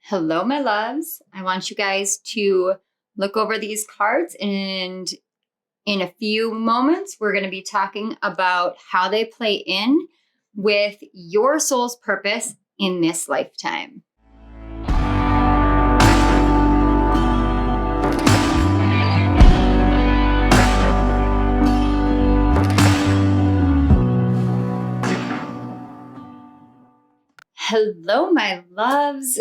Hello, my loves. I want you guys to look over these cards, and in a few moments, we're going to be talking about how they play in with your soul's purpose in this lifetime. Hello, my loves.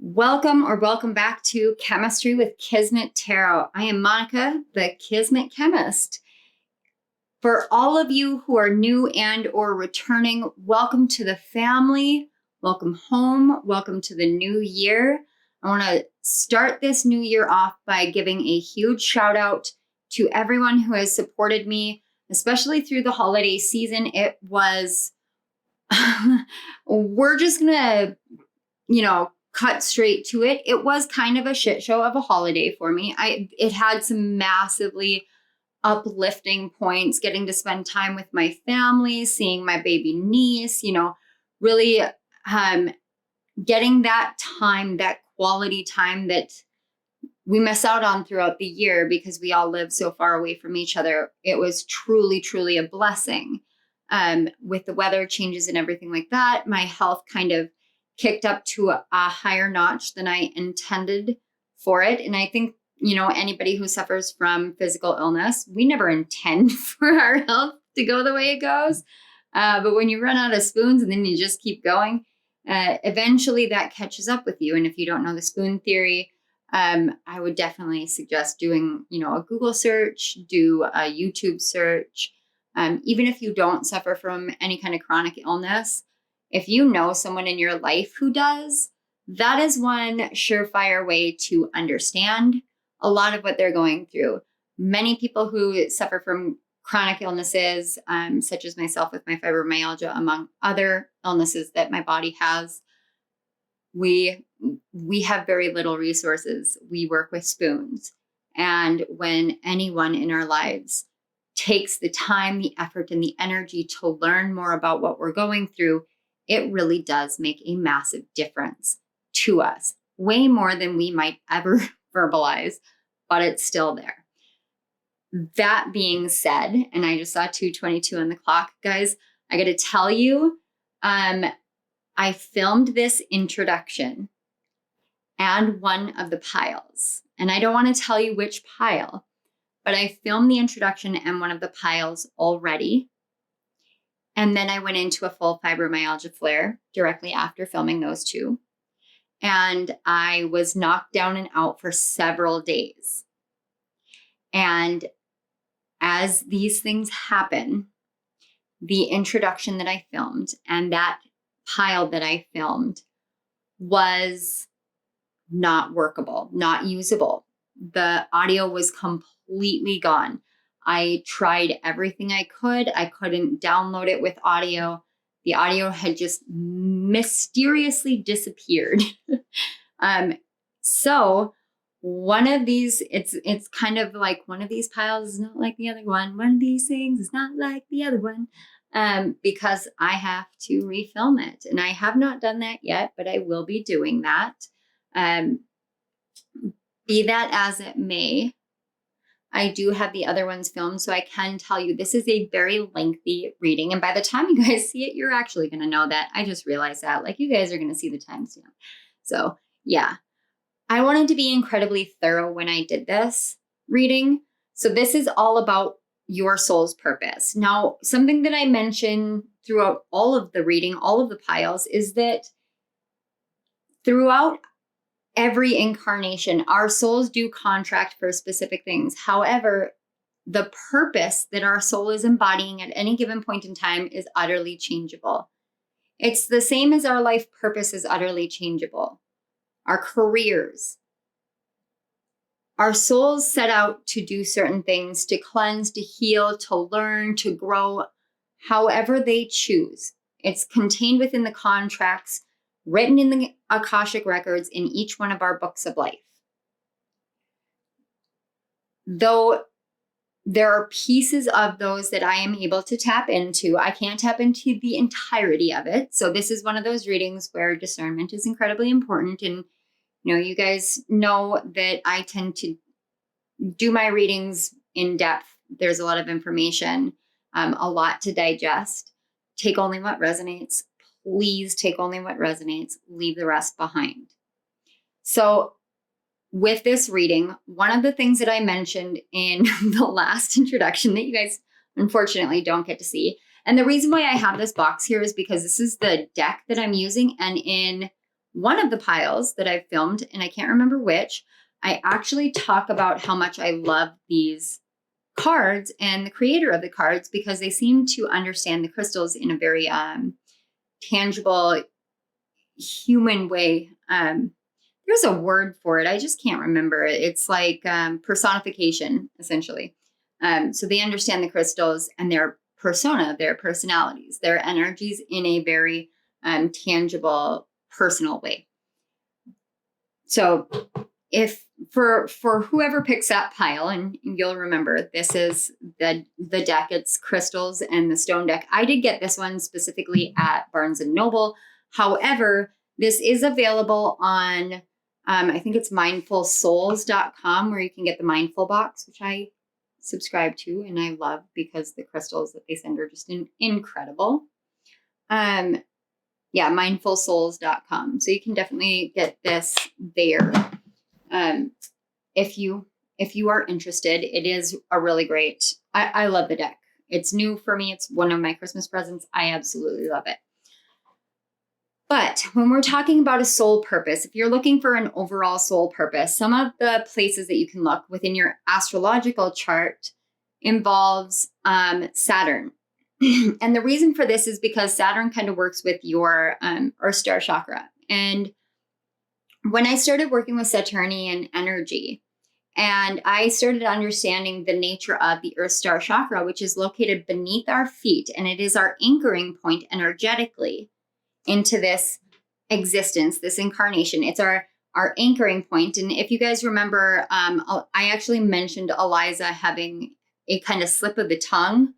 Welcome back to Chemistry with Kismet Tarot. I am Monica, the Kismet Chemist. For all of you who are new and or returning, welcome to the family. Welcome home. Welcome to the new year. I want to start this new year off by giving a huge shout out to everyone who has supported me, especially through the holiday season. It was, we're just going to, cut straight to it. It was kind of a shit show of a holiday for me. It had some massively uplifting points, getting to spend time with my family, seeing my baby niece, really getting that time, that quality time that we miss out on throughout the year because we all live so far away from each other. It was truly, truly a blessing. With the weather changes and everything like that, my health kind of kicked up to a higher notch than I intended for it. And I think, anybody who suffers from physical illness, we never intend for our health to go the way it goes. But when you run out of spoons and then you just keep going, eventually that catches up with you. And if you don't know the spoon theory, I would definitely suggest doing, a Google search, do a YouTube search. Even if you don't suffer from any kind of chronic illness, if you know someone in your life who does, that is one surefire way to understand a lot of what they're going through. Many people who suffer from chronic illnesses, such as myself with my fibromyalgia, among other illnesses that my body has, we have very little resources. We work with spoons. And when anyone in our lives takes the time, the effort, and the energy to learn more about what we're going through, it really does make a massive difference to us, way more than we might ever verbalize, but it's still there. That being said, and I just saw 2:22 on the clock, guys, I got to tell you, I filmed this introduction and one of the piles, and I don't want to tell you which pile, but I filmed the introduction and one of the piles already. And then I went into a full fibromyalgia flare directly after filming those two. And I was knocked down and out for several days. And as these things happen, the introduction that I filmed and that pile that I filmed was not workable, not usable. The audio was completely gone. I tried everything I could. I couldn't download it with audio. The audio had just mysteriously disappeared. So one of these, it's kind of like one of these piles is not like the other one. One of these things is not like the other one, because I have to refilm it. And I have not done that yet, but I will be doing that. Be that as it may, I do have the other ones filmed, so I can tell you this is a very lengthy reading. And by the time you guys see it, you're actually going to know that. I just realized that. Like, you guys are going to see the timestamp. So, yeah. I wanted to be incredibly thorough when I did this reading. So this is all about your soul's purpose. Now, something that I mention throughout all of the reading, all of the piles, is that throughout every incarnation, our souls do contract for specific things. However, the purpose that our soul is embodying at any given point in time is utterly changeable. It's the same as our life purpose is utterly changeable. Our careers. Our souls set out to do certain things, to cleanse, to heal, to learn, to grow, however they choose. It's contained within the contracts written in the Akashic records in each one of our books of life. Though there are pieces of those that I am able to tap into. I can't tap into the entirety of it. So this is one of those readings where discernment is incredibly important. And, you guys know that I tend to do my readings in depth. There's a lot of information, a lot to digest. Take only what resonates. Please take only what resonates. Leave the rest behind. So with this reading, one of the things that I mentioned in the last introduction that you guys unfortunately don't get to see, and the reason why I have this box here is because this is the deck that I'm using, and in one of the piles that I've filmed, and I can't remember which, I actually talk about how much I love these cards and the creator of the cards because they seem to understand the crystals in a very tangible, human way. There's a word for it. I just can't remember it. It's like personification, essentially. So they understand the crystals and their persona, their personalities, their energies in a very tangible, personal way. So if for whoever picks that pile, and you'll remember, this is the deck, it's crystals and the stone deck. I did get this one specifically at Barnes & Noble. However, this is available on I think it's mindfulsouls.com, where you can get the mindful box, which I subscribe to and I love because the crystals that they send are just incredible. Yeah, mindfulsouls.com. So you can definitely get this there. If you are interested, it is a really great, I love the deck. It's new for me. It's one of my Christmas presents. I absolutely love it. But when we're talking about a soul purpose, if you're looking for an overall soul purpose, some of the places that you can look within your astrological chart involves Saturn. And the reason for this is because Saturn kind of works with your Earth Star chakra. And when I started working with Saturnian energy, and I started understanding the nature of the Earth Star chakra, which is located beneath our feet, and it is our anchoring point energetically into this existence, this incarnation. It's our anchoring point. And if you guys remember, I actually mentioned Eliza having a kind of slip of the tongue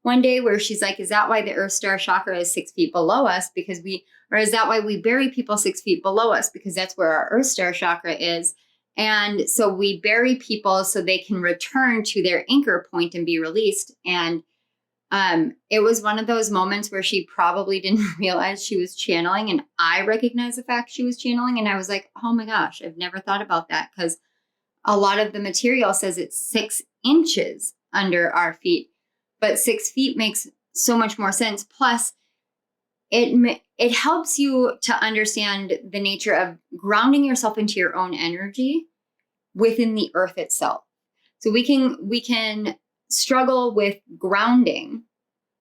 one day where she's like, is that why the Earth Star chakra is 6 feet below us? Or is that why we bury people 6 feet below us? Because that's where our Earth Star chakra is. And so we bury people so they can return to their anchor point and be released. And it was one of those moments where she probably didn't realize she was channeling, and I recognized the fact she was channeling. And I was like, oh my gosh, I've never thought about that, because a lot of the material says it's 6 inches under our feet, but 6 feet makes so much more sense. Plus, it helps you to understand the nature of grounding yourself into your own energy within the earth itself. So we can struggle with grounding,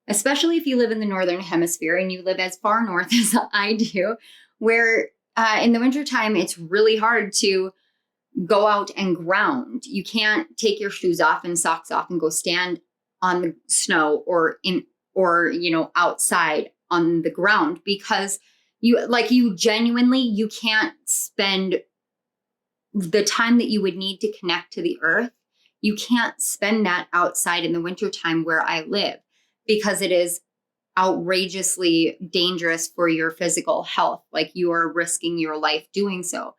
especially if you live in the northern hemisphere and you live as far north as I do, where in the wintertime, it's really hard to go out and ground. You can't take your shoes off and socks off and go stand on the snow or outside on the ground, because you can't spend the time that you would need to connect to the earth. You can't spend that outside in the wintertime where I live, because it is outrageously dangerous for your physical health. Like, you are risking your life doing so.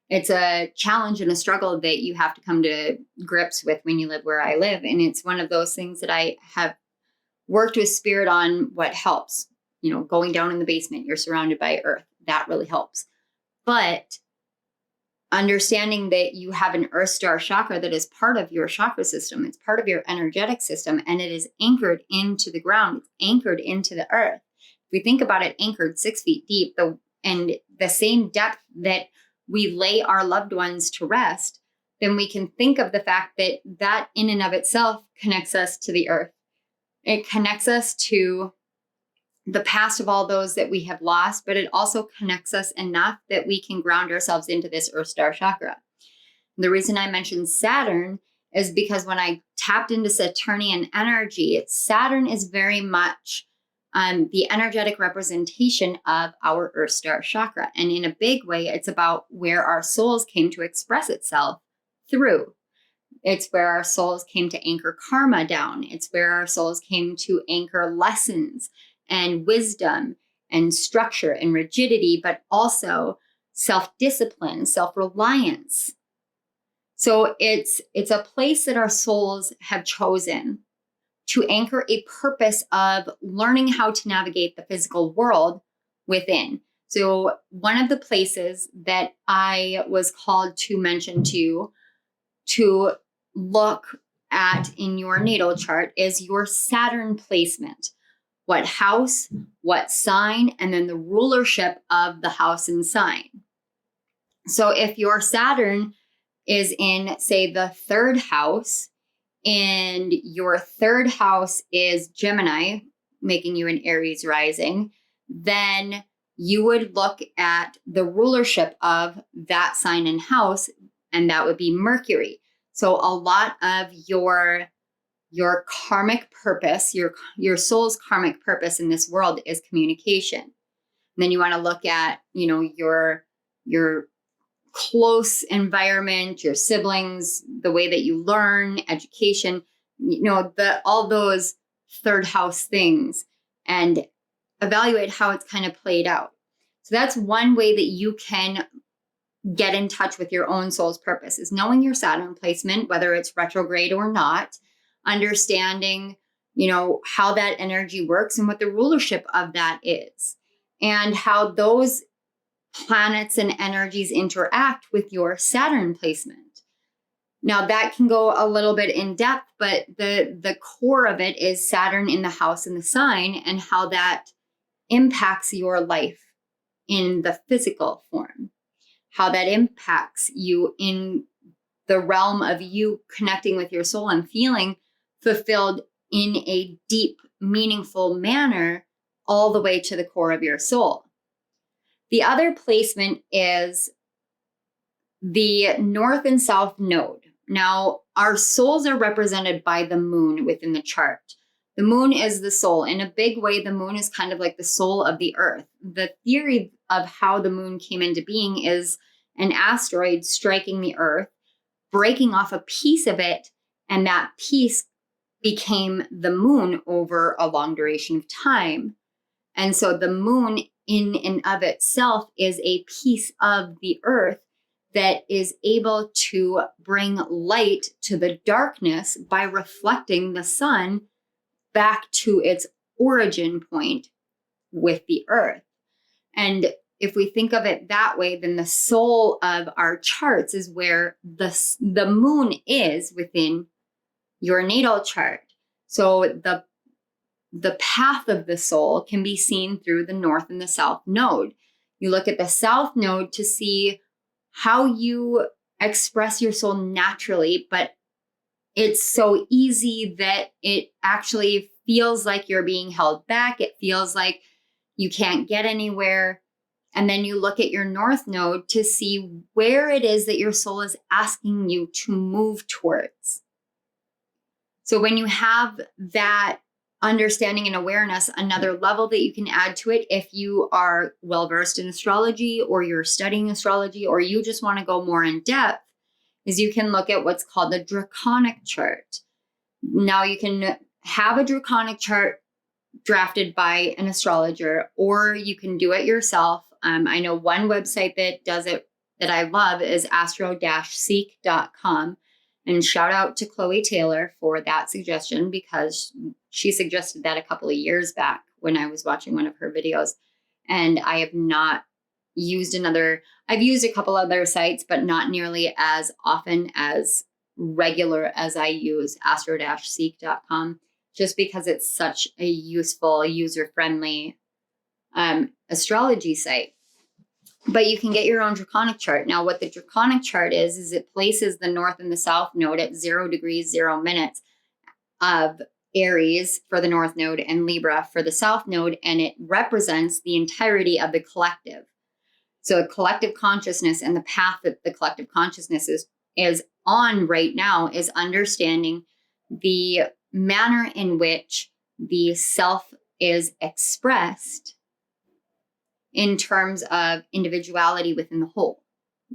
It's a challenge and a struggle that you have to come to grips with when you live where I live. And it's one of those things that I have worked with spirit on, what helps. Going down in the basement, you're surrounded by earth. That really helps. But understanding that you have an Earth Star chakra that is part of your chakra system, it's part of your energetic system, and it is anchored into the ground, it's anchored into the earth. If we think about it, anchored 6 feet deep, and the same depth that we lay our loved ones to rest, then we can think of the fact that in and of itself connects us to the earth. It connects us to the past of all those that we have lost, but it also connects us enough that we can ground ourselves into this Earth Star chakra. The reason I mentioned Saturn is because when I tapped into Saturnian energy, Saturn is very much the energetic representation of our Earth Star chakra. And in a big way, it's about where our souls came to express itself through. It's where our souls came to anchor karma down. It's where our souls came to anchor lessons and wisdom and structure and rigidity, but also self-discipline, self-reliance. So it's a place that our souls have chosen to anchor a purpose of learning how to navigate the physical world within. So one of the places that I was called to mention to look at in your natal chart is your Saturn placement. What house, what sign, and then the rulership of the house and sign. So if your Saturn is in, say, the third house, and your third house is Gemini, making you an Aries rising, then you would look at the rulership of that sign and house, and that would be Mercury. So a lot of your karmic purpose, your soul's karmic purpose in this world is communication. And then you want to look at, your close environment, your siblings, the way that you learn, education, all those third house things, and evaluate how it's kind of played out. So that's one way that you can get in touch with your own soul's purpose, is knowing your Saturn placement, whether it's retrograde or not, understanding, how that energy works and what the rulership of that is, and how those planets and energies interact with your Saturn placement. Now that can go a little bit in depth, but the core of it is Saturn in the house and the sign, and how that impacts your life in the physical form, how that impacts you in the realm of you connecting with your soul and feeling fulfilled in a deep, meaningful manner, all the way to the core of your soul. The other placement is the north and south node. Now, our souls are represented by the moon within the chart. The moon is the soul. In a big way, the moon is kind of like the soul of the earth. The theory of how the moon came into being is an asteroid striking the earth, breaking off a piece of it, and that piece became the moon over a long duration of time. And so the moon in and of itself is a piece of the earth that is able to bring light to the darkness by reflecting the sun back to its origin point with the earth. And if we think of it that way, then the soul of our charts is where the moon is within your natal chart. So the path of the soul can be seen through the north and the south node. You look at the south node to see how you express your soul naturally, but it's so easy that it actually feels like you're being held back. It feels like you can't get anywhere. And then you look at your north node to see where it is that your soul is asking you to move towards. So when you have that understanding and awareness, another level that you can add to it, if you are well-versed in astrology, or you're studying astrology, or you just want to go more in depth, is you can look at what's called the draconic chart. Now you can have a draconic chart drafted by an astrologer, or you can do it yourself. I know one website that does it that I love is astro-seek.com. And shout out to Chloe Taylor for that suggestion, because she suggested that a couple of years back when I was watching one of her videos. And I have not used I've used a couple other sites, but not nearly as often as regular as I use astro-seek.com, just because it's such a useful, user-friendly astrology site. But you can get your own draconic chart. Now, what the draconic chart is it places the north and the south node at 0 degrees, 0 minutes of Aries for the north node and Libra for the south node, and it represents the entirety of the collective. So collective consciousness, and the path that the collective consciousness is on right now is understanding the manner in which the self is expressed in terms of individuality within the whole.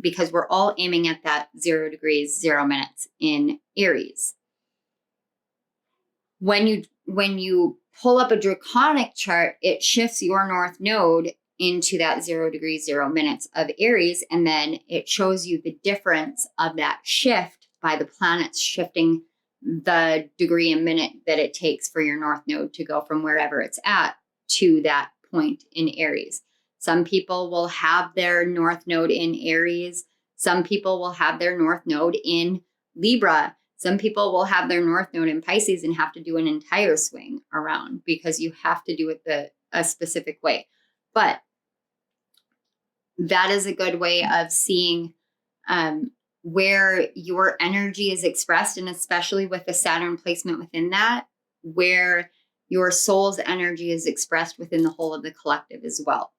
because we're all aiming at that 0 degrees, 0 minutes in Aries. When you pull up a draconic chart, it shifts your north node into that 0 degrees, 0 minutes of Aries. And then it shows you the difference of that shift by the planets shifting the degree and minute that it takes for your north node to go from wherever it's at to that point in Aries. Some people will have their north node in Aries. Some people will have their north node in Libra. Some people will have their north node in Pisces and have to do an entire swing around because you have to do it a specific way. But that is a good way of seeing where your energy is expressed, and especially with the Saturn placement within that, where your soul's energy is expressed within the whole of the collective as well.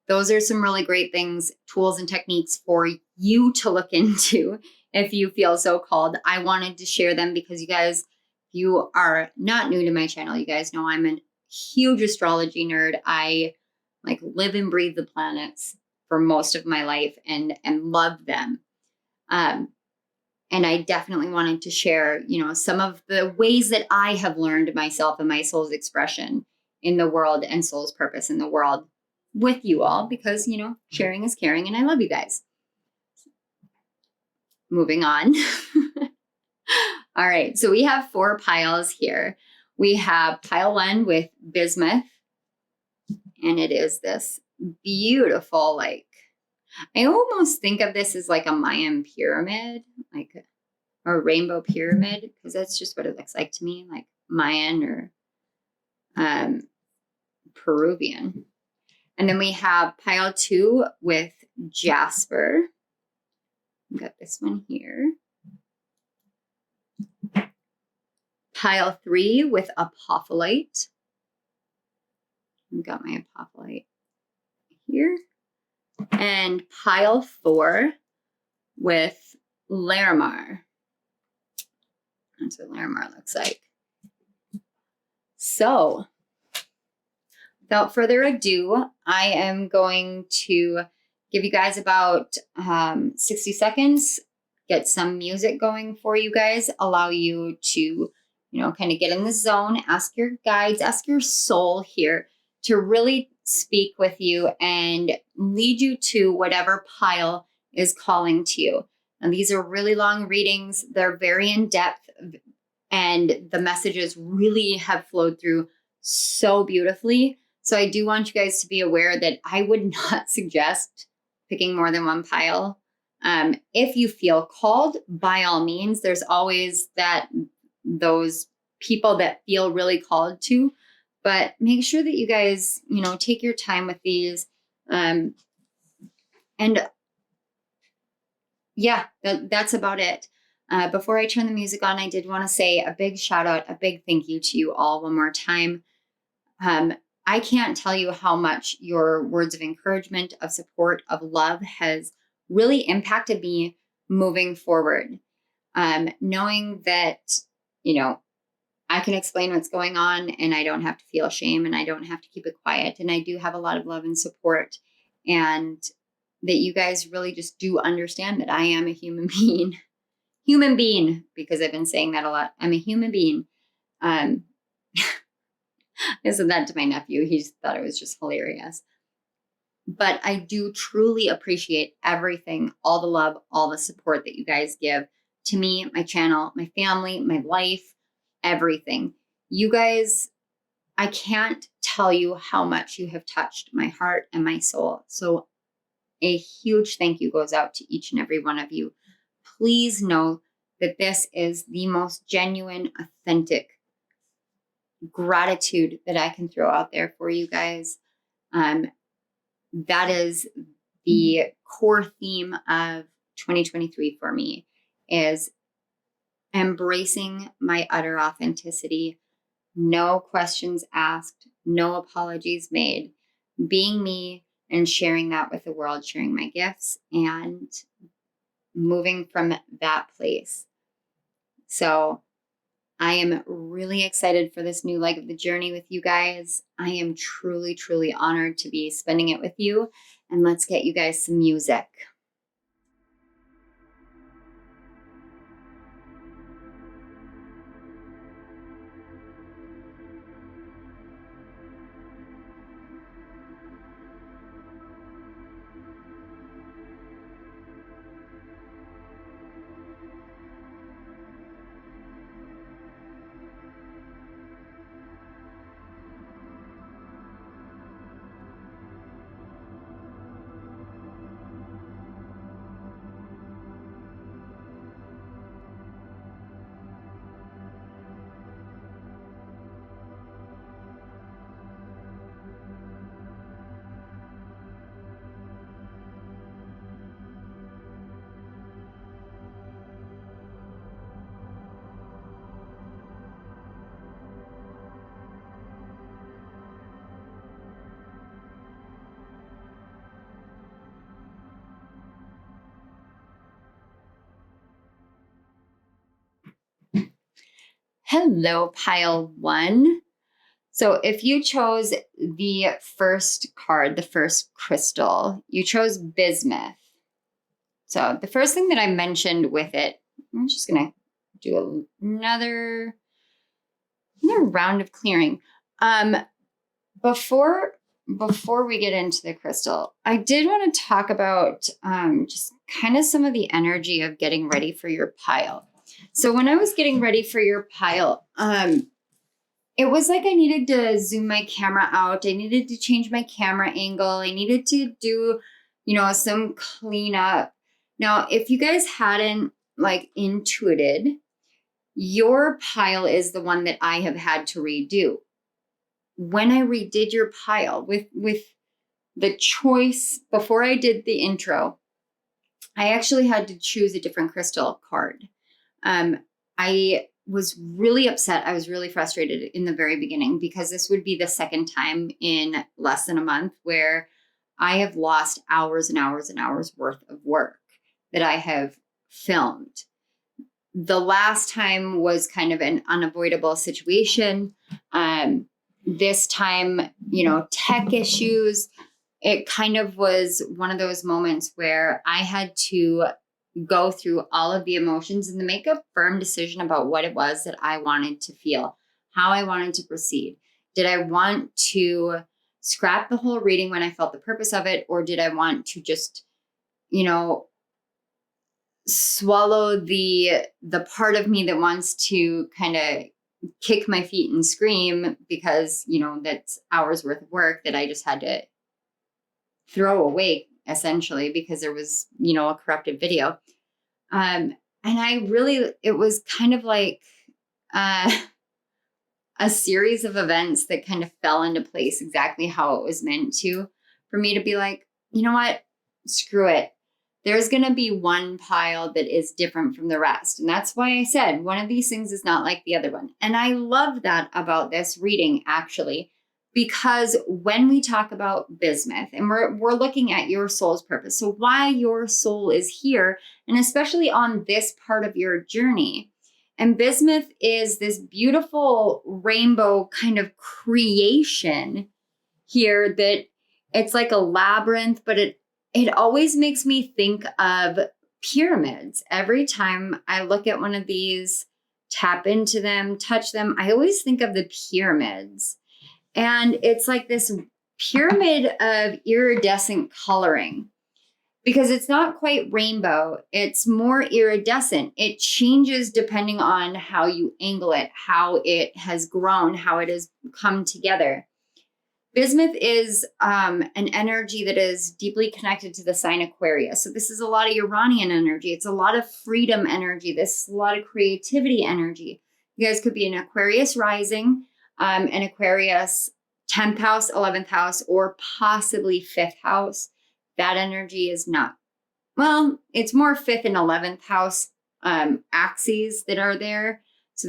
Those are some really great things, tools and techniques for you to look into if you feel so called. I wanted to share them because you guys, if you are not new to my channel, you guys know I'm a huge astrology nerd. I live and breathe the planets for most of my life and love them. And I definitely wanted to share, some of the ways that I have learned myself and my soul's expression in the world and soul's purpose in the world with you all, because, sharing is caring and I love you guys. Moving on. All right. So we have 4 piles here. We have pile 1 with bismuth, and it is this beautiful, I almost think of this as like a Mayan pyramid, like a rainbow pyramid, because that's just what it looks like to me, like Mayan or Peruvian. And then we have pile 2 with jasper. We've got this one here. Pile 3 with apophyllite. I've got my apophyllite here. And pile 4 with Larimar. That's what Larimar looks like. So, without further ado, I am going to give you guys about 60 seconds, get some music going for you guys, allow you to, kind of get in the zone, ask your guides, ask your soul here to really speak with you and lead you to whatever pile is calling to you. And these are really long readings. They're very in depth, and the messages really have flowed through so beautifully. So I do want you guys to be aware that I would not suggest picking more than one pile. If you feel called, by all means, there's always those people that feel really called to, but make sure that you guys, take your time with these. And yeah, that's about it. Before I turn the music on, I did want to say a big shout out, a big thank you to you all one more time. I can't tell you how much your words of encouragement, of support, of love has really impacted me moving forward. Knowing that, I can explain what's going on and I don't have to feel shame and I don't have to keep it quiet. And I do have a lot of love and support, and that you guys really just do understand that I am a human being, because I've been saying that a lot. I'm a human being. I said that to my nephew. He thought it was just hilarious. But I do truly appreciate everything, all the love, all the support that you guys give to me, my channel, my family, my life, everything. You guys, I can't tell you how much you have touched my heart and my soul. So a huge thank you goes out to each and every one of you. Please know that this is the most genuine, authentic gratitude that I can throw out there for you guys. That is the core theme of 2023 for me, is embracing my utter authenticity, no questions asked, no apologies made, being me and sharing that with the world, sharing my gifts and moving from that place. So I am really excited for this new leg of the journey with you guys. I am truly, truly honored to be spending it with you. And let's get you guys some music. Hello, pile one. So if you chose the first card, the first crystal, you chose bismuth. So the first thing that I mentioned with it, I'm just going to do another round of clearing. Before we get into the crystal, I did want to talk about just kind of some of the energy of getting ready for your pile. So when I was getting ready for your pile, it was like I needed to zoom my camera out. I needed to change my camera angle. I needed to do, some cleanup. Now, if you guys hadn't intuited, your pile is the one that I have had to redo. When I redid your pile with the choice, before I did the intro, I actually had to choose a different crystal card. I was really upset. I was really frustrated in the very beginning because this would be the second time in less than a month where I have lost hours and hours and hours worth of work that I have filmed. The last time was kind of an unavoidable situation. This time, tech issues. It kind of was one of those moments where I had to go through all of the emotions and to make a firm decision about what it was that I wanted to feel, how I wanted to proceed. Did I want to scrap the whole reading when I felt the purpose of it, or did I want to just, swallow the part of me that wants to kind of kick my feet and scream because, that's hours worth of work that I just had to throw away essentially because there was, a corrupted video. And it was kind of like a series of events that kind of fell into place exactly how it was meant to, for me to be like, you know what, screw it. There's going to be one pile that is different from the rest. And that's why I said one of these things is not like the other one. And I love that about this reading, actually, because when we talk about bismuth and we're looking at your soul's purpose, so why your soul is here, and especially on this part of your journey. And bismuth is this beautiful rainbow kind of creation here that it's like a labyrinth, but it always makes me think of pyramids. Every time I look at one of these, tap into them, touch them, I always think of the pyramids. And it's like this pyramid of iridescent coloring because it's not quite rainbow. It's more iridescent. It changes depending on how you angle it, how it has grown, how it has come together. Bismuth is an energy that is deeply connected to the sign Aquarius. So this is a lot of Uranian energy. It's a lot of freedom energy. This is a lot of creativity energy. You guys could be an Aquarius rising, an Aquarius 10th house, 11th house, or possibly 5th house. That energy is not, well, it's more 5th and 11th house axes that are there. So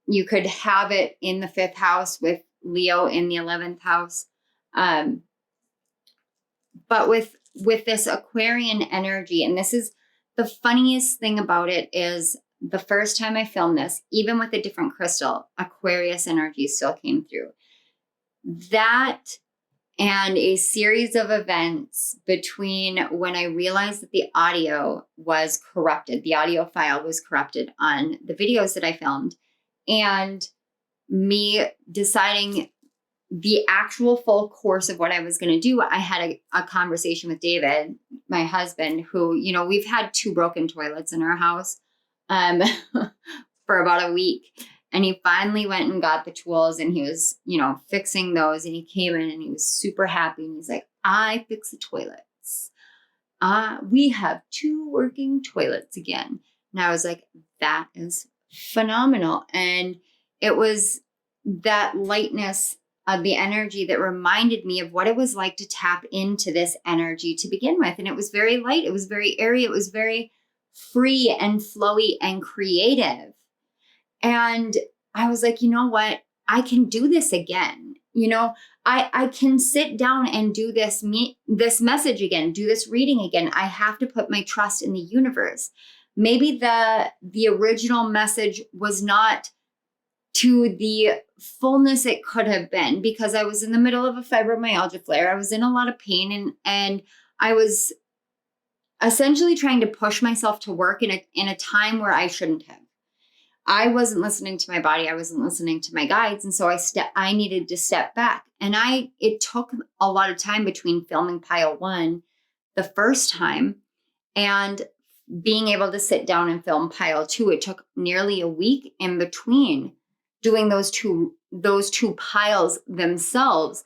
you could have it in the 5th house with Leo in the 11th house. But with this Aquarian energy, and this is the funniest thing about it, is the first time I filmed this, even with a different crystal, Aquarius energy still came through. That and a series of events between when I realized that the audio was corrupted, the audio file was corrupted on the videos that I filmed, and me deciding the actual full course of what I was going to do. I had a conversation with David, my husband, who, we've had 2 broken toilets in our house for about a week. And he finally went and got the tools and he was, fixing those. And he came in and he was super happy. And he's like, I fixed the toilets. We have 2 working toilets again. And I was like, that is phenomenal. And it was that lightness of the energy that reminded me of what it was like to tap into this energy to begin with. And it was very light. It was very airy. It was very free and flowy and creative. And I was like, you know what? I can do this again. I can sit down and do this message again, do this reading again. I have to put my trust in the universe. Maybe the original message was not to the fullness it could have been, because I was in the middle of a fibromyalgia flare. I was in a lot of pain, and I was essentially trying to push myself to work in a time where I shouldn't have. I wasn't listening to my body. I wasn't listening to my guides. And so I needed to step back. And it took a lot of time between filming pile 1 the first time and being able to sit down and film pile 2. It took nearly a week in between doing those two piles themselves,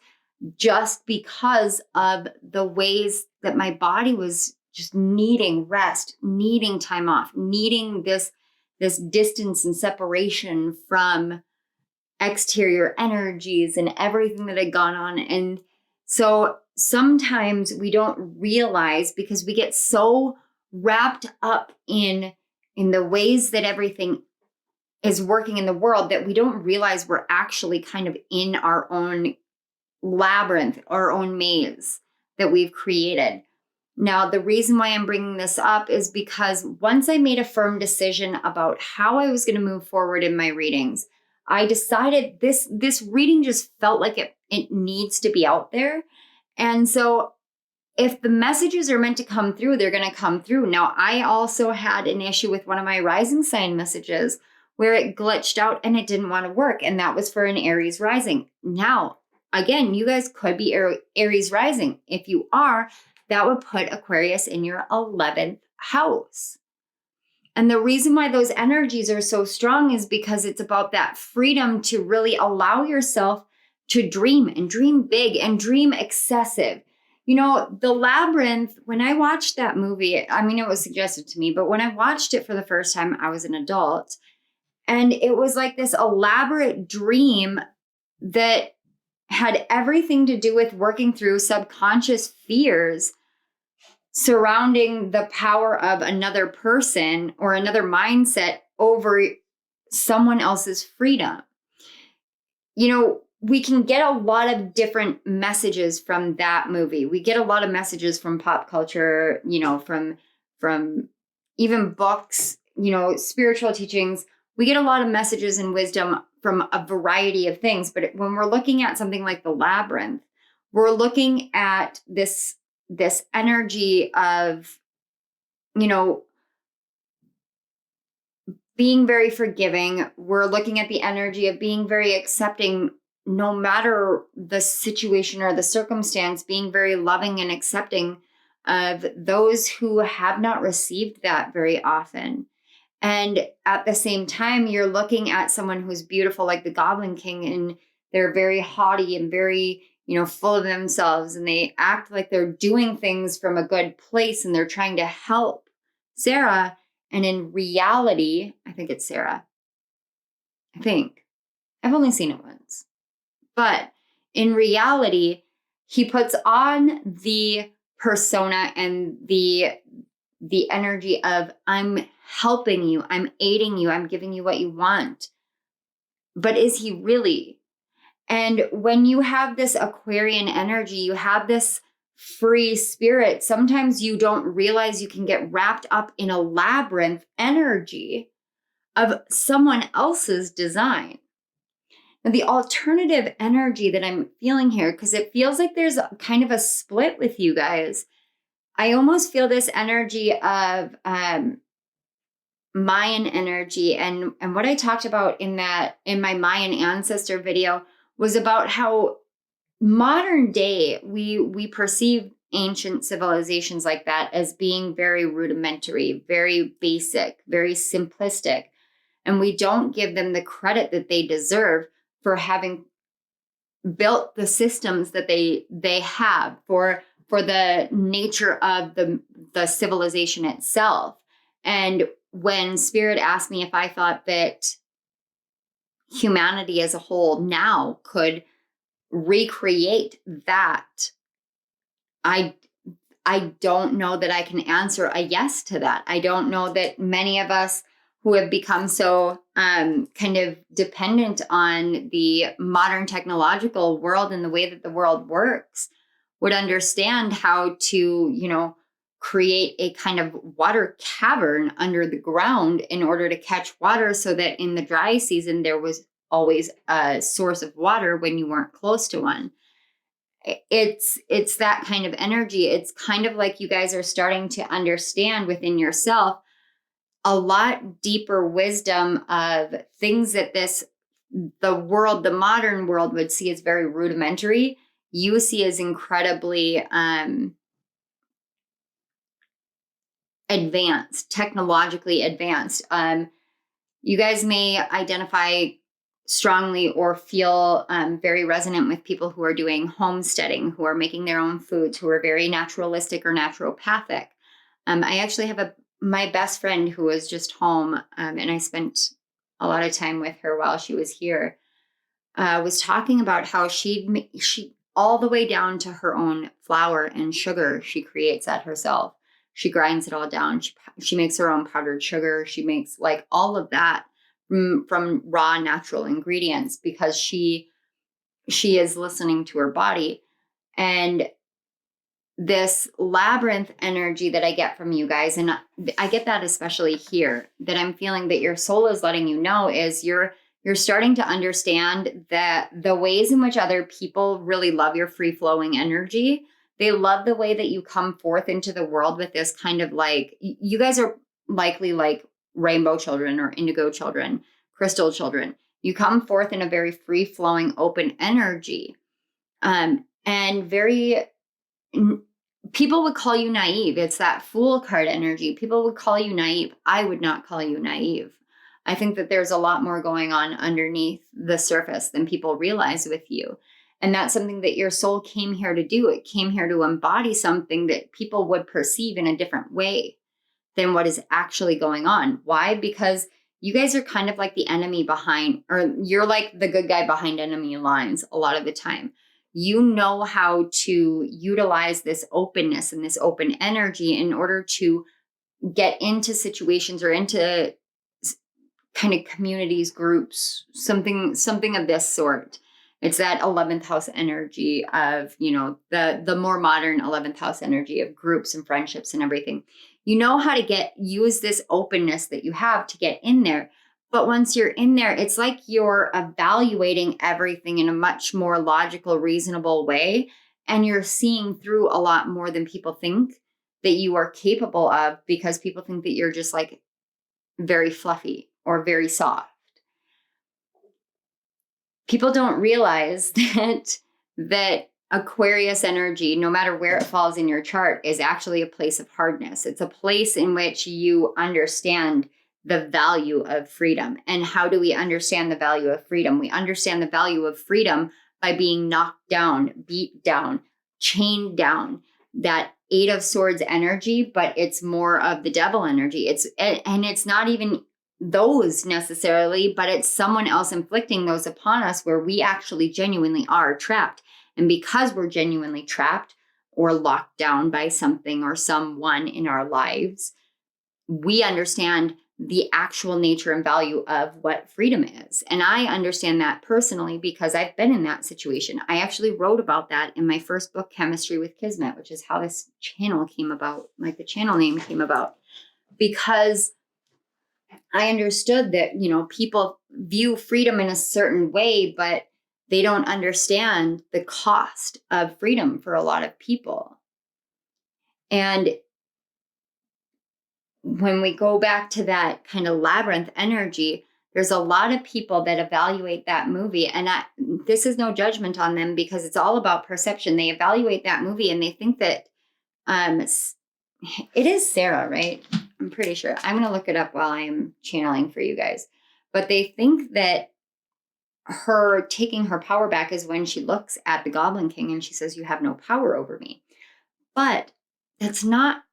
just because of the ways that my body was just needing rest, needing time off, needing this distance and separation from exterior energies and everything that had gone on. And so sometimes we don't realize, because we get so wrapped up in the ways that everything is working in the world, that we don't realize we're actually kind of in our own labyrinth, our own maze that we've created. Now, the reason why I'm bringing this up is because once I made a firm decision about how I was going to move forward in my readings, I decided this reading just felt like it needs to be out there. And so if the messages are meant to come through, they're going to come through. Now, I also had an issue with one of my rising sign messages where it glitched out and it didn't want to work. And that was for an Aries rising. Now, again, you guys could be Aries rising. If you are, that would put Aquarius in your 11th house. And the reason why those energies are so strong is because it's about that freedom to really allow yourself to dream, and dream big, and dream excessive. You know, The Labyrinth, when I watched that movie, I mean, it was suggested to me, but when I watched it for the first time, I was an adult. And it was like this elaborate dream that had everything to do with working through subconscious fears surrounding the power of another person or another mindset over someone else's freedom. You know, we can get a lot of different messages from that movie. We get a lot of messages from pop culture, you know, from even books, you know, spiritual teachings. We get a lot of messages and wisdom from a variety of things. But when we're looking at something like The Labyrinth, we're looking at this energy of, you know, being very forgiving. We're looking at the energy of being very accepting, no matter the situation or the circumstance, being very loving and accepting of those who have not received that very often. And at the same time, you're looking at someone who's beautiful, like the Goblin King, and they're very haughty and very, you know, full of themselves, and they act like they're doing things from a good place and they're trying to help Sarah. And in reality, I think it's Sarah. I think. I've only seen it once. But in reality, he puts on the persona and the energy of, I'm helping you, I'm aiding you, I'm giving you what you want. But is he really? And when you have this Aquarian energy, you have this free spirit, sometimes you don't realize you can get wrapped up in a labyrinth energy of someone else's design. Now, the alternative energy that I'm feeling here, because it feels like there's kind of a split with you guys. I almost feel this energy of Mayan energy. And what I talked about in my Mayan ancestor video was about how modern day we perceive ancient civilizations like that as being very rudimentary, very basic, very simplistic. And we don't give them the credit that they deserve for having built the systems that they have, for the nature of the civilization itself. And when Spirit asked me if I thought that humanity as a whole now could recreate that, I don't know that I can answer a yes to that. I don't know that many of us who have become so kind of dependent on the modern technological world and the way that the world works would understand how to, you know, create a kind of water cavern under the ground in order to catch water so that in the dry season there was always a source of water when you weren't close to one. It's that kind of energy. It's kind of like you guys are starting to understand within yourself a lot deeper wisdom of things that the modern world would see as very rudimentary. You see as incredibly advanced, technologically advanced. You guys may identify strongly or feel very resonant with people who are doing homesteading, who are making their own foods, who are very naturalistic or naturopathic. I actually have my best friend who was just home, and I spent a lot of time with her while she was here, was talking about how she all the way down to her own flour and sugar, she creates that herself. She grinds it all down. She makes her own powdered sugar. She makes like all of that from raw natural ingredients because she is listening to her body. And this labyrinth energy that I get from you guys, and I get that especially here, that I'm feeling that your soul is letting you know is you're starting to understand that the ways in which other people really love your free-flowing energy. They love the way that you come forth into the world with this kind of like, you guys are likely like rainbow children or indigo children, crystal children. You come forth in a very free-flowing, open energy. And very, people would call you naive. It's that Fool card energy. People would call you naive. I would not call you naive. I think that there's a lot more going on underneath the surface than people realize with you. And that's something that your soul came here to do. It came here to embody something that people would perceive in a different way than what is actually going on. Why? Because you guys are kind of like the enemy behind, or you're like the good guy behind enemy lines a lot of the time. You know how to utilize this openness and this open energy in order to get into situations or into kind of communities, groups, something of this sort. It's that 11th house energy of, the more modern 11th house energy of groups and friendships and everything. You know how to use this openness that you have to get in there. But once you're in there, it's like you're evaluating everything in a much more logical, reasonable way. And you're seeing through a lot more than people think that you are capable of, because people think that you're just like very fluffy or very soft. People don't realize that Aquarius energy, no matter where it falls in your chart, is actually a place of hardness. It's a place in which you understand the value of freedom. And how do we understand the value of freedom? We understand the value of freedom by being knocked down, beat down, chained down. That 8 of Swords energy, but it's more of the devil energy. And it's not even those necessarily, but it's someone else inflicting those upon us where we actually genuinely are trapped. And because we're genuinely trapped or locked down by something or someone in our lives, we understand the actual nature and value of what freedom is. And I understand that personally because I've been in that situation. I actually wrote about that in my first book, Chemistry with Kismet, which is how this channel came about, like the channel name came about, because I understood that, people view freedom in a certain way, but they don't understand the cost of freedom for a lot of people. And when we go back to that kind of labyrinth energy, there's a lot of people that evaluate that movie. And this is no judgment on them because it's all about perception. They evaluate that movie and they think that it is Sarah, right? I'm pretty sure. I'm going to look it up while I am channeling for you guys. But they think that her taking her power back is when she looks at the Goblin King and she says, "You have no power over me." But that's not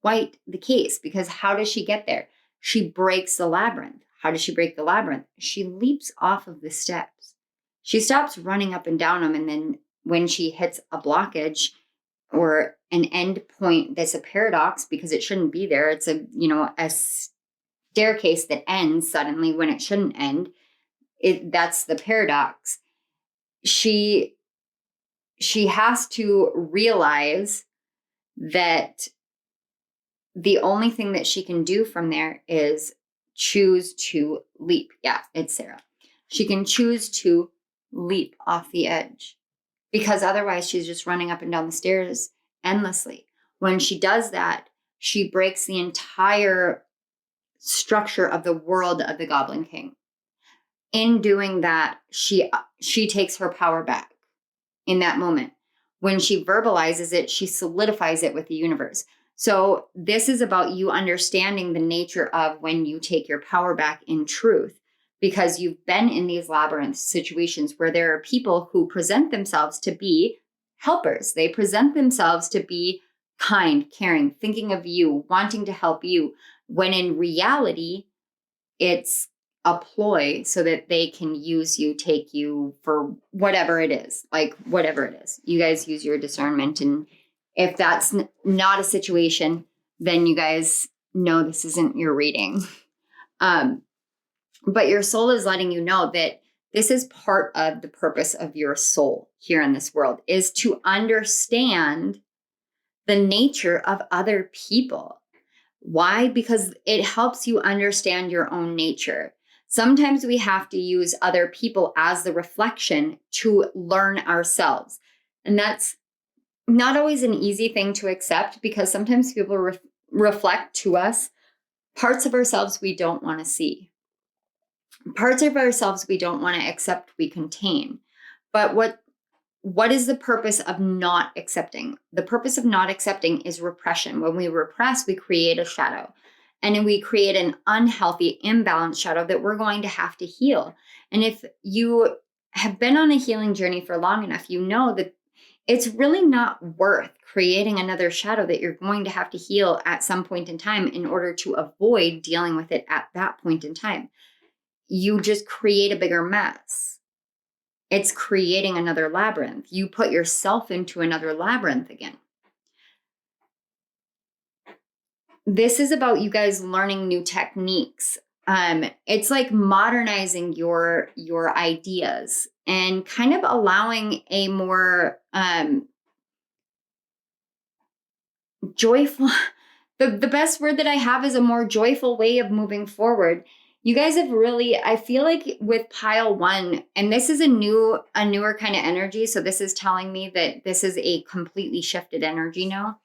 quite the case, because how does she get there? She breaks the labyrinth. How does she break the labyrinth? She leaps off of the steps. She stops running up and down them. And then when she hits a blockage or an end point that's a paradox, because it shouldn't be there. It's a staircase that ends suddenly when it shouldn't end. That's the paradox. She has to realize that the only thing that she can do from there is choose to leap. Yeah, it's Sarah. She can choose to leap off the edge, because otherwise she's just running up and down the stairs endlessly. When she does that, she breaks the entire structure of the world of the Goblin King. In doing that, she takes her power back in that moment. When she verbalizes it, she solidifies it with the universe. So this is about you understanding the nature of when you take your power back in truth, because you've been in these labyrinth situations where there are people who present themselves to be helpers. They present themselves to be kind, caring, thinking of you, wanting to help you, when in reality, it's a ploy so that they can use you, take you for whatever it is, like whatever it is. You guys use your discernment. And if that's not a situation, then you guys know this isn't your reading. But your soul is letting you know that this is part of the purpose of your soul here in this world, is to understand the nature of other people. Why? Because it helps you understand your own nature. Sometimes we have to use other people as the reflection to learn ourselves. And that's not always an easy thing to accept, because sometimes people reflect to us parts of ourselves we don't want to see, parts of ourselves we don't want to accept we contain. But what is the purpose of not accepting? The purpose of not accepting is repression. When we repress, we create a shadow. And then we create an unhealthy, imbalanced shadow that we're going to have to heal. And if you have been on a healing journey for long enough, you know that it's really not worth creating another shadow that you're going to have to heal at some point in time in order to avoid dealing with it at that point in time. You just create a bigger mess. It's creating another labyrinth. You put yourself into another labyrinth again. This is about you guys learning new techniques. It's like modernizing your ideas and kind of allowing a more joyful, the best word that I have is a more joyful way of moving forward. You guys have really, I feel like with pile one, and this is a newer kind of energy. So this is telling me that this is a completely shifted energy now.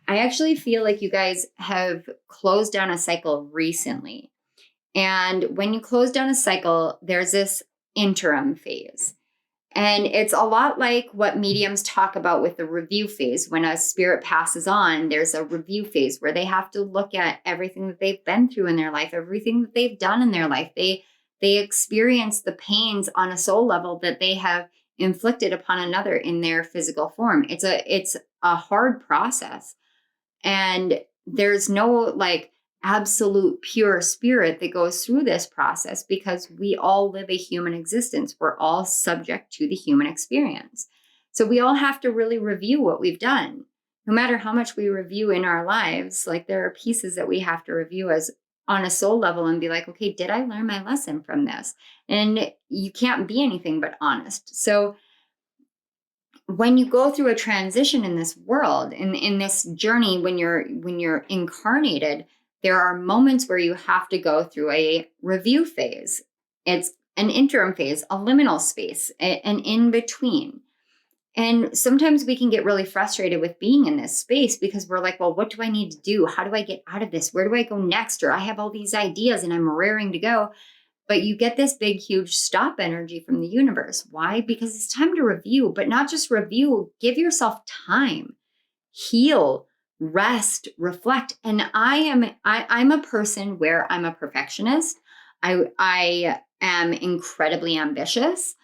I actually feel like you guys have closed down a cycle recently. And when you close down a cycle, there's this interim phase. And it's a lot like what mediums talk about with the review phase. When a spirit passes on, there's a review phase where they have to look at everything that they've been through in their life, everything that they've done in their life. They experience the pains on a soul level that they have inflicted upon another in their physical form. It's a hard process. And there's no like absolute pure spirit that goes through this process, because we all live a human existence. We're all subject to the human experience. So we all have to really review what we've done. No matter how much we review in our lives, like there are pieces that we have to review as on a soul level and be like, okay, did I learn my lesson from this? And you can't be anything but honest. So when you go through a transition in this world, in this journey, when you're incarnated, there are moments where you have to go through a review phase. It's an interim phase, a liminal space, an in-between. And sometimes we can get really frustrated with being in this space because we're like, well, what do I need to do? How do I get out of this? Where do I go next? Or I have all these ideas and I'm raring to go. But you get this big, huge stop energy from the universe. Why? Because it's time to review, but not just review. Give yourself time, heal, rest, reflect. And I'm a person where I'm a perfectionist. I am incredibly ambitious,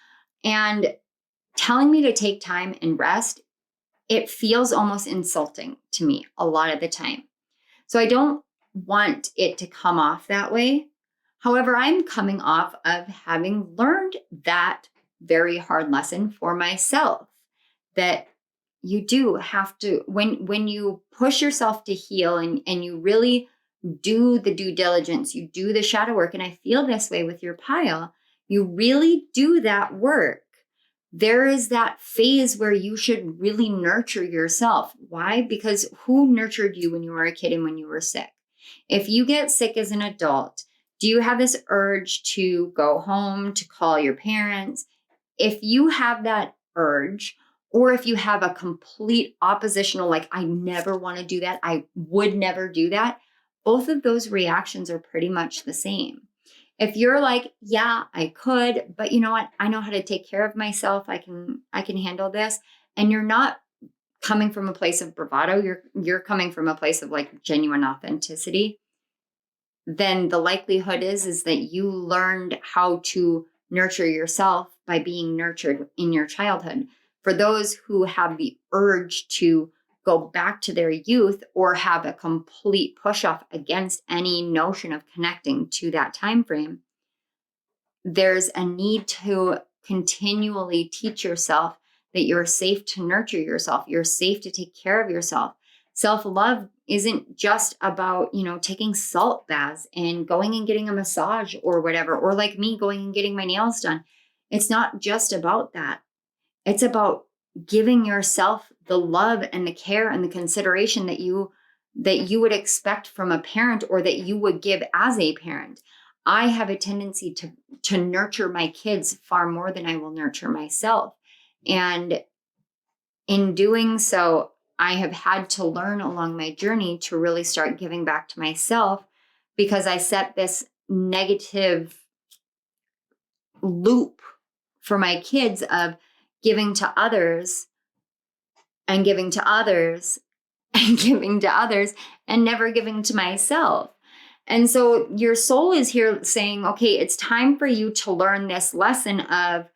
and telling me to take time and rest, it feels almost insulting to me a lot of the time. So I don't want it to come off that way. However, I'm coming off of having learned that very hard lesson for myself, that you do have to, when you push yourself to heal and you really do the due diligence, you do the shadow work, and I feel this way with your pile, you really do that work. There is that phase where you should really nurture yourself. Why? Because who nurtured you when you were a kid and when you were sick? If you get sick as an adult, Do you have this urge to go home, to call your parents? If you have that urge, or if you have a complete oppositional, like, I never want to do that, I would never do that, both of those reactions are pretty much the same. If you're like, yeah, I could, but you know what? I know how to take care of myself. I can handle this. And you're not coming from a place of bravado. You're coming from a place of like genuine authenticity. Then the likelihood is that you learned how to nurture yourself by being nurtured in your childhood. For those who have the urge to go back to their youth or have a complete push off against any notion of connecting to that time frame, there's a need to continually teach yourself that you're safe to nurture yourself. You're safe to take care of yourself. Self-love isn't just about, taking salt baths and going and getting a massage or whatever, or like me going and getting my nails done. It's not just about that. It's about giving yourself the love and the care and the consideration that you would expect from a parent, or that you would give as a parent. I have a tendency to nurture my kids far more than I will nurture myself. And in doing so, I have had to learn along my journey to really start giving back to myself, because I set this negative loop for my kids of giving to others and giving to others and giving to others and never giving to myself. And so your soul is here saying, okay, it's time for you to learn this lesson of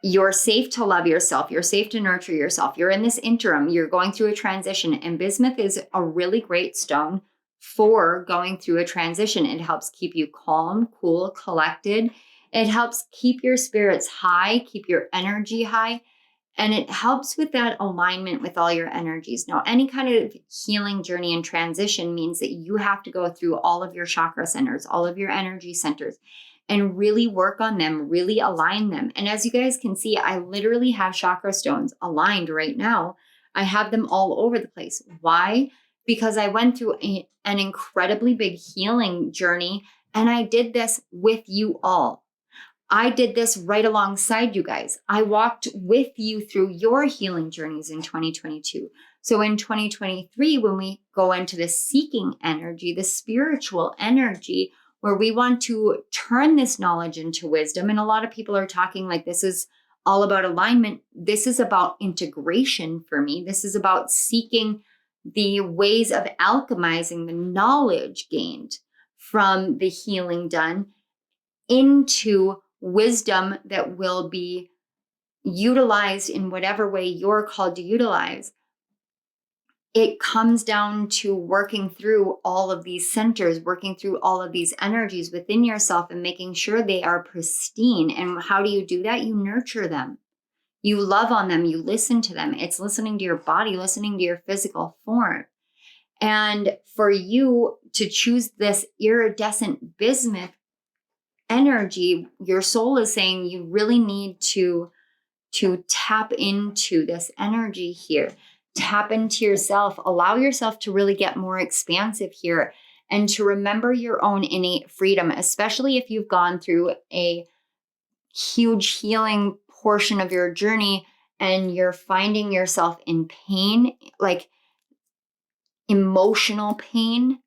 you're safe to love yourself. You're safe to nurture yourself. You're in this interim. You're going through a transition. And bismuth is a really great stone for going through a transition. It helps keep you calm, cool, collected. It helps keep your spirits high, keep your energy high. And it helps with that alignment with all your energies. Now, any kind of healing journey and transition means that you have to go through all of your chakra centers, all of your energy centers, and really work on them, really align them. And as you guys can see, I literally have chakra stones aligned right now. I have them all over the place. Why? Because I went through an incredibly big healing journey, and I did this with you all. I did this right alongside you guys. I walked with you through your healing journeys in 2022. So in 2023, when we go into the seeking energy, the spiritual energy, where we want to turn this knowledge into wisdom, and a lot of people are talking like this is all about alignment. This is about integration for me. This is about seeking the ways of alchemizing the knowledge gained from the healing done into wisdom that will be utilized in whatever way you're called to utilize. It comes down to working through all of these centers, working through all of these energies within yourself and making sure they are pristine. And how do you do that? You nurture them. You love on them. You listen to them. It's listening to your body, listening to your physical form. And for you to choose this iridescent bismuth energy, your soul is saying you really need to tap into this energy here. Tap into yourself, allow yourself to really get more expansive here, and to remember your own innate freedom, especially if you've gone through a huge healing portion of your journey and you're finding yourself in pain, like emotional pain.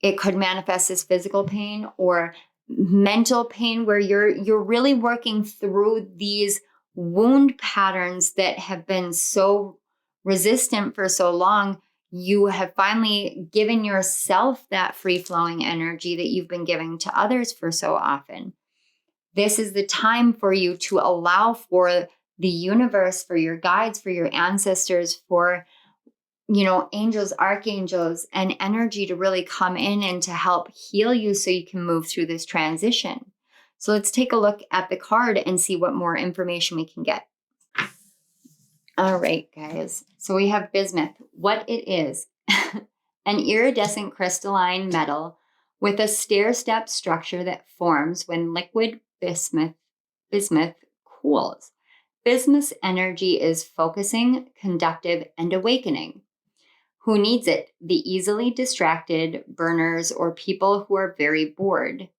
It could manifest as physical pain or mental pain, where you're really working through these wound patterns that have been so resistant for so long. You have finally given yourself that free-flowing energy that you've been giving to others for so often. This is the time for you to allow for the universe, for your guides, for your ancestors, for angels, archangels, and energy to really come in and to help heal you so you can move through this transition. So let's take a look at the card and see what more information we can get. All right, guys. So we have bismuth. What it is, an iridescent crystalline metal with a stair-step structure that forms when liquid bismuth cools. Bismuth's energy is focusing, conductive, and awakening. Who needs it? The easily distracted, burners, or people who are very bored.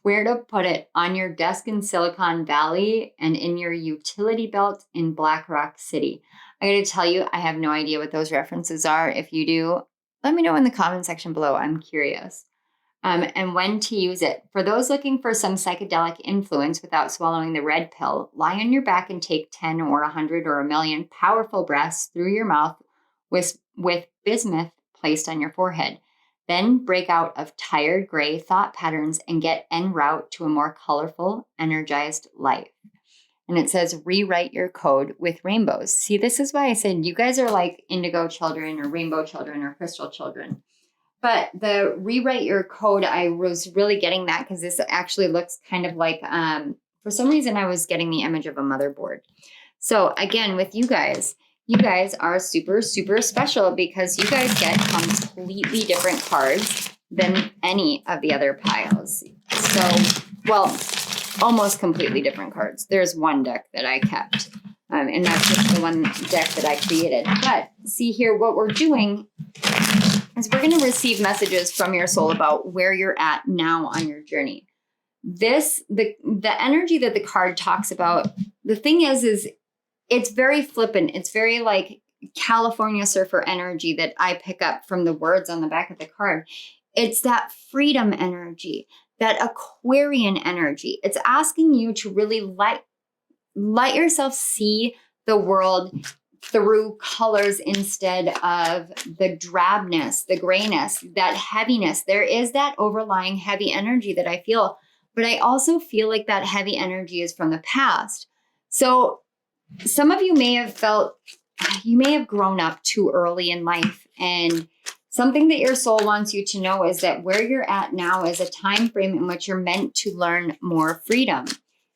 Where to put it? On your desk in Silicon Valley and in your utility belt in Black Rock City. I gotta tell you, I have no idea what those references are. If you do, let me know in the comment section below. I'm curious. And when to use it. For those looking for some psychedelic influence without swallowing the red pill, lie on your back and take 10 or 100 or 1,000,000 powerful breaths through your mouth with bismuth placed on your forehead. Then break out of tired gray thought patterns and get en route to a more colorful, energized life. And it says, rewrite your code with rainbows. See, this is why I said you guys are like indigo children or rainbow children or crystal children. But the rewrite your code, I was really getting that because this actually looks kind of like, for some reason, I was getting the image of a motherboard. So again, with you guys are super, super special because you guys get completely different cards than any of the other piles. So, well, almost completely different cards. There's one deck that I kept, and that's just the one deck that I created. But see here, what we're doing is we're going to receive messages from your soul about where you're at now on your journey. The energy that the card talks about, the thing is it's very flippant. It's very like California surfer energy that I pick up from the words on the back of the card. It's that freedom energy, that Aquarian energy. It's asking you to really let yourself see the world through colors instead of the drabness, the grayness, that heaviness. There is that overlying heavy energy that I feel, but I also feel like that heavy energy is from the past. So some of you may have grown up too early in life, and something that your soul wants you to know is that where you're at now is a time frame in which you're meant to learn more freedom.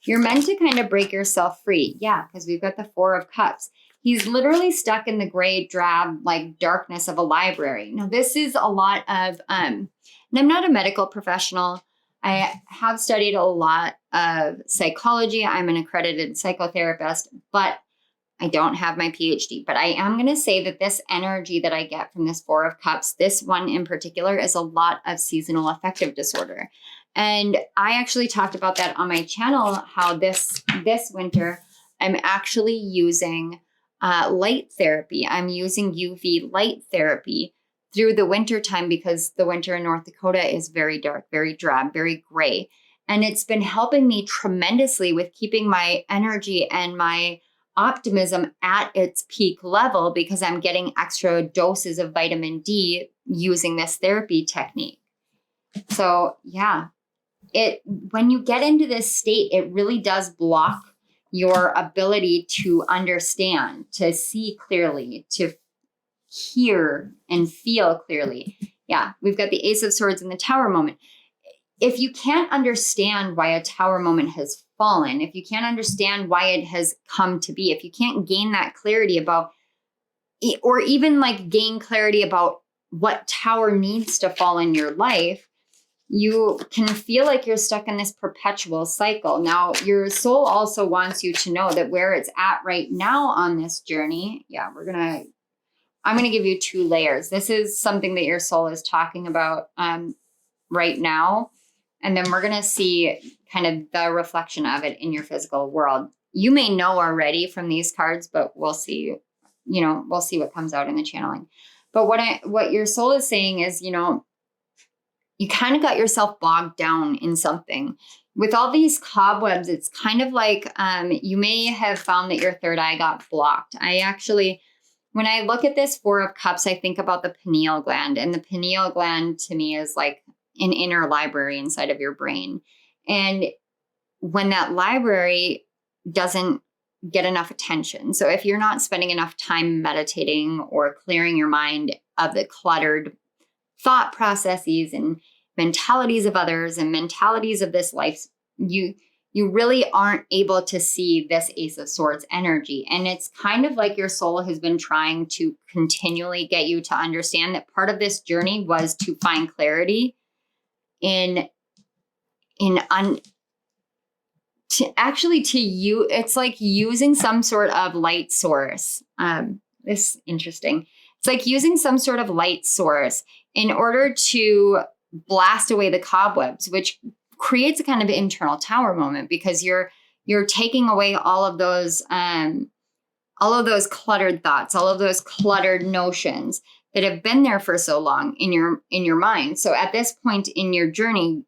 You're meant to kind of break yourself free. Yeah, because we've got the Four of Cups. He's literally stuck in the gray, drab, like darkness of a library. Now, this is a lot of, and I'm not a medical professional. I have studied a lot of psychology. I'm an accredited psychotherapist, but I don't have my PhD. But I am going to say that this energy that I get from this Four of Cups, this one in particular, is a lot of seasonal affective disorder. And I actually talked about that on my channel, how this winter, I'm actually using light therapy. I'm using UV light therapy through the winter time because the winter in North Dakota is very dark, very drab, very gray. And it's been helping me tremendously with keeping my energy and my optimism at its peak level because I'm getting extra doses of vitamin D using this therapy technique. So yeah, when you get into this state, it really does block your ability to understand, to see clearly, to hear and feel clearly. Yeah, we've got the Ace of Swords and the Tower moment. If you can't understand why a Tower moment has fallen, if you can't understand why it has come to be, if you can't gain that clarity about, or even like gain clarity about what Tower needs to fall in your life, you can feel like you're stuck in this perpetual cycle. Now, your soul also wants you to know that where it's at right now on this journey, I'm going to give you two layers. This is something that your soul is talking about right now. And then we're going to see kind of the reflection of it in your physical world. You may know already from these cards, but we'll see, we'll see what comes out in the channeling. But what your soul is saying is, you kind of got yourself bogged down in something. With all these cobwebs, it's kind of like you may have found that your third eye got blocked. When I look at this Four of Cups, I think about the pineal gland. And the pineal gland to me is like an inner library inside of your brain. And when that library doesn't get enough attention, so if you're not spending enough time meditating or clearing your mind of the cluttered thought processes and mentalities of others and mentalities of this life, you really aren't able to see this Ace of Swords energy. And it's kind of like your soul has been trying to continually get you to understand that part of this journey was to find clarity it's like using some sort of light source. This is interesting. It's like using some sort of light source in order to blast away the cobwebs, which creates a kind of internal tower moment, because you're taking away all of those cluttered thoughts, all of those cluttered notions that have been there for so long in your mind. So at this point in your journey,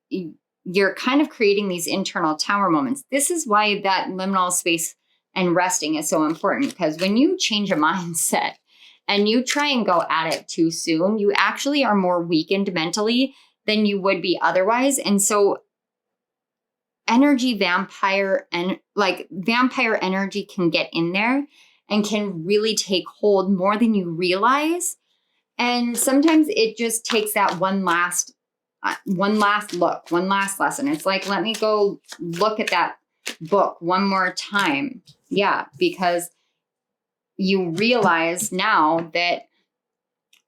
you're kind of creating these internal tower moments. This is why that liminal space and resting is so important, because when you change a mindset and you try and go at it too soon, you actually are more weakened mentally than you would be otherwise. And so vampire energy can get in there and can really take hold more than you realize. And sometimes it just takes that one last look, one last lesson. It's like, let me go look at that book one more time. Yeah, because you realize now that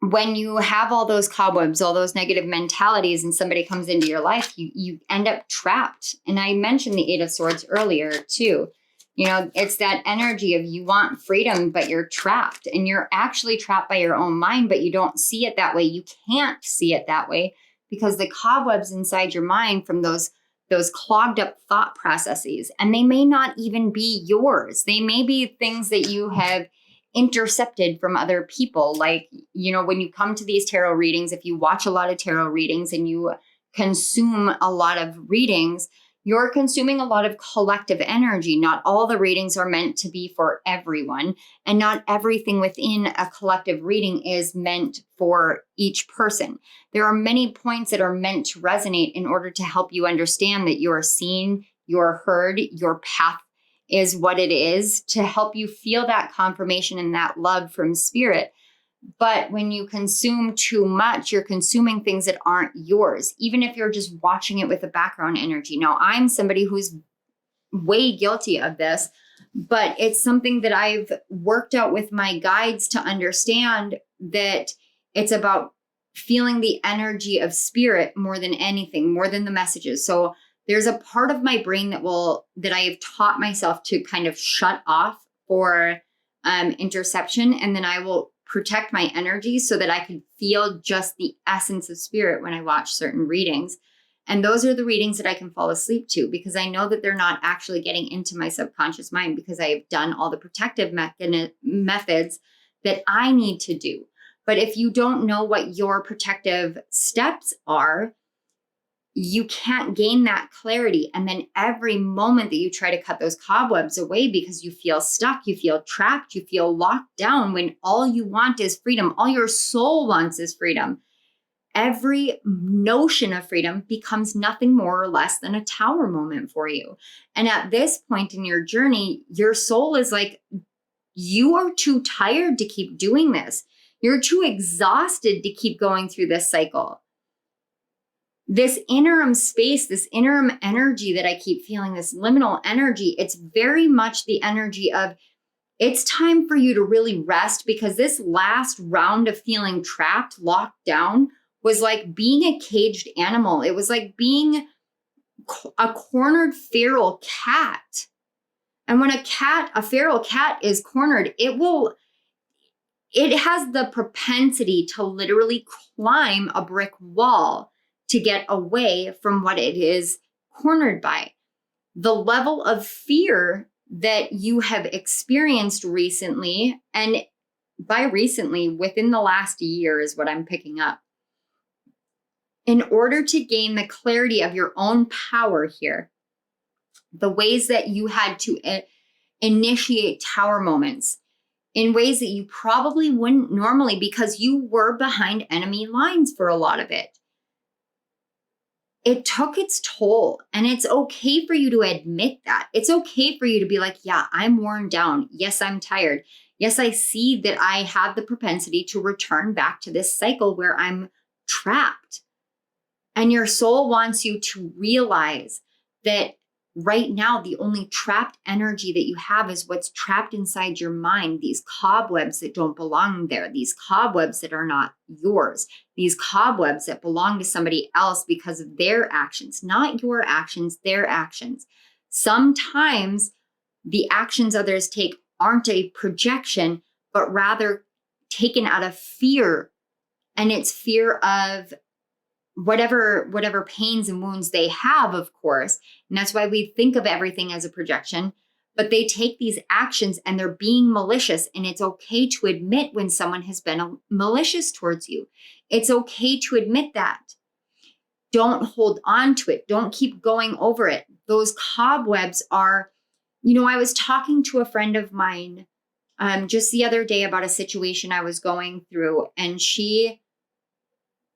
when you have all those cobwebs, all those negative mentalities, and somebody comes into your life, you end up trapped. And I mentioned the Eight of Swords earlier too. You know, it's that energy of you want freedom, but you're trapped, and you're actually trapped by your own mind, but you don't see it that way. You can't see it that way because the cobwebs inside your mind from those clogged up thought processes, and they may not even be yours. They may be things that you have intercepted from other people. Like, you know, when you come to these tarot readings, if you watch a lot of tarot readings and you consume a lot of readings, you're consuming a lot of collective energy. Not all the readings are meant to be for everyone, and not everything within a collective reading is meant for each person. There are many points that are meant to resonate in order to help you understand that you're seen, you're heard, your path is what it is, to help you feel that confirmation and that love from spirit. But when you consume too much, you're consuming things that aren't yours, even if you're just watching it with a background energy. Now, I'm somebody who's way guilty of this, but it's something that I've worked out with my guides to understand that it's about feeling the energy of spirit more than anything, more than the messages. So there's a part of my brain that I have taught myself to kind of shut off for interception, and then I will protect my energy so that I can feel just the essence of spirit when I watch certain readings. And those are the readings that I can fall asleep to, because I know that they're not actually getting into my subconscious mind, because I have done all the protective methods that I need to do. But if you don't know what your protective steps are, you can't gain that clarity. And then every moment that you try to cut those cobwebs away because you feel stuck, you feel trapped, you feel locked down, when all you want is freedom, all your soul wants is freedom, every notion of freedom becomes nothing more or less than a tower moment for you. And at this point in your journey, your soul is like, you are too tired to keep doing this. You're too exhausted to keep going through this cycle. This interim space, this interim energy that I keep feeling, this liminal energy, it's very much the energy of, it's time for you to really rest, because this last round of feeling trapped, locked down, was like being a caged animal. It was like being a cornered feral cat. And when a feral cat is cornered, it has the propensity to literally climb a brick wall to get away from what it is cornered by. The level of fear that you have experienced recently, and by recently, within the last year is what I'm picking up. In order to gain the clarity of your own power here, the ways that you had to initiate tower moments in ways that you probably wouldn't normally, because you were behind enemy lines for a lot of it. It took its toll, and it's okay for you to admit that. It's okay for you to be like, yeah, I'm worn down. Yes, I'm tired. Yes, I see that I have the propensity to return back to this cycle where I'm trapped. And your soul wants you to realize that right now, the only trapped energy that you have is what's trapped inside your mind, these cobwebs that don't belong there, these cobwebs that are not yours, these cobwebs that belong to somebody else because of their actions, not your actions, their actions. Sometimes the actions others take aren't a projection, but rather taken out of fear. And it's fear of whatever pains and wounds they have, of course. And that's why we think of everything as a projection. But they take these actions and they're being malicious. And it's okay to admit when someone has been malicious towards you. It's okay to admit that. Don't hold on to it. Don't keep going over it. Those cobwebs are, I was talking to a friend of mine just the other day about a situation I was going through. And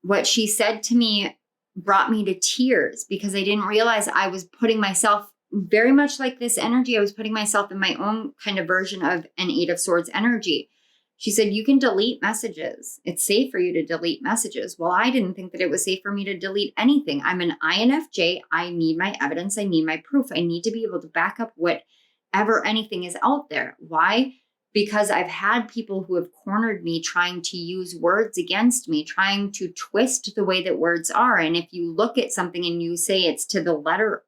what she said to me brought me to tears because I didn't realize I was putting myself very much like this energy. I was putting myself in my own kind of version of an Eight of Swords energy. She said, you can delete messages. It's safe for you to delete messages. Well, I didn't think that it was safe for me to delete anything. I'm an INFJ. I need my evidence. I need my proof. I need to be able to back up whatever anything is out there. Why? Because I've had people who have cornered me trying to use words against me, trying to twist the way that words are. And if you look at something and you say it's to the letter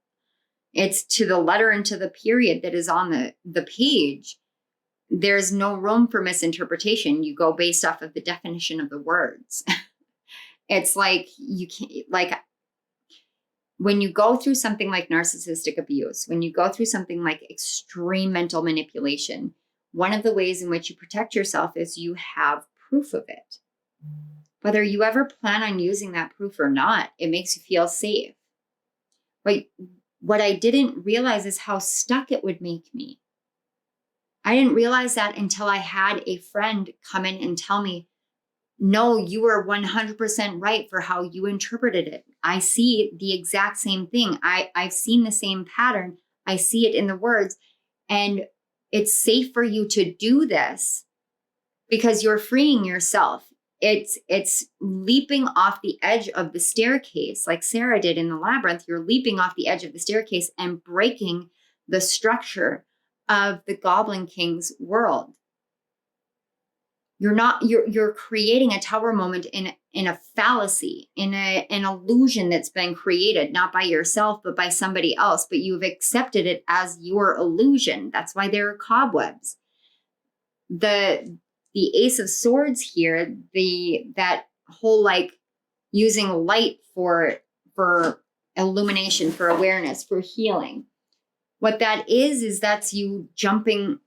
and to the period that is on the page, there's no room for misinterpretation. You go based off of the definition of the words. It's like you can't, like when you go through something like narcissistic abuse, when you go through something like extreme mental manipulation, one of the ways in which you protect yourself is you have proof of it. Whether you ever plan on using that proof or not, it makes you feel safe. But what I didn't realize is how stuck it would make me. I didn't realize that until I had a friend come in and tell me, no, you were 100% right for how you interpreted it. I see the exact same thing. I've seen the same pattern. I see it in the words. And it's safe for you to do this because you're freeing yourself. It's leaping off the edge of the staircase, like Sarah did in the labyrinth. You're leaping off the edge of the staircase and breaking the structure of the Goblin King's world. You're creating a tower moment in a fallacy, in an illusion that's been created, not by yourself, but by somebody else, but you've accepted it as your illusion. That's why there are cobwebs. The Ace of Swords here, that whole like using light for illumination, for awareness, for healing. What that is that's you jumping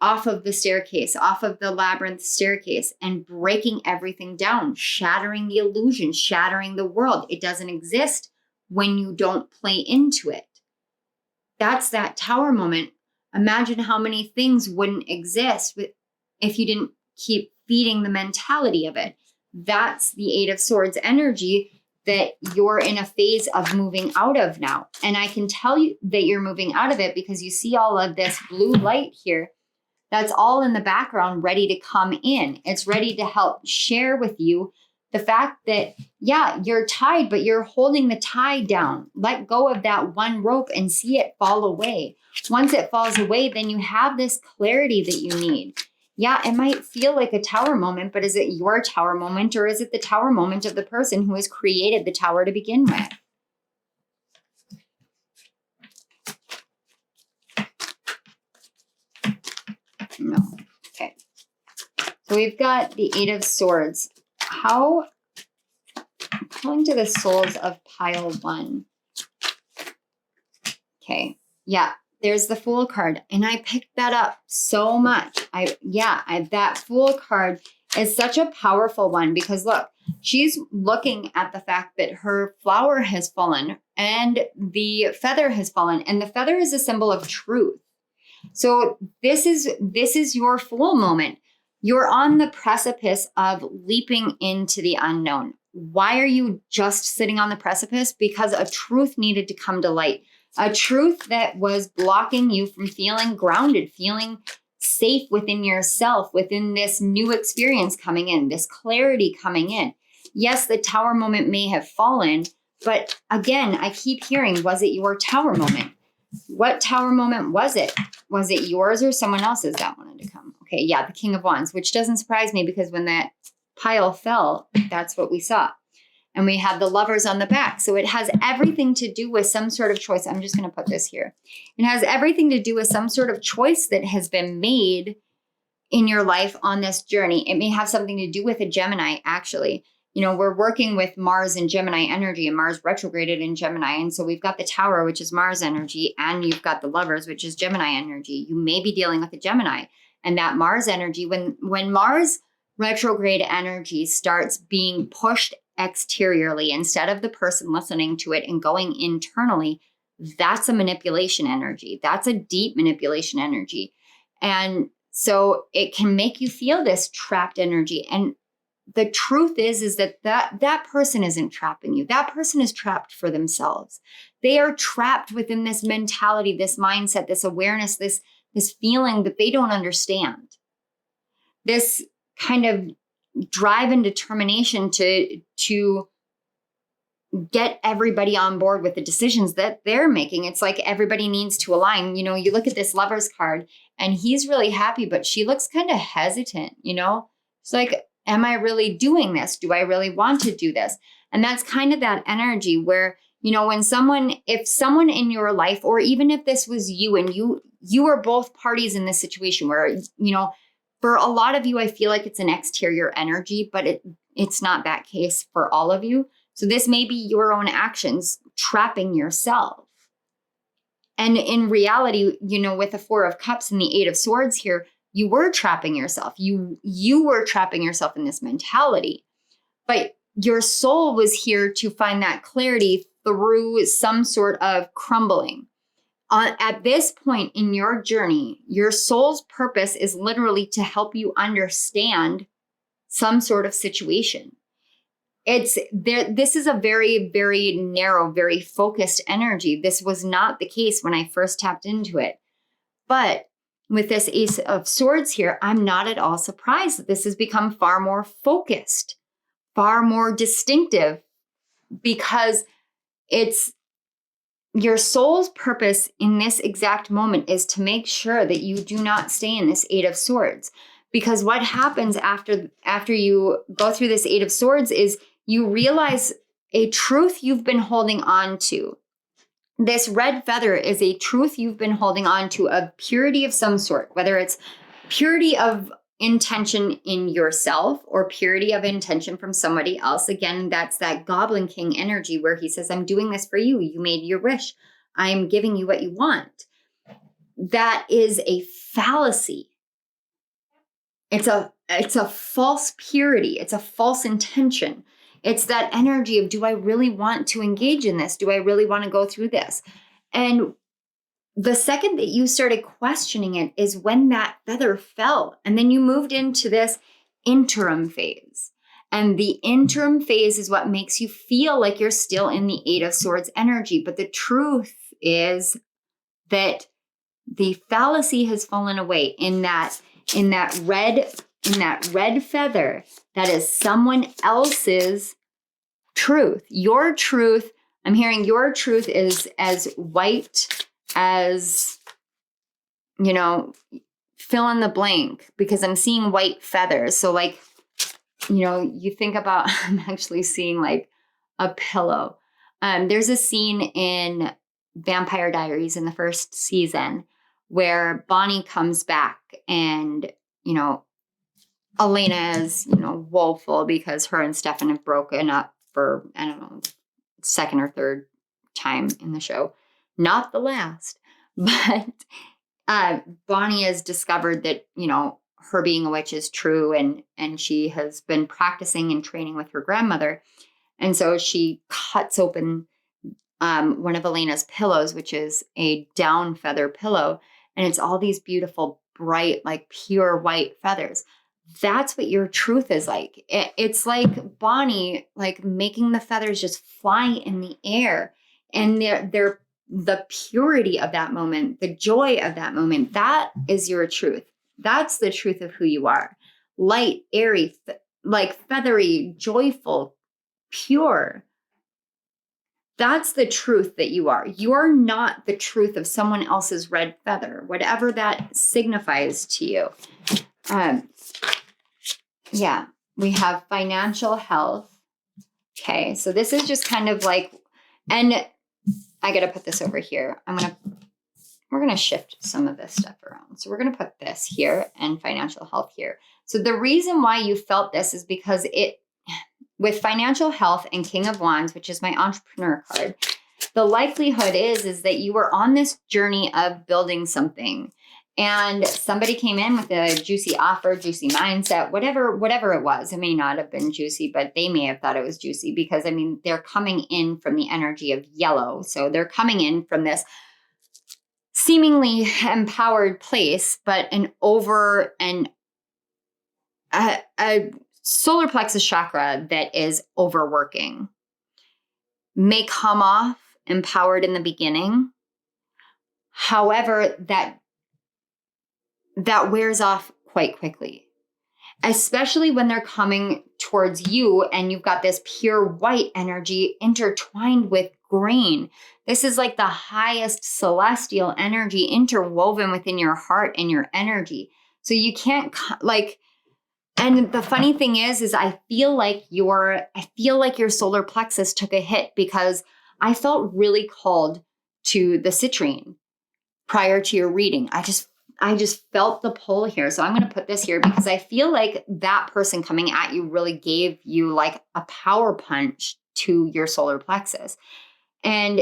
off of the staircase, off of the labyrinth staircase and breaking everything down, shattering the illusion, shattering the world. It doesn't exist when you don't play into it. That's that tower moment. Imagine how many things wouldn't exist if you didn't keep feeding the mentality of it. That's the Eight of Swords energy that you're in a phase of moving out of now. And I can tell you that you're moving out of it because you see all of this blue light here. That's all in the background ready to come in. It's ready to help share with you the fact that, yeah, you're tied, but you're holding the tie down. Let go of that one rope and see it fall away. Once it falls away, then you have this clarity that you need. Yeah, it might feel like a tower moment, but is it your tower moment or is it the tower moment of the person who has created the tower to begin with? No. Okay. So we've got the Eight of Swords. I'm pulling to the souls of pile one. Okay. Yeah. There's the Fool card. And I picked that up so much. That Fool card is such a powerful one because look, she's looking at the fact that her flower has fallen and the feather has fallen. And the feather is a symbol of truth. So this is your Fool moment. You're on the precipice of leaping into the unknown. Why are you just sitting on the precipice? Because a truth needed to come to light. A truth that was blocking you from feeling grounded, feeling safe within yourself, within this new experience coming in, this clarity coming in. Yes, the tower moment may have fallen, but again, I keep hearing, was it your tower moment? What tower moment was it? Was it yours or someone else's that wanted to come? Okay, yeah, the King of Wands, which doesn't surprise me because when that pile fell, that's what we saw. And we have the Lovers on the back. So it has everything to do with some sort of choice. I'm just going to put this here. It has everything to do with some sort of choice that has been made in your life on this journey. It may have something to do with a Gemini, actually. You know, we're working with Mars and Gemini energy, and Mars retrograded in Gemini. And so we've got the Tower, which is Mars energy, and you've got the Lovers, which is Gemini energy. You may be dealing with a Gemini. And that Mars energy, when Mars retrograde energy starts being pushed exteriorly instead of the person listening to it and going internally, that's a manipulation energy. That's a deep manipulation energy. And so it can make you feel this trapped energy. And the truth is that person isn't trapping you. That person is trapped for themselves. They are trapped within this mentality, this mindset, this awareness, this feeling that they don't understand. This kind of drive and determination to get everybody on board with the decisions that they're making. It's like everybody needs to align. You know, you look at this Lover's card and he's really happy, but she looks kind of hesitant, you know? It's like, am I really doing this? Do I really want to do this? And that's kind of that energy where, you know, if someone in your life, or even if this was you and you are both parties in this situation where, you know, for a lot of you, I feel like it's an exterior energy, but it's not that case for all of you. So this may be your own actions trapping yourself. And in reality, you know, with the Four of Cups and the Eight of Swords here, you were trapping yourself. You were trapping yourself in this mentality. But your soul was here to find that clarity through some sort of crumbling. At this point in your journey, your soul's purpose is literally to help you understand some sort of situation. This is a very, very narrow, very focused energy. This was not the case when I first tapped into it. But with this Ace of Swords here, I'm not at all surprised that this has become far more focused, far more distinctive, because it's your soul's purpose in this exact moment is to make sure that you do not stay in this Eight of Swords. Because what happens after you go through this Eight of Swords is you realize a truth you've been holding on to. This red feather is a truth you've been holding on to, of purity of some sort, whether it's purity of intention in yourself or purity of intention from somebody else. Again, that's that Goblin King energy where he says, I'm doing this for you. You made your wish. I'm giving you what you want. That is a fallacy. It's a false purity. It's a false intention. It's that energy of, do I really want to engage in this? Do I really want to go through this? And the second that you started questioning it is when that feather fell. And then you moved into this interim phase. And the interim phase is what makes you feel like you're still in the Eight of Swords energy. But the truth is that the fallacy has fallen away in that red feather. That is someone else's truth. Your truth, I'm hearing your truth is as white as, you know, fill in the blank, because I'm seeing white feathers. So like, you know, you think about, I'm actually seeing like a pillow. There's a scene in Vampire Diaries in the first season where Bonnie comes back and, you know, Elena is, you know, woeful because her and Stefan have broken up for, I don't know, second or third time in the show. Not the last, but Bonnie has discovered that, you know, her being a witch is true, and she has been practicing and training with her grandmother. And so she cuts open one of Elena's pillows, which is a down feather pillow. And it's all these beautiful, bright, like pure white feathers. That's what your truth is like. It's like Bonnie, like making the feathers just fly in the air. And they're the purity of that moment, the joy of that moment. That is your truth. That's the truth of who you are. Light, airy, like feathery, joyful, pure. That's the truth that you are. You are not the truth of someone else's red feather, whatever that signifies to you. Yeah, we have financial health. Okay, so this is just kind of like, and I got to put this over here. I'm going to we're going to shift some of this stuff around. So we're going to put this here and financial health here. So the reason why you felt this is because with financial health and King of Wands, which is my entrepreneur card, the likelihood is that you were on this journey of building something, and somebody came in with a juicy offer, juicy mindset, whatever it was. It may not have been juicy, but they may have thought it was juicy because, I mean, they're coming in from the energy of yellow. So they're coming in from this seemingly empowered place, but a solar plexus chakra that is overworking may come off empowered in the beginning. However, that wears off quite quickly, especially when they're coming towards you and you've got this pure white energy intertwined with green. This is like the highest celestial energy interwoven within your heart and your energy. So you can't and the funny thing is I feel like your solar plexus took a hit because I felt really called to the citrine prior to your reading. I just felt the pull here. So I'm going to put this here because I feel like that person coming at you really gave you like a power punch to your solar plexus. And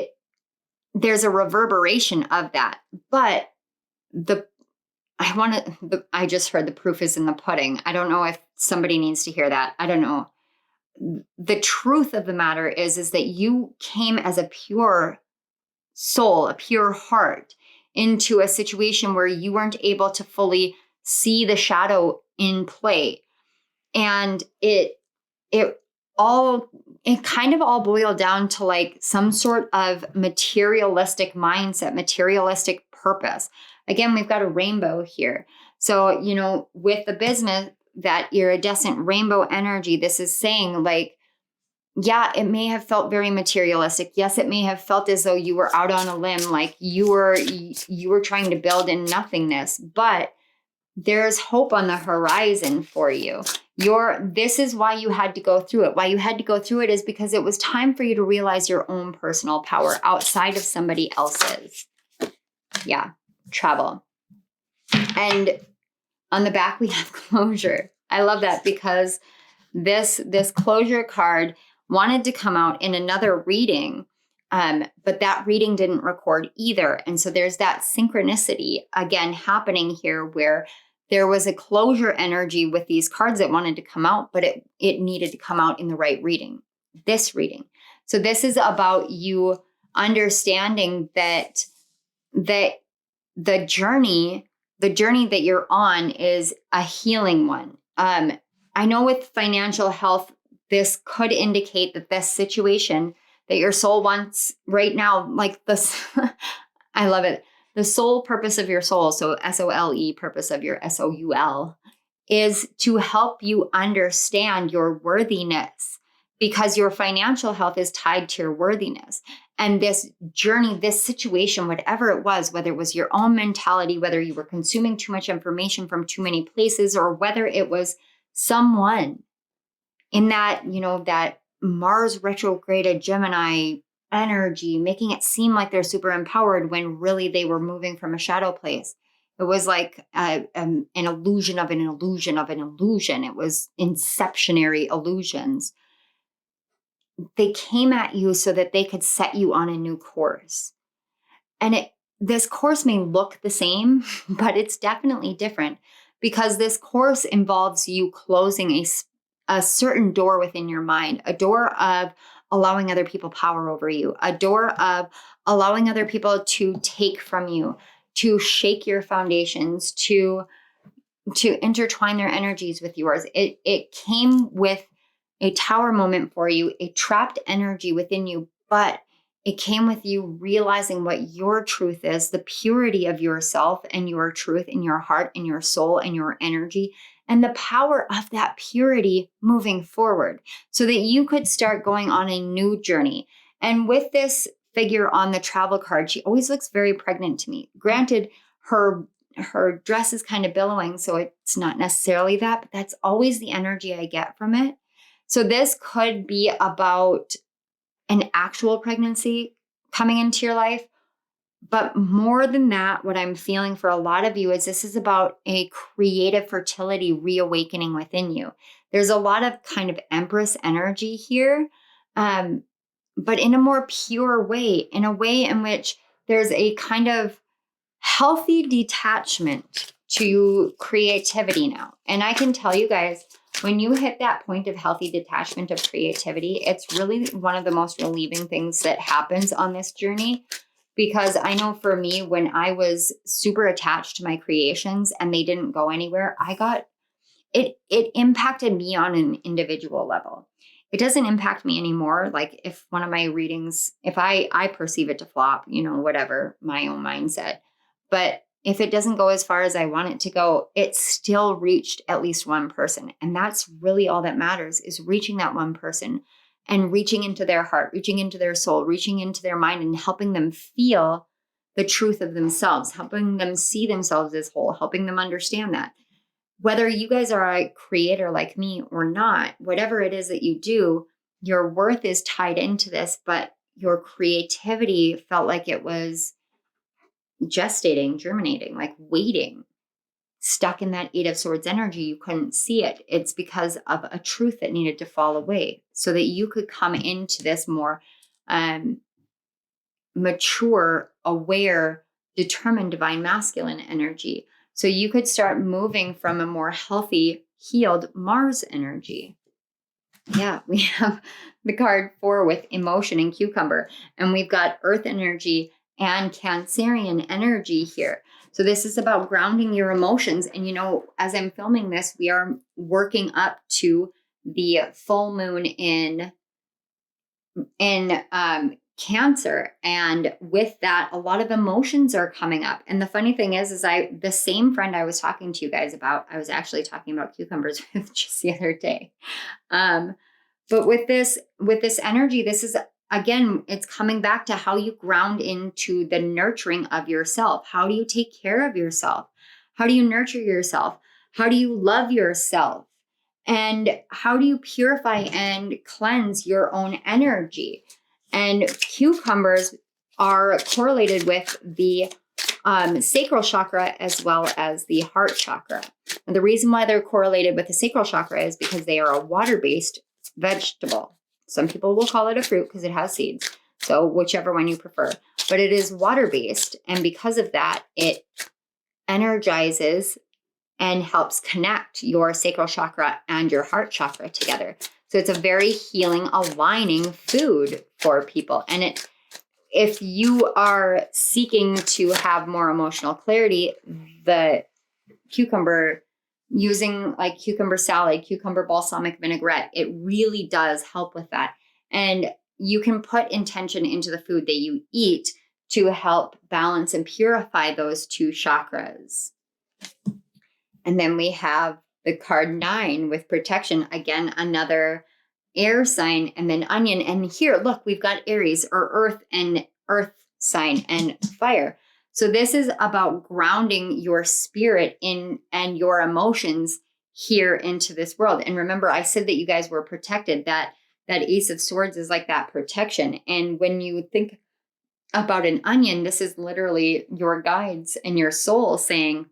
there's a reverberation of that. But I just heard the proof is in the pudding. I don't know if somebody needs to hear that. I don't know. The truth of the matter is that you came as a pure soul, a pure heart, into a situation where you weren't able to fully see the shadow in play. And it kind of all boiled down to like some sort of materialistic mindset, materialistic purpose. Again, we've got a rainbow here. So, with the business, that iridescent rainbow energy, this is saying like, yeah, it may have felt very materialistic. Yes, it may have felt as though you were out on a limb, like you were trying to build in nothingness, but there's hope on the horizon for you. This is why you had to go through it. Why you had to go through it is because it was time for you to realize your own personal power outside of somebody else's. Yeah, travel. And on the back, we have closure. I love that because this closure card wanted to come out in another reading, but that reading didn't record either. And so there's that synchronicity again happening here where there was a closure energy with these cards that wanted to come out, but it needed to come out in the right reading, this reading. So this is about you understanding that the journey that you're on is a healing one. I know with financial health, this could indicate that this situation that your soul wants right now, like this, I love it. The soul purpose of your soul, so SOLE, purpose of your SOUL, is to help you understand your worthiness because your financial health is tied to your worthiness. And this journey, this situation, whatever it was, whether it was your own mentality, whether you were consuming too much information from too many places, or whether it was someone in that, that Mars retrograded Gemini energy, making it seem like they're super empowered when really they were moving from a shadow place. It was like an illusion of an illusion of an illusion. It was inceptionary illusions. They came at you so that they could set you on a new course. And this course may look the same, but it's definitely different because this course involves you closing a certain door within your mind, a door of allowing other people power over you, a door of allowing other people to take from you, to shake your foundations, to intertwine their energies with yours. It came with a tower moment for you, a trapped energy within you, but it came with you realizing what your truth is, the purity of yourself and your truth in your heart and your soul and your energy, and the power of that purity moving forward so that you could start going on a new journey. And with this figure on the travel card, she always looks very pregnant to me. Granted, her dress is kind of billowing, so it's not necessarily that, but that's always the energy I get from it. So this could be about an actual pregnancy coming into your life, But more than that, what I'm feeling for a lot of you is this is about a creative fertility reawakening within you. There's a lot of kind of Empress energy here, but in a more pure way, in a way in which there's a kind of healthy detachment to creativity now. And I can tell you guys, when you hit that point of healthy detachment of creativity, it's really one of the most relieving things that happens on this journey. Because I know for me, when I was super attached to my creations and they didn't go anywhere, it impacted me on an individual level. It doesn't impact me anymore. Like if one of my readings, if I perceive it to flop, whatever, my own mindset. But if it doesn't go as far as I want it to go, it still reached at least one person. And that's really all that matters, is reaching that one person and reaching into their heart, reaching into their soul, reaching into their mind, and helping them feel the truth of themselves, helping them see themselves as whole, helping them understand that. Whether you guys are a creator like me or not, whatever it is that you do, your worth is tied into this, but your creativity felt like it was gestating, germinating, like waiting, stuck in that Eight of Swords energy. You couldn't see it. It's because of a truth that needed to fall away so that you could come into this more mature, aware, determined divine masculine energy. So you could start moving from a more healthy, healed Mars energy. Yeah, we have the card 4 with emotion and cucumber, and we've got earth energy and Cancerian energy here. So this is about grounding your emotions. And, as I'm filming this, we are working up to the full moon in Cancer. And with that, a lot of emotions are coming up. And the funny thing is the same friend I was talking to you guys about, I was actually talking about cucumbers with just the other day. But with this energy, this is, again, it's coming back to how you ground into the nurturing of yourself. How do you take care of yourself? How do you nurture yourself? How do you love yourself? And how do you purify and cleanse your own energy? And cucumbers are correlated with the sacral chakra as well as the heart chakra. And the reason why they're correlated with the sacral chakra is because they are a water-based vegetable. Some people will call it a fruit because it has seeds. So whichever one you prefer. But it is water-based. And because of that, it energizes and helps connect your sacral chakra and your heart chakra together. So it's a very healing, aligning food for people. And if you are seeking to have more emotional clarity, the cucumber, using like cucumber salad, cucumber balsamic vinaigrette, it really does help with that. And you can put intention into the food that you eat to help balance and purify those two chakras. And then we have the card 9 with protection. Again, another air sign, and then onion. And here, look, we've got Aries, or earth sign, and fire. So this is about grounding your spirit in and your emotions here into this world. And remember, I said that you guys were protected. That Ace of Swords is like that protection. And when you think about an onion, this is literally your guides and your soul saying,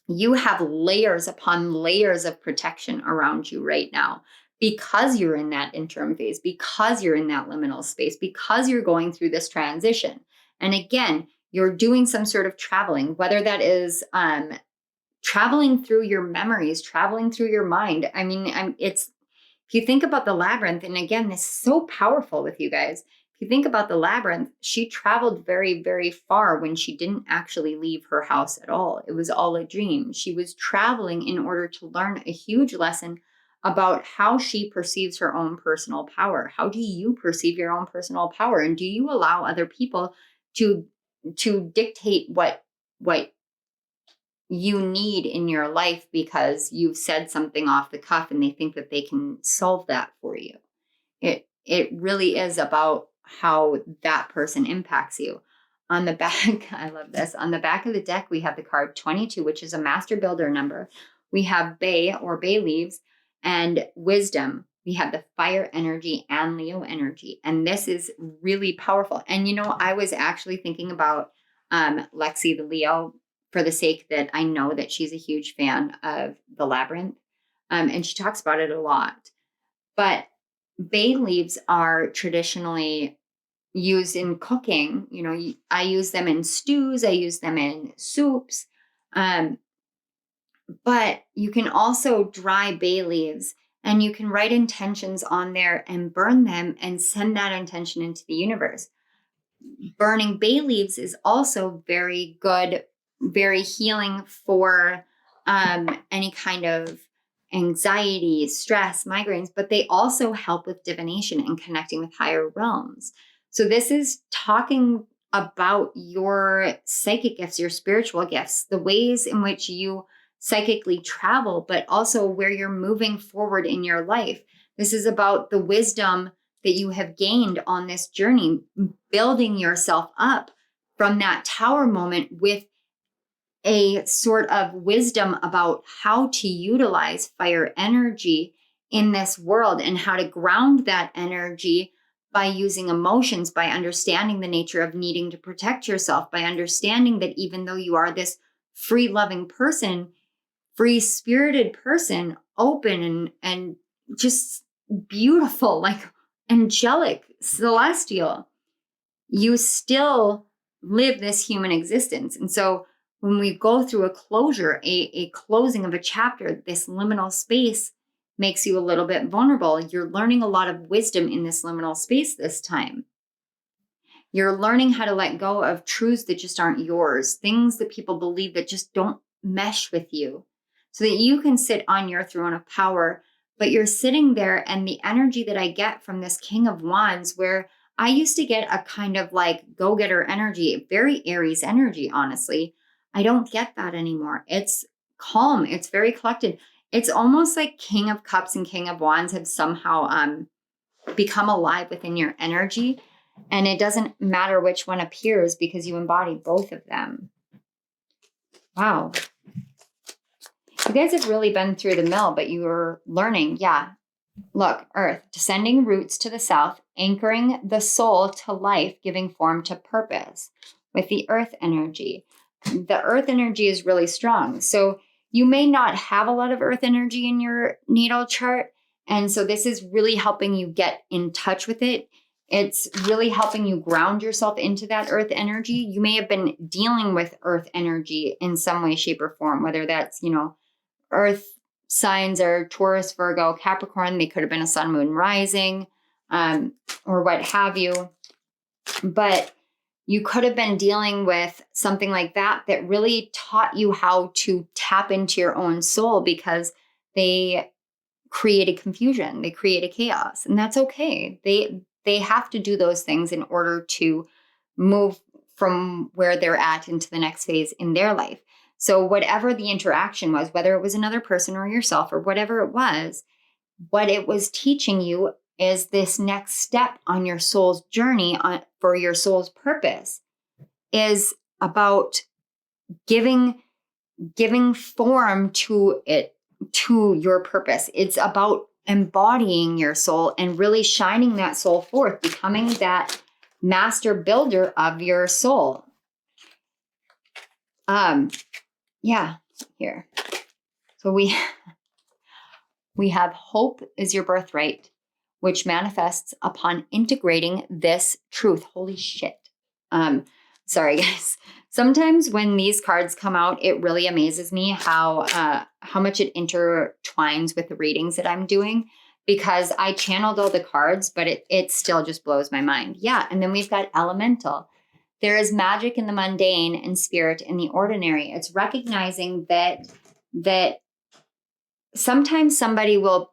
you have layers upon layers of protection around you right now because you're in that interim phase, because you're in that liminal space, because you're going through this transition. And again, you're doing some sort of traveling, whether that is traveling through your memories, traveling through your mind. I mean, if you think about the labyrinth, and again, this is so powerful with you guys. If you think about the labyrinth, she traveled very, very far when she didn't actually leave her house at all. It was all a dream. She was traveling in order to learn a huge lesson about how she perceives her own personal power. How do you perceive your own personal power? And do you allow other people to dictate what you need in your life because you've said something off the cuff and they think that they can solve that for you? It really is about how that person impacts you. On the back, I love this. On the back of the deck, we have the card 22, which is a master builder number. We have bay or bay leaves and wisdom. We have the fire energy and Leo energy. And this is really powerful. And I was actually thinking about Lexi the Leo, for the sake that I know that she's a huge fan of the Labyrinth. And she talks about it a lot. But bay leaves are traditionally used in cooking. You know, I use them in stews. I use them in soups. But you can also dry bay leaves and you can write intentions on there and burn them and send that intention into the universe. Burning bay leaves is also very good, very healing for any kind of anxiety, stress, migraines, but they also help with divination and connecting with higher realms. So this is talking about your psychic gifts, your spiritual gifts, the ways in which you psychically travel, but also where you're moving forward in your life. This is about the wisdom that you have gained on this journey, building yourself up from that tower moment with a sort of wisdom about how to utilize fire energy in this world and how to ground that energy by using emotions, by understanding the nature of needing to protect yourself, by understanding that even though you are this free loving person, free spirited person, open and just beautiful, like angelic, celestial, you still live this human existence. And so when we go through a closure, a closing of a chapter, this liminal space makes you a little bit vulnerable. You're learning a lot of wisdom in this liminal space this time. You're learning how to let go of truths that just aren't yours, things that people believe that just don't mesh with you, so that you can sit on your throne of power. But you're sitting there, and the energy that I get from this King of Wands, where I used to get a kind of like go-getter energy, very Aries energy, honestly. I don't get that anymore. It's calm. It's very collected. It's almost like King of Cups and King of Wands have somehow become alive within your energy. And it doesn't matter which one appears because you embody both of them. Wow. You guys have really been through the mill, but you were learning. Yeah. Look, Earth, descending roots to the south, anchoring the soul to life, giving form to purpose with the Earth energy. The Earth energy is really strong. So you may not have a lot of Earth energy in your natal chart. And so this is really helping you get in touch with it. It's really helping you ground yourself into that Earth energy. You may have been dealing with Earth energy in some way, shape, or form, whether that's, Earth signs are Taurus, Virgo, Capricorn. They could have been a sun, moon, rising, or what have you. But you could have been dealing with something like that really taught you how to tap into your own soul, because they created confusion. They created chaos, and that's okay. They have to do those things in order to move from where they're at into the next phase in their life. So whatever the interaction was, whether it was another person or yourself or whatever it was, what it was teaching you is this next step on your soul's journey for your soul's purpose is about giving form to it, to your purpose. It's about embodying your soul and really shining that soul forth, becoming that master builder of your soul. Yeah, here. So we have hope is your birthright, which manifests upon integrating this truth. Holy shit. Sorry guys. Sometimes when these cards come out, it really amazes me how much it intertwines with the readings that I'm doing, because I channeled all the cards, but it still just blows my mind. Yeah. And then we've got elemental. There is magic in the mundane and spirit in the ordinary. It's recognizing that sometimes somebody will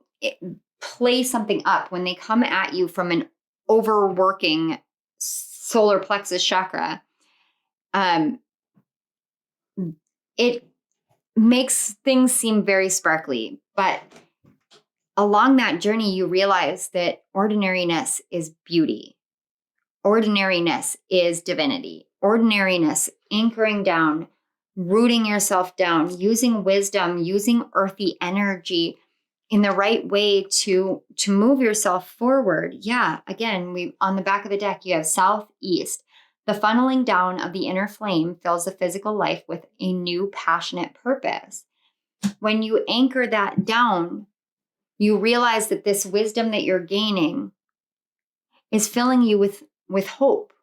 play something up when they come at you from an overworking solar plexus chakra. It makes things seem very sparkly, but along that journey, you realize that ordinariness is beauty. Ordinariness is divinity. Ordinariness, anchoring down, rooting yourself down, using wisdom, using earthy energy in the right way to move yourself forward. Yeah, again, on the back of the deck, you have southeast. The funneling down of the inner flame fills the physical life with a new passionate purpose. When you anchor that down, you realize that this wisdom that you're gaining is filling you with hope,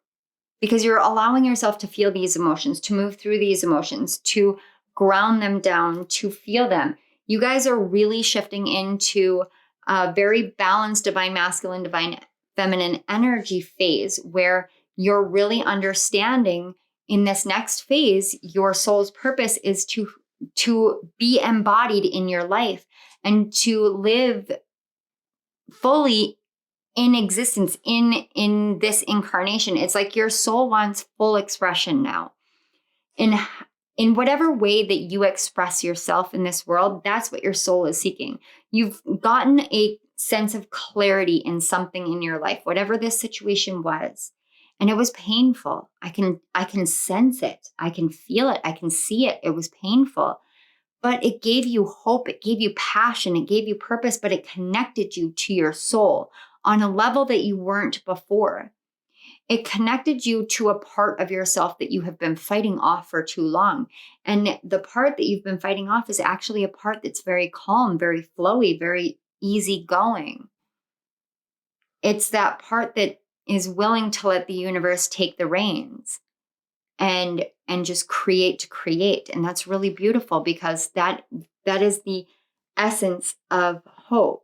because you're allowing yourself to feel these emotions, to move through these emotions, to ground them down, to feel them. You guys are really shifting into a very balanced divine masculine, divine feminine energy phase where you're really understanding in this next phase, your soul's purpose is to be embodied in your life and to live fully in existence in this incarnation. It's like your soul wants full expression now. In whatever way that you express yourself in this world, that's what your soul is seeking. You've gotten a sense of clarity in something in your life, whatever this situation was. And it was painful. I can sense it. I can feel it. I can see it. It was painful. But it gave you hope. It gave you passion. It gave you purpose, but it connected you to your soul on a level that you weren't before. It connected you to a part of yourself that you have been fighting off for too long. And the part that you've been fighting off is actually a part that's very calm, very flowy, very easygoing. It's that part that is willing to let the universe take the reins and just create to create. And that's really beautiful, because that is the essence of hope.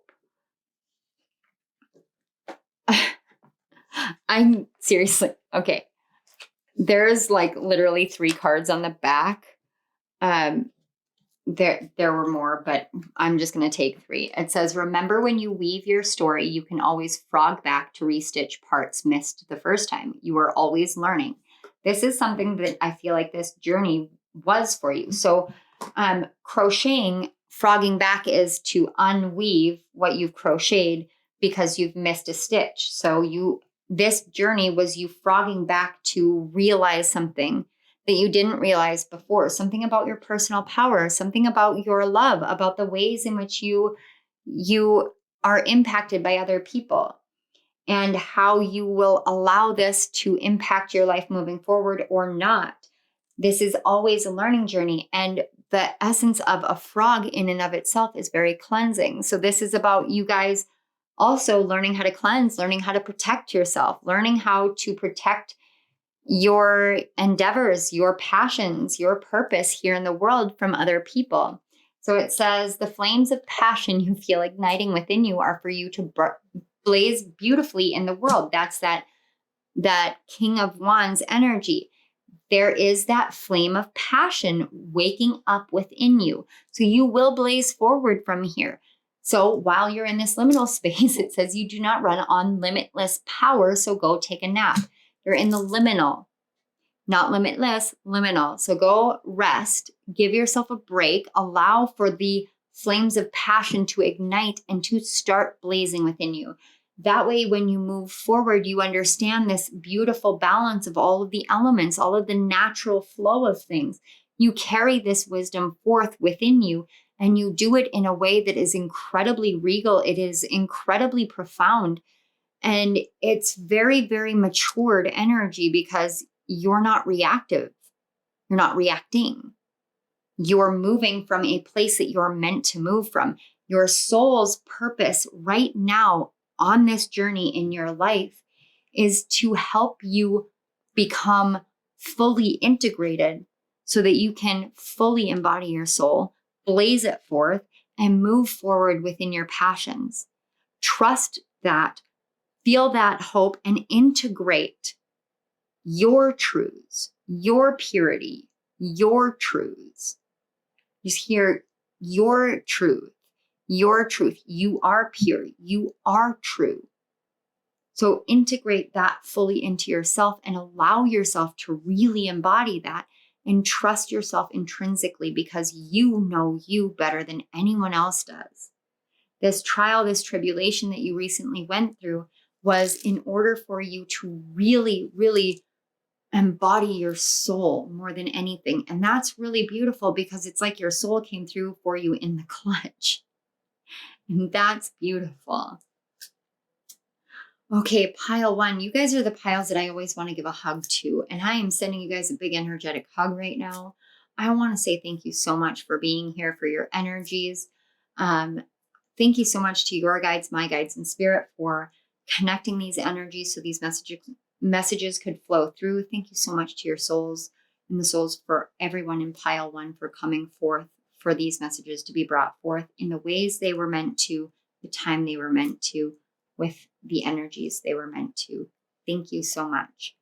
I'm seriously, okay. There's like literally 3 cards on the back. There were more, but I'm just going to take 3. It says, remember, when you weave your story, you can always frog back to restitch parts missed the first time. You are always learning. This is something that I feel like this journey was for you. So crocheting, frogging back, is to unweave what you've crocheted because you've missed a stitch. So this journey was you frogging back to realize something that you didn't realize before, something about your personal power, something about your love, about the ways in which you are impacted by other people, and how you will allow this to impact your life moving forward or not. This is always a learning journey. And the essence of a frog in and of itself is very cleansing. So this is about you guys also learning how to cleanse, learning how to protect yourself, learning how to protect your endeavors, your passions, your purpose here in the world from other people. So it says, the flames of passion you feel igniting within you are for you to blaze beautifully in the world. That's that King of Wands energy. There is that flame of passion waking up within you. So you will blaze forward from here. So while you're in this liminal space, it says you do not run on limitless power, so go take a nap. You're in the liminal, not limitless, liminal. So go rest, give yourself a break, allow for the flames of passion to ignite and to start blazing within you. That way, when you move forward, you understand this beautiful balance of all of the elements, all of the natural flow of things. You carry this wisdom forth within you, and you do it in a way that is incredibly regal. It is incredibly profound. And it's very, very matured energy, because you're not reactive. You're not reacting. You're moving from a place that you're meant to move from. Your soul's purpose right now on this journey in your life is to help you become fully integrated so that you can fully embody your soul, blaze it forth, and move forward within your passions. Trust that, feel that hope, and integrate your truths, your purity, your truths. Just hear your truth, your truth. You are pure. You are true. So integrate that fully into yourself and allow yourself to really embody that and trust yourself intrinsically, because you know you better than anyone else does. This trial, this tribulation that you recently went through was in order for you to really, really embody your soul more than anything. And that's really beautiful, because it's like your soul came through for you in the clutch. And that's beautiful. Okay, pile one. You guys are the piles that I always want to give a hug to. And I am sending you guys a big energetic hug right now. I want to say thank you so much for being here, for your energies. Thank you so much to your guides, my guides in spirit, for connecting these energies so these messages could flow through. Thank you so much to your souls and the souls for everyone in pile one for coming forth for these messages to be brought forth in the ways they were meant to, the time they were meant to, with the energies they were meant to. Thank you so much.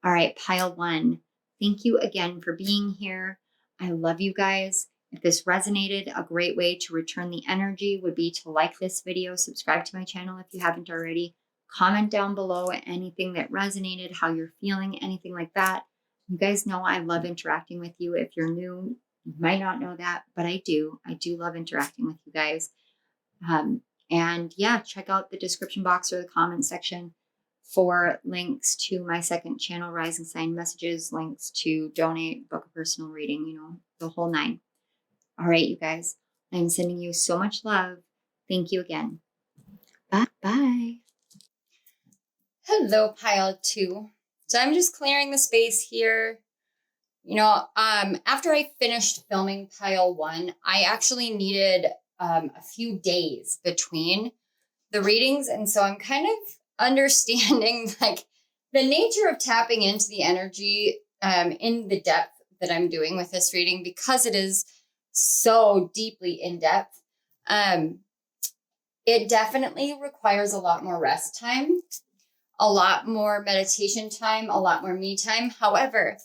All right, pile one. Thank you again for being here. I love you guys. If this resonated, a great way to return the energy would be to like this video, subscribe to my channel if you haven't already, comment down below anything that resonated, how you're feeling, anything like that. You guys know I love interacting with you. If you're new, you might not know that, but I do. I do love interacting with you guys. And yeah, check out the description box or the comment section for links to my second channel, Rising Sign Messages, links to donate, book a personal reading, you know, the whole nine. All right, you guys, I'm sending you so much love. Thank you again. Bye. Hello, pile two. So I'm just clearing the space here. You know, after I finished filming pile one, I actually needed a few days between the readings. And so I'm kind of understanding like the nature of tapping into the energy in the depth that I'm doing with this reading, because it is so deeply in depth. It definitely requires a lot more rest time, a lot more meditation time, a lot more me time. However,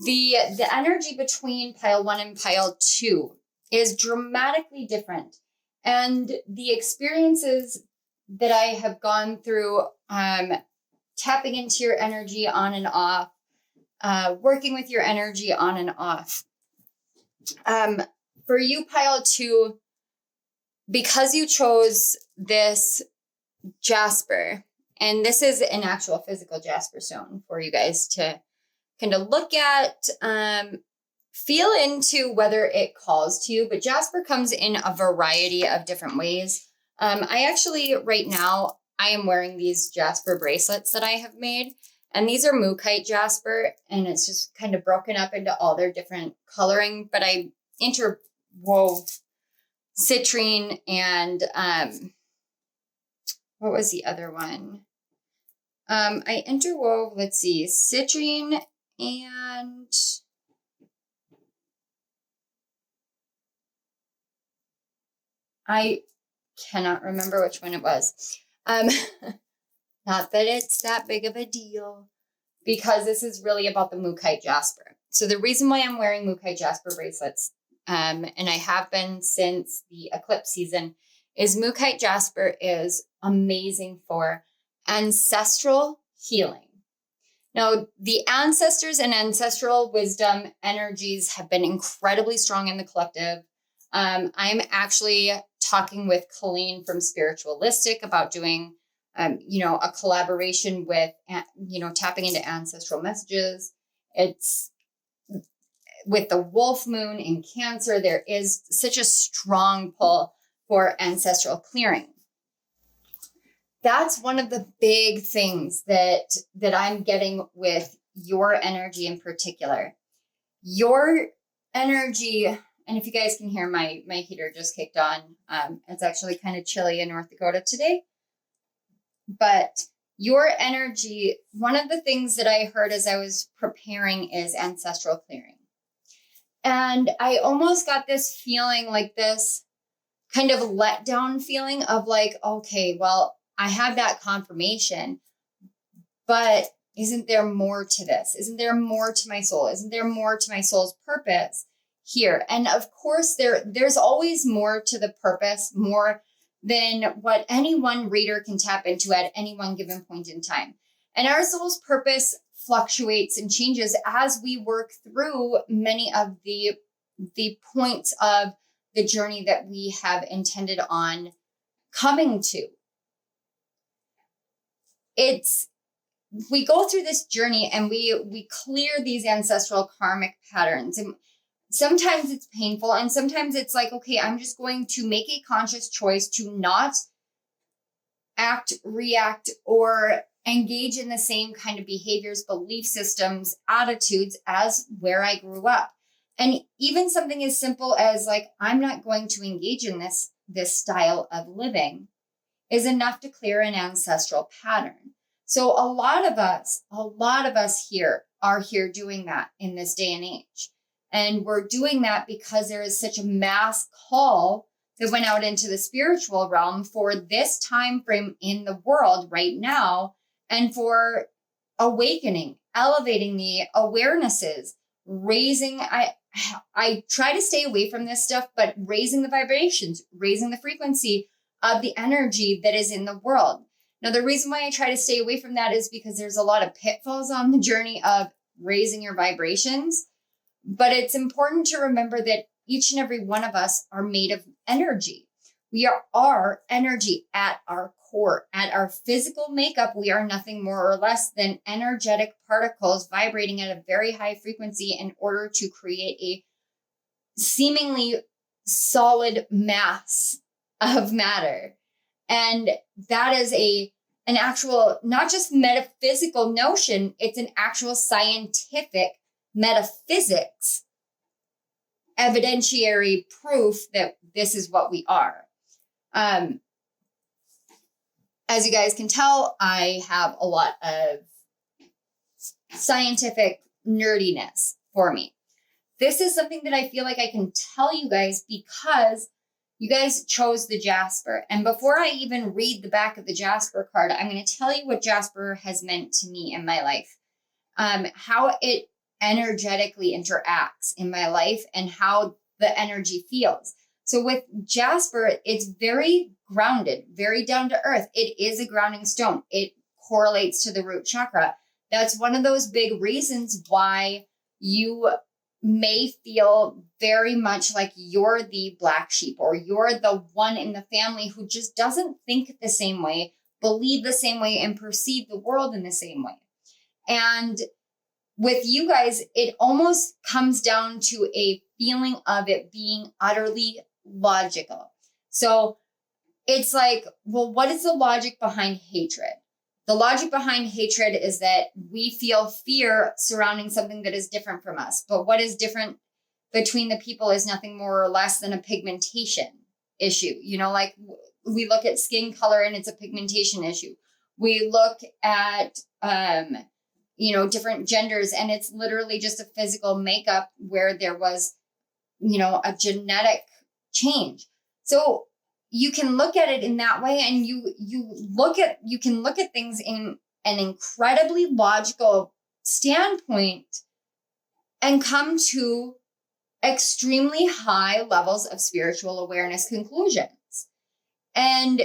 the energy between pile one and pile two is dramatically different. And the experiences that I have gone through, tapping into your energy on and off, working with your energy on and off. For you, pile two, because you chose this jasper, and this is an actual physical jasper stone for you guys to kind of look at, feel into whether it calls to you, but jasper comes in a variety of different ways. I actually, right now, I am wearing these jasper bracelets that I have made, and these are mookaite jasper, and it's just kind of broken up into all their different coloring, but I interwove citrine and, what was the other one? I interwove, let's see, citrine and I cannot remember which one it was. Not that it's that big of a deal, because this is really about the mookaite jasper. So the reason why I'm wearing mookaite jasper bracelets, and I have been since the eclipse season, is mookaite jasper is amazing for ancestral healing. Now, the ancestors and ancestral wisdom energies have been incredibly strong in the collective. I'm actually talking with Colleen from Spiritualistic about doing, a collaboration with, tapping into ancestral messages. It's with the wolf moon in Cancer, there is such a strong pull for ancestral clearing. That's one of the big things that I'm getting with your energy in particular. Your energy, and if you guys can hear, my heater just kicked on. It's actually kind of chilly in North Dakota today. But your energy, one of the things that I heard as I was preparing is ancestral clearing. And I almost got this feeling, like this kind of letdown feeling of like, okay, well, I have that confirmation, but isn't there more to this? Isn't there more to my soul? Isn't there more to my soul's purpose here? And of course, there's always more to the purpose, more than what any one reader can tap into at any one given point in time. And our soul's purpose fluctuates and changes as we work through many of the points of the journey that we have intended on coming to. We go through this journey and we clear these ancestral karmic patterns. And sometimes it's painful, and sometimes it's like, okay, I'm just going to make a conscious choice to not act, react, or engage in the same kind of behaviors, belief systems, attitudes as where I grew up. And even something as simple as like, I'm not going to engage in this style of living is enough to clear an ancestral pattern. So a lot of us here are here doing that in this day and age. And we're doing that because there is such a mass call that went out into the spiritual realm for this time frame in the world right now, and for awakening, elevating the awarenesses, raising, I try to stay away from this stuff, but raising the vibrations, raising the frequency of the energy that is in the world. Now, the reason why I try to stay away from that is because there's a lot of pitfalls on the journey of raising your vibrations. But it's important to remember that each and every one of us are made of energy. We are energy at our core. At our physical makeup, we are nothing more or less than energetic particles vibrating at a very high frequency in order to create a seemingly solid mass of matter. And that is an actual, not just metaphysical notion, it's an actual scientific metaphysics evidentiary proof that this is what we are. As you guys can tell, I have a lot of scientific nerdiness for me. This is something that I feel like I can tell you guys because you guys chose the Jasper. And before I even read the back of the Jasper card, I'm going to tell you what Jasper has meant to me in my life, how it energetically interacts in my life and how the energy feels. So with Jasper, it's very grounded, very down to earth. It is a grounding stone. It correlates to the root chakra. That's one of those big reasons why you may feel very much like you're the black sheep, or you're the one in the family who just doesn't think the same way, believe the same way, and perceive the world in the same way. And with you guys, it almost comes down to a feeling of it being utterly logical. So it's like, well, what is the logic behind hatred? The logic behind hatred is that we feel fear surrounding something that is different from us. But what is different between the people is nothing more or less than a pigmentation issue. You know, like we look at skin color and it's a pigmentation issue. We look at, different genders, and it's literally just a physical makeup where there was, a genetic change. So you can look at it in that way, and you can look at things in an incredibly logical standpoint and come to extremely high levels of spiritual awareness conclusions. And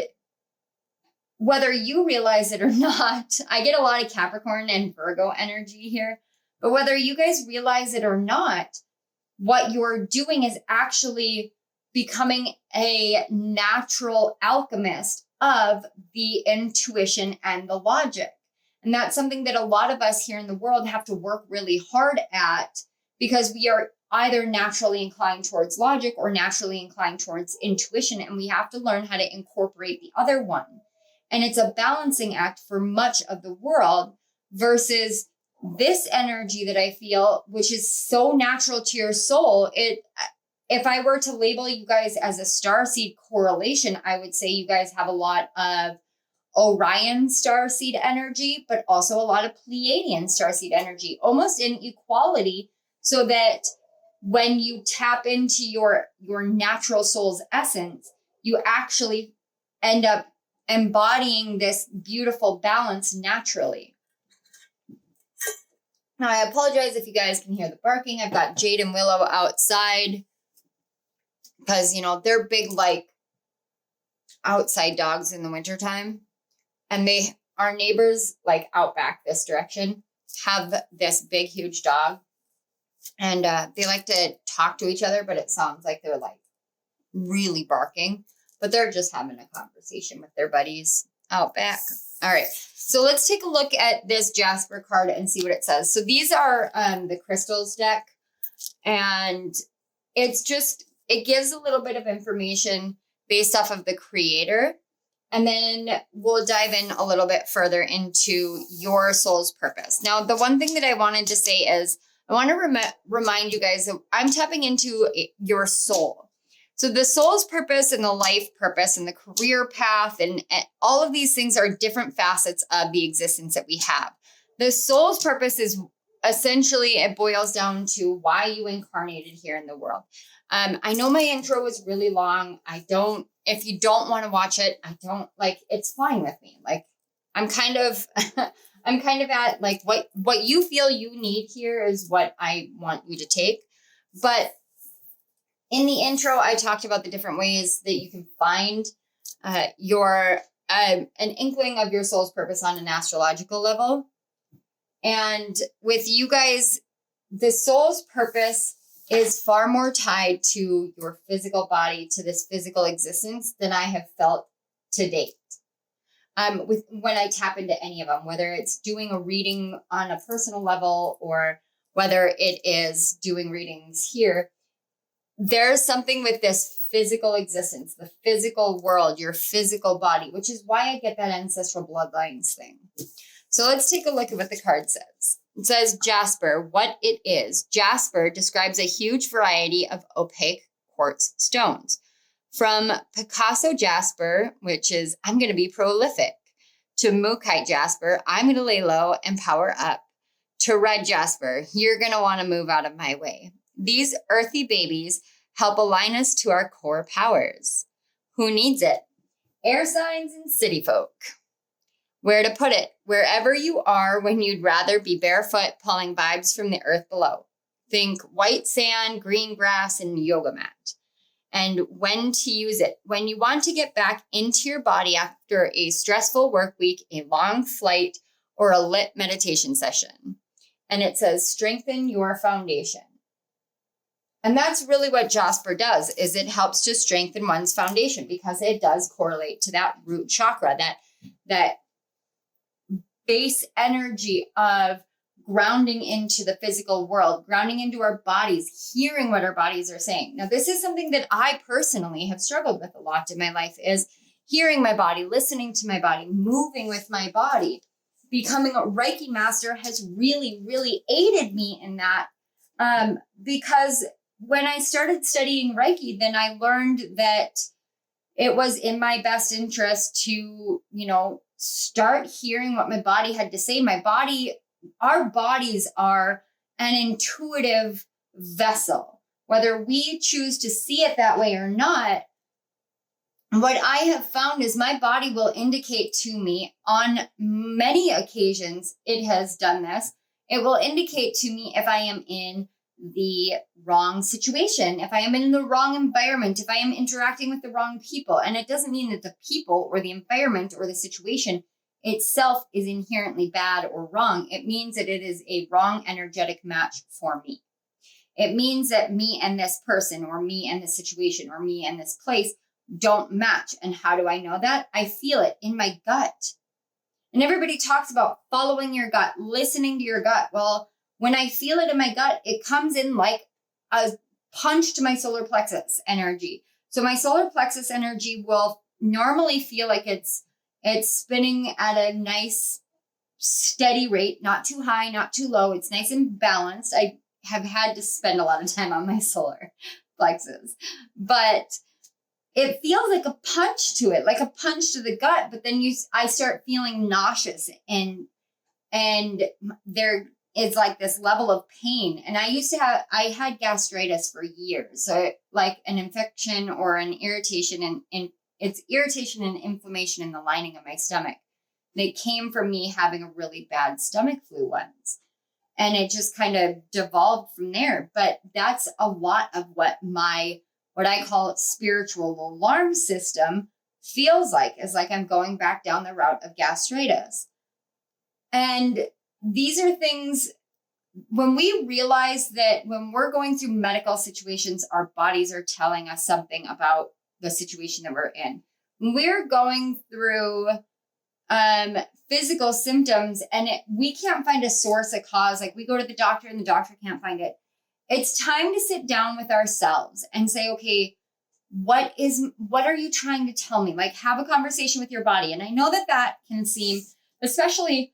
whether you realize it or not, I get a lot of Capricorn and Virgo energy here, but whether you guys realize it or not, what you're doing is actually becoming a natural alchemist of the intuition and the logic. And that's something that a lot of us here in the world have to work really hard at, because we are either naturally inclined towards logic or naturally inclined towards intuition. And we have to learn how to incorporate the other one. And it's a balancing act for much of the world versus this energy that I feel, which is so natural to your soul. If I were to label you guys as a starseed correlation, I would say you guys have a lot of Orion starseed energy, but also a lot of Pleiadian starseed energy, almost in equality, so that when you tap into your natural soul's essence, you actually end up embodying this beautiful balance naturally. Now, I apologize if you guys can hear the barking. I've got Jade and Willow outside because, they're big, like, outside dogs in the wintertime. And our neighbors, like, out back this direction, have this big, huge dog. And they like to talk to each other, but it sounds like they're, like, really barking. But they're just having a conversation with their buddies out back. All right. So let's take a look at this Jasper card and see what it says. So these are the crystals deck. And it gives a little bit of information based off of the creator And then we'll dive in a little bit further into your soul's purpose. Now, the one thing that I wanted to say is I want to remind you guys that I'm tapping into your soul. So the soul's purpose and the life purpose and the career path and all of these things are different facets of the existence that we have. The soul's purpose is essentially, it boils down to why you incarnated here in the world. I know my intro was really long. If you don't want to watch it, it's fine with me. Like, I'm kind of at like what you feel you need here is what I want you to take. But in the intro, I talked about the different ways that you can find an inkling of your soul's purpose on an astrological level. And with you guys, the soul's purpose is far more tied to your physical body, to this physical existence than I have felt to date. When I tap into any of them, whether it's doing a reading on a personal level or whether it is doing readings here, there's something with this physical existence, the physical world, your physical body, which is why I get that ancestral bloodlines thing. So let's take a look at what the card says. It says Jasper, what it is. Jasper describes a huge variety of opaque quartz stones. From Picasso Jasper, which is, I'm going to be prolific, to Mookaite Jasper, I'm going to lay low and power up, to Red Jasper, you're going to want to move out of my way. These earthy babies help align us to our core powers. Who needs it? Air signs and city folk. Where to put it? Wherever you are when you'd rather be barefoot pulling vibes from the earth below. Think white sand, green grass, and yoga mat. And when to use it. When you want to get back into your body after a stressful work week, a long flight, or a lit meditation session. And it says, strengthen your foundation. And that's really what Jasper does, is it helps to strengthen one's foundation because it does correlate to that root chakra, that base energy of grounding into the physical world, grounding into our bodies, hearing what our bodies are saying. Now, this is something that I personally have struggled with a lot in my life, is hearing my body, listening to my body, moving with my body. Becoming a Reiki master has really, really aided me in that, because when I started studying Reiki, then I learned that it was in my best interest to, start hearing what my body had to say. Our bodies are an intuitive vessel, whether we choose to see it that way or not. What I have found is my body will indicate to me on many occasions, it has done this. It will indicate to me if I am in the wrong situation, if I am in the wrong environment, if I am interacting with the wrong people. And it doesn't mean that the people or the environment or the situation itself is inherently bad or wrong. It means that it is a wrong energetic match for me. It means that me and this person or me and this situation or me and this place don't match. And how do I know that? I feel it in my gut. And everybody talks about following your gut, listening to your gut. Well, when I feel it in my gut, it comes in like a punch to my solar plexus energy. So my solar plexus energy will normally feel like it's spinning at a nice steady rate, not too high, not too low. It's nice and balanced. I have had to spend a lot of time on my solar plexus, but it feels like a punch to it, like a punch to the gut. But then I start feeling nauseous and there is like this level of pain. And I had gastritis for years. So like an infection or an irritation and it's irritation and inflammation in the lining of my stomach. They came from me having a really bad stomach flu once. And it just kind of devolved from there. But that's a lot of what I call spiritual alarm system feels like. Is like I'm going back down the route of gastritis. And these are things, when we realize that when we're going through medical situations, our bodies are telling us something about the situation that we're in. When we're going through physical symptoms and we can't find a source, a cause, like we go to the doctor and the doctor can't find it. It's time to sit down with ourselves and say, okay, what are you trying to tell me? Like, have a conversation with your body. And I know that can seem, especially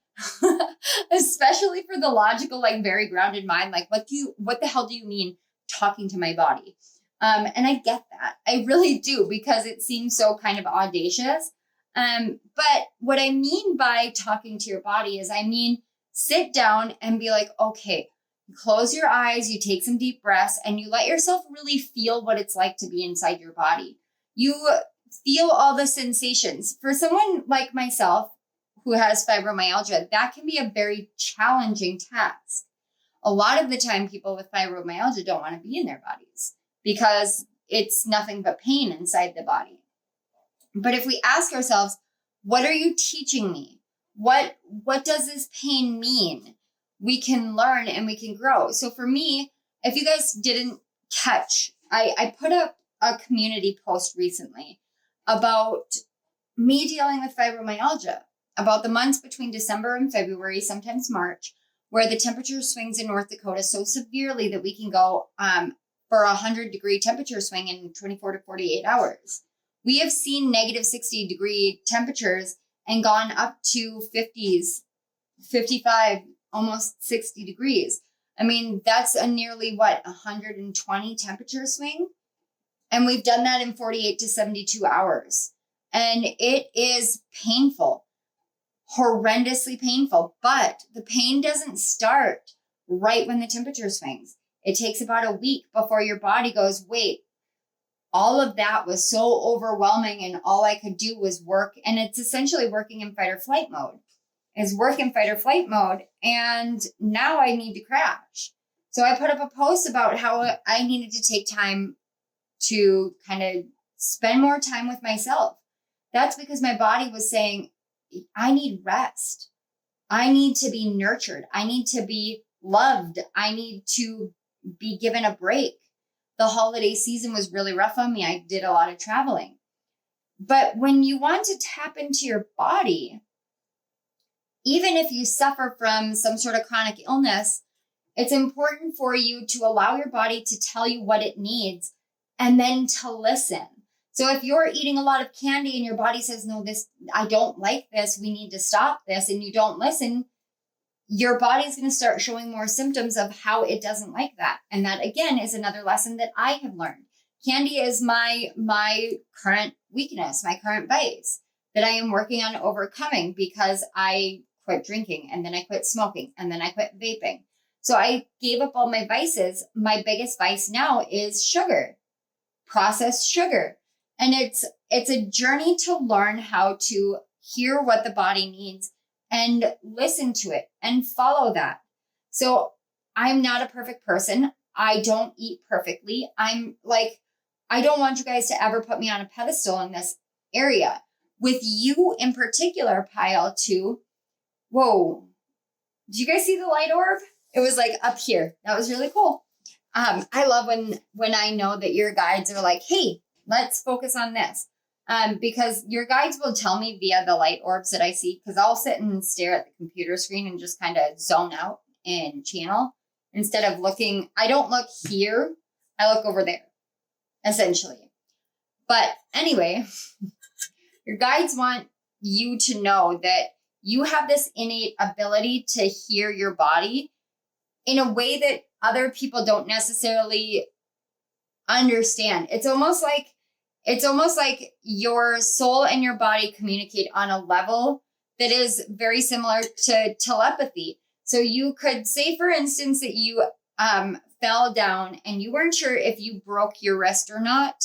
especially for the logical, like very grounded mind, like what the hell do you mean talking to my body? And I get that. I really do, because it seems so kind of audacious. But what I mean by talking to your body is, I mean, sit down and be like, okay, close your eyes, you take some deep breaths, and you let yourself really feel what it's like to be inside your body. You feel all the sensations. For someone like myself who has fibromyalgia, that can be a very challenging task. A lot of the time, people with fibromyalgia don't want to be in their bodies because it's nothing but pain inside the body. But if we ask ourselves, what are you teaching me? What does this pain mean? We can learn and we can grow. So for me, if you guys didn't catch, I put up a community post recently about me dealing with fibromyalgia, about the months between December and February, sometimes March, where the temperature swings in North Dakota so severely that we can go for a 100-degree temperature swing in 24 to 48 hours. We have seen negative 60-degree temperatures and gone up to 50s, 55, almost 60 degrees. I mean, that's a nearly 120 temperature swing. And we've done that in 48 to 72 hours. And it is painful, horrendously painful, but the pain doesn't start right when the temperature swings. It takes about a week before your body goes, wait, all of that was so overwhelming and all I could do was work. And it's essentially working in fight or flight mode. Is work in fight or flight mode. And now I need to crash. So I put up a post about how I needed to take time to kind of spend more time with myself. That's because my body was saying, I need rest. I need to be nurtured. I need to be loved. I need to be given a break. The holiday season was really rough on me. I did a lot of traveling. But when you want to tap into your body, even if you suffer from some sort of chronic illness, it's important for you to allow your body to tell you what it needs and then to listen. So if you're eating a lot of candy and your body says, no, I don't like this, we need to stop this, and you don't listen, your body's going to start showing more symptoms of how it doesn't like that. And that, again, is another lesson that I have learned. Candy is my current weakness, my current vice that I am working on overcoming because I quit drinking, and then I quit smoking, and then I quit vaping. So I gave up all my vices. My biggest vice now is sugar, processed sugar. And it's a journey to learn how to hear what the body needs and listen to it and follow that. So I'm not a perfect person. I don't eat perfectly. I don't want you guys to ever put me on a pedestal in this area. With you in particular, Pile, too. Whoa. Did you guys see the light orb? It was like up here. That was really cool. I love when I know that your guides are like, hey, let's focus on this. Because your guides will tell me via the light orbs that I see, because I'll sit and stare at the computer screen and just kind of zone out and channel instead of looking. I don't look here. I look over there, essentially. But anyway, your guides want you to know that you have this innate ability to hear your body in a way that other people don't necessarily understand. It's almost like your soul and your body communicate on a level that is very similar to telepathy. So you could say, for instance, that you fell down and you weren't sure if you broke your wrist or not.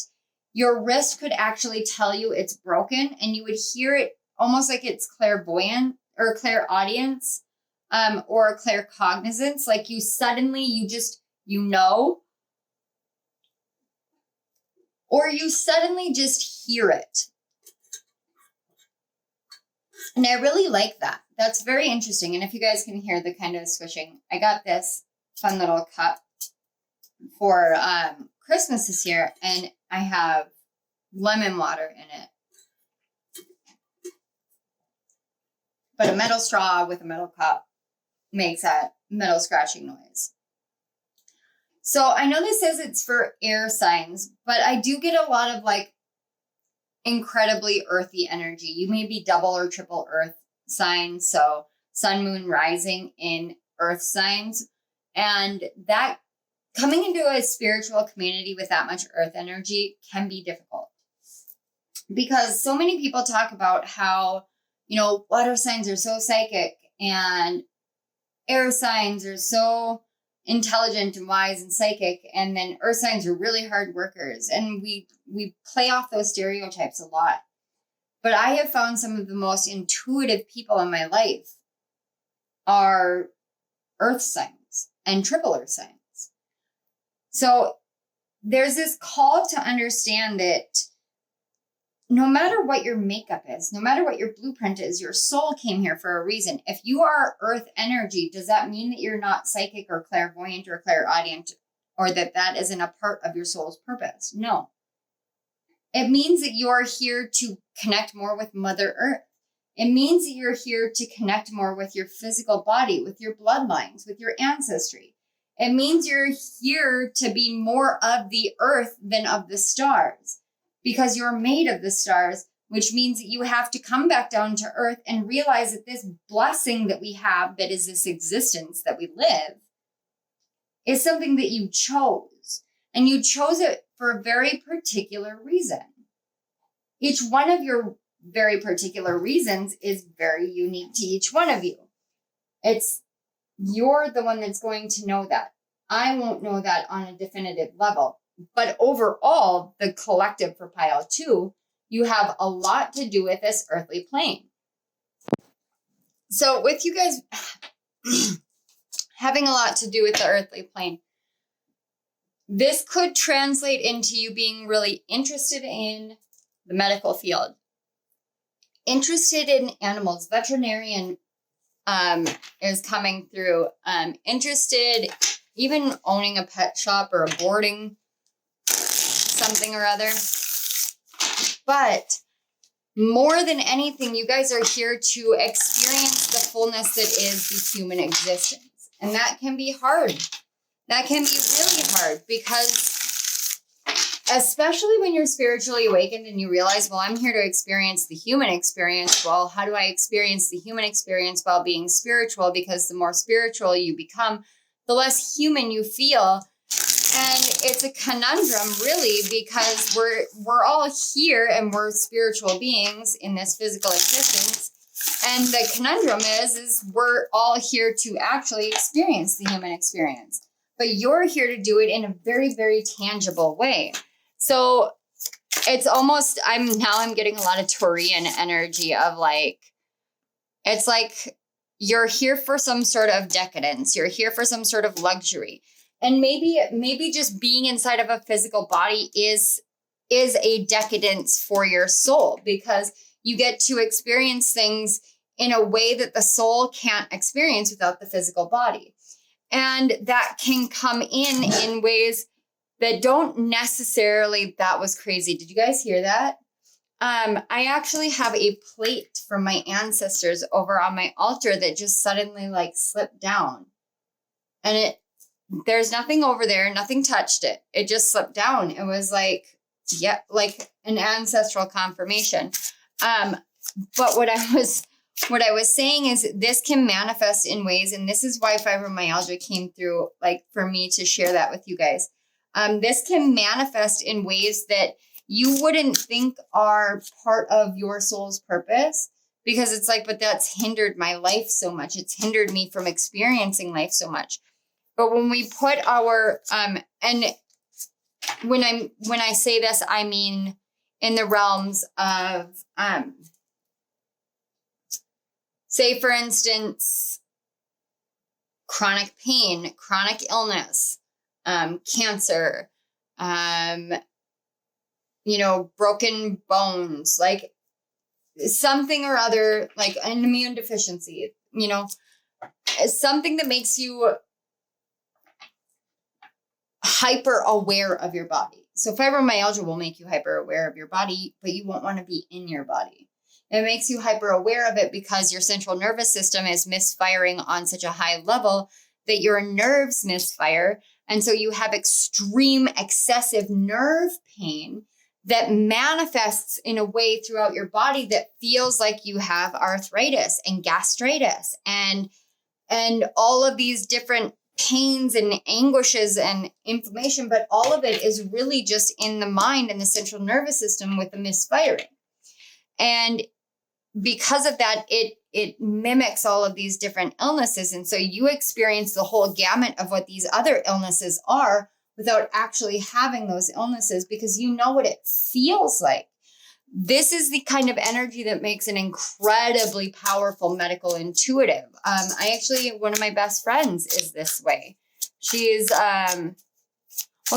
Your wrist could actually tell you it's broken, and you would hear it almost like it's clairvoyant or clairaudience or claircognizance. Like you suddenly, or you suddenly just hear it. And I really like that. That's very interesting. And if you guys can hear the kind of swishing, I got this fun little cup for Christmas this year, and I have lemon water in it. But a metal straw with a metal cup makes that metal scratching noise. So I know this says it's for air signs, but I do get a lot of like incredibly earthy energy. You may be double or triple earth signs. So sun, moon, rising in earth signs. And that coming into a spiritual community with that much earth energy can be difficult. Because so many people talk about how, you know, water signs are so psychic and air signs are so intelligent and wise and psychic, and then earth signs are really hard workers. And we play off those stereotypes a lot. But I have found some of the most intuitive people in my life are earth signs and triple earth signs. So there's this call to understand that no matter what your makeup is, no matter what your blueprint is, your soul came here for a reason. If you are earth energy, does that mean that you're not psychic or clairvoyant or clairaudient, or that that isn't a part of your soul's purpose? No. It means that you're here to connect more with Mother Earth. It means that you're here to connect more with your physical body, with your bloodlines, with your ancestry. It means you're here to be more of the earth than of the stars, because you're made of the stars, which means that you have to come back down to earth and realize that this blessing that we have, that is this existence that we live, is something that you chose. And you chose it for a very particular reason. Each one of your very particular reasons is very unique to each one of you. You're the one that's going to know that. I won't know that on a definitive level. But overall, the collective for pile 2, you have a lot to do with this earthly plane. So with you guys having a lot to do with the earthly plane, this could translate into you being really interested in the medical field, interested in animals. Veterinarian is coming through. Interested, even owning a pet shop or a boarding something or other. But more than anything, you guys are here to experience the fullness that is the human existence. And that can be hard. That can be really hard, because especially when you're spiritually awakened and you realize, well, I'm here to experience the human experience. Well, how do I experience the human experience while being spiritual? Because the more spiritual you become, the less human you feel. And it's a conundrum, really, because we're all here and we're spiritual beings in this physical existence. And the conundrum is we're all here to actually experience the human experience. But you're here to do it in a very, very tangible way. So it's almost, I'm getting a lot of Taurian energy of like, it's like you're here for some sort of decadence. You're here for some sort of luxury. And maybe just being inside of a physical body is a decadence for your soul, because you get to experience things in a way that the soul can't experience without the physical body. And that can come in ways that don't necessarily, that was crazy. Did you guys hear that? I actually have a plate from my ancestors over on my altar that just suddenly like slipped down. And there's nothing over there. Nothing touched it. It just slipped down. It was like, yeah, like an ancestral confirmation. But what I was saying is this can manifest in ways, and this is why fibromyalgia came through, like for me to share that with you guys. This can manifest in ways that you wouldn't think are part of your soul's purpose, because it's like, but that's hindered my life so much. It's hindered me from experiencing life so much. But when we put our, and when I say this, I mean in the realms of, say for instance, chronic pain, chronic illness, cancer, broken bones, like something or other, like an immune deficiency, something that makes you hyper aware of your body. So fibromyalgia will make you hyper aware of your body, but you won't want to be in your body. It makes you hyper aware of it because your central nervous system is misfiring on such a high level that your nerves misfire. And so you have extreme excessive nerve pain that manifests in a way throughout your body that feels like you have arthritis and gastritis and all of these different pains and anguishes and inflammation, but all of it is really just in the mind and the central nervous system with the misfiring. And because of that, it mimics all of these different illnesses. And so you experience the whole gamut of what these other illnesses are without actually having those illnesses, because you know what it feels like. This is the kind of energy that makes an incredibly powerful medical intuitive. One of my best friends is this way. She's, well,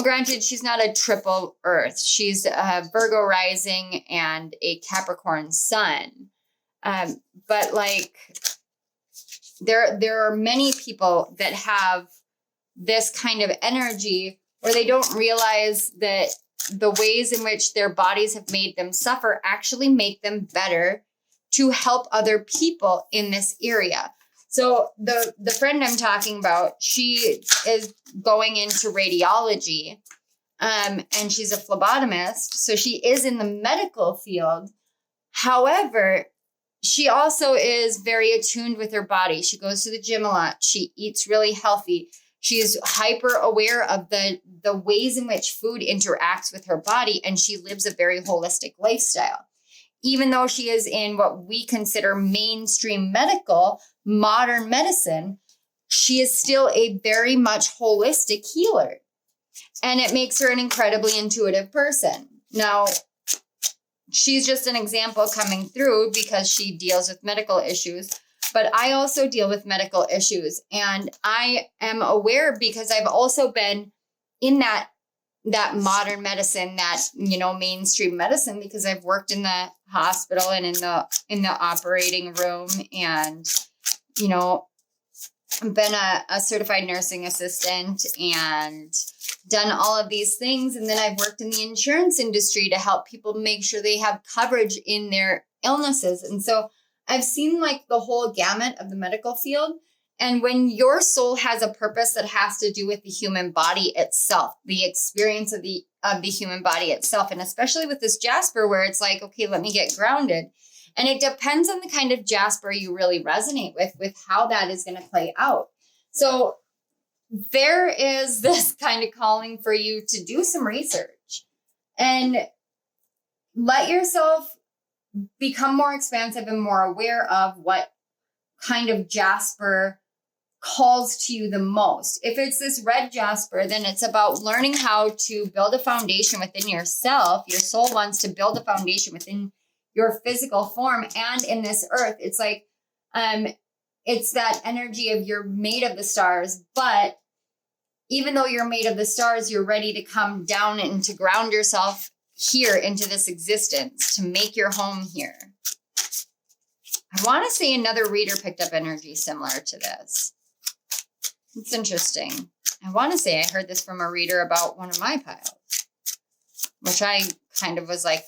granted, she's not a triple earth. She's a Virgo rising and a Capricorn sun. But like, there are many people that have this kind of energy where they don't realize that the ways in which their bodies have made them suffer actually make them better to help other people in this area. So the friend I'm talking about, she is going into radiology, and she's a phlebotomist. So she is in the medical field. However, she also is very attuned with her body. She goes to the gym a lot. She eats really healthy. She's hyper aware of the ways in which food interacts with her body, and she lives a very holistic lifestyle. Even though she is in what we consider mainstream medical, modern medicine, she is still a very much holistic healer. And it makes her an incredibly intuitive person. Now, she's just an example coming through because she deals with medical issues. But I also deal with medical issues, and I am aware because I've also been in that modern medicine, that, you know, mainstream medicine, because I've worked in the hospital and in the operating room, and, you know, been a certified nursing assistant and done all of these things. And then I've worked in the insurance industry to help people make sure they have coverage in their illnesses. And so I've seen like the whole gamut of the medical field. And when your soul has a purpose that has to do with the human body itself, the experience of the human body itself, and especially with this Jasper, where it's like, okay, let me get grounded. And it depends on the kind of Jasper you really resonate with how that is going to play out. So there is this kind of calling for you to do some research and let yourself become more expansive and more aware of what kind of Jasper calls to you the most. If it's this red Jasper, then it's about learning how to build a foundation within yourself. Your soul wants to build a foundation within your physical form and in this earth. It's like, it's that energy of you're made of the stars, but even though you're made of the stars, you're ready to come down and to ground yourself here into this existence, to make your home here. I want to say another reader picked up energy similar to this. It's interesting. I want to say I heard this from a reader about one of my piles, which I kind of was like,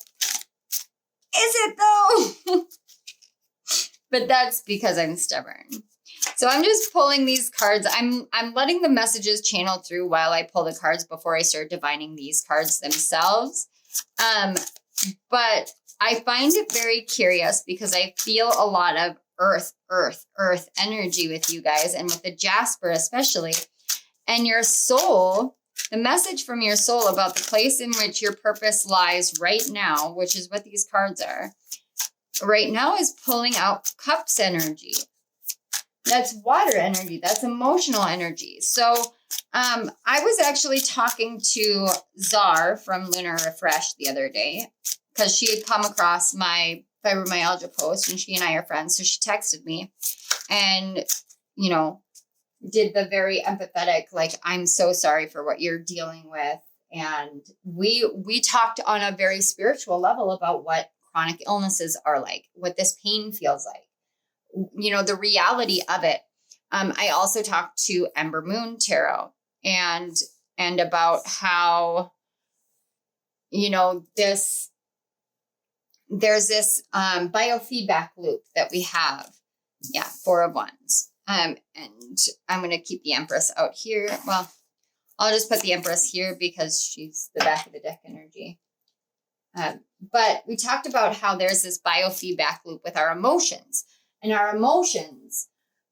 is it though? But that's because I'm stubborn. So I'm just pulling these cards. I'm letting the messages channel through while I pull the cards before I start divining these cards themselves. But I find it very curious because I feel a lot of earth energy with you guys, and with the Jasper especially. And your soul, the message from your soul about the place in which your purpose lies right now, which is what these cards are, right now, is pulling out Cups energy. That's water energy. That's emotional energy. So I was actually talking to Czar from Lunar Refresh the other day because she had come across my fibromyalgia post, and she and I are friends. So she texted me and, you know, did the very empathetic, like, I'm so sorry for what you're dealing with. And we talked on a very spiritual level about what chronic illnesses are like, what this pain feels like, you know, the reality of it. I also talked to Ember Moon Tarot and about how, you know, there's this biofeedback loop that we have. Yeah, Four of Wands. And I'm going to keep the Empress out here. Well, I'll just put the Empress here because she's the back of the deck energy. But we talked about how there's this biofeedback loop with our emotions, and our emotions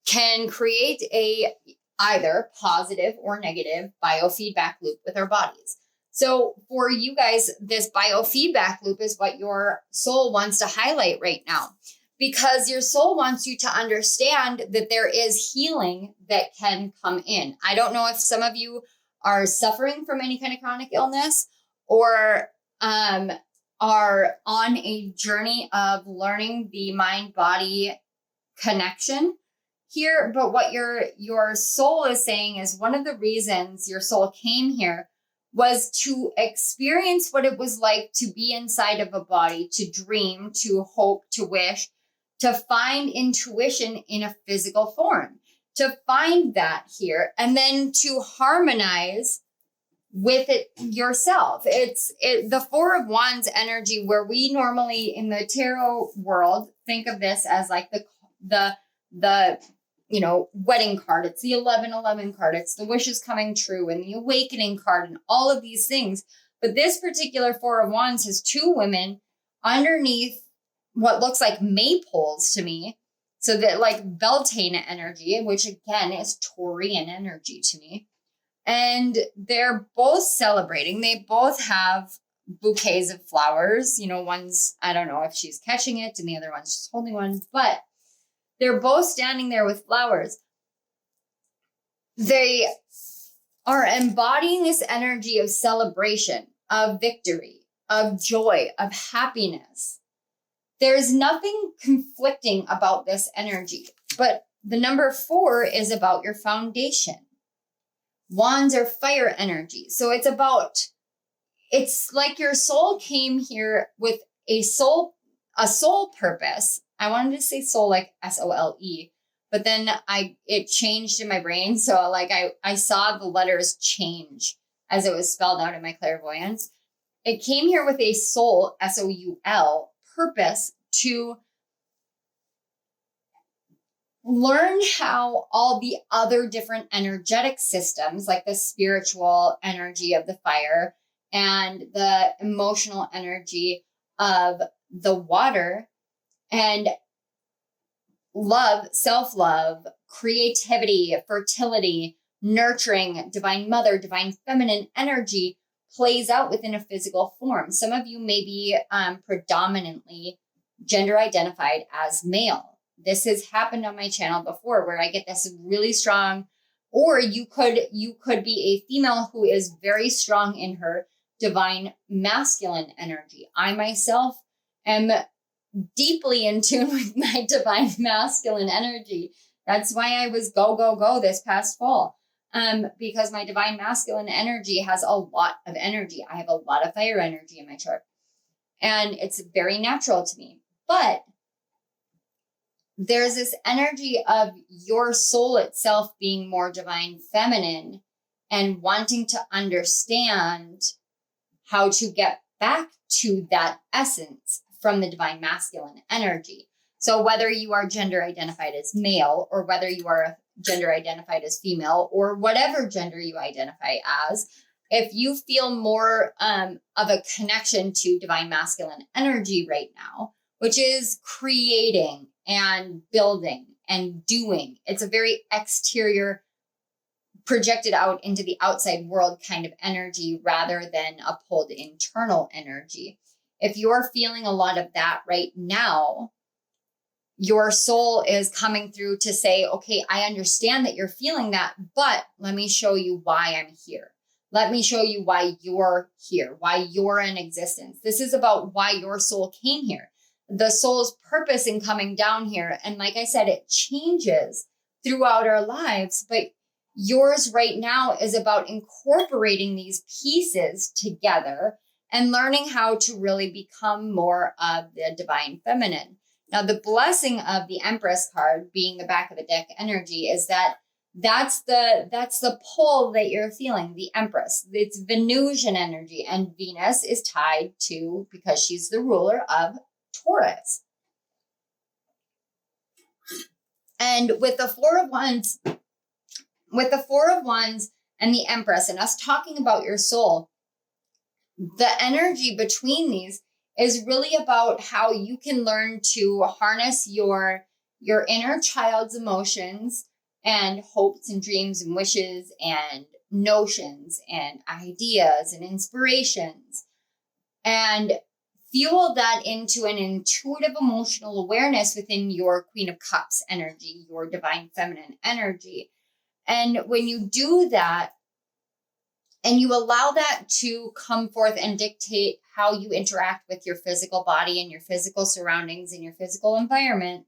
can create a either positive or negative biofeedback loop with our bodies. So for you guys, this biofeedback loop is what your soul wants to highlight right now, because your soul wants you to understand that there is healing that can come in. I don't know if some of you are suffering from any kind of chronic illness or are on a journey of learning the mind-body connection here. But what your soul is saying is one of the reasons your soul came here was to experience what it was like to be inside of a body, to dream, to hope, to wish, to find intuition in a physical form, to find that here, and then to harmonize with it yourself. It's the Four of Wands energy, where we normally in the tarot world think of this as like the wedding card. It's the 1111 card. It's the wishes coming true and the awakening card and all of these things. But this particular Four of Wands has two women underneath what looks like maypoles to me. So that like Beltane energy, which again is Taurian energy to me. And they're both celebrating. They both have bouquets of flowers. One's, I don't know if she's catching it and the other one's just holding one, but they're both standing there with flowers. They are embodying this energy of celebration, of victory, of joy, of happiness. There's nothing conflicting about this energy, but the number 4 is about your foundation. Wands are fire energy. So it's like your soul came here with a soul purpose. I wanted to say soul like SOLE, but then it changed in my brain. So like I saw the letters change as it was spelled out in my clairvoyance. It came here with a soul, SOUL, purpose to learn how all the other different energetic systems, like the spiritual energy of the fire and the emotional energy of the water, and love, self-love, creativity, fertility, nurturing, divine mother, divine feminine energy plays out within a physical form. Some of you may be predominantly gender identified as male. This has happened on my channel before, where I get this really strong, or you could be a female who is very strong in her divine masculine energy. I myself am deeply in tune with my divine masculine energy. That's why I was go this past fall. Because my divine masculine energy has a lot of energy. I have a lot of fire energy in my chart, and it's very natural to me. But there's this energy of your soul itself being more divine feminine and wanting to understand how to get back to that essence from the divine masculine energy. So whether you are gender identified as male, or whether you are gender identified as female, or whatever gender you identify as, if you feel more of a connection to divine masculine energy right now, which is creating and building and doing, it's a very exterior, projected out into the outside world kind of energy rather than a pulled internal energy. If you're feeling a lot of that right now, your soul is coming through to say, okay, I understand that you're feeling that, but let me show you why I'm here. Let me show you why you're here, why you're in existence. This is about why your soul came here. The soul's purpose in coming down here. And like I said, it changes throughout our lives, but yours right now is about incorporating these pieces together and learning how to really become more of the divine feminine. Now, the blessing of the Empress card being the back of the deck energy is that's the pull that you're feeling, the Empress. It's Venusian energy, and Venus is tied to, because she's the ruler of Taurus. And with the Four of Wands, and the Empress, and us talking about your soul, the energy between these is really about how you can learn to harness your inner child's emotions and hopes and dreams and wishes and notions and ideas and inspirations, and fuel that into an intuitive emotional awareness within your Queen of Cups energy, your divine feminine energy. And when you do that, and you allow that to come forth and dictate how you interact with your physical body and your physical surroundings and your physical environment,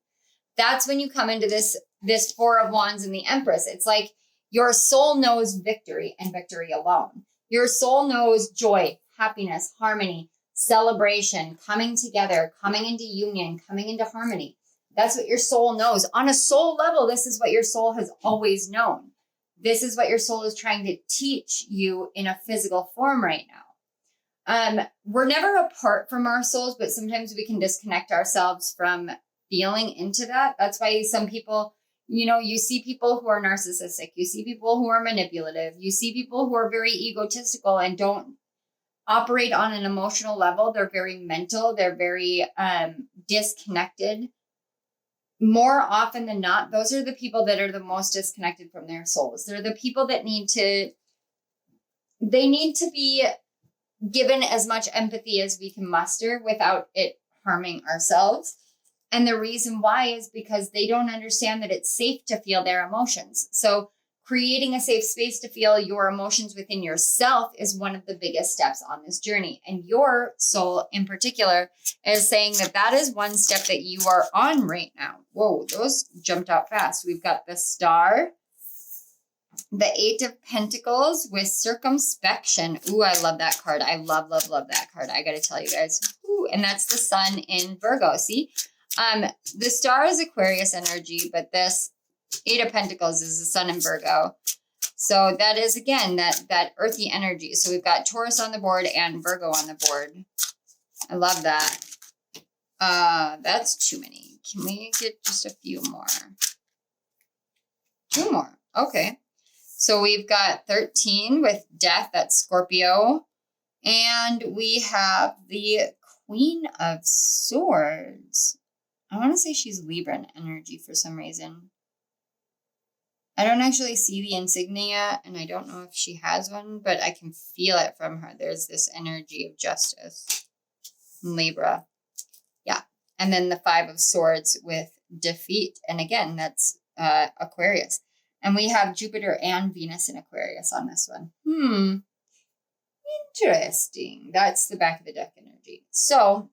that's when you come into this Four of Wands and the Empress. It's like your soul knows victory and victory alone. Your soul knows joy, happiness, harmony, celebration, coming together, coming into union, coming into harmony. That's what your soul knows. On a soul level, this is what your soul has always known. This is what your soul is trying to teach you in a physical form right now. We're never apart from our souls, but sometimes we can disconnect ourselves from feeling into that. That's why some people, you see people who are narcissistic, you see people who are manipulative, you see people who are very egotistical and don't operate on an emotional level. They're very mental, they're very disconnected. More often than not, those are the people that are the most disconnected from their souls. They're the people that need to be given as much empathy as we can muster without it harming ourselves. And the reason why is because they don't understand that it's safe to feel their emotions. So creating a safe space to feel your emotions within yourself is one of the biggest steps on this journey. And your soul in particular is saying that is one step that you are on right now. Whoa, those jumped out fast. We've got the Star, the Eight of Pentacles with circumspection. Ooh, I love that card. I love, love, love that card. I got to tell you guys. Ooh, and that's the Sun in Virgo. See, the Star is Aquarius energy, but this Eight of Pentacles is the Sun in Virgo. So that is, again, that earthy energy. So we've got Taurus on the board and Virgo on the board. I love that. That's too many. Can we get just a few more? Two more. Okay. So we've got 13 with Death. That's Scorpio. And we have the Queen of Swords. I want to say she's Libra energy for some reason. I don't actually see the insignia, and I don't know if she has one, but I can feel it from her. There's this energy of justice. Libra. Yeah. And then the Five of Swords with defeat. And again, that's Aquarius. And we have Jupiter and Venus in Aquarius on this one. Interesting. That's the back of the deck energy. So,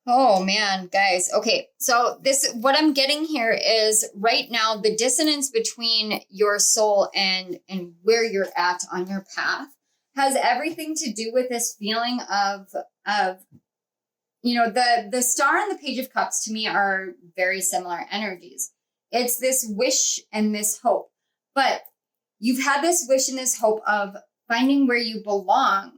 oh man, guys. Okay, so what I'm getting here is right now the dissonance between your soul and where you're at on your path has everything to do with this feeling of the Star and the Page of Cups to me are very similar energies. It's this wish and this hope, but you've had this wish and this hope of finding where you belong.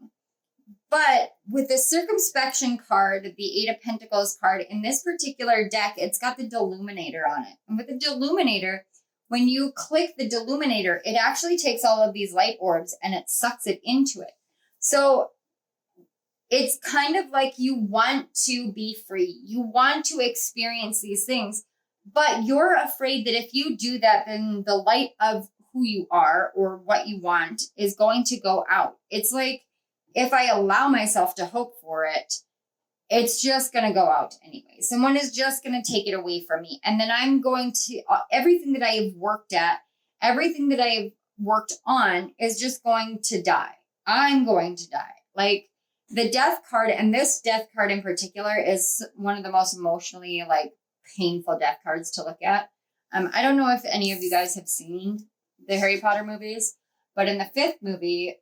But with the circumspection card, the Eight of Pentacles card, in this particular deck, it's got the Deluminator on it. And with the Deluminator, when you click the Deluminator, it actually takes all of these light orbs and it sucks it into it. So it's kind of like you want to be free. You want to experience these things, but you're afraid that if you do that, then the light of who you are or what you want is going to go out. It's like, if I allow myself to hope for it, it's just going to go out anyway. Someone is just going to take it away from me. And then I'm going to, everything that I have worked at, everything that I have worked on is just going to die. I'm going to die. Like the Death card, and this Death card in particular is one of the most emotionally painful death cards to look at. I don't know if any of you guys have seen the Harry Potter movies, but in the fifth movie,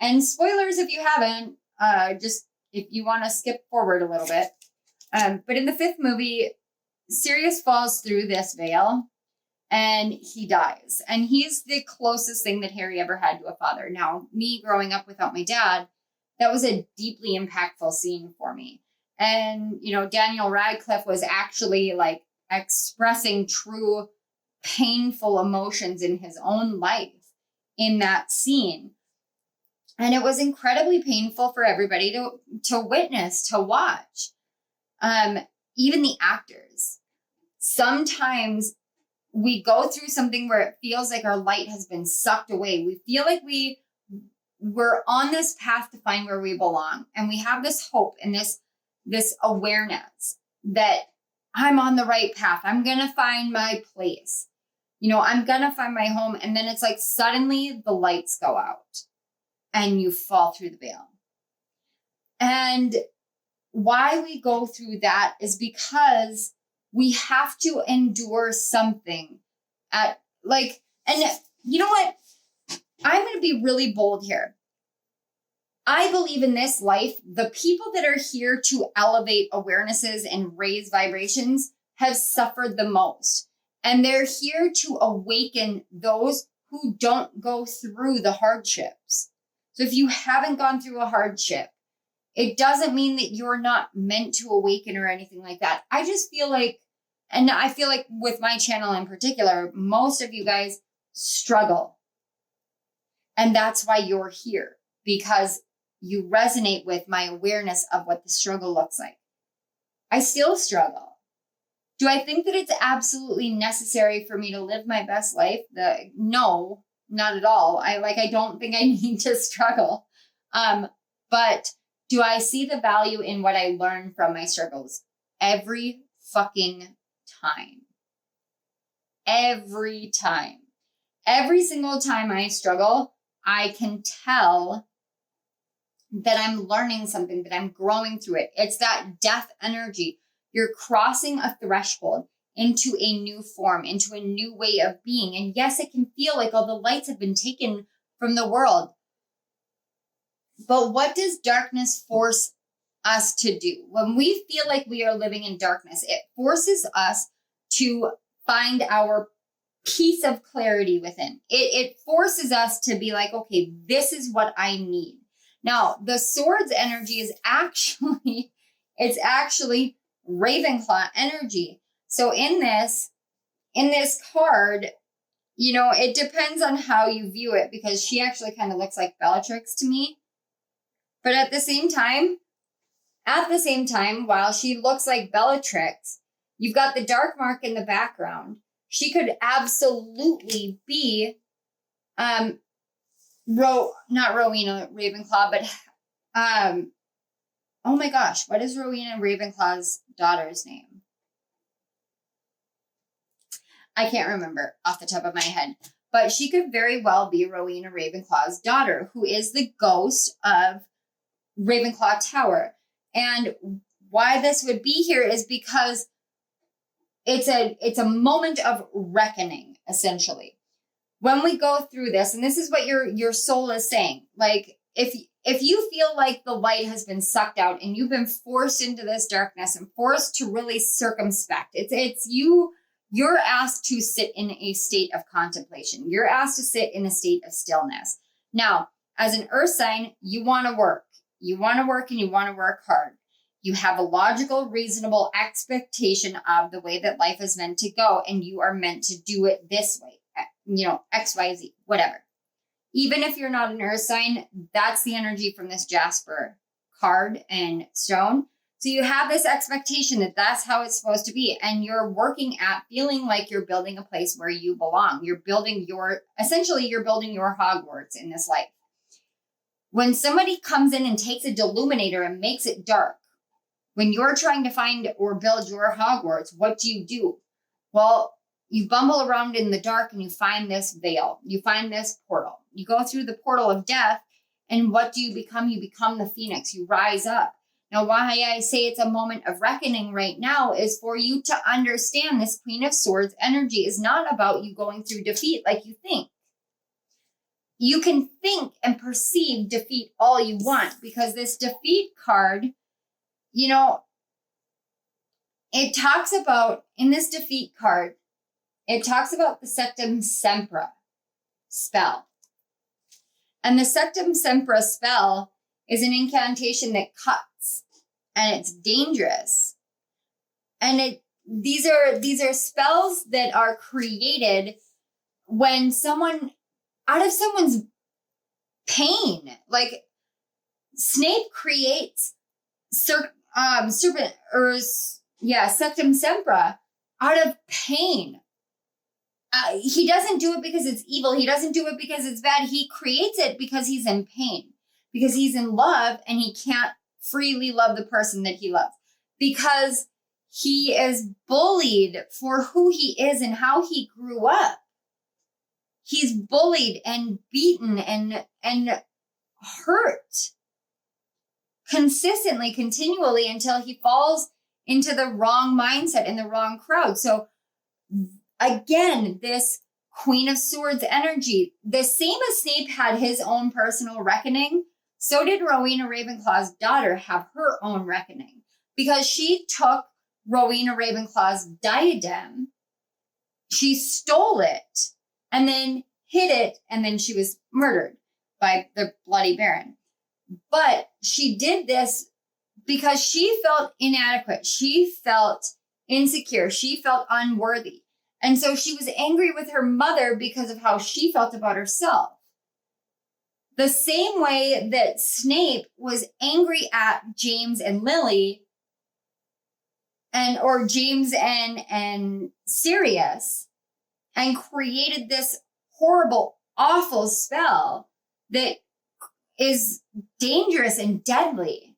and spoilers if you haven't, just if you want to skip forward a little bit. But in the fifth movie, Sirius falls through this veil and he dies. And he's the closest thing that Harry ever had to a father. Now, me growing up without my dad, that was a deeply impactful scene for me. And, Daniel Radcliffe was actually expressing true painful emotions in his own life in that scene. And it was incredibly painful for everybody to witness, to watch. Even the actors. Sometimes we go through something where it feels like our light has been sucked away. We feel like we're on this path to find where we belong. And we have this hope and this awareness that I'm on the right path. I'm going to find my place. You know, I'm going to find my home. And then it's like suddenly the lights go out and you fall through the veil. And why we go through that is because we have to endure something and you know what? I'm going to be really bold here. I believe in this life, the people that are here to elevate awarenesses and raise vibrations have suffered the most. And they're here to awaken those who don't go through the hardships. So if you haven't gone through a hardship, it doesn't mean that you're not meant to awaken or anything like that. I just feel like, and I feel like with my channel in particular, most of you guys struggle. And that's why you're here, because you resonate with my awareness of what the struggle looks like. I still struggle. Do I think that it's absolutely necessary for me to live my best life? No, not at all. I don't think I need to struggle. But do I see the value in what I learn from my struggles? Every fucking time. Every time. Every single time I struggle, I can tell that I'm learning something, that I'm growing through it. It's that death energy. You're crossing a threshold into a new form, into a new way of being. And yes, it can feel like all the lights have been taken from the world. But what does darkness force us to do? When we feel like we are living in darkness, it forces us to find our piece of clarity within. It forces us to be like, okay, this is what I need. Now, the swords energy is actually Ravenclaw energy. So in this card, you know, it depends on how you view it, because she actually kind of looks like Bellatrix to me. But at the same time, while she looks like Bellatrix, you've got the dark mark in the background. She could absolutely be, not Rowena Ravenclaw, but, oh my gosh, what is Rowena Ravenclaw's daughter's name? I can't remember off the top of my head, but she could very well be Rowena Ravenclaw's daughter, who is the ghost of Ravenclaw Tower. And why this would be here is because it's a moment of reckoning, essentially. When we go through this, and this is what your soul is saying, like if you feel like the light has been sucked out and you've been forced into this darkness and forced to really circumspect, you're asked to sit in a state of contemplation. You're asked to sit in a state of stillness. Now, as an earth sign, you want to work. You want to work and you want to work hard. You have a logical, reasonable expectation of the way that life is meant to go, and you are meant to do it this way, you know, X, Y, Z, whatever. Even if you're not an earth sign, that's the energy from this Jasper card and stone. So you have this expectation that that's how it's supposed to be. And you're working at feeling like you're building a place where you belong. You're building your Hogwarts in this life. When somebody comes in and takes a deluminator and makes it dark, when you're trying to find or build your Hogwarts, what do? Well, you bumble around in the dark and you find this veil. You find this portal. You go through the portal of death, and what do you become? You become the phoenix. You rise up. Now, why I say it's a moment of reckoning right now is for you to understand this Queen of Swords energy is not about you going through defeat like you think. You can think and perceive defeat all you want, because this defeat card, you know, it talks about, in this defeat card, it talks about the Sectum Sempra spell. And the Sectum Sempra spell is an incantation that cuts, and it's dangerous. And these are spells that are created when someone, out of someone's pain. Like Snape creates serpent, or Sectum Sempra out of pain. He doesn't do it because it's evil. He doesn't do it because it's bad. He creates it because he's in pain, because he's in love and he can't freely love the person that he loves, because he is bullied for who he is and how he grew up. He's bullied and beaten and hurt consistently, continually, until he falls into the wrong mindset and the wrong crowd. So again, this Queen of Swords energy, the same as Snape had his own personal reckoning, so did Rowena Ravenclaw's daughter have her own reckoning, because she took Rowena Ravenclaw's diadem, she stole it, and then hid it, and then she was murdered by the Bloody Baron. But she did this because she felt inadequate. She felt insecure. She felt unworthy. And so she was angry with her mother because of how she felt about herself. The same way that Snape was angry at James and Lily, or James and Sirius, and created this horrible, awful spell that is dangerous and deadly.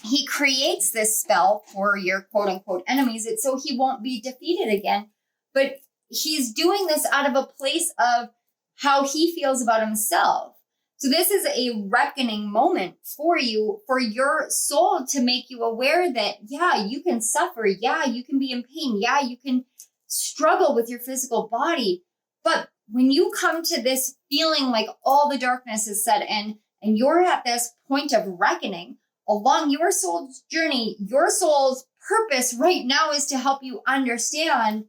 He creates this spell for your quote unquote enemies. It's so he won't be defeated again. But he's doing this out of a place of how he feels about himself. So this is a reckoning moment for you, for your soul, to make you aware that, yeah, you can suffer. Yeah, you can be in pain. Yeah, you can struggle with your physical body. But when you come to this feeling like all the darkness is set in, and you're at this point of reckoning along your soul's journey, your soul's purpose right now is to help you understand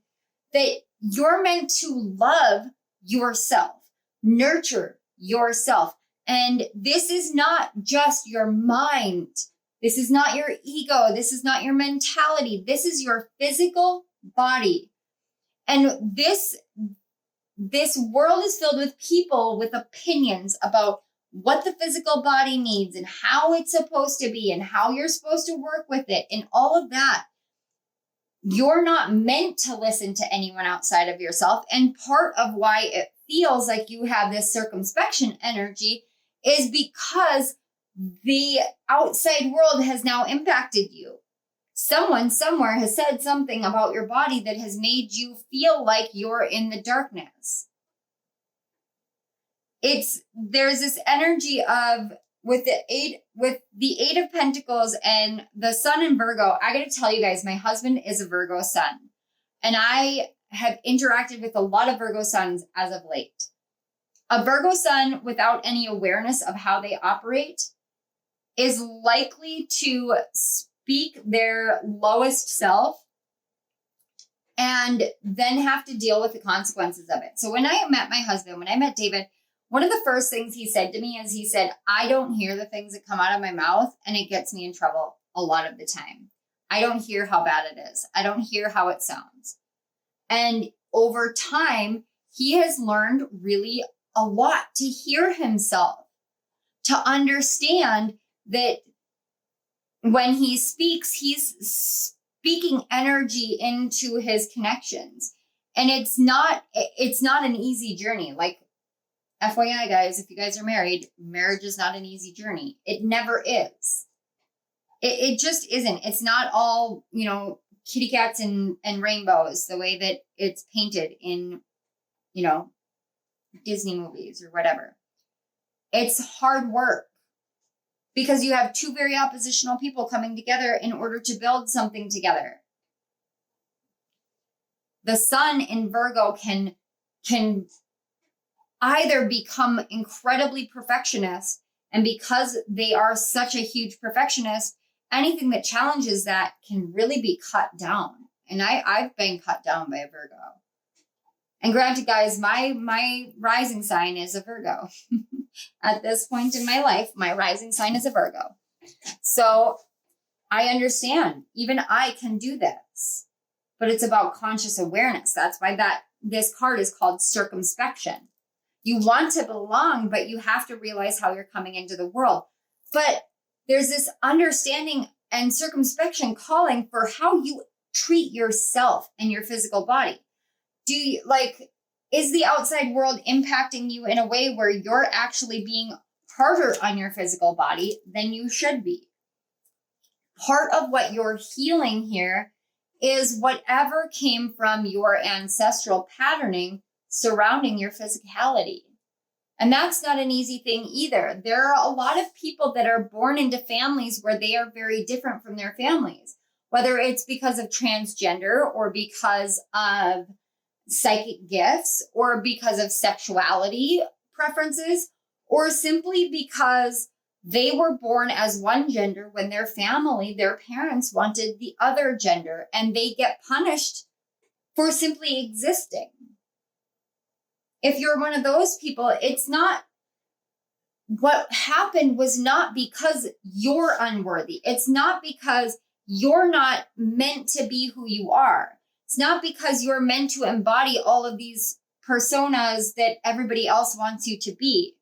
that you're meant to love yourself, nurture yourself. And this is not just your mind. This is not your ego. This is not your mentality. This is your physical body. And this world is filled with people with opinions about what the physical body needs and how it's supposed to be and how you're supposed to work with it and all of that. You're not meant to listen to anyone outside of yourself. And part of why it feels like you have this circumspection energy is because the outside world has now impacted you. Someone somewhere has said something about your body that has made you feel like you're in the darkness. There's this energy of with the eight of Pentacles and the sun in Virgo. I got to tell you guys, my husband is a Virgo sun, and I have interacted with a lot of Virgo suns as of late. A Virgo sun without any awareness of how they operate is likely to speak their lowest self and then have to deal with the consequences of it. So when I met my husband, when I met David, one of the first things he said to me is he said, I don't hear the things that come out of my mouth, and it gets me in trouble a lot of the time. I don't hear how bad it is. I don't hear how it sounds. And over time, he has learned really a lot to hear himself, to understand that when he speaks, he's speaking energy into his connections. And it's not an easy journey. Like, FYI, guys, if you guys are married, marriage is not an easy journey. It never is. It just isn't. It's not all, kitty cats and rainbows the way that it's painted in, Disney movies or whatever. It's hard work because you have two very oppositional people coming together in order to build something together. The sun in Virgo can either become incredibly perfectionist, and because they are such a huge perfectionist, anything that challenges that can really be cut down. And I've been cut down by a Virgo. And granted, guys, my rising sign is a Virgo. At this point in my life, my rising sign is a Virgo. So I understand. Even I can do this. But it's about conscious awareness. That's why this card is called circumspection. You want to belong, but you have to realize how you're coming into the world. But there's this understanding and circumspection calling for how you treat yourself and your physical body. Is the outside world impacting you in a way where you're actually being harder on your physical body than you should be? Part of what you're healing here is whatever came from your ancestral patterning surrounding your physicality. And that's not an easy thing either. There are a lot of people that are born into families where they are very different from their families, whether it's because of transgender or because of psychic gifts or because of sexuality preferences, or simply because they were born as one gender when their family, their parents wanted the other gender, and they get punished for simply existing. If you're one of those people, it's not, what happened was not because you're unworthy. It's not because you're not meant to be who you are. It's not because you're meant to embody all of these personas that everybody else wants you to be.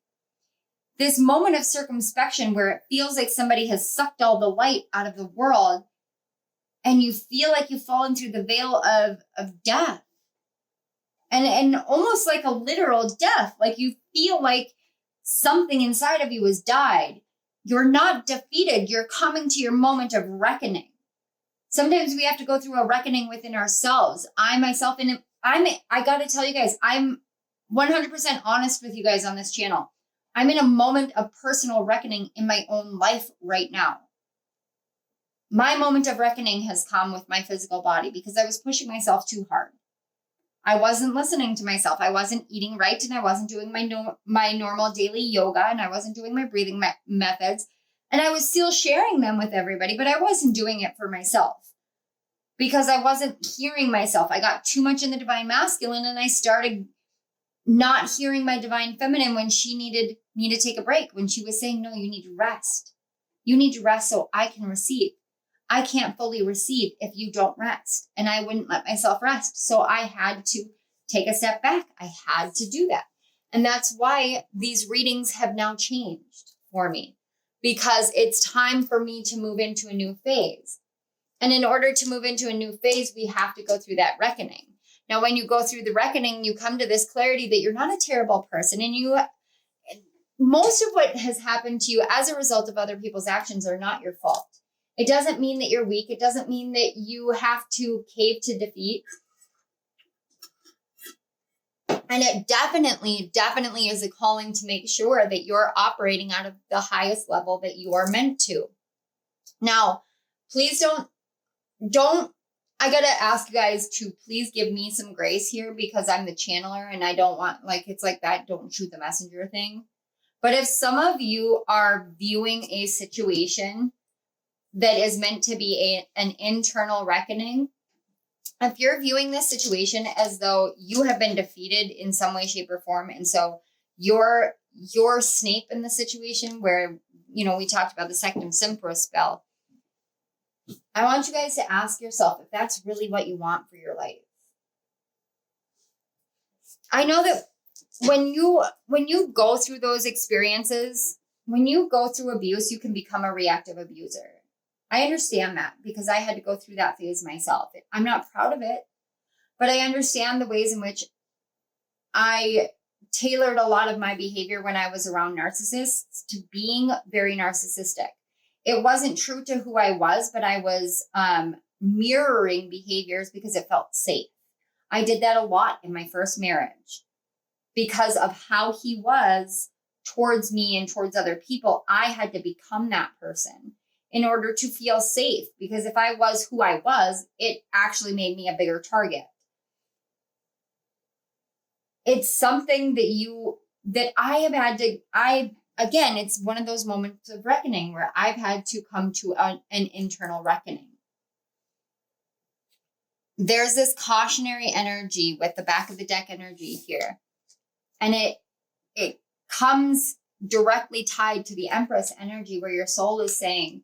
This moment of circumspection where it feels like somebody has sucked all the light out of the world and you feel like you've fallen through the veil of death. And almost like a literal death, like you feel like something inside of you has died. You're not defeated. You're coming to your moment of reckoning. Sometimes we have to go through a reckoning within ourselves. I got to tell you guys, I'm 100% honest with you guys on this channel. I'm in a moment of personal reckoning in my own life right now. My moment of reckoning has come with my physical body because I was pushing myself too hard. I wasn't listening to myself. I wasn't eating right, and I wasn't doing my normal daily yoga, and I wasn't doing my breathing methods. And I was still sharing them with everybody, but I wasn't doing it for myself because I wasn't hearing myself. I got too much in the divine masculine, and I started not hearing my divine feminine when she needed me to take a break, when she was saying, no, you need to rest. You need to rest so I can receive. I can't fully receive if you don't rest. And I wouldn't let myself rest. So I had to take a step back. I had to do that. And that's why these readings have now changed for me, because it's time for me to move into a new phase. And in order to move into a new phase, we have to go through that reckoning. Now, when you go through the reckoning, you come to this clarity that you're not a terrible person. And most of what has happened to you as a result of other people's actions are not your fault. It doesn't mean that you're weak. It doesn't mean that you have to cave to defeat. And it definitely is a calling to make sure that you're operating out of the highest level that you are meant to. Now, please don't, I got to ask you guys to please give me some grace here because I'm the channeler and I don't want, it's like that don't shoot the messenger thing. But if some of you are viewing a situation that is meant to be an internal reckoning, if you're viewing this situation as though you have been defeated in some way, shape, or form, and so you're Snape in the situation where, we talked about the Sectum Sempra spell, I want you guys to ask yourself if that's really what you want for your life. I know that when you go through those experiences, when you go through abuse, you can become a reactive abuser. I understand that because I had to go through that phase myself. I'm not proud of it, but I understand the ways in which I tailored a lot of my behavior when I was around narcissists to being very narcissistic. It wasn't true to who I was, but I was mirroring behaviors because it felt safe. I did that a lot in my first marriage because of how he was towards me and towards other people. I had to become that person in order to feel safe, because if I was who I was, it actually made me a bigger target. It's something that I have had to, again, it's one of those moments of reckoning where I've had to come to an internal reckoning. There's this cautionary energy with the back of the deck energy here. And it comes directly tied to the Empress energy where your soul is saying,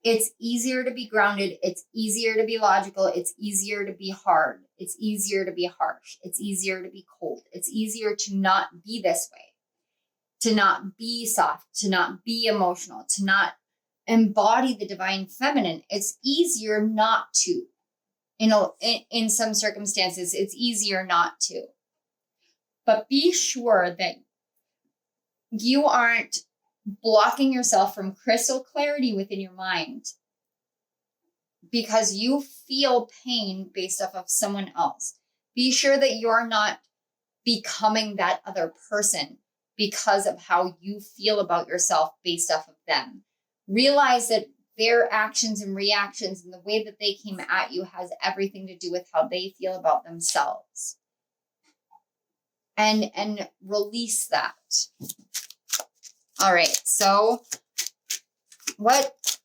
It's easier to be grounded. It's easier to be logical. It's easier to be hard. It's easier to be harsh. It's easier to be cold. It's easier to not be this way, to not be soft, to not be emotional, to not embody the divine feminine. It's easier not to. In some circumstances, it's easier not to. But be sure that you aren't blocking yourself from crystal clarity within your mind because you feel pain based off of someone else. Be sure that you're not becoming that other person because of how you feel about yourself based off of them. Realize that their actions and reactions and the way that they came at you has everything to do with how they feel about themselves. And release that. All right, so what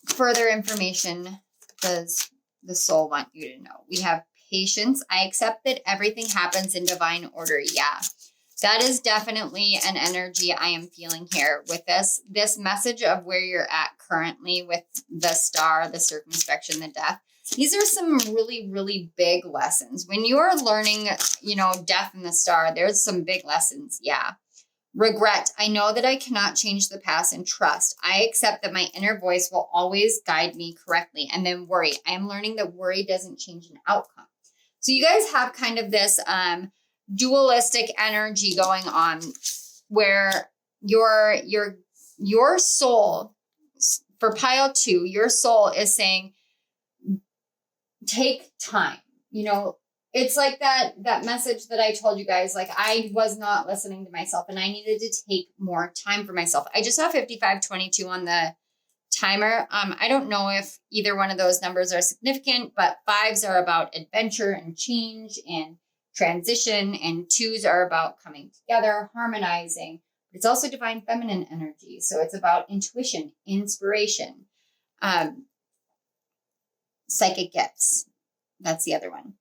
further information does the soul want you to know? We have patience. I accept that everything happens in divine order. Yeah, that is definitely an energy I am feeling here with this message of where you're at currently with the star, the circumspection, the death. These are some really, really big lessons. When you are learning, death and the star, there's some big lessons. Yeah. Regret. I know that I cannot change the past and trust. I accept that my inner voice will always guide me correctly. And then worry. I am learning that worry doesn't change an outcome. So you guys have kind of this dualistic energy going on where your soul, for pile 2, your soul is saying, take time. It's like that message that I told you guys, like I was not listening to myself and I needed to take more time for myself. I just saw 5522 on the timer. I don't know if either one of those numbers are significant, but 5s are about adventure and change and transition, and 2s are about coming together, harmonizing. It's also divine feminine energy. So it's about intuition, inspiration, psychic gifts. That's the other one.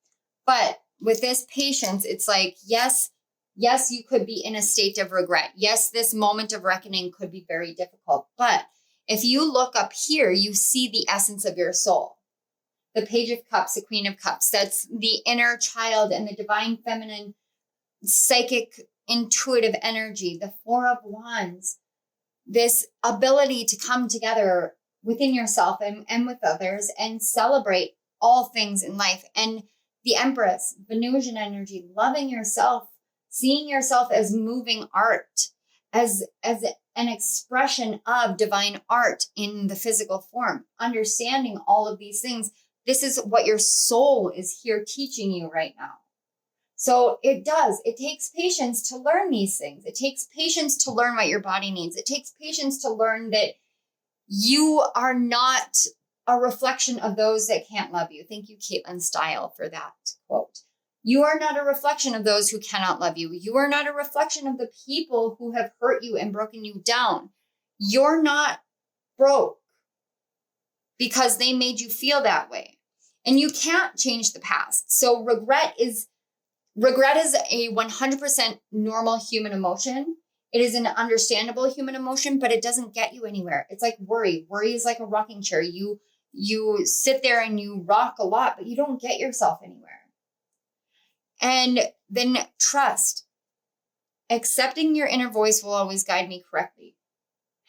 But with this patience, it's like, yes, you could be in a state of regret. Yes, this moment of reckoning could be very difficult. But if you look up here, you see the essence of your soul. The Page of Cups, the Queen of Cups. That's the inner child and the divine feminine, psychic, intuitive energy. The Four of Wands. This ability to come together within yourself and with others and celebrate all things in life. And the Empress, Venusian energy, loving yourself, seeing yourself as moving art, as an expression of divine art in the physical form, understanding all of these things. This is what your soul is here teaching you right now. So it takes patience to learn these things. It takes patience to learn what your body needs. It takes patience to learn that you are not a reflection of those that can't love you. Thank you, Caitlin Style, for that quote. You are not a reflection of those who cannot love you. You are not a reflection of the people who have hurt you and broken you down. You're not broke because they made you feel that way. And you can't change the past. So regret is a 100% normal human emotion. It is an understandable human emotion, but it doesn't get you anywhere. It's like worry. Worry is like a rocking chair. You sit there and you rock a lot, but you don't get yourself anywhere. And then trust. Accepting your inner voice will always guide me correctly.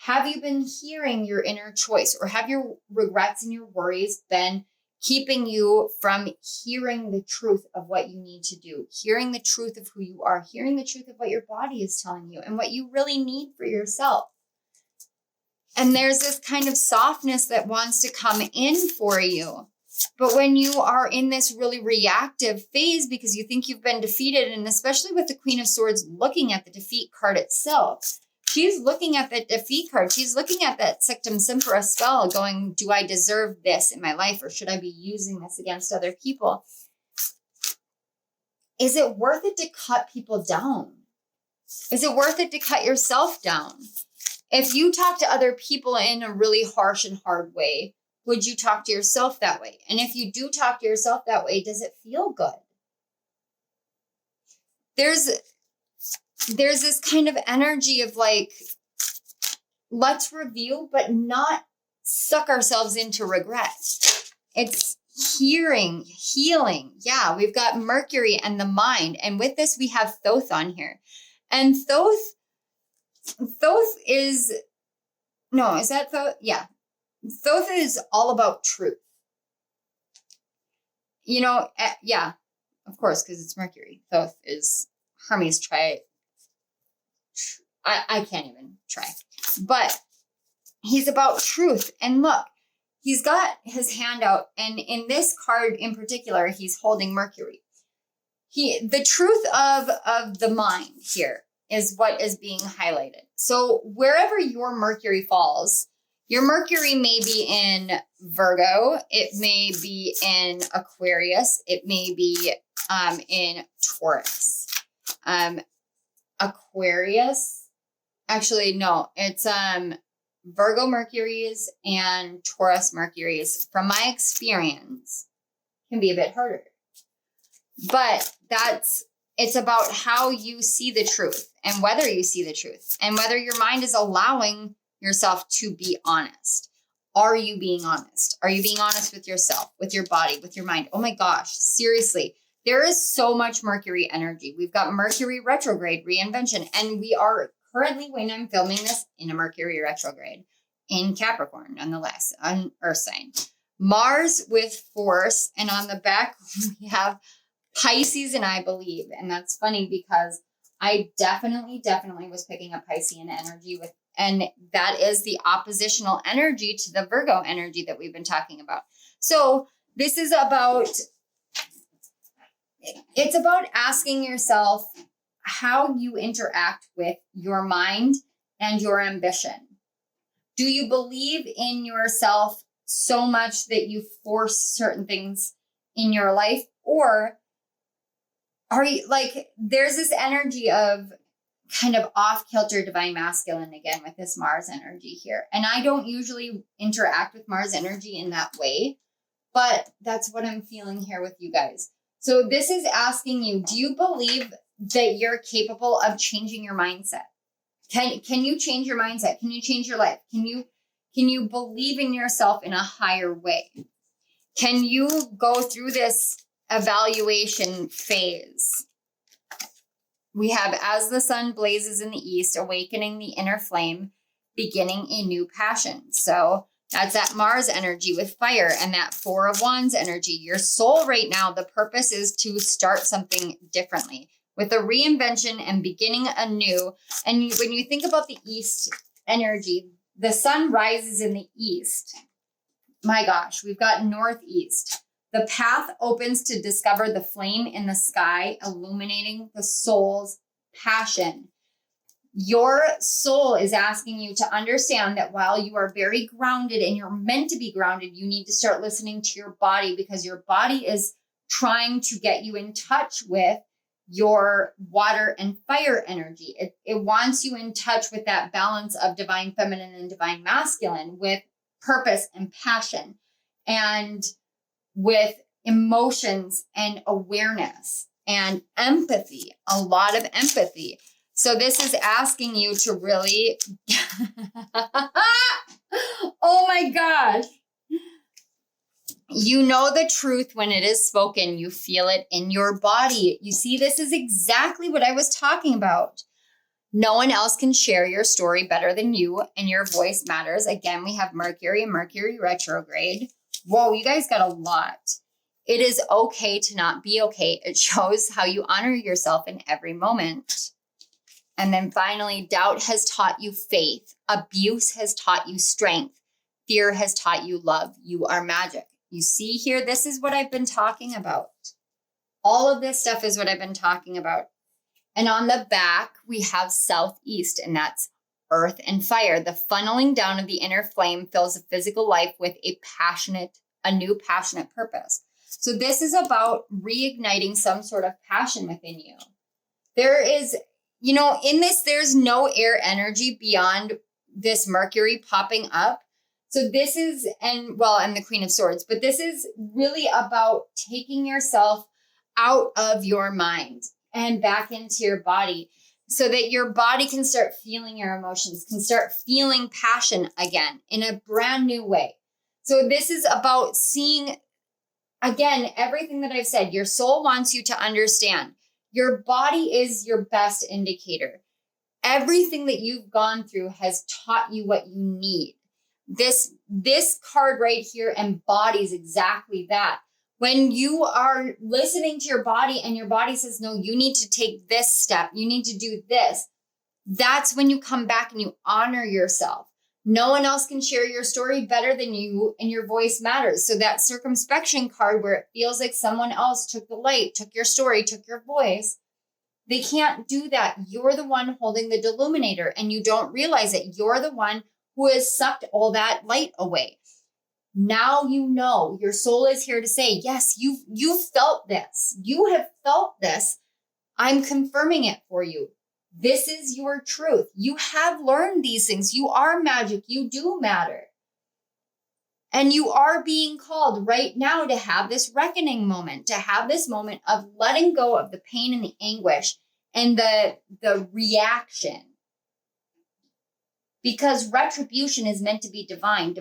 Have you been hearing your inner choice, or have your regrets and your worries been keeping you from hearing the truth of what you need to do, hearing the truth of who you are, hearing the truth of what your body is telling you and what you really need for yourself? And there's this kind of softness that wants to come in for you. But when you are in this really reactive phase because you think you've been defeated, and especially with the Queen of Swords looking at the defeat card itself, she's looking at that defeat card. She's looking at that Sectum Sempra spell going, do I deserve this in my life, or should I be using this against other people? Is it worth it to cut people down? Is it worth it to cut yourself down? If you talk to other people in a really harsh and hard way, would you talk to yourself that way? And if you do talk to yourself that way, does it feel good? There's this kind of energy of like, let's review, but not suck ourselves into regret. It's healing. Yeah, we've got Mercury and the mind. And with this, we have Thoth on here. And Thoth is, no, is that Thoth? Yeah. Thoth is all about truth. You know, yeah, of course, because it's Mercury. Thoth is Hermes I can't even try. But he's about truth. And look, he's got his hand out. And in this card in particular, he's holding Mercury. The truth of the mind here is what is being highlighted. So wherever your Mercury falls, your Mercury may be in Virgo. It may be in Aquarius. It may be in Taurus. Aquarius. Actually, no, it's Virgo Mercuries and Taurus Mercuries, from my experience, can be a bit harder. But it's about how you see the truth and whether you see the truth and whether your mind is allowing yourself to be honest. Are you being honest? Are you being honest with yourself, with your body, with your mind? Oh my gosh, seriously. There is so much Mercury energy. We've got Mercury retrograde, reinvention, and we are currently, when I'm filming this, in a Mercury retrograde in Capricorn, nonetheless, on Earth sign. Mars with force, and on the back, we have Pisces, and I believe, and that's funny because I definitely was picking up Piscean energy and that is the oppositional energy to the Virgo energy that we've been talking about. So this is it's about asking yourself how you interact with your mind and your ambition. Do you believe in yourself so much that you force certain things in your life? Or are you there's this energy of kind of off-kilter divine masculine again with this Mars energy here. And I don't usually interact with Mars energy in that way, but that's what I'm feeling here with you guys. So this is asking you, do you believe that you're capable of changing your mindset? Can you change your mindset? Can you change your life? Can you believe in yourself in a higher way? Can you go through this evaluation phase? We have, as the sun blazes in the east, awakening the inner flame, beginning a new passion. So that's that Mars energy with fire and that Four of Wands energy. Your soul right now, the purpose is to start something differently with a reinvention and beginning anew. And when you think about the east energy, the sun rises in the east. My gosh, we've got northeast. The path opens to discover the flame in the sky, illuminating the soul's passion. Your soul is asking you to understand that while you are very grounded and you're meant to be grounded, you need to start listening to your body, because your body is trying to get you in touch with your water and fire energy. It wants you in touch with that balance of divine feminine and divine masculine, with purpose and passion, and with emotions and awareness and empathy, a lot of empathy. So this is asking you to really, oh my gosh. You know the truth when it is spoken. You feel it in your body. You see, this is exactly what I was talking about. No one else can share your story better than you, and your voice matters. Again, we have Mercury and Mercury retrograde. Whoa, you guys got a lot. It is okay to not be okay. It shows how you honor yourself in every moment. And then finally, doubt has taught you faith. Abuse has taught you strength. Fear has taught you love. You are magic. You see here, this is what I've been talking about. All of this stuff is what I've been talking about. And on the back, we have southeast, and that's earth and fire. The funneling down of the inner flame fills a physical life with a new passionate purpose. So this is about reigniting some sort of passion within you. There is, in this, there's no air energy beyond this Mercury popping up. So this is, and the Queen of Swords, but this is really about taking yourself out of your mind and back into your body. so that your body can start feeling your emotions, can start feeling passion again in a brand new way. So this is about seeing, again, everything that I've said. Your soul wants you to understand your body is your best indicator. Everything that you've gone through has taught you what you need. This card right here embodies exactly that. When you are listening to your body and your body says, no, you need to take this step, you need to do this, that's when you come back and you honor yourself. No one else can share your story better than you, and your voice matters. So that circumspection card where it feels like someone else took the light, took your story, took your voice, they can't do that. You're the one holding the deluminator, and you don't realize it. You're the one who has sucked all that light away. Now you know your soul is here to say, yes, you've felt this. You have felt this. I'm confirming it for you. This is your truth. You have learned these things. You are magic. You do matter. And you are being called right now to have this reckoning moment, to have this moment of letting go of the pain and the anguish and the reaction. Because retribution is meant to be divine,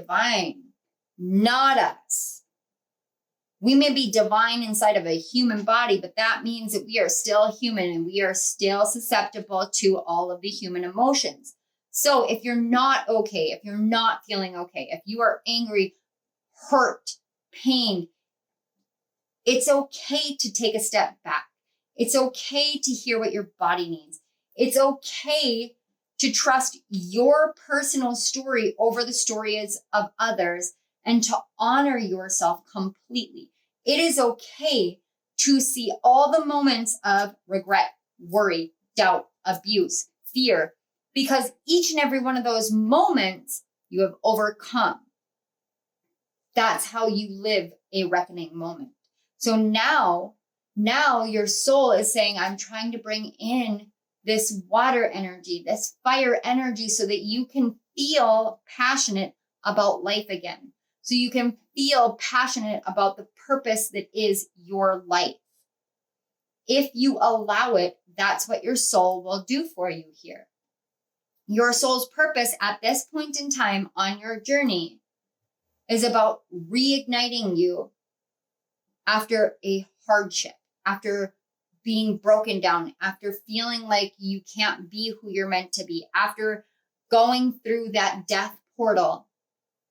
not us. We may be divine inside of a human body, but that means that we are still human and we are still susceptible to all of the human emotions. So if you're not okay, if you're not feeling okay, if you are angry, hurt, pain, it's okay to take a step back. It's okay to hear what your body needs. It's okay to trust your personal story over the stories of others and to honor yourself completely. It is okay to see all the moments of regret, worry, doubt, abuse, fear, because each and every one of those moments you have overcome. That's how you live a reckoning moment. So now your soul is saying, I'm trying to bring in this water energy, this fire energy, so that you can feel passionate about life again. So you can feel passionate about the purpose that is your life. If you allow it, that's what your soul will do for you here. Your soul's purpose at this point in time on your journey is about reigniting you after a hardship, after being broken down, after feeling like you can't be who you're meant to be, after going through that death portal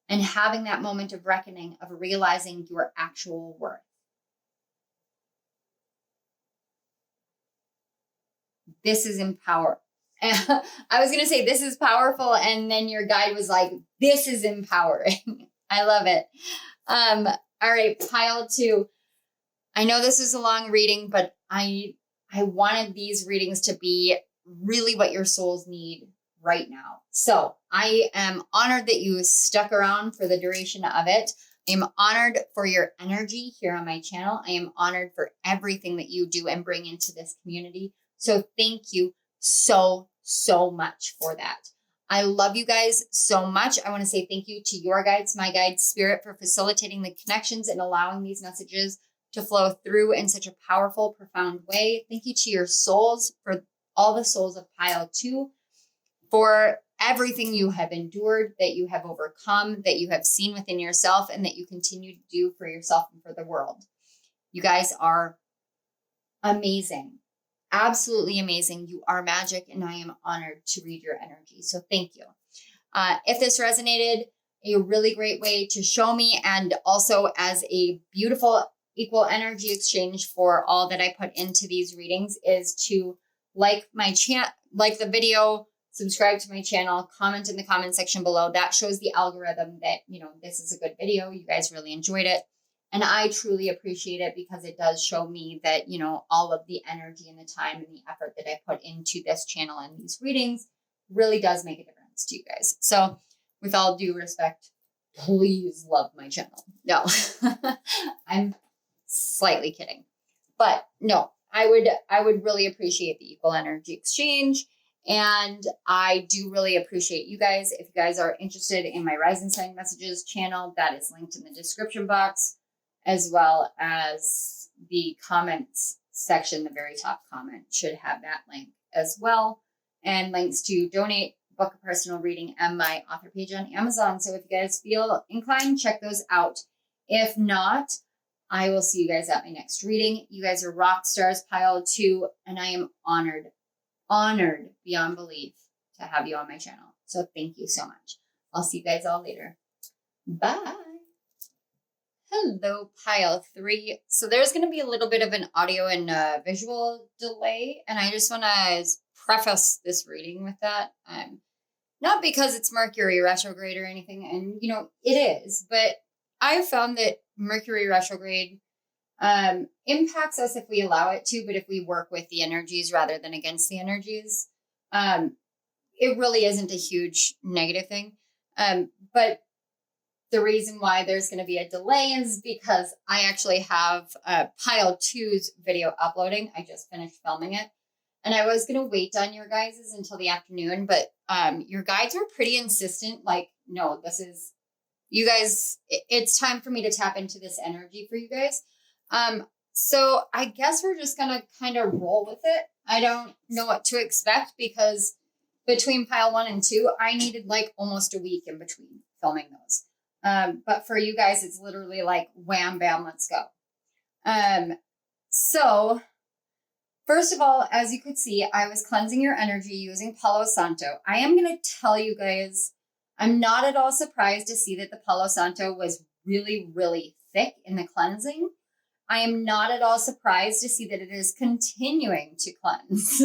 and having that moment of reckoning, of realizing your actual worth. This is empower. I was going to say this is powerful, and then your guide was like, this is empowering. I love it. All right, pile 2. I know this is a long reading, but I wanted these readings to be really what your souls need right now. So I am honored that you stuck around for the duration of it. I am honored for your energy here on my channel. I am honored for everything that you do and bring into this community. So thank you so much for that. I love you guys so much. I want to say thank you to your guides, my guide, Spirit, for facilitating the connections and allowing these messages to flow through in such a powerful, profound way. Thank you to your souls, for all the souls of pile 2, for everything you have endured, that you have overcome, that you have seen within yourself, and that you continue to do for yourself and for the world. You guys are amazing. Absolutely amazing. You are magic, and I am honored to read your energy. So thank you. If this resonated, a really great way to show me, and also as a beautiful equal energy exchange for all that I put into these readings, is to like my like the video, subscribe to my channel, comment in the comment section below. That shows the algorithm that, this is a good video. You guys really enjoyed it. And I truly appreciate it, because it does show me that, all of the energy and the time and the effort that I put into this channel and these readings really does make a difference to you guys. So with all due respect, please love my channel. No, I'm slightly kidding, but no, I would really appreciate the equal energy exchange. And I do really appreciate you guys. If you guys are interested in my Rising Sign Messages channel, that is linked in the description box, as well as the comments section. The very top comment should have that link as well. and links to donate, book a personal reading, and my author page on Amazon. So if you guys feel inclined, check those out. If not, I will see you guys at my next reading. You guys are rock stars, pile 2, and I am honored beyond belief to have you on my channel. So thank you so much. I'll see you guys all later. Bye. Hello, pile 3. So there's going to be a little bit of an audio and visual delay, and I just want to preface this reading with that. Not because it's Mercury retrograde or anything, and you know, it is, but I've found that Mercury retrograde impacts us if we allow it to, but if we work with the energies rather than against the energies, it really isn't a huge negative thing. But the reason why there's going to be a delay is because I actually have pile 2's video uploading. I just finished filming it. And I was going to wait on your guys' until the afternoon, but your guides were pretty insistent. Like, no, this is, you guys, it's time for me to tap into this energy for you guys. So I guess we're just going to kind of roll with it. I don't know what to expect because between pile 1 and 2, I needed like almost a week in between filming those. But for you guys, it's literally like wham, bam, let's go. So first of all, as you could see, I was cleansing your energy using Palo Santo. I am going to tell you guys, I'm not at all surprised to see that the Palo Santo was really, really thick in the cleansing. I am not at all surprised to see that it is continuing to cleanse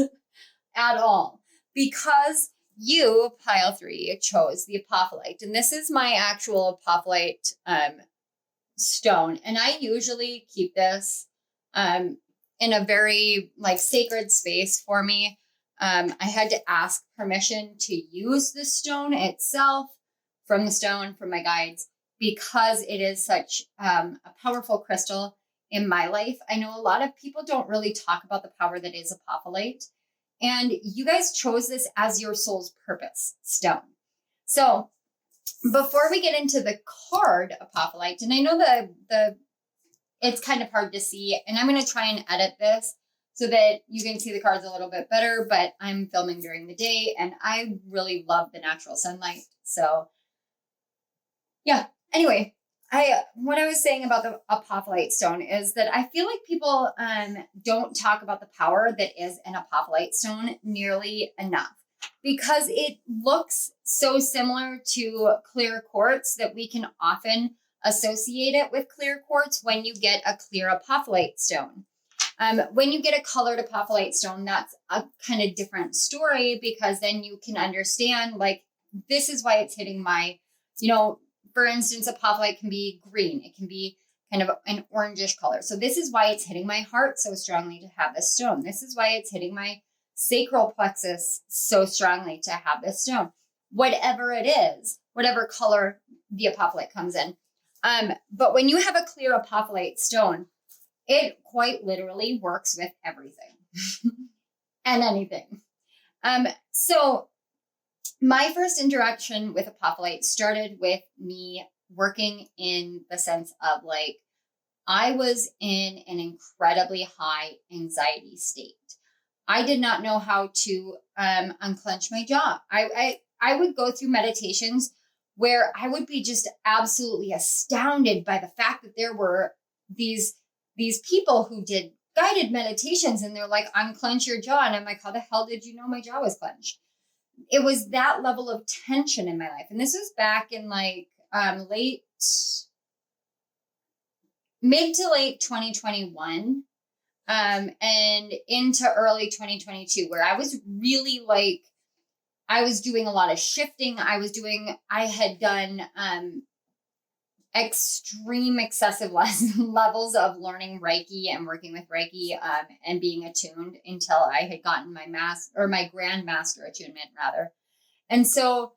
at all because you, pile 3, chose the apophyllite. And this is my actual apophyllite stone. And I usually keep this in a very like sacred space for me. I had to ask permission to use the stone itself from my guides, because it is such a powerful crystal in my life. I know a lot of people don't really talk about the power that is apophyllite, and you guys chose this as your soul's purpose stone. So before we get into the card apophyllite, and I know the it's kind of hard to see, and I'm going to try and edit this so that you can see the cards a little bit better, but I'm filming during the day and I really love the natural sunlight. So yeah, anyway, what I was saying about the apophyllite stone is that I feel like people don't talk about the power that is an apophyllite stone nearly enough, because it looks so similar to clear quartz that we can often associate it with clear quartz when you get a clear apophyllite stone. When you get a colored apophyllite stone, that's a kind of different story, because then you can understand, like, this is why it's hitting my, you know, for instance, apophyllite can be green. It can be kind of an orangish color. So this is why it's hitting my heart so strongly to have this stone. This is why it's hitting my sacral plexus so strongly to have this stone. Whatever it is, whatever color the apophyllite comes in. But when you have a clear apophyllite stone, it quite literally works with everything and anything. So my first interaction with apophyllite started with me working in the sense of, like, I was in an incredibly high anxiety state. I did not know how to unclench my jaw. I would go through meditations where I would be just absolutely astounded by the fact that there were these people who did guided meditations, and they're like, unclench your jaw. And I'm like, how the hell did you know my jaw was clenched? It was that level of tension in my life. And this was back in like mid to late 2021 and into early 2022, where I was really like, I was doing a lot of shifting. I had done extreme excessive levels of learning Reiki and working with Reiki and being attuned until I had gotten my Grand Master attunement rather. And so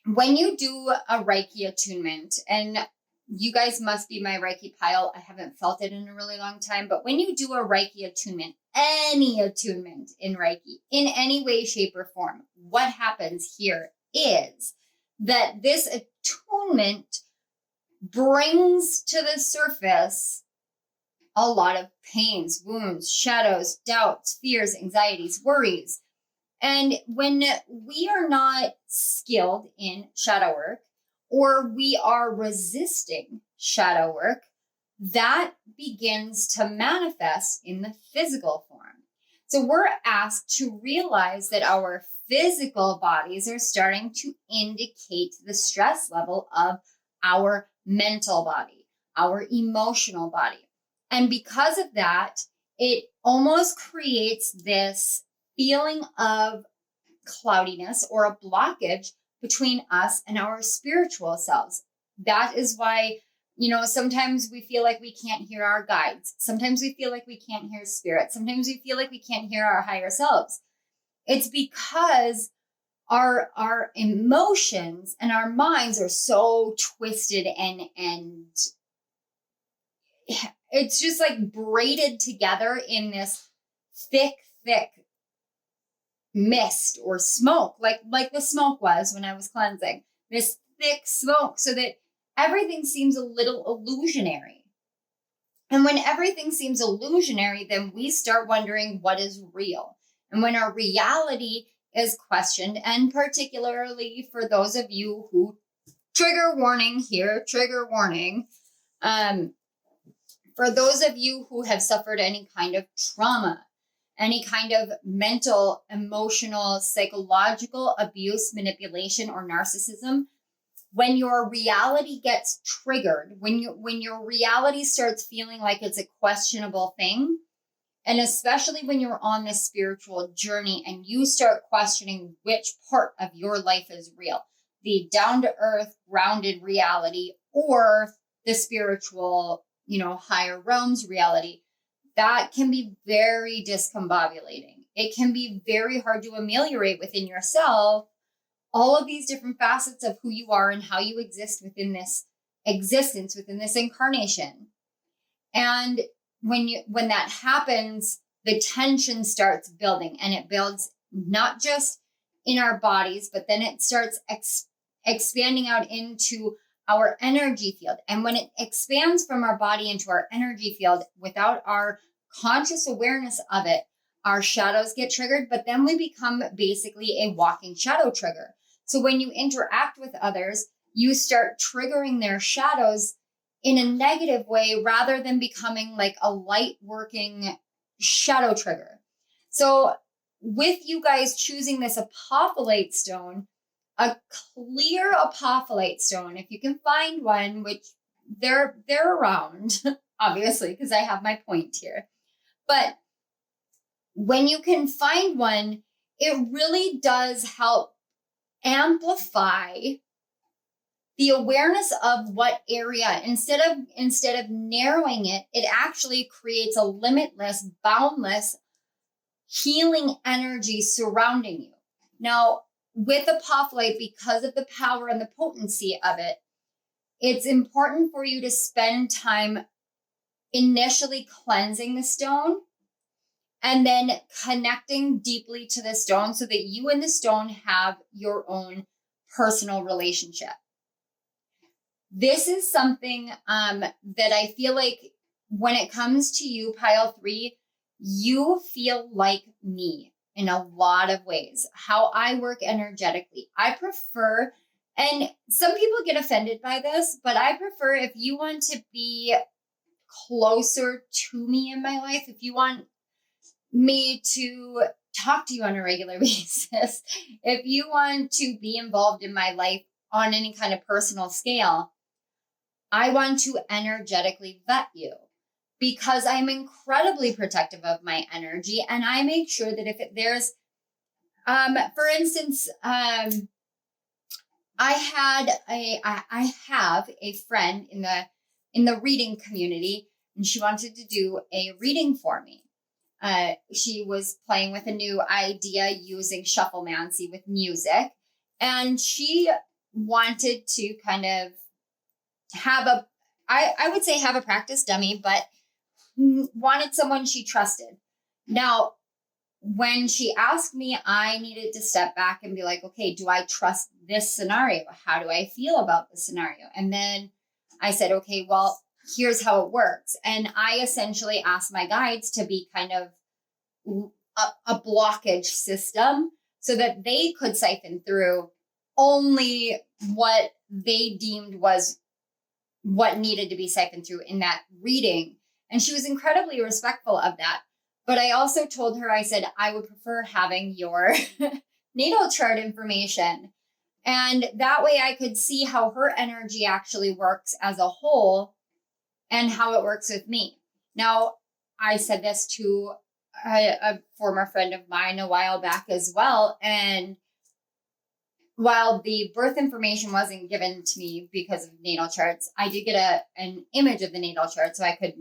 when you do a Reiki attunement, and you guys must be my Reiki pile, I haven't felt it in a really long time, but when you do a Reiki attunement, any attunement in Reiki, in any way, shape, or form, what happens here is that this attunement brings to the surface a lot of pains, wounds, shadows, doubts, fears, anxieties, worries. And when we are not skilled in shadow work, or we are resisting shadow work, that begins to manifest in the physical form. So we're asked to realize that our physical bodies are starting to indicate the stress level of our mental body, our emotional body. And because of that, it almost creates this feeling of cloudiness or a blockage between us and our spiritual selves. That is why, sometimes we feel like we can't hear our guides. Sometimes we feel like we can't hear spirit. Sometimes we feel like we can't hear our higher selves. It's because our emotions and our minds are so twisted and it's just like braided together in this thick mist or smoke, like the smoke was when I was cleansing, this thick smoke, so that everything seems a little illusionary. And when everything seems illusionary, then we start wondering what is real. And when our reality is questioned, and particularly for those of you who, trigger warning here, trigger warning, for those of you who have suffered any kind of trauma, any kind of mental, emotional, psychological abuse, manipulation, or narcissism, when your reality gets triggered, when your reality starts feeling like it's a questionable thing, and especially when you're on this spiritual journey and you start questioning which part of your life is real, the down-to-earth, grounded reality, or the spiritual, higher realms reality, that can be very discombobulating. It can be very hard to ameliorate within yourself all of these different facets of who you are and how you exist within this existence, within this incarnation. And when that happens, the tension starts building, and it builds not just in our bodies, but then it starts expanding out into our energy field. And when it expands from our body into our energy field without our conscious awareness of it, our shadows get triggered, but then we become basically a walking shadow trigger. So when you interact with others, you start triggering their shadows in a negative way rather than becoming like a light working shadow trigger. So with you guys choosing this apophyllite stone, a clear apophyllite stone, if you can find one, which they're around, obviously, because I have my point here. But when you can find one, it really does help amplify the awareness of what area. Instead of narrowing it, it actually creates a limitless, boundless healing energy surrounding you. Now, with apophyllite, because of the power and the potency of it, it's important for you to spend time initially cleansing the stone and then connecting deeply to the stone so that you and the stone have your own personal relationship. This is something that I feel like when it comes to you, pile 3, you feel like me in a lot of ways. How I work energetically. I prefer, and some people get offended by this, but I prefer, if you want to be closer to me in my life, if you want me to talk to you on a regular basis, if you want to be involved in my life on any kind of personal scale, I want to energetically vet you, because I'm incredibly protective of my energy, and I make sure that if there's, for instance, I have a friend in the reading community, and she wanted to do a reading for me. She was playing with a new idea using shufflemancy with music, and she wanted to kind of have I would say have a practice dummy, but wanted someone she trusted. Now, when she asked me, I needed to step back and be like, okay, do I trust this scenario? How do I feel about the scenario? And then I said, okay, well, here's how it works. And I essentially asked my guides to be kind of a blockage system so that they could siphon through only what they deemed was what needed to be siphoned through in that reading. And she was incredibly respectful of that. But I also told her, I said, I would prefer having your natal chart information. And that way I could see how her energy actually works as a whole and how it works with me. Now, I said this to a former friend of mine a while back as well. And while the birth information wasn't given to me because of natal charts, I did get an image of the natal chart so I could,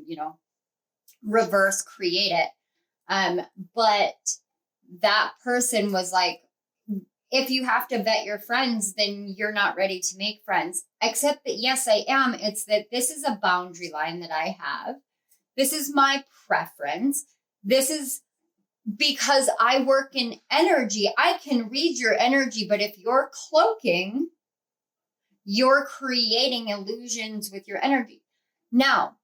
reverse create it. But that person was like, if you have to vet your friends, then you're not ready to make friends. Except that, yes, I am. It's that this is a boundary line that I have. This is my preference. This is because I work in energy. I can read your energy, but if you're cloaking, you're creating illusions with your energy. Now,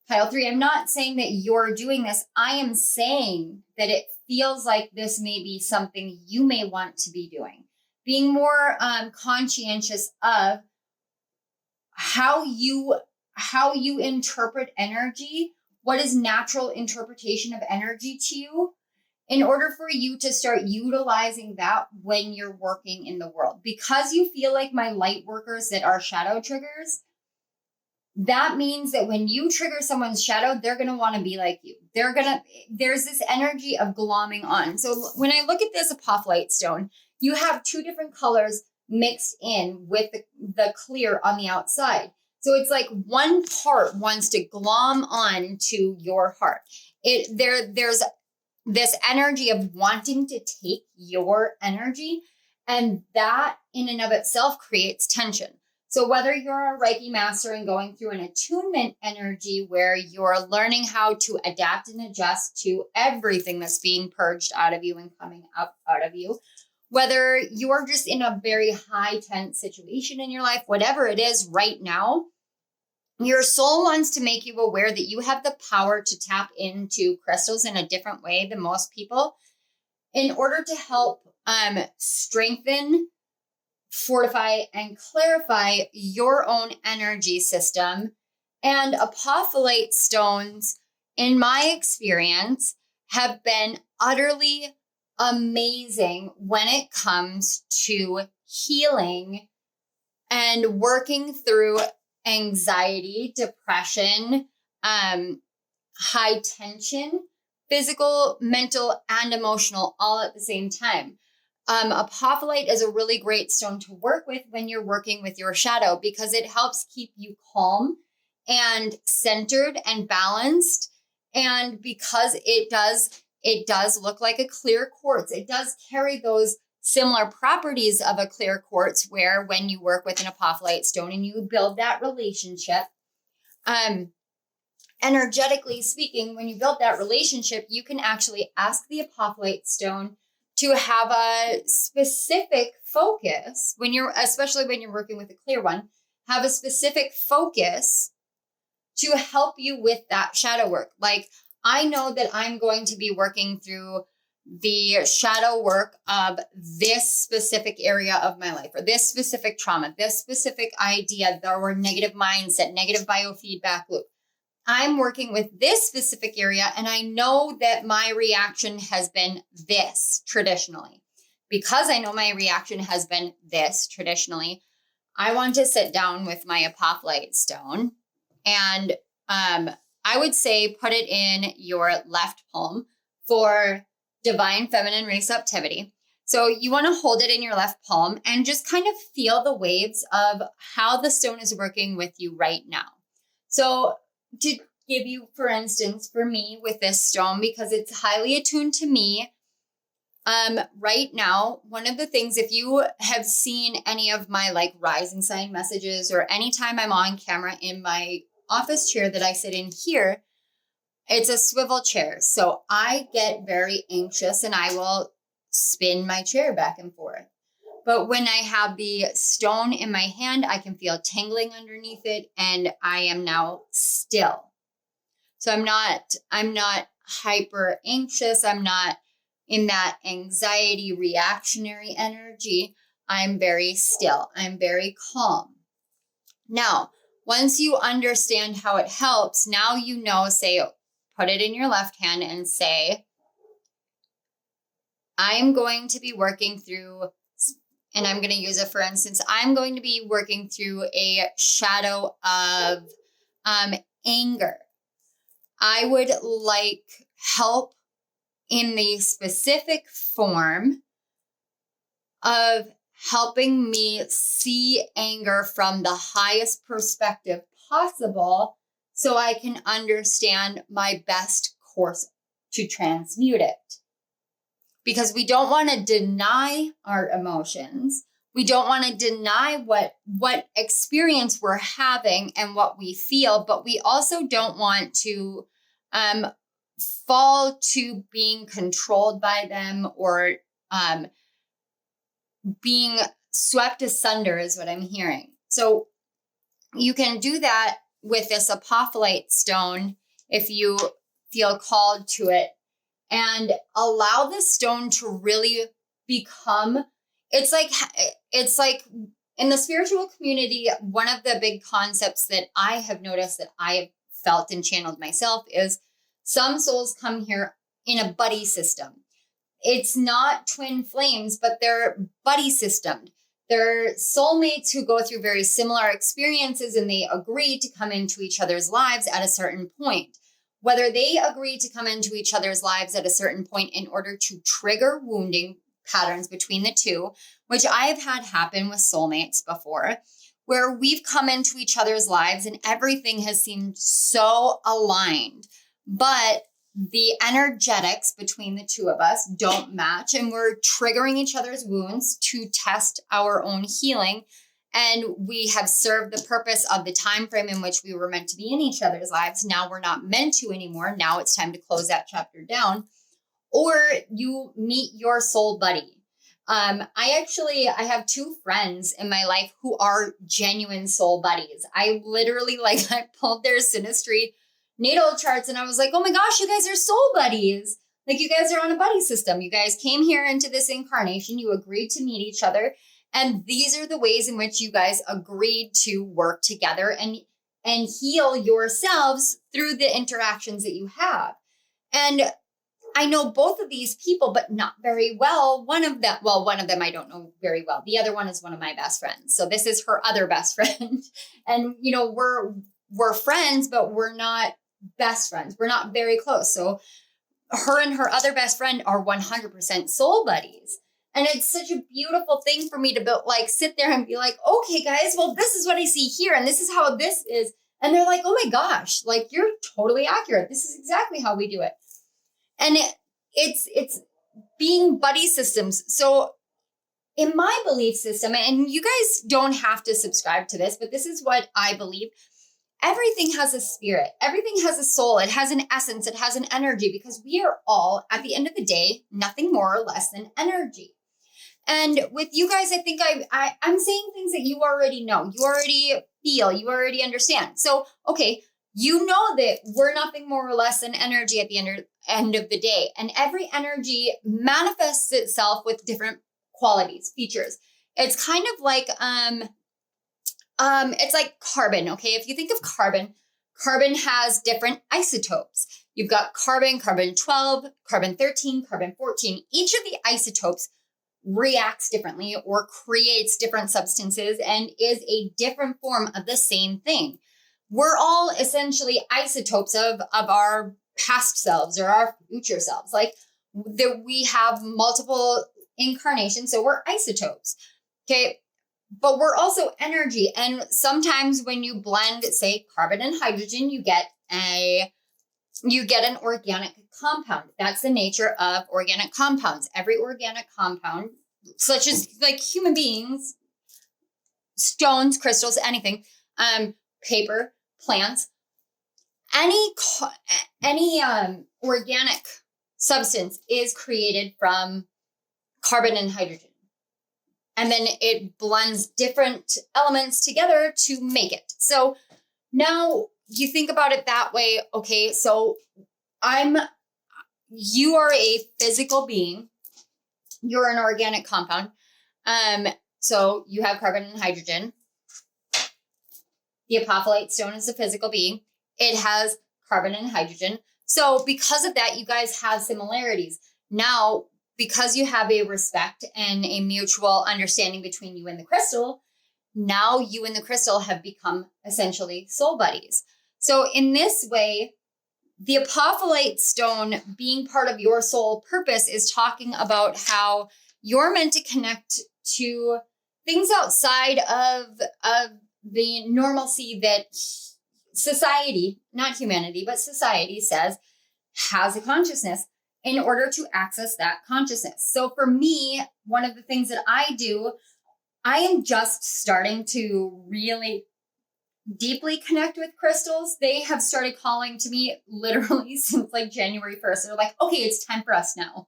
Pile 3, I'm not saying that you're doing this. I am saying that it feels like this may be something you may want to be doing. Being more conscientious of how you interpret energy, what is natural interpretation of energy to you, in order for you to start utilizing that when you're working in the world. Because you feel like my light workers that are shadow triggers, that means that when you trigger someone's shadow, they're going to want to be like you. There's this energy of glomming on. So when I look at this apophyllite stone, you have two different colors mixed in with the clear on the outside. So it's like one part wants to glom on to your heart. There's this energy of wanting to take your energy, and that in and of itself creates tension. So whether you're a Reiki master and going through an attunement energy where you're learning how to adapt and adjust to everything that's being purged out of you and coming up out of you, whether you're just in a very high tense situation in your life, whatever it is right now, your soul wants to make you aware that you have the power to tap into crystals in a different way than most people in order to help strengthen, fortify, and clarify your own energy system. And apophyllite stones, in my experience, have been utterly amazing when it comes to healing and working through anxiety, depression, high tension, physical, mental, and emotional, all at the same time. Apophyllite is a really great stone to work with when you're working with your shadow because it helps keep you calm and centered and balanced. And because it does look like a clear quartz, it does carry those similar properties of a clear quartz, where when you work with an apophyllite stone and you build that relationship, energetically speaking, when you build that relationship, you can actually ask the apophyllite stone to have a specific focus especially when you're working with a clear one, have a specific focus to help you with that shadow work. Like, I know that I'm going to be working through the shadow work of this specific area of my life, or this specific trauma, this specific idea, or negative mindset, negative biofeedback loop. I'm working with this specific area, and I know that my reaction has been this traditionally. Because I know my reaction has been this traditionally, I want to sit down with my apophyllite stone, and I would say put it in your left palm for divine feminine receptivity. So you want to hold it in your left palm and just kind of feel the waves of how the stone is working with you right now. So to give you, for instance, for me with this stone, because it's highly attuned to me, right now, one of the things, if you have seen any of my like rising sign messages, or anytime I'm on camera in my office chair that I sit in here, it's a swivel chair. So I get very anxious and I will spin my chair back and forth. But when I have the stone in my hand, I can feel tingling underneath it, and I am now still. So I'm not hyper anxious. I'm not in that anxiety, reactionary energy, I'm very still. I'm very calm. Now, once you understand how it helps, now you know, say, put it in your left hand and say, I'm going to be working through, and I'm going to use it for instance, I'm going to be working through a shadow of anger. I would like help in the specific form of helping me see anger from the highest perspective possible so I can understand my best course to transmute it. Because we don't want to deny our emotions. We don't want to deny what experience we're having and what we feel, but we also don't want to fall to being controlled by them or being swept asunder is what I'm hearing. So you can do that with this apophyllite stone if you feel called to it, and allow the stone to really become, it's like in the spiritual community, one of the big concepts that I have noticed that I have felt and channeled myself is some souls come here in a buddy system. It's not twin flames, but they're buddy systemed. They're soulmates who go through very similar experiences and they agree to come into each other's lives at a certain point. Whether they agree to come into each other's lives at a certain point in order to trigger wounding patterns between the two, which I have had happen with soulmates before, where we've come into each other's lives and everything has seemed so aligned, but the energetics between the two of us don't match and we're triggering each other's wounds to test our own healing. And we have served the purpose of the time frame in which we were meant to be in each other's lives. Now we're not meant to anymore. Now it's time to close that chapter down. Or you meet your soul buddy. I have two friends in my life who are genuine soul buddies. I literally I pulled their synastry natal charts and I was like, oh my gosh, you guys are soul buddies. Like you guys are on a buddy system. You guys came here into this incarnation. You agreed to meet each other. And these are the ways in which you guys agreed to work together and heal yourselves through the interactions that you have. And I know both of these people, but not very well. One of them I don't know very well. The other one is one of my best friends. So this is her other best friend. And, we're friends, but we're not best friends. We're not very close. So her and her other best friend are 100% soul buddies. And it's such a beautiful thing for me to sit there and be like, okay, guys, well, this is what I see here. And this is how this is. And they're like, oh my gosh, you're totally accurate. This is exactly how we do it. And it's being buddy systems. So in my belief system, and you guys don't have to subscribe to this, but this is what I believe. Everything has a spirit. Everything has a soul. It has an essence. It has an energy because we are all, at the end of the day, nothing more or less than energy. And with you guys, I think I'm saying things that you already know. You already feel. You already understand. So, okay, you know that we're nothing more or less than energy at the end of the day. And every energy manifests itself with different qualities, features. It's kind of like, it's like carbon, okay? If you think of carbon has different isotopes. You've got carbon 12, carbon 13, carbon 14. Each of the isotopes reacts differently or creates different substances and is a different form of the same thing. We're all essentially isotopes of our past selves or our future selves. We have multiple incarnations, so we're isotopes, okay? But we're also energy. And sometimes when you blend, say, carbon and hydrogen, you get an organic compound. That's the nature of organic compounds. Every organic compound, such as human beings, stones, crystals, anything, paper, plants, any organic substance is created from carbon and hydrogen. And then it blends different elements together to make it. So now you think about it that way. Okay, so you are a physical being. You're an organic compound. So you have carbon and hydrogen. The apophyllite stone is a physical being. It has carbon and hydrogen. So because of that, you guys have similarities. Now, because you have a respect and a mutual understanding between you and the crystal, now you and the crystal have become essentially soul buddies. So in this way, the apophyllite stone being part of your soul purpose is talking about how you're meant to connect to things outside of the normalcy that society, not humanity, but society says has a consciousness in order to access that consciousness. So for me, one of the things that I do, I am just starting to really deeply connect with crystals. They have started calling to me literally since like January 1st. They're like, okay, it's time for us now.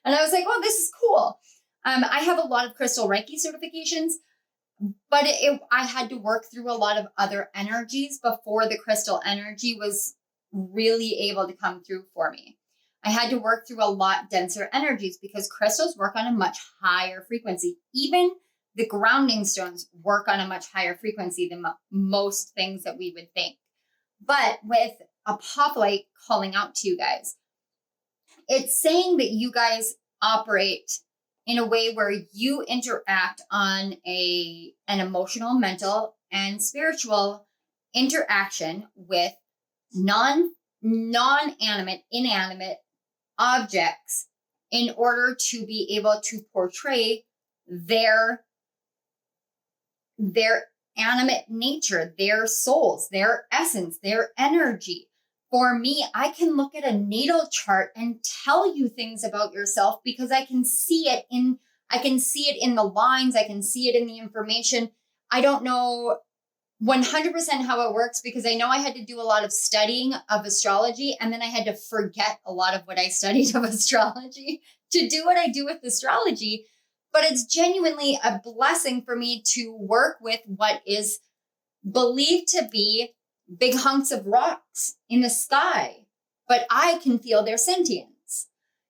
And I was like, oh, this is cool. I have a lot of crystal Reiki certifications, but I had to work through a lot of other energies before the crystal energy was really able to come through for me. I had to work through a lot denser energies because crystals work on a much higher frequency. Even the grounding stones work on a much higher frequency than most things that we would think. But with apophyllite calling out to you guys, it's saying that you guys operate in a way where you interact on an emotional, mental, and spiritual interaction with non-animate, inanimate objects in order to be able to portray their animate nature, their souls, their essence, their energy. For me, I can look at a natal chart and tell you things about yourself because I can see it in the lines, I can see it in the information. I don't know 100% how it works because I know I had to do a lot of studying of astrology and then I had to forget a lot of what I studied of astrology to do what I do with astrology. But it's genuinely a blessing for me to work with what is believed to be big hunks of rocks in the sky, but I can feel their sentience.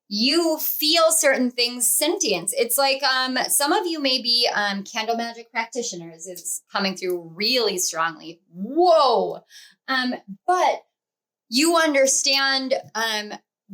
You feel certain things sentience. It's like some of you may be candle magic practitioners is coming through really strongly. Whoa. But you understand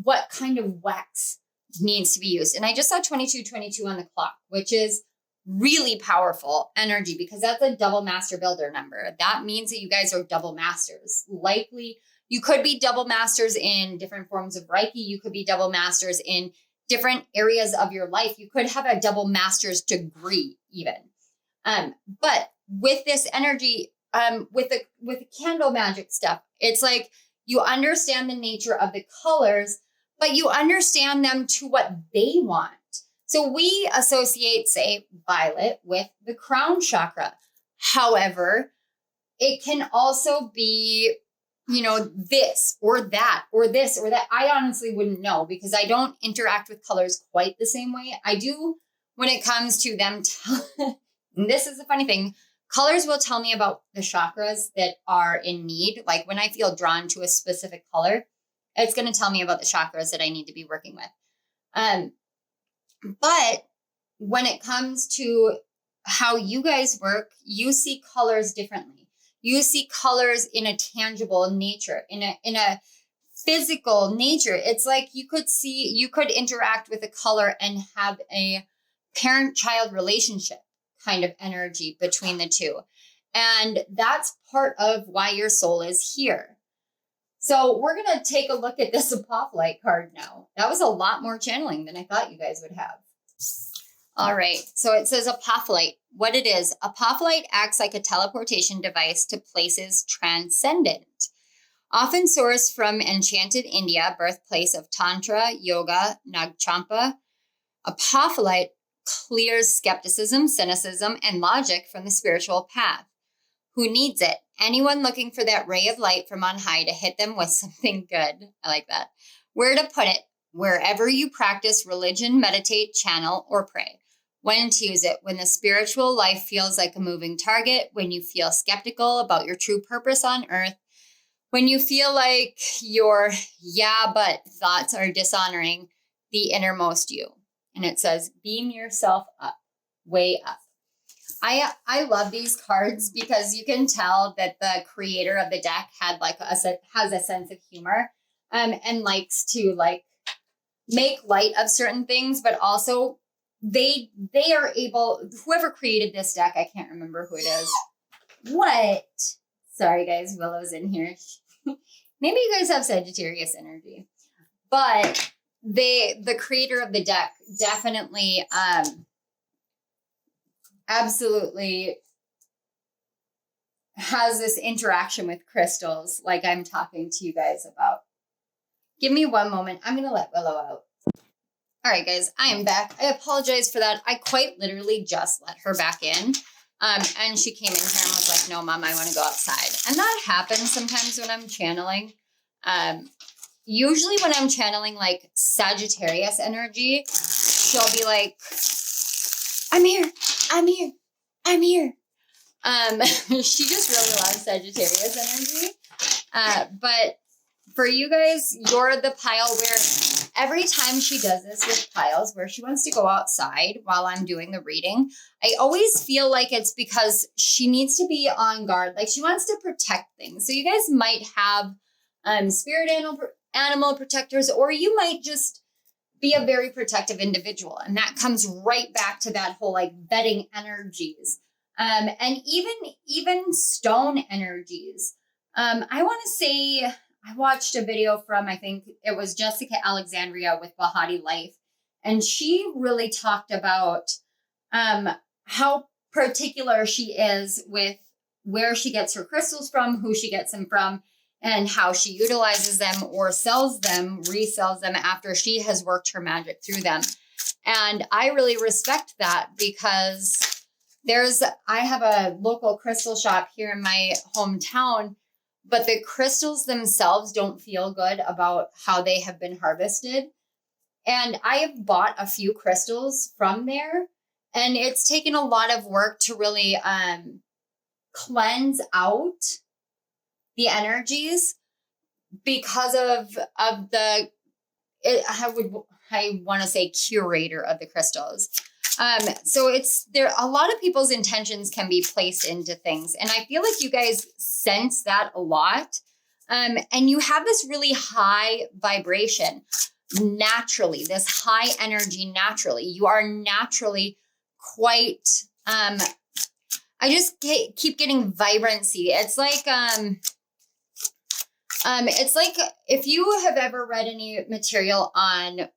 what kind of wax needs to be used. And I just saw 2222 on the clock, which is really powerful energy because that's a double master builder number. That means that you guys are double masters. Likely, you could be double masters in different forms of Reiki. You could be double masters in different areas of your life. You could have a double master's degree even. But with this energy, with the candle magic stuff, it's like you understand the nature of the colors, but you understand them to what they want. So we associate, say, violet with the crown chakra. However, it can also be, this or that or this or that. I honestly wouldn't know because I don't interact with colors quite the same way. I do when it comes to them. And this is the funny thing. Colors will tell me about the chakras that are in need. Like when I feel drawn to a specific color, it's going to tell me about the chakras that I need to be working with. But when it comes to how you guys work, you see colors differently. You see colors in a tangible nature, in a physical nature. It's like you could interact with a color and have a parent-child relationship kind of energy between the two. And that's part of why your soul is here. So we're going to take a look at this apophyllite card now. That was a lot more channeling than I thought you guys would have. All right. So it says apophyllite. What it is, apophyllite acts like a teleportation device to places transcendent. Often sourced from enchanted India, birthplace of Tantra, Yoga, Nagchampa, apophyllite clears skepticism, cynicism, and logic from the spiritual path. Who needs it? Anyone looking for that ray of light from on high to hit them with something good. I like that. Where to put it? Wherever you practice religion, meditate, channel, or pray. When to use it? When the spiritual life feels like a moving target, when you feel skeptical about your true purpose on earth, When you feel like your yeah, but thoughts are dishonoring the innermost you. And it says, beam yourself up, way up. I love these cards because you can tell that the creator of the deck has a sense of humor, and likes to like make light of certain things, but also they are able, whoever created this deck, I can't remember who it is. What? Sorry guys, Willow's in here. Maybe you guys have Sagittarius energy, but the creator of the deck definitely absolutely has this interaction with crystals like I'm talking to you guys about. Give me one moment. I'm going to let Willow out. All right, guys, I am back. I apologize for that. I quite literally just let her back in. And she came in here and was like, no, Mom, I want to go outside. And that happens sometimes when I'm channeling. Usually when I'm channeling like Sagittarius energy, she'll be like, I'm here. I'm here. I'm here. She just really loves Sagittarius energy. But for you guys, you're the pile where every time she does this with piles, where she wants to go outside while I'm doing the reading, I always feel like it's because she needs to be on guard. Like she wants to protect things. So you guys might have spirit animal protectors, or you might just be a very protective individual. And that comes right back to that whole like vetting energies. And even stone energies. I want to say, I watched a video from, I think it was Jessica Alexandria with Bahati Life. And she really talked about how particular she is with where she gets her crystals from, who she gets them from, and how she utilizes them or sells them, resells them after she has worked her magic through them. And I really respect that because I have a local crystal shop here in my hometown, but the crystals themselves don't feel good about how they have been harvested. And I have bought a few crystals from there, and it's taken a lot of work to really cleanse out the energies because of I want to say curator of the crystals. So it's there, a lot of people's intentions can be placed into things. And I feel like you guys sense that a lot. And you have this really high vibration naturally, this high energy naturally. You are naturally quite, I just keep getting vibrancy. It's like if you have ever read any material on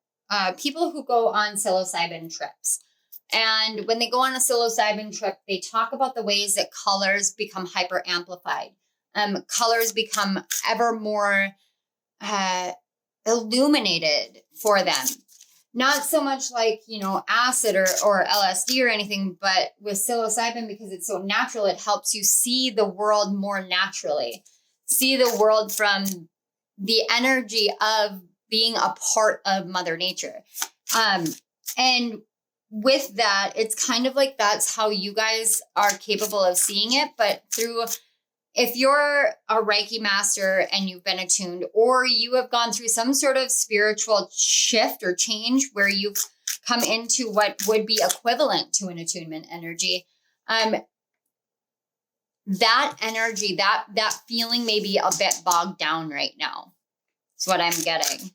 people who go on psilocybin trips. And when they go on a psilocybin trip, they talk about the ways that colors become hyper amplified. Colors become ever more illuminated for them. Not so much like, acid or LSD or anything, but with psilocybin, because it's so natural, it helps you see the world more naturally. See the world from the energy of being a part of Mother Nature. And with that, it's kind of like that's how you guys are capable of seeing it. But if you're a Reiki master and you've been attuned, or you have gone through some sort of spiritual shift or change where you've come into what would be equivalent to an attunement energy, that energy, that feeling may be a bit bogged down right now. That's what I'm getting.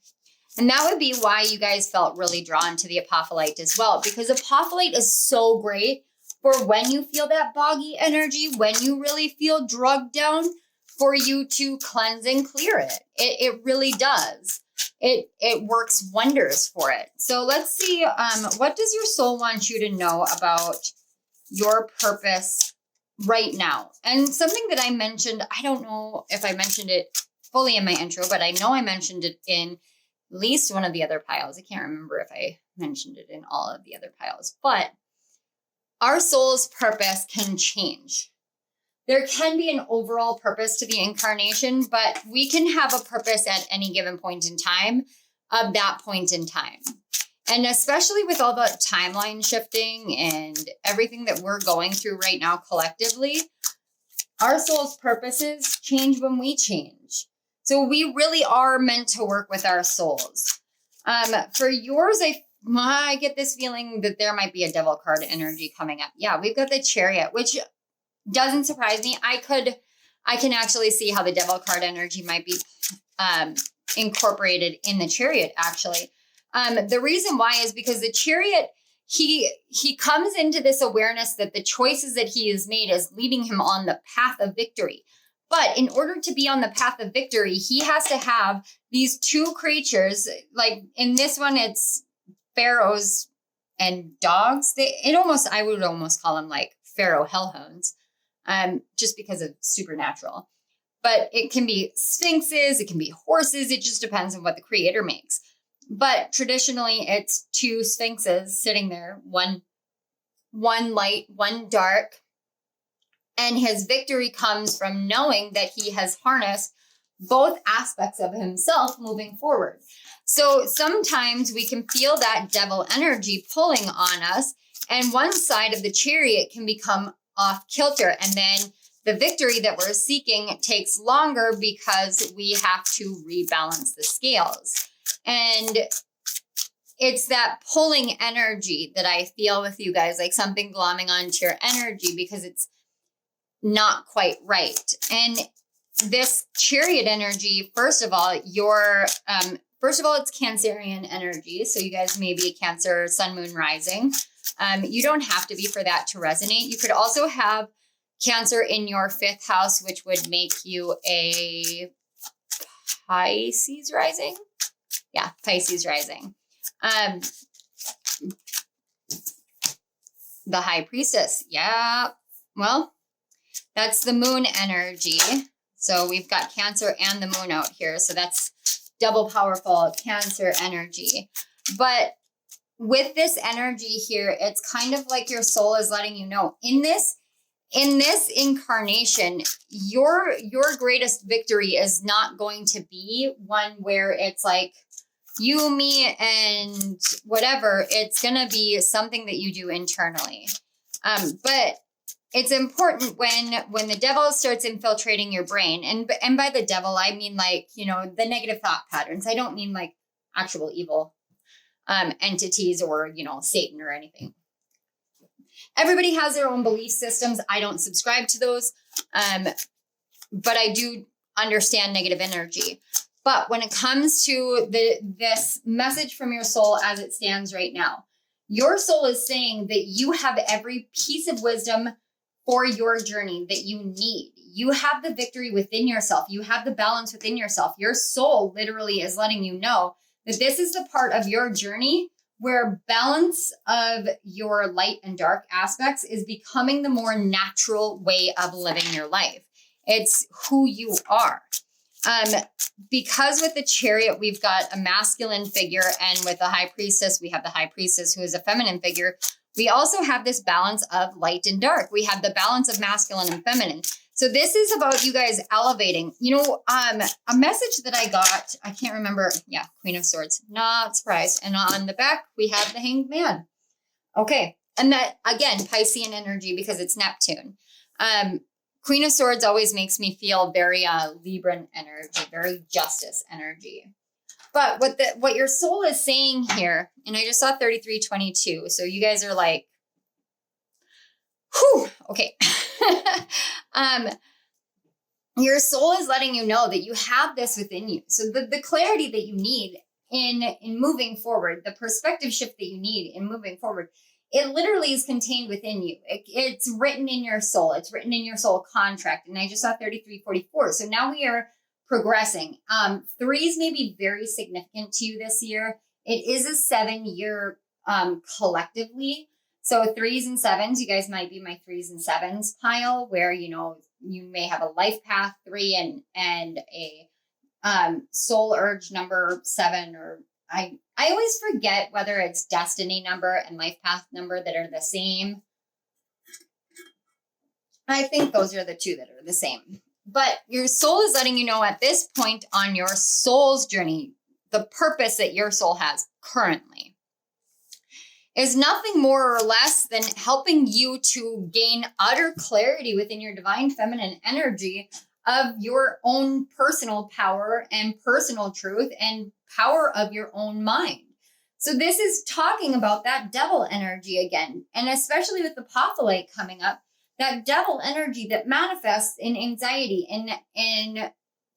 And that would be why you guys felt really drawn to the apophyllite as well, because apophyllite is so great for when you feel that boggy energy, when you really feel drugged down, for you to cleanse and clear it. It really does. It works wonders for it. So let's see, what does your soul want you to know about your purpose right now? And something that I mentioned, I don't know if I mentioned it fully in my intro, but I know I mentioned it in at least one of the other piles. I can't remember if I mentioned it in all of the other piles, but our soul's purpose can change. There can be an overall purpose to the incarnation, but we can have a purpose at any given point in time of that point in time. And especially with all the timeline shifting and everything that we're going through right now collectively, our soul's purposes change when we change. So we really are meant to work with our souls. For yours, I get this feeling that there might be a devil card energy coming up. Yeah, we've got the Chariot, which doesn't surprise me. I can actually see how the devil card energy might be incorporated in the Chariot, actually. The reason why is because the Chariot, he comes into this awareness that the choices that he has made is leading him on the path of victory. But in order to be on the path of victory, he has to have these two creatures. Like in this one, it's pharaohs and dogs. I would almost call them like pharaoh hellhounds, just because of supernatural. But it can be sphinxes, it can be horses. It just depends on what the creator makes. But traditionally, it's two sphinxes sitting there, one light, one dark. And his victory comes from knowing that he has harnessed both aspects of himself moving forward. So sometimes we can feel that devil energy pulling on us, and one side of the Chariot can become off kilter. And then the victory that we're seeking takes longer because we have to rebalance the scales. And it's that pulling energy that I feel with you guys, like something glomming onto your energy because it's not quite right. And this Chariot energy, first of all, it's Cancerian energy. So you guys may be a Cancer, Sun, Moon, Rising. You don't have to be for that to resonate. You could also have Cancer in your 5th house, which would make you a Pisces rising. Yeah, Pisces rising. The High Priestess. Yeah, well, that's the moon energy. So we've got Cancer and the moon out here. So that's double powerful Cancer energy. But with this energy here, it's kind of like your soul is letting you know in this incarnation, your greatest victory is not going to be one where it's like you, me, and whatever. It's going to be something that you do internally. But it's important when the devil starts infiltrating your brain, and by the devil, I mean like, the negative thought patterns. I don't mean like actual evil entities or, Satan or anything. Everybody has their own belief systems. I don't subscribe to those, but I do understand negative energy. But when it comes to this message from your soul as it stands right now, your soul is saying that you have every piece of wisdom for your journey that you need. You have the victory within yourself. You have the balance within yourself. Your soul literally is letting you know that this is the part of your journey where balance of your light and dark aspects is becoming the more natural way of living your life. It's who you are. Because with the Chariot, we've got a masculine figure, and with the High Priestess, we have the High Priestess who is a feminine figure. We also have this balance of light and dark. We have the balance of masculine and feminine. So this is about you guys elevating. A message that I got, I can't remember. Yeah, Queen of Swords, not surprised. And on the back, we have the Hanged Man. Okay. And that, again, Piscean energy because it's Neptune. Queen of Swords always makes me feel very Libran energy, very justice energy. But what your soul is saying here, and I just saw 3322. So you guys are like, whew, okay. Your soul is letting you know that you have this within you. So the clarity that you need in moving forward, the perspective shift that you need in moving forward, it literally is contained within you. It's written in your soul. It's written in your soul contract. And I just saw 3344. So now we are progressing. 3s may be very significant to you this year. It is a 7-year collectively. So 3s and 7s, you guys might be my 3s and 7s pile where, you may have a life path 3 and a soul urge number 7, or I always forget whether it's destiny number and life path number that are the same. I think those are the two that are the same. But your soul is letting you know at this point on your soul's journey, the purpose that your soul has currently is nothing more or less than helping you to gain utter clarity within your divine feminine energy of your own personal power and personal truth and power of your own mind. So this is talking about that devil energy again. And especially with the Apophyllite coming up, that devil energy that manifests in anxiety, in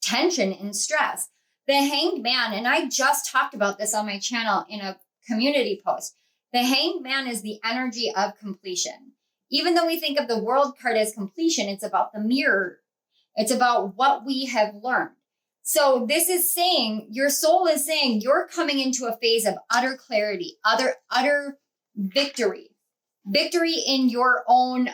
tension, in stress. The Hanged Man, and I just talked about this on my channel in a community post. The Hanged Man is the energy of completion. Even though we think of the World card as completion, it's about the mirror. It's about what we have learned. So this is saying, your soul is saying, you're coming into a phase of utter clarity, utter victory. Victory in your own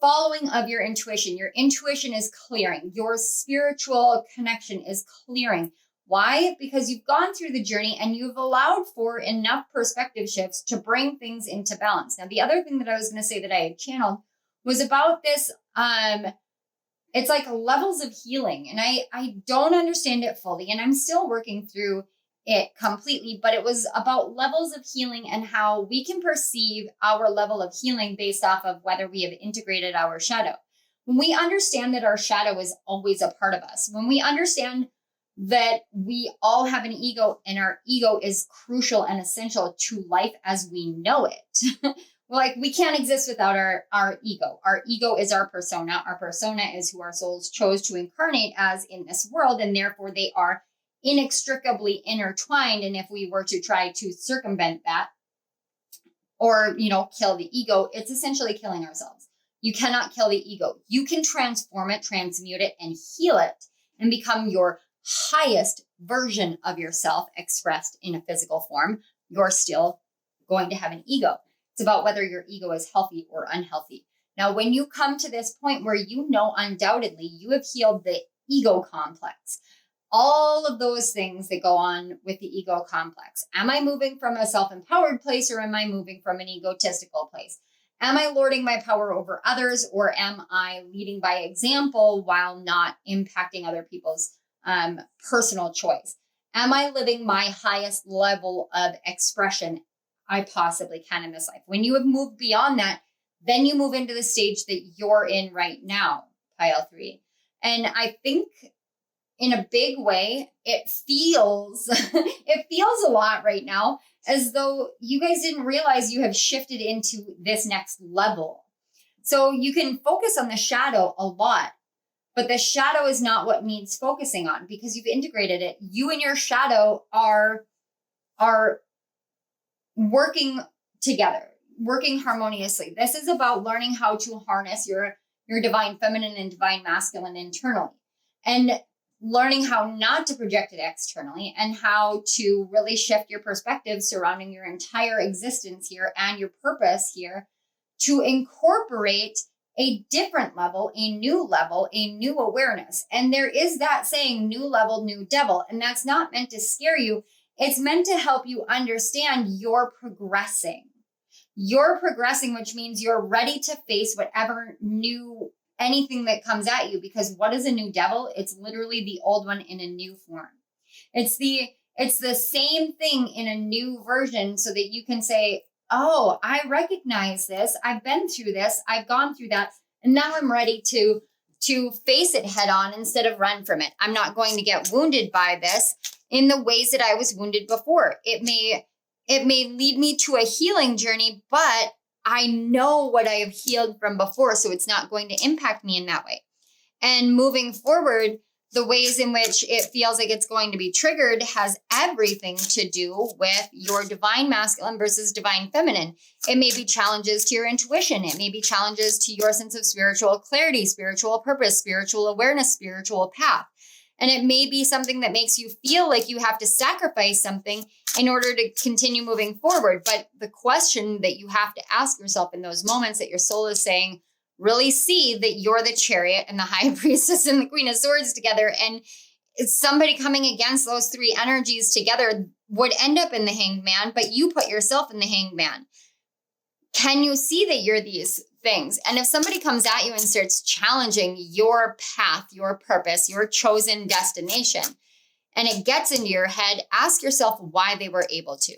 following of your intuition. Your intuition is clearing. Your spiritual connection is clearing. Why? Because you've gone through the journey and you've allowed for enough perspective shifts to bring things into balance. Now, the other thing that I was going to say that I had channeled was about this, it's like levels of healing. And I don't understand it fully, and I'm still working through it completely, but it was about levels of healing and how we can perceive our level of healing based off of whether we have integrated our shadow. When we understand that our shadow is always a part of us, when we understand that we all have an ego and our ego is crucial and essential to life as we know it. Like, we can't exist without our ego. Our ego is our persona. Our persona is who our souls chose to incarnate as in this world, and therefore they are inextricably intertwined. And if we were to try to circumvent that or, kill the ego, it's essentially killing ourselves. You cannot kill the ego. You can transform it, transmute it, and heal it and become your highest version of yourself expressed in a physical form. You're still going to have an ego. It's about whether your ego is healthy or unhealthy. Now, when you come to this point where undoubtedly you have healed the ego complex, all of those things that go on with the ego complex. Am I moving from a self-empowered place, or am I moving from an egotistical place? Am I lording my power over others, or am I leading by example while not impacting other people's personal choice? Am I living my highest level of expression I possibly can in this life? When you have moved beyond that, then you move into the stage that you're in right now, pile 3. And I think in a big way, it feels a lot right now as though you guys didn't realize you have shifted into this next level. So you can focus on the shadow a lot, but the shadow is not what needs focusing on because you've integrated it. You and your shadow are working together, working harmoniously. This is about learning how to harness your divine feminine and divine masculine internally, and learning how not to project it externally, and how to really shift your perspective surrounding your entire existence here and your purpose here to incorporate a different level, a new awareness. And there is that saying, new level, new devil. And that's not meant to scare you. It's meant to help you understand you're progressing. You're progressing, which means you're ready to face whatever new anything that comes at you, because what is a new devil? It's literally the old one in a new form. It's the same thing in a new version, so that you can say, oh, I recognize this. I've been through this. I've gone through that. And now I'm ready to face it head on instead of run from it. I'm not going to get wounded by this in the ways that I was wounded before. It may lead me to a healing journey, but I know what I have healed from before, so it's not going to impact me in that way. And moving forward, the ways in which it feels like it's going to be triggered has everything to do with your divine masculine versus divine feminine. It may be challenges to your intuition. It may be challenges to your sense of spiritual clarity, spiritual purpose, spiritual awareness, spiritual path. And it may be something that makes you feel like you have to sacrifice something in order to continue moving forward. But the question that you have to ask yourself in those moments that your soul is saying, really see that you're the Chariot and the High Priestess and the Queen of Swords together. And it's somebody coming against those three energies together would end up in the Hanged Man, but you put yourself in the Hanged Man. Can you see that you're these things? And if somebody comes at you and starts challenging your path, your purpose, your chosen destination, and it gets into your head, ask yourself why they were able to.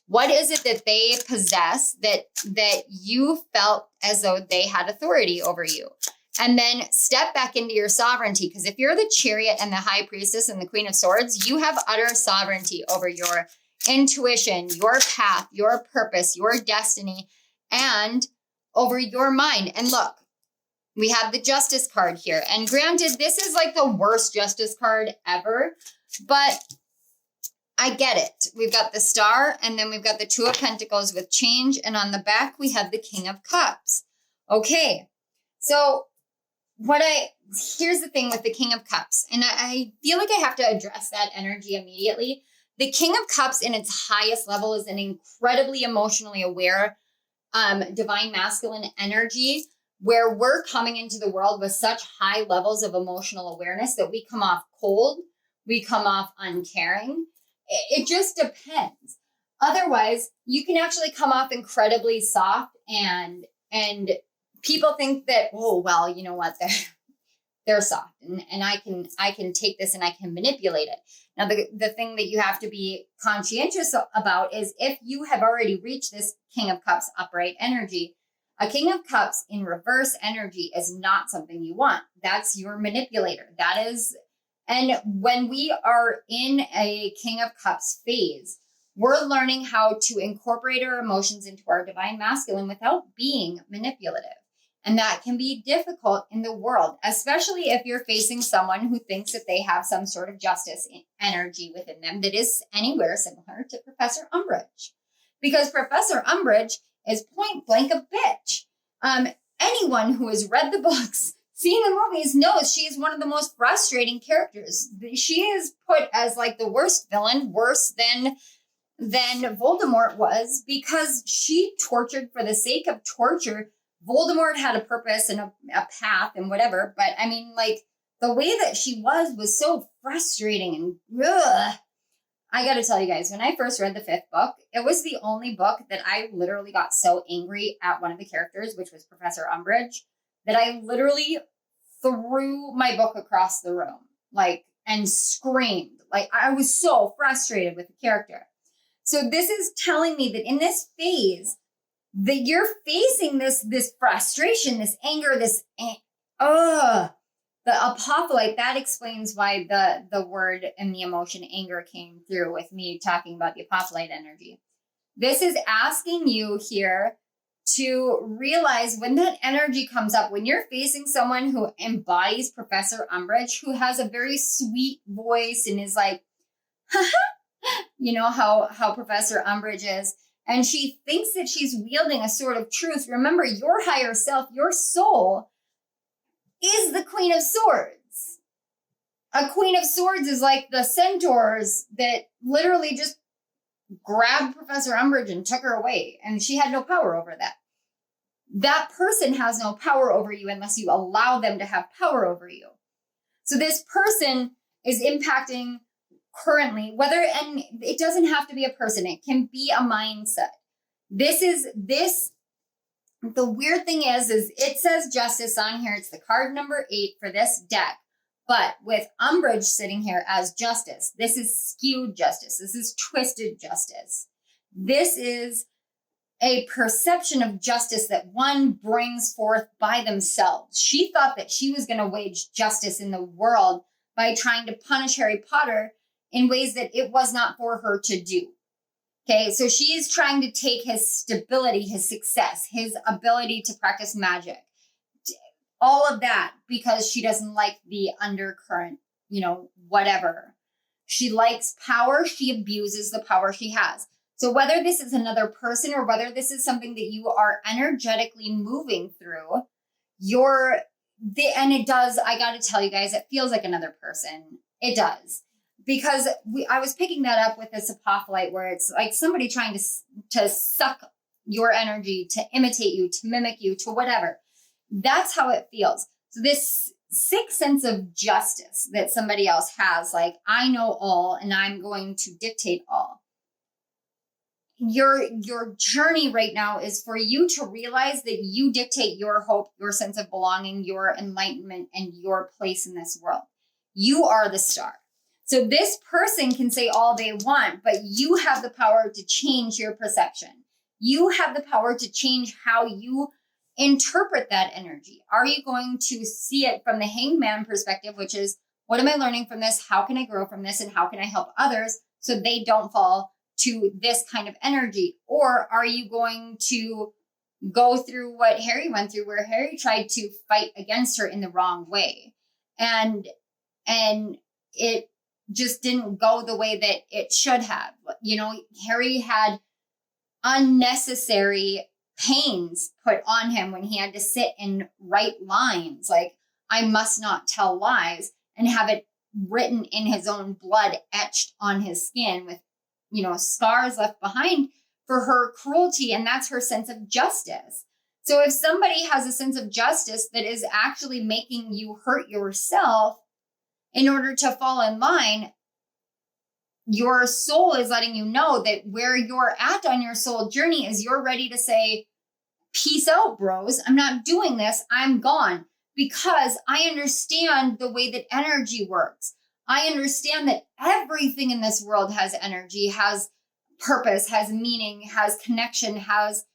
What is it that they possess that you felt as though they had authority over you? And then step back into your sovereignty. Because if you're the Chariot and the High Priestess and the Queen of Swords, you have utter sovereignty over your intuition, your path, your purpose, your destiny, and over your mind. And look, we have the Justice card here. And granted, this is like the worst Justice card ever, but I get it. We've got the Star, and then we've got the Two of Pentacles with change. And on the back, we have the King of Cups. Okay, so here's the thing with the King of Cups, and I feel like I have to address that energy immediately. The King of Cups in its highest level is an incredibly emotionally aware, divine masculine energy, where we're coming into the world with such high levels of emotional awareness that we come off cold, we come off uncaring. It just depends. Otherwise, you can actually come off incredibly soft, and people think that, oh, well, you know what, they're soft, and I can take this and I can manipulate it. Now, the thing that you have to be conscientious about is if you have already reached this King of Cups upright energy, a King of Cups in reverse energy is not something you want. That's your manipulator. That is, and when we are in a King of Cups phase, we're learning how to incorporate our emotions into our divine masculine without being manipulative. And that can be difficult in the world, especially if you're facing someone who thinks that they have some sort of justice energy within them that is anywhere similar to Professor Umbridge. Because Professor Umbridge is point blank a bitch. Anyone who has read the books, seen the movies, knows she is one of the most frustrating characters. She is put as like the worst villain, worse than Voldemort was, because she tortured for the sake of torture. Voldemort had a purpose and a path and whatever, but I mean, like, the way that she was so frustrating and ugh. I gotta tell you guys, when I first read the 5th book, it was the only book that I literally got so angry at one of the characters, which was Professor Umbridge, that I literally threw my book across the room, like, and screamed. Like, I was so frustrated with the character. So this is telling me that in this phase, that you're facing this frustration, this anger, the apophyllite. That explains why the word and the emotion anger came through with me talking about the apophyllite energy. This is asking you here to realize when that energy comes up, when you're facing someone who embodies Professor Umbridge, who has a very sweet voice and is like, you know how Professor Umbridge is, and she thinks that she's wielding a sword of truth. Remember, your higher self, your soul, is the Queen of Swords. A Queen of Swords is like the centaurs that literally just grabbed Professor Umbridge and took her away, and she had no power over that. That person has no power over you unless you allow them to have power over you. So this person is impacting currently, and it doesn't have to be a person, it can be a mindset. The weird thing is it says justice on here. It's the card number 8 for this deck, but with Umbridge sitting here as justice, this is skewed justice. This is twisted justice. This is a perception of justice that one brings forth by themselves. She thought that she was going to wage justice in the world by trying to punish Harry Potter in ways that it was not for her to do. Okay, so she is trying to take his stability, his success, his ability to practice magic, all of that, because she doesn't like the undercurrent, whatever. She likes power. She abuses the power she has. So whether this is another person or whether this is something that you are energetically moving through, and it does, I got to tell you guys, it feels like another person. It does. Because I was picking that up with this apophyllite, where it's like somebody trying to suck your energy, to imitate you, to mimic you, to whatever. That's how it feels. So this sixth sense of justice that somebody else has, like, I know all and I'm going to dictate all. Your journey right now is for you to realize that you dictate your hope, your sense of belonging, your enlightenment, and your place in this world. You are the star. So this person can say all they want, but you have the power to change your perception. You have the power to change how you interpret that energy? Are you going to see it from the hangman perspective, which is, what am I learning from this? How can I grow from this? And how can I help others so they don't fall to this kind of energy? Or are you going to go through what Harry went through, where Harry tried to fight against her in the wrong way? And it just didn't go the way that it should have. You know, Harry had unnecessary pains put on him when he had to sit and write lines like, I must not tell lies, and have it written in his own blood, etched on his skin with, you know, scars left behind for her cruelty. And that's her sense of justice. So if somebody has a sense of justice that is actually making you hurt yourself in order to fall in line, your soul is letting you know that where you're at on your soul journey is you're ready to say, peace out, bros. I'm not doing this. I'm gone, because I understand the way that energy works. I understand that everything in this world has energy, has purpose, has meaning, has connection, has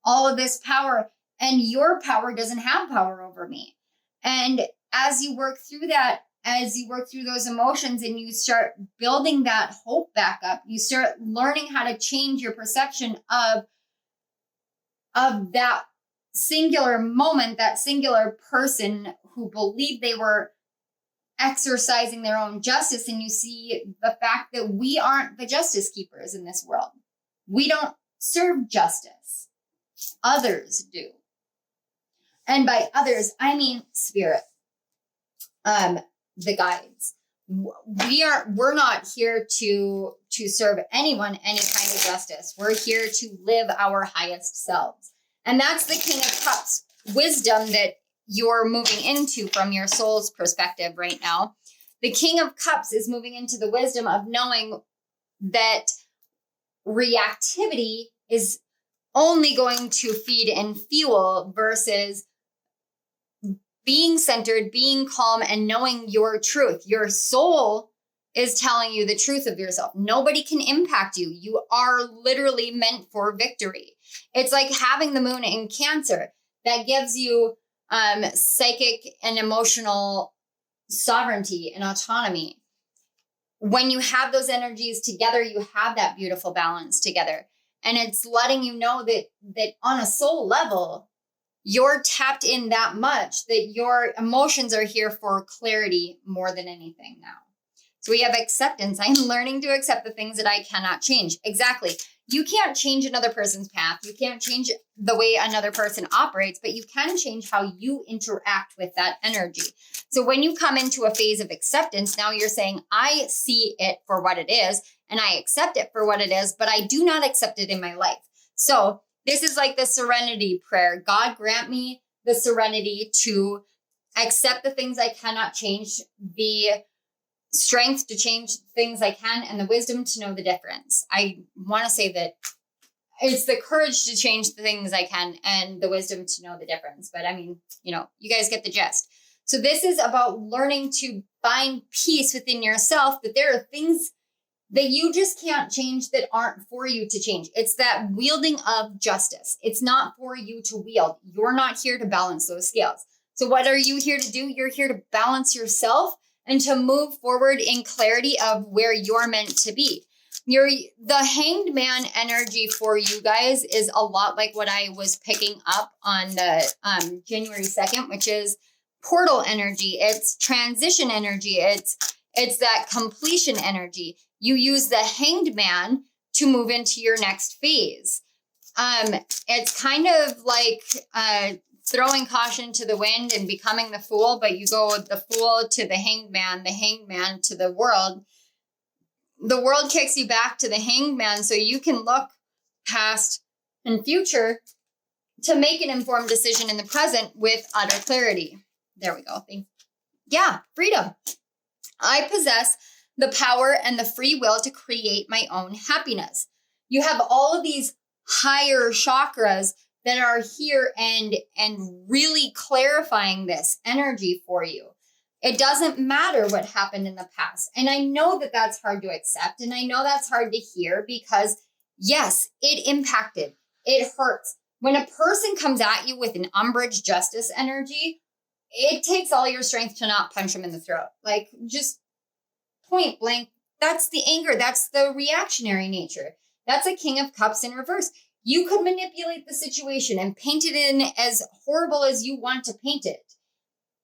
all of this power. And your power doesn't have power over me. And as you work through that, as you work through those emotions and you start building that hope back up, you start learning how to change your perception of that singular moment, that singular person who believed they were exercising their own justice. And you see the fact that we aren't the justice keepers in this world. We don't serve justice. Others do. And by others, I mean spirit. The guides. We're not here to serve anyone any kind of justice. We're here to live our highest selves. And that's the King of Cups wisdom that you're moving into from your soul's perspective right now. The King of Cups is moving into the wisdom of knowing that reactivity is only going to feed and fuel versus being centered, being calm, and knowing your truth. Your soul is telling you the truth of yourself. Nobody can impact you. You are literally meant for victory. It's like having the moon in Cancer. That gives you psychic and emotional sovereignty and autonomy. When you have those energies together, you have that beautiful balance together. And it's letting you know that on a soul level, you're tapped in that much that your emotions are here for clarity more than anything now. So we have acceptance. I'm learning to accept the things that I cannot change. Exactly. You can't change another person's path. You can't change the way another person operates, but you can change how you interact with that energy. So when you come into a phase of acceptance, now you're saying, I see it for what it is, and I accept it for what it is, but I do not accept it in my life. So this is like the serenity prayer. God grant me the serenity to accept the things I cannot change, the strength to change things I can, and the wisdom to know the difference. I want to say that it's the courage to change the things I can and the wisdom to know the difference. But I mean, you know, you guys get the gist. So this is about learning to find peace within yourself, that there are things that you just can't change that aren't for you to change. It's that wielding of justice. It's not for you to wield. You're not here to balance those scales. So what are you here to do? You're here to balance yourself and to move forward in clarity of where you're meant to be. The Hanged Man energy for you guys is a lot like what I was picking up on the January 2nd, which is portal energy. It's transition energy. It's that completion energy. You use the Hanged Man to move into your next phase. It's kind of like throwing caution to the wind and becoming the fool, but you go the fool to the Hanged Man to the world. The world kicks you back to the Hanged Man so you can look past and future to make an informed decision in the present with utter clarity. There we go. Yeah, freedom. I possess the power and the free will to create my own happiness. You have all of these higher chakras that are here and really clarifying this energy for you. It doesn't matter what happened in the past. And I know that that's hard to accept. And I know that's hard to hear because yes, it impacted. It hurts. When a person comes at you with an umbrage justice energy, it takes all your strength to not punch them in the throat. Like, just point blank. That's the anger. That's the reactionary nature. That's a King of Cups in reverse. You could manipulate the situation and paint it in as horrible as you want to paint it.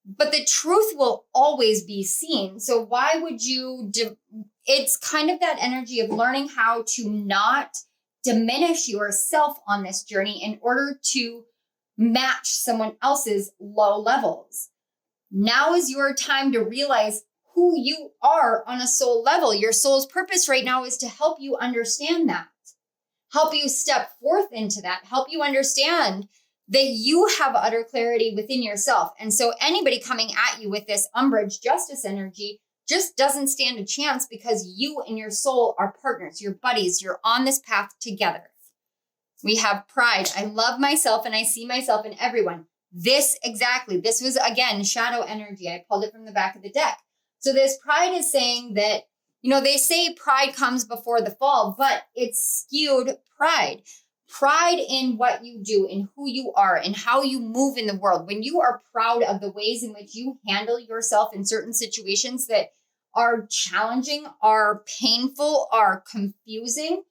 But the truth will always be seen. So why would you, it's kind of that energy of learning how to not diminish yourself on this journey in order to match someone else's low levels. Now is your time to realize who you are on a soul level. Your soul's purpose right now is to help you understand that, help you step forth into that, help you understand that you have utter clarity within yourself. And so anybody coming at you with this umbrage justice energy just doesn't stand a chance, because you and your soul are partners, you're buddies, you're on this path together. We have pride. I love myself and I see myself in everyone. This was, again, shadow energy. I pulled it from the back of the deck. So this pride is saying that, they say pride comes before the fall, but it's skewed pride. Pride in what you do, in who you are, and how you move in the world. When you are proud of the ways in which you handle yourself in certain situations that are challenging, are painful, are confusing,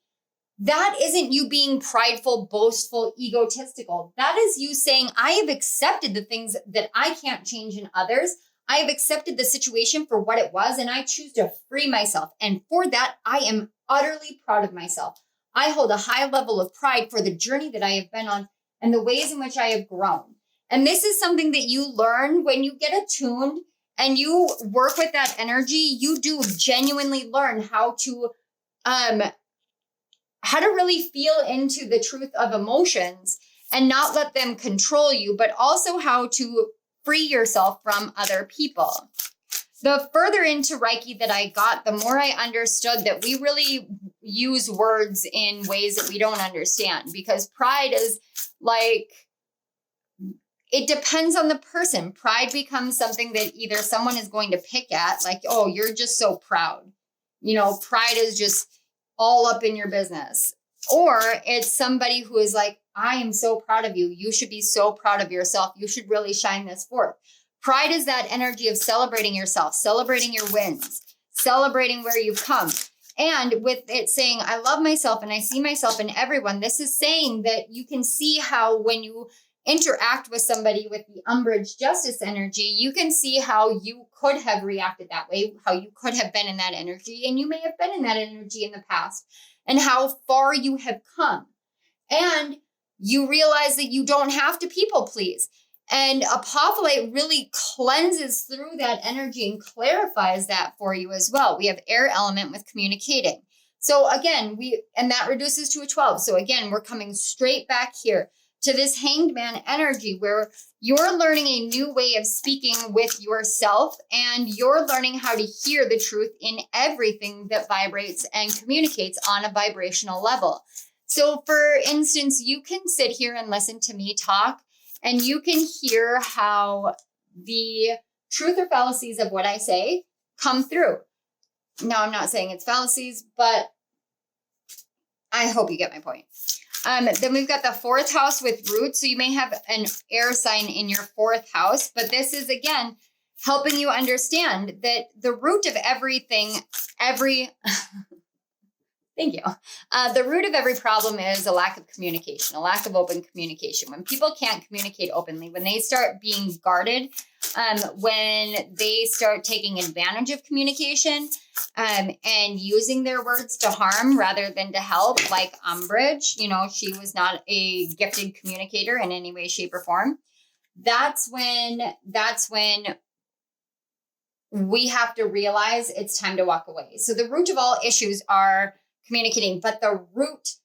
that isn't you being prideful, boastful, egotistical. That is you saying, I have accepted the things that I can't change in others. I have accepted the situation for what it was, and I choose to free myself. And for that, I am utterly proud of myself. I hold a high level of pride for the journey that I have been on and the ways in which I have grown. And this is something that you learn when you get attuned and you work with that energy. You do genuinely learn how to really feel into the truth of emotions and not let them control you, but also how to free yourself from other people. The further into Reiki that I got, the more I understood that we really use words in ways that we don't understand, because pride is like, it depends on the person. Pride becomes something that either someone is going to pick at, like, oh, you're just so proud. Pride is just all up in your business. Or it's somebody who is like, I am so proud of you. You should be so proud of yourself. You should really shine this forth. Pride is that energy of celebrating yourself, celebrating your wins, celebrating where you've come. And with it saying, I love myself and I see myself in everyone, this is saying that you can see how when you interact with somebody with the umbrage justice energy, you can see how you could have reacted that way, how you could have been in that energy, and you may have been in that energy in the past, and how far you have come. And you realize that you don't have to people please. And Apophyllite really cleanses through that energy and clarifies that for you as well. We have air element with communicating. So again, and that reduces to a 12. So again, we're coming straight back here to this Hanged Man energy where you're learning a new way of speaking with yourself, and you're learning how to hear the truth in everything that vibrates and communicates on a vibrational level. So for instance, you can sit here and listen to me talk, and you can hear how the truth or fallacies of what I say come through. Now, I'm not saying it's fallacies, but I hope you get my point. Then we've got the 4th house with root. So you may have an air sign in your 4th house, but this is, again, helping you understand that the root of everything, thank you. The root of every problem is a lack of communication, a lack of open communication. When people can't communicate openly, when they start being guarded, when they start taking advantage of communication and using their words to harm rather than to help, like Umbrage, she was not a gifted communicator in any way, shape, or form. That's when we have to realize it's time to walk away. So the root of all issues are communicating, but the root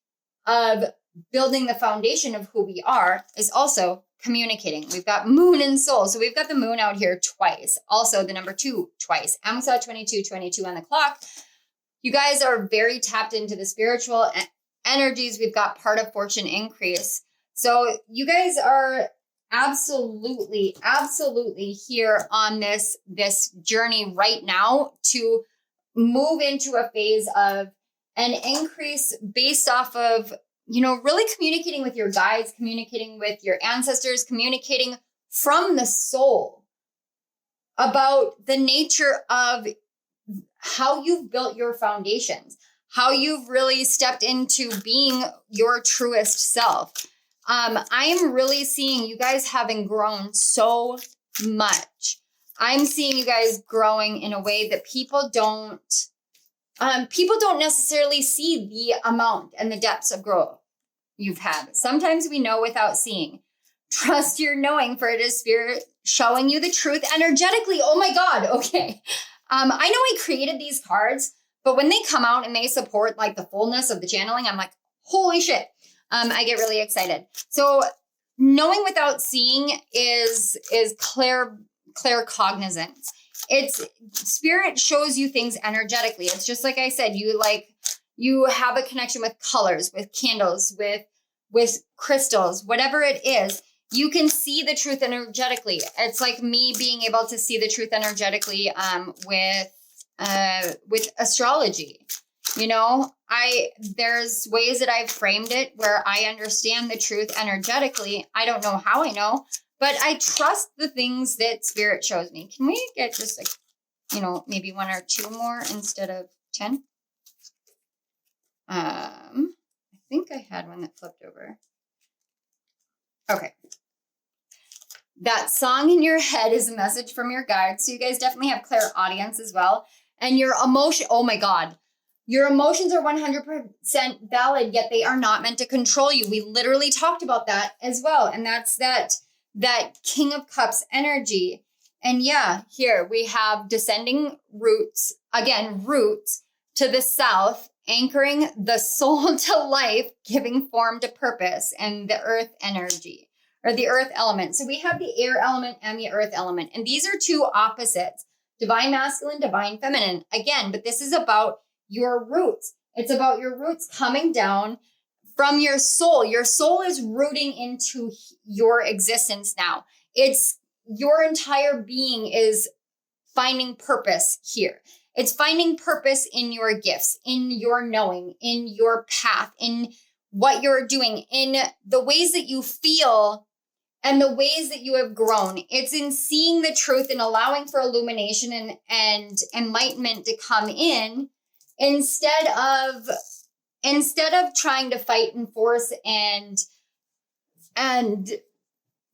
of building the foundation of who we are is also communicating. We've got moon and soul. So we've got the moon out here twice. Also the number 2 twice. And we saw 22 on the clock. You guys are very tapped into the spiritual energies. We've got part of fortune increase. So you guys are absolutely here on this journey right now to move into a phase of an increase based off of really communicating with your guides, communicating with your ancestors, communicating from the soul about the nature of how you've built your foundations, how you've really stepped into being your truest self. I am really seeing you guys having grown so much. I'm seeing you guys growing in a way that people don't necessarily see the amount and the depths of growth you've had. Sometimes we know without seeing. Trust your knowing, for it is spirit showing you the truth energetically. Oh my God. Okay. I know I created these cards, but when they come out and they support like the fullness of the channeling, I'm like, holy shit. I get really excited. So knowing without seeing is claircognizance. It's spirit shows you things energetically. It's just like I said, you have a connection with colors, with candles, with crystals, whatever it is. You can see the truth energetically. It's like me being able to see the truth energetically with astrology. There's ways that I've framed it where I understand the truth energetically. I don't know how I know, but I trust the things that spirit shows me. Can we get just maybe one or two more instead of 10? I think I had one that flipped over. Okay. That song in your head is a message from your guides. So you guys definitely have clairaudience as well. And your emotion, oh my God, your emotions are 100% valid, yet they are not meant to control you. We literally talked about that as well. And that's that King of Cups energy. And yeah, here we have descending roots, again, roots to the south, anchoring the soul to life, giving form to purpose, and the earth energy. Or the earth element. So we have the air element and the earth element. And these are two opposites, divine masculine, divine feminine. Again, but this is about your roots. It's about your roots coming down from your soul. Your soul is rooting into your existence now. It's your entire being is finding purpose here. It's finding purpose in your gifts, in your knowing, in your path, in what you're doing, in the ways that you feel and the ways that you have grown. It's in seeing the truth and allowing for illumination and enlightenment to come in instead of trying to fight and force and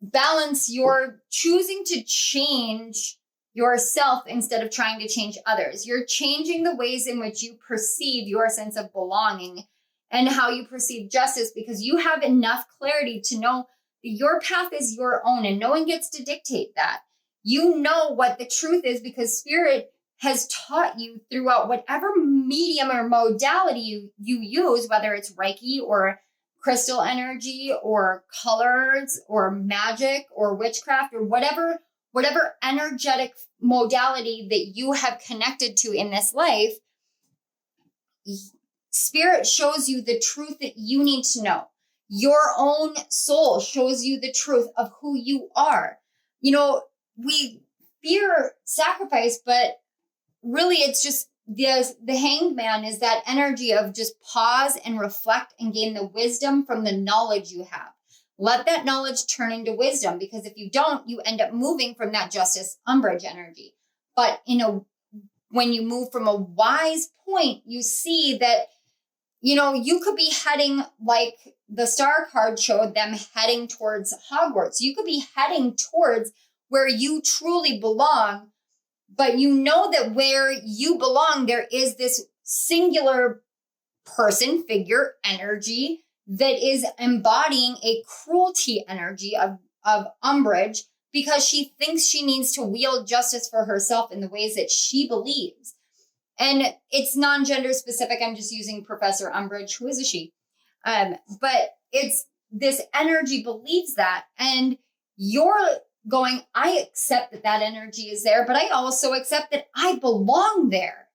balance. You're choosing to change yourself instead of trying to change others. You're changing the ways in which you perceive your sense of belonging and how you perceive justice, because you have enough clarity to know your path is your own and no one gets to dictate that. You know what the truth is because spirit has taught you throughout whatever medium or modality you use, whether it's Reiki or crystal energy or colors or magic or witchcraft or whatever energetic modality that you have connected to in this life. Spirit shows you the truth that you need to know. Your own soul shows you the truth of who you are. We fear sacrifice, but really it's just the hanged man is that energy of just pause and reflect and gain the wisdom from the knowledge you have. Let that knowledge turn into wisdom, because if you don't, you end up moving from that justice umbrage energy. But when you move from a wise point, you see that you could be heading, like the star card showed them, heading towards Hogwarts. You could be heading towards where you truly belong, but you know that where you belong, there is this singular person, figure, energy that is embodying a cruelty energy of umbrage, because she thinks she needs to wield justice for herself in the ways that she believes. And it's non-gender specific. I'm just using Professor Umbridge, who is a she. But it's this energy believes that. And you're going, I accept that energy is there, but I also accept that I belong there.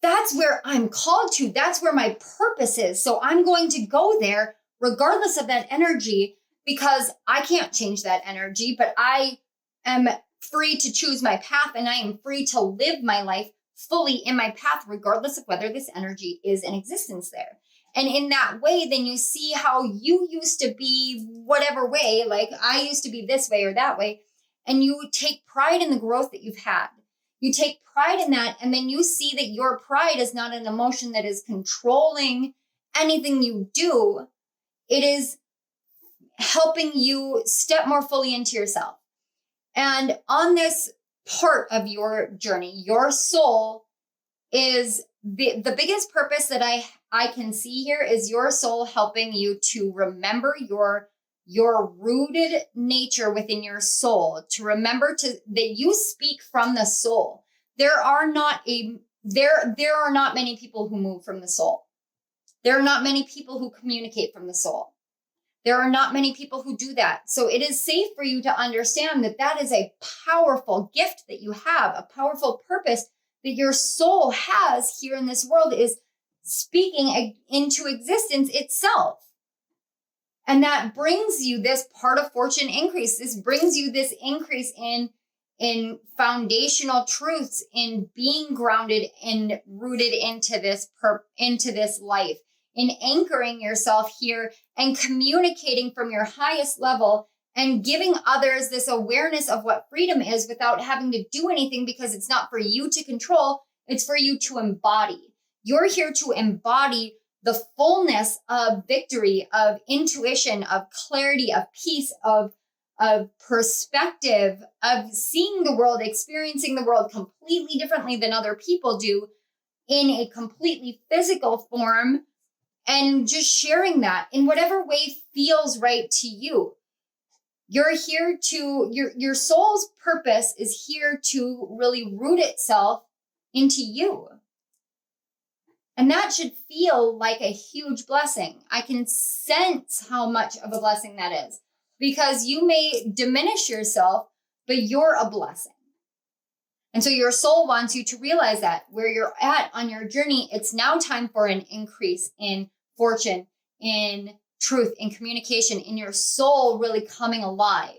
That's where I'm called to. That's where my purpose is. So I'm going to go there regardless of that energy, because I can't change that energy, but I am free to choose my path, and I am free to live my life fully in my path, regardless of whether this energy is in existence there. And in that way, then you see how you used to be whatever way, like I used to be this way or that way. And you take pride in the growth that you've had. You take pride in that. And then you see that your pride is not an emotion that is controlling anything you do. It is helping you step more fully into yourself. And on this part of your journey, your soul is the biggest purpose that I can see here is your soul helping you to remember your rooted nature within your soul, to remember that you speak from the soul. There are not many people who move from the soul. There are not many people who communicate from the soul. There are not many people who do that. So it is safe for you to understand that that is a powerful gift that you have, a powerful purpose that your soul has here in this world, is speaking into existence itself. And that brings you this part of fortune increase. This brings you this increase in foundational truths, in being grounded and rooted into this life, in anchoring yourself here and communicating from your highest level and giving others this awareness of what freedom is without having to do anything, because it's not for you to control, it's for you to embody. You're here to embody the fullness of victory, of intuition, of clarity, of peace, of perspective, of seeing the world, experiencing the world completely differently than other people do in a completely physical form, and just sharing that in whatever way feels right to you. You're here to, your soul's purpose is here to really root itself into you. And that should feel like a huge blessing. I can sense how much of a blessing that is, because you may diminish yourself, but you're a blessing. And so your soul wants you to realize that where you're at on your journey, it's now time for an increase in fortune, in truth, in communication, in your soul really coming alive,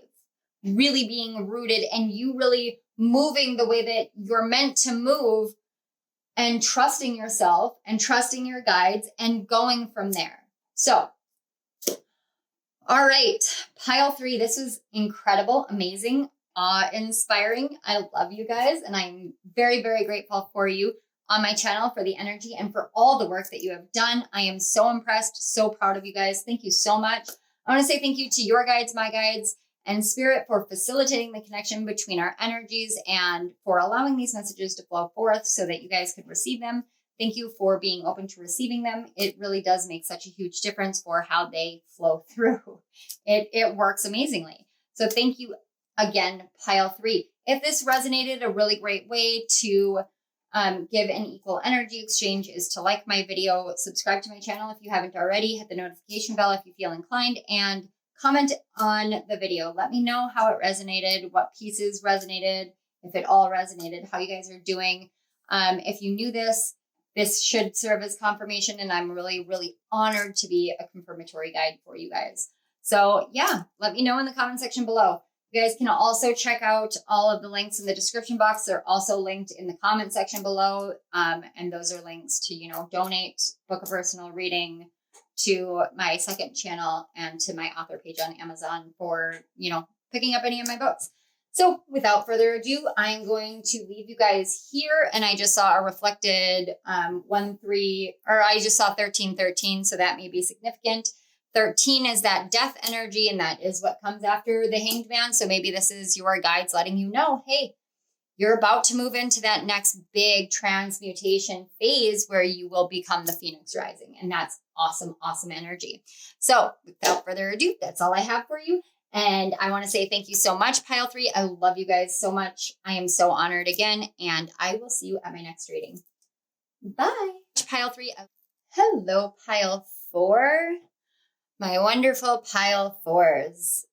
really being rooted, and you really moving the way that you're meant to move, and trusting yourself and trusting your guides and going from there. So, all right, pile 3, this was incredible, amazing, inspiring. I love you guys, and I'm very, very grateful for you on my channel, for the energy and for all the work that you have done. I am so impressed, so proud of you guys. Thank you so much. I want to say thank you to your guides, my guides, and Spirit for facilitating the connection between our energies and for allowing these messages to flow forth so that you guys could receive them. Thank you for being open to receiving them. It really does make such a huge difference for how they flow through. It works amazingly. So thank you again, pile 3. If this resonated, a really great way to give an equal energy exchange is to like my video, subscribe to my channel if you haven't already, hit the notification bell if you feel inclined, and comment on the video. Let me know how it resonated, what pieces resonated, if it all resonated, how you guys are doing. If you knew this should serve as confirmation, and I'm really, really honored to be a confirmatory guide for you guys. So yeah, let me know in the comment section below. You guys can also check out all of the links in the description box. They're also linked in the comment section below. And those are links to, donate, book a personal reading, to my second channel, and to my author page on Amazon for, picking up any of my books. So without further ado, I'm going to leave you guys here. And I just saw a reflected 1-3, or I just saw 13-13. So that may be significant. 13 is that death energy, and that is what comes after the Hanged Man. So maybe this is your guides letting you know, hey, you're about to move into that next big transmutation phase where you will become the Phoenix Rising. And that's awesome, awesome energy. So without further ado, that's all I have for you. And I want to say thank you so much, pile 3. I love you guys so much. I am so honored again, and I will see you at my next reading. Bye. Pile 3. Hello, pile 4. My wonderful pile 4s.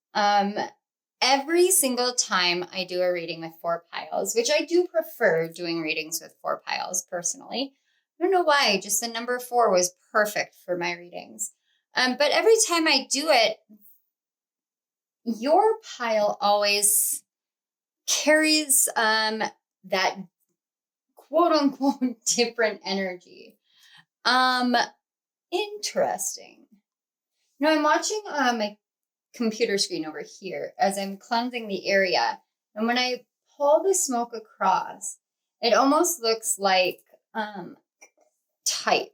Every single time I do a reading with 4 piles, which I do prefer doing readings with 4 piles personally. I don't know why, just the number 4 was perfect for my readings. But every time I do it, your pile always carries that quote unquote different energy. Interesting. Now I'm watching my computer screen over here as I'm cleansing the area. And when I pull the smoke across, it almost looks like type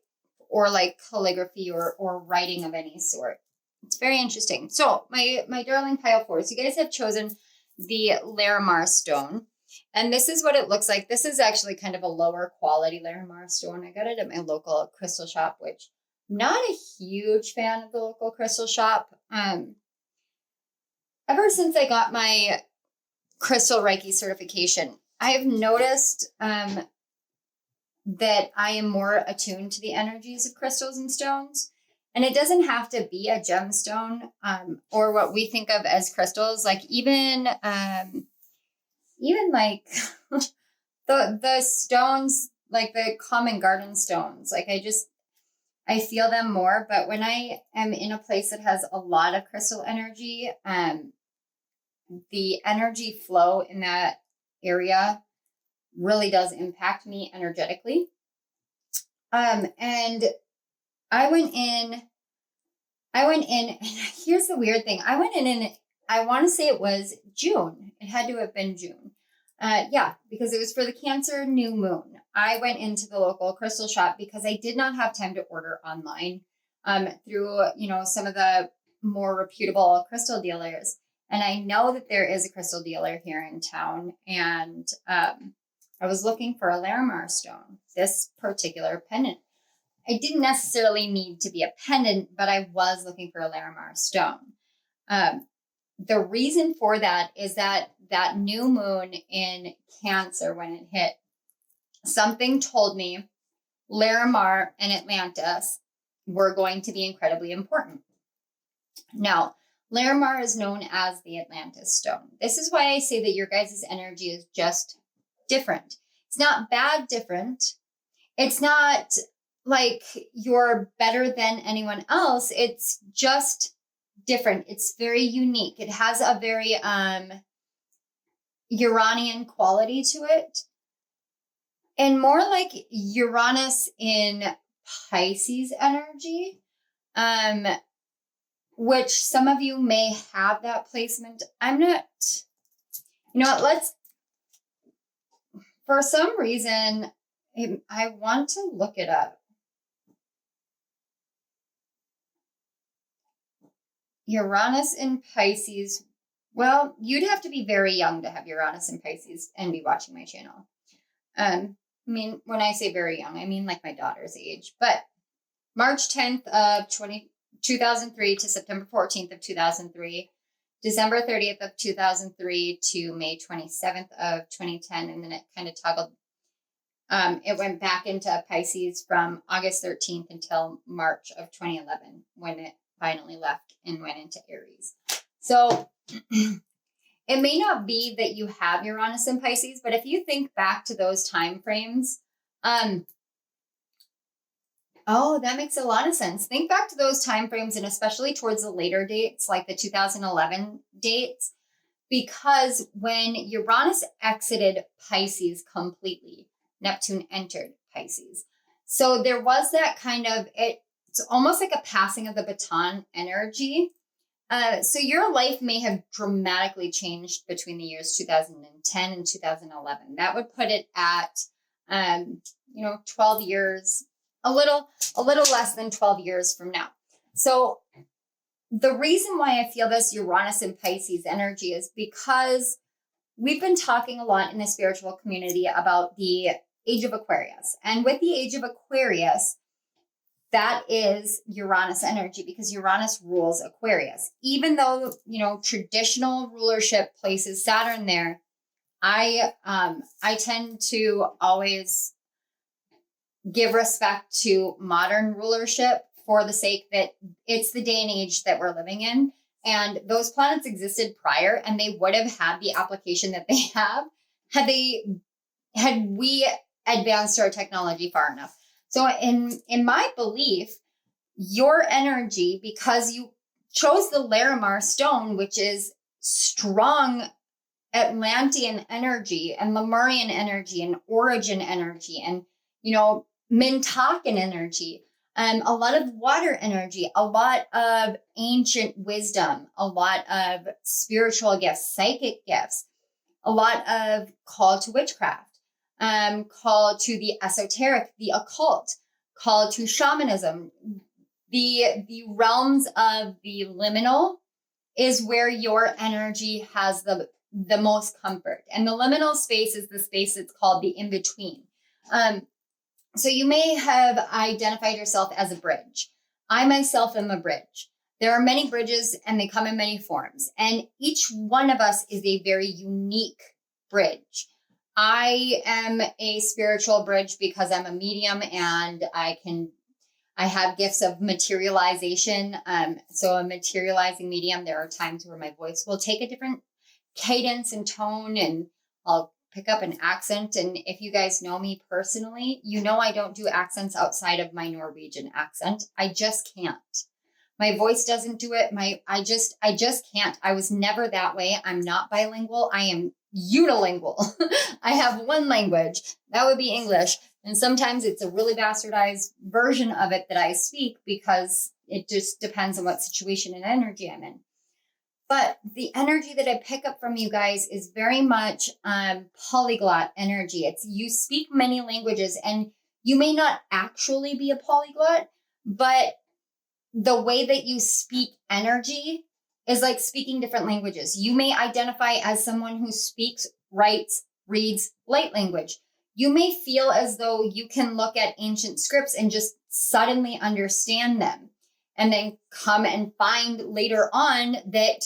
or like calligraphy or writing of any sort. It's very interesting. So my darling pile fours, you guys have chosen the Larimar stone. And this is what it looks like. This is actually kind of a lower quality Larimar stone. I got it at my local crystal shop, which I'm not a huge fan of the local crystal shop. Ever since I got my crystal Reiki certification, I have noticed that I am more attuned to the energies of crystals and stones. And it doesn't have to be a gemstone or what we think of as crystals, like even like the stones, like the common garden stones, like I feel them more. But when I am in a place that has a lot of crystal energy, the energy flow in that area really does impact me energetically. And I went in, and here's the weird thing. I went in and I want to say it was June. It had to have been June. Yeah, because it was for the Cancer new moon. I went into the local crystal shop because I did not have time to order online through, some of the more reputable crystal dealers. And I know that there is a crystal dealer here in town. And I was looking for a Larimar stone, this particular pendant. I didn't necessarily need to be a pendant, but I was looking for a Larimar stone. The reason for that is that new moon in Cancer, when it hit, something told me Larimar and Atlantis were going to be incredibly important. Now, Larimar is known as the Atlantis stone. This is why I say that your guys' energy is just different. It's not bad different. It's not like you're better than anyone else. It's just different. It's very unique. It has a very Uranian quality to it. And more like Uranus in Pisces energy. Which some of you may have that placement. I'm not, for some reason, I want to look it up. Uranus in Pisces. Well, you'd have to be very young to have Uranus in Pisces and be watching my channel. When I say very young, I mean like my daughter's age. But March 10th of 2003 to September 14th of 2003, December 30th of 2003 to May 27th of 2010, and then it kind of toggled. It went back into Pisces from August 13th until March of 2011, when it finally left and went into Aries. So it may not be that you have Uranus in Pisces, but if you think back to those time frames, that makes a lot of sense. Think back to those time frames, and especially towards the later dates, like the 2011 dates, because when Uranus exited Pisces completely, Neptune entered Pisces. So there was that kind of, it's almost like a passing of the baton energy. So your life may have dramatically changed between the years 2010 and 2011. That would put it at, 12 years, a little less than 12 years from now. So the reason why I feel this Uranus and Pisces energy is because we've been talking a lot in the spiritual community about the age of Aquarius. And with the age of Aquarius, that is Uranus energy, because Uranus rules Aquarius. Even though, traditional rulership places Saturn there, I tend to always give respect to modern rulership for the sake that it's the day and age that we're living in. And those planets existed prior, and they would have had the application that they have had we advanced our technology far enough. So in my belief, your energy, because you chose the Larimar stone, which is strong Atlantean energy and Lemurian energy and origin energy and, Mintakan energy. A lot of water energy, a lot of ancient wisdom, a lot of spiritual gifts, psychic gifts, a lot of call to witchcraft, call to the esoteric, the occult, call to shamanism. The realms of the liminal is where your energy has the most comfort. And the liminal space is the space that's called the in-between. So you may have identified yourself as a bridge. I myself am a bridge. There are many bridges and they come in many forms. And each one of us is a very unique bridge. I am a spiritual bridge because I'm a medium and I have gifts of materialization. So a materializing medium, there are times where my voice will take a different cadence and tone and I'll pick up an accent. And if you guys know me personally, you know I don't do accents outside of my Norwegian accent. I just can't. My voice doesn't do it. I just can't. I was never that way. I'm not bilingual. I am unilingual. I have one language. That would be English. And sometimes it's a really bastardized version of it that I speak because it just depends on what situation and energy I'm in. But the energy that I pick up from you guys is very much polyglot energy. It's you speak many languages and you may not actually be a polyglot, but the way that you speak energy is like speaking different languages. You may identify as someone who speaks, writes, reads light language. You may feel as though you can look at ancient scripts and just suddenly understand them and then come and find later on that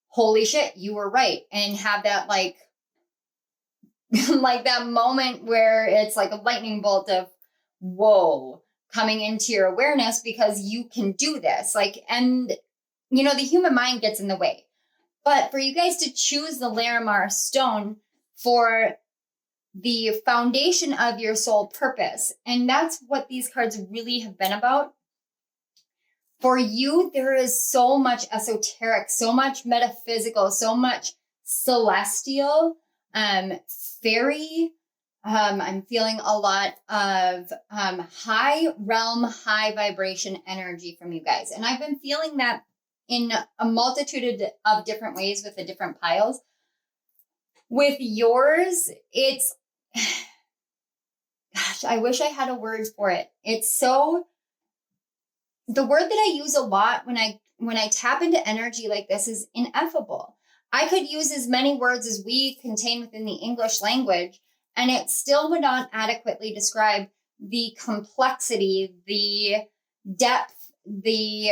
holy shit, you were right. And have that like that moment where it's like a lightning bolt of whoa coming into your awareness because you can do this. And you know, the human mind gets in the way. But for you guys to choose the Larimar stone for the foundation of your soul purpose, and that's what these cards really have been about. For you, there is so much esoteric, so much metaphysical, so much celestial, fairy. I'm feeling a lot of high realm, high vibration energy from you guys. And I've been feeling that in a multitude of different ways with the different piles. With yours, it's, gosh, I wish I had a word for it. It's so... The word that I use a lot when I tap into energy like this is ineffable. I could use as many words as we contain within the English language, and it still would not adequately describe the complexity, the depth, the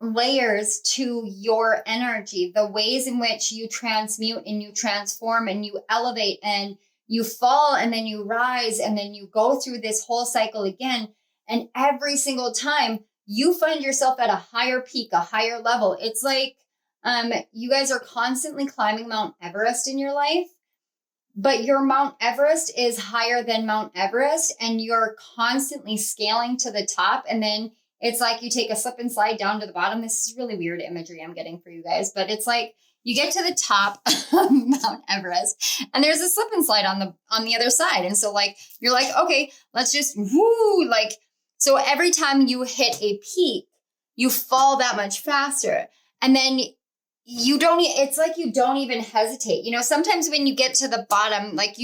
layers to your energy, the ways in which you transmute and you transform and you elevate and you fall and then you rise and then you go through this whole cycle again. And every single time, you find yourself at a higher peak, a higher level. It's like you guys are constantly climbing Mount Everest in your life, but your Mount Everest is higher than Mount Everest and you're constantly scaling to the top. And then it's like you take a slip and slide down to the bottom. This is really weird imagery I'm getting for you guys, but it's like you get to the top of Mount Everest and there's a slip and slide on the other side. And so like, you're like, okay, let's just woo, like, so every time you hit a peak, you fall that much faster. And then it's like you don't even hesitate. You know, sometimes when you get to the bottom, like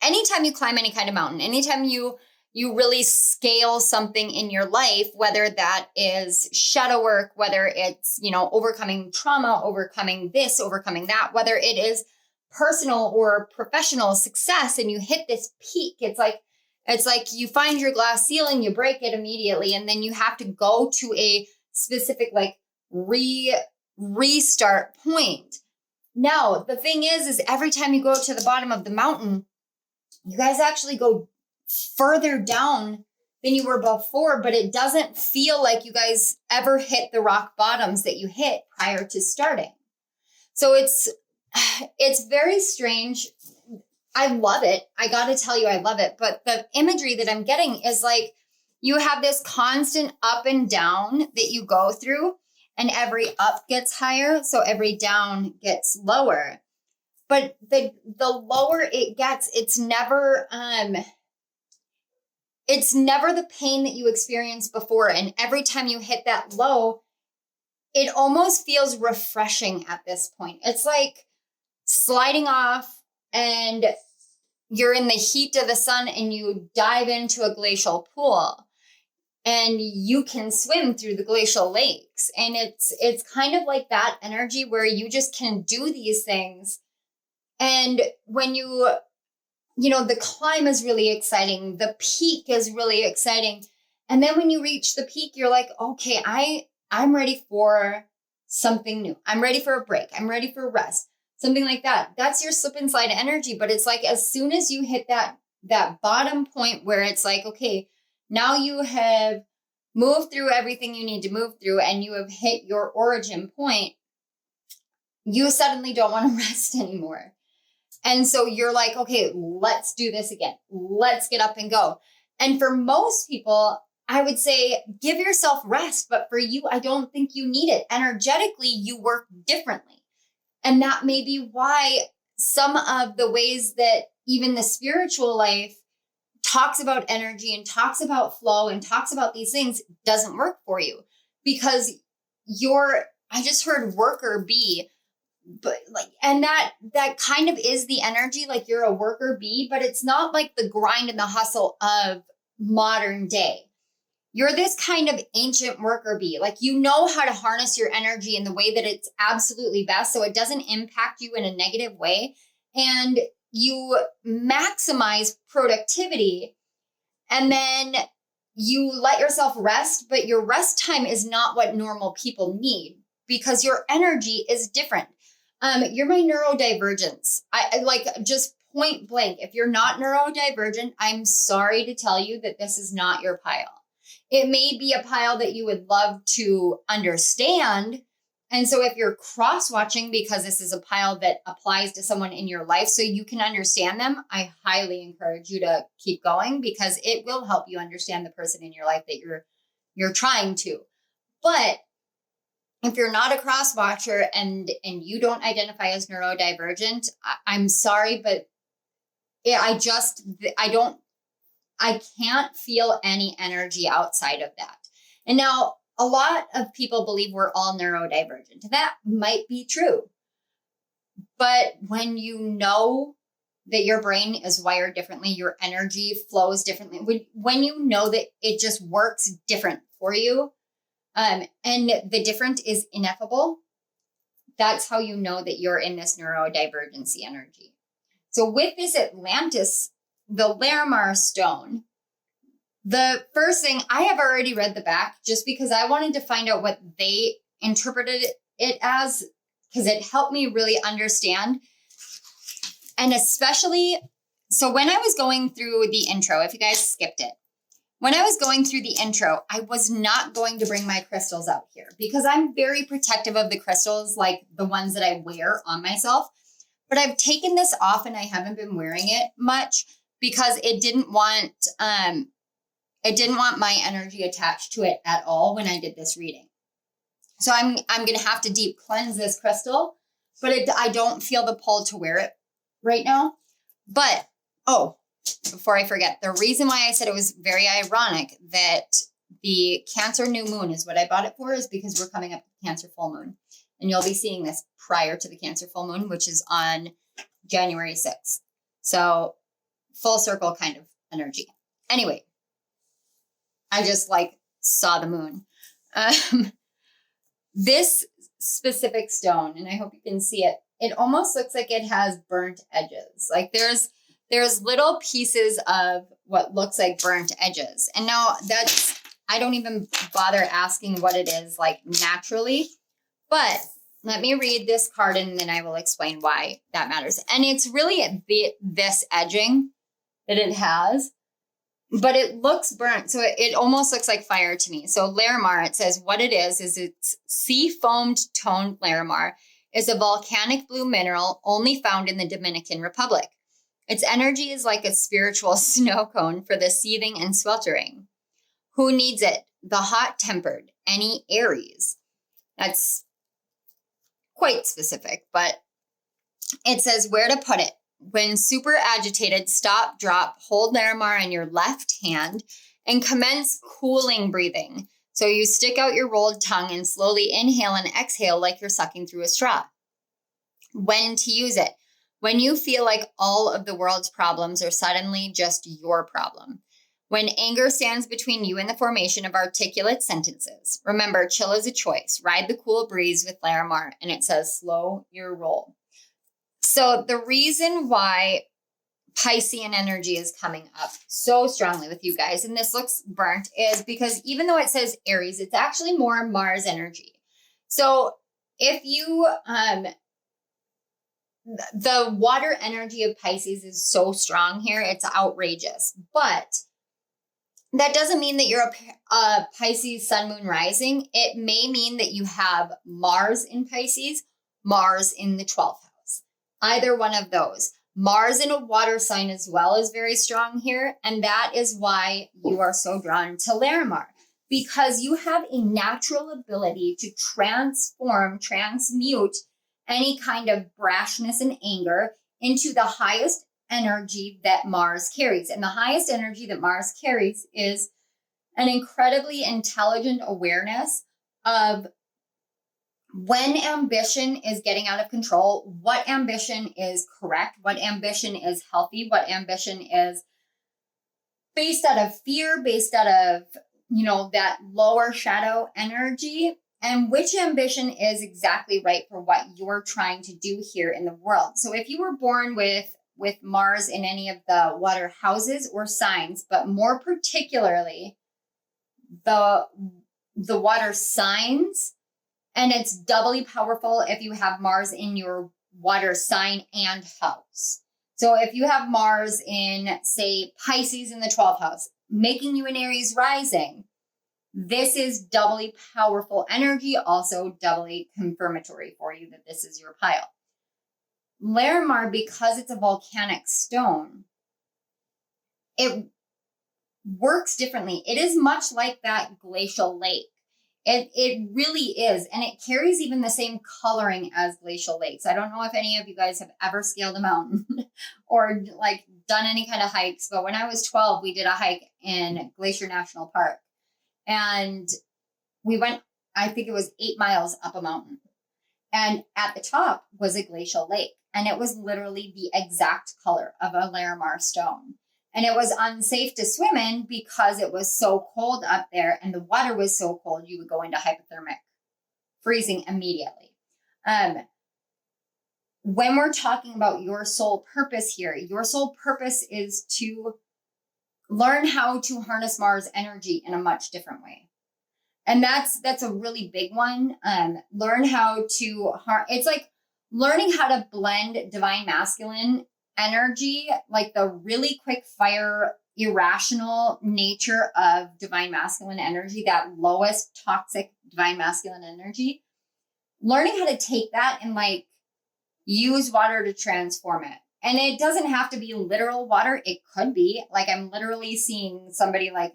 anytime you climb any kind of mountain, anytime you really scale something in your life, whether that is shadow work, whether it's, you know, overcoming trauma, overcoming this, overcoming that, whether it is personal or professional success, and you hit this peak, it's like you find your glass ceiling, you break it immediately, and then you have to go to a specific like restart point. Now, the thing is every time you go to the bottom of the mountain, you guys actually go further down than you were before, but it doesn't feel like you guys ever hit the rock bottoms that you hit prior to starting. So it's very strange. I love it. I got to tell you, I love it. But the imagery that I'm getting is like you have this constant up and down that you go through, and every up gets higher, so every down gets lower. But the lower it gets, it's never it's never the pain that you experienced before. And every time you hit that low, it almost feels refreshing at this point. It's like sliding off and you're in the heat of the sun and you dive into a glacial pool and you can swim through the glacial lakes. And it's kind of like that energy where you just can do these things. And when the climb is really exciting, the peak is really exciting. And then when you reach the peak, you're like, okay, I'm ready for something new. I'm ready for a break. I'm ready for rest. Something like that. That's your slip and slide energy. But it's like, as soon as you hit that bottom point where it's like, okay, now you have moved through everything you need to move through and you have hit your origin point, you suddenly don't want to rest anymore. And so you're like, okay, let's do this again. Let's get up and go. And for most people, I would say give yourself rest. But for you, I don't think you need it. Energetically, you work differently. And that may be why some of the ways that even the spiritual life talks about energy and talks about flow and talks about these things doesn't work for you. Because I just heard worker bee. But like, and that kind of is the energy, like you're a worker bee, but it's not like the grind and the hustle of modern day. You're this kind of ancient worker bee. Like, you know how to harness your energy in the way that it's absolutely best. So it doesn't impact you in a negative way. And you maximize productivity. And then you let yourself rest, but your rest time is not what normal people need because your energy is different. You're my neurodivergence. I like, just point blank. If you're not neurodivergent, I'm sorry to tell you that this is not your pile. It may be a pile that you would love to understand. And so if you're cross-watching because this is a pile that applies to someone in your life so you can understand them, I highly encourage you to keep going because it will help you understand the person in your life that you're trying to. But if you're not a cross watcher and you don't identify as neurodivergent, I'm sorry, but I can't feel any energy outside of that. And now a lot of people believe we're all neurodivergent. That might be true. But when you know that your brain is wired differently, your energy flows differently, when you know that it just works different for you, and the different is ineffable, that's how you know that you're in this neurodivergency energy. So with this Atlantis, the Larimar stone, the first thing, I have already read the back just because I wanted to find out what they interpreted it as, because it helped me really understand. And especially, so when I was going through the intro, if you guys skipped it, when I was going through the intro, I was not going to bring my crystals out here because I'm very protective of the crystals, like the ones that I wear on myself. But I've taken this off and I haven't been wearing it much because it didn't want my energy attached to it at all when I did this reading. So I'm going to have to deep cleanse this crystal, but I don't feel the pull to wear it right now. But, before I forget, the reason why I said it was very ironic that the Cancer new moon is what I bought it for is because we're coming up to the Cancer full moon. And you'll be seeing this prior to the Cancer full moon, which is on January 6th. So full circle kind of energy. Anyway, I just saw the moon. This specific stone, and I hope you can see it, it almost looks like it has burnt edges. Like there's little pieces of what looks like burnt edges. And now I don't even bother asking what it is like naturally, but let me read this card and then I will explain why that matters. And it's really this edging that it has, but it looks burnt. So it almost looks like fire to me. So Larimar, it says what it is it's sea foamed toned Larimar is a volcanic blue mineral only found in the Dominican Republic. Its energy is like a spiritual snow cone for the seething and sweltering. Who needs it? The hot-tempered, any Aries. That's quite specific, but it says where to put it. When super agitated, stop, drop, hold Larimar in your left hand and commence cooling breathing. So you stick out your rolled tongue and slowly inhale and exhale like you're sucking through a straw. When to use it? When you feel like all of the world's problems are suddenly just your problem. When anger stands between you and the formation of articulate sentences. Remember, chill is a choice. Ride the cool breeze with Larimar, and it says slow your roll. So the reason why Piscean energy is coming up so strongly with you guys, and this looks burnt, is because even though it says Aries, it's actually more Mars energy. So if you, the water energy of Pisces is so strong here, it's outrageous. But that doesn't mean that you're a Pisces sun, moon, rising. It may mean that you have Mars in Pisces, Mars in the 12th house. Either one of those. Mars in a water sign as well is very strong here. And that is why you are so drawn to Larimar. Because you have a natural ability to transform, transmute any kind of brashness and anger into the highest energy that Mars carries. And the highest energy that Mars carries is an incredibly intelligent awareness of when ambition is getting out of control, what ambition is correct, what ambition is healthy, what ambition is based out of fear, based out of, that lower shadow energy, and which ambition is exactly right for what you're trying to do here in the world. So if you were born with Mars in any of the water houses or signs, but more particularly the water signs, and it's doubly powerful if you have Mars in your water sign and house. So if you have Mars in, say, Pisces in the 12th house, making you an Aries rising, this is doubly powerful energy, also doubly confirmatory for you that this is your pile. Larimar, because it's a volcanic stone, it works differently. It is much like that glacial lake. It really is. And it carries even the same coloring as glacial lakes. I don't know if any of you guys have ever scaled a mountain or like done any kind of hikes, but when I was 12, we did a hike in Glacier National Park. And we went, I think it was 8 miles up a mountain. And at the top was a glacial lake. And it was literally the exact color of a Larimar stone. And it was unsafe to swim in because it was so cold up there and the water was so cold, you would go into hypothermic freezing immediately. When we're talking about your soul purpose here, your soul purpose is to learn how to harness Mars energy in a much different way. And that's a really big one. Learn how to, it's like learning how to blend divine masculine energy, like the really quick fire, irrational nature of divine masculine energy, that lowest toxic divine masculine energy, learning how to take that and like use water to transform it. And it doesn't have to be literal water. It could be like, I'm literally seeing somebody like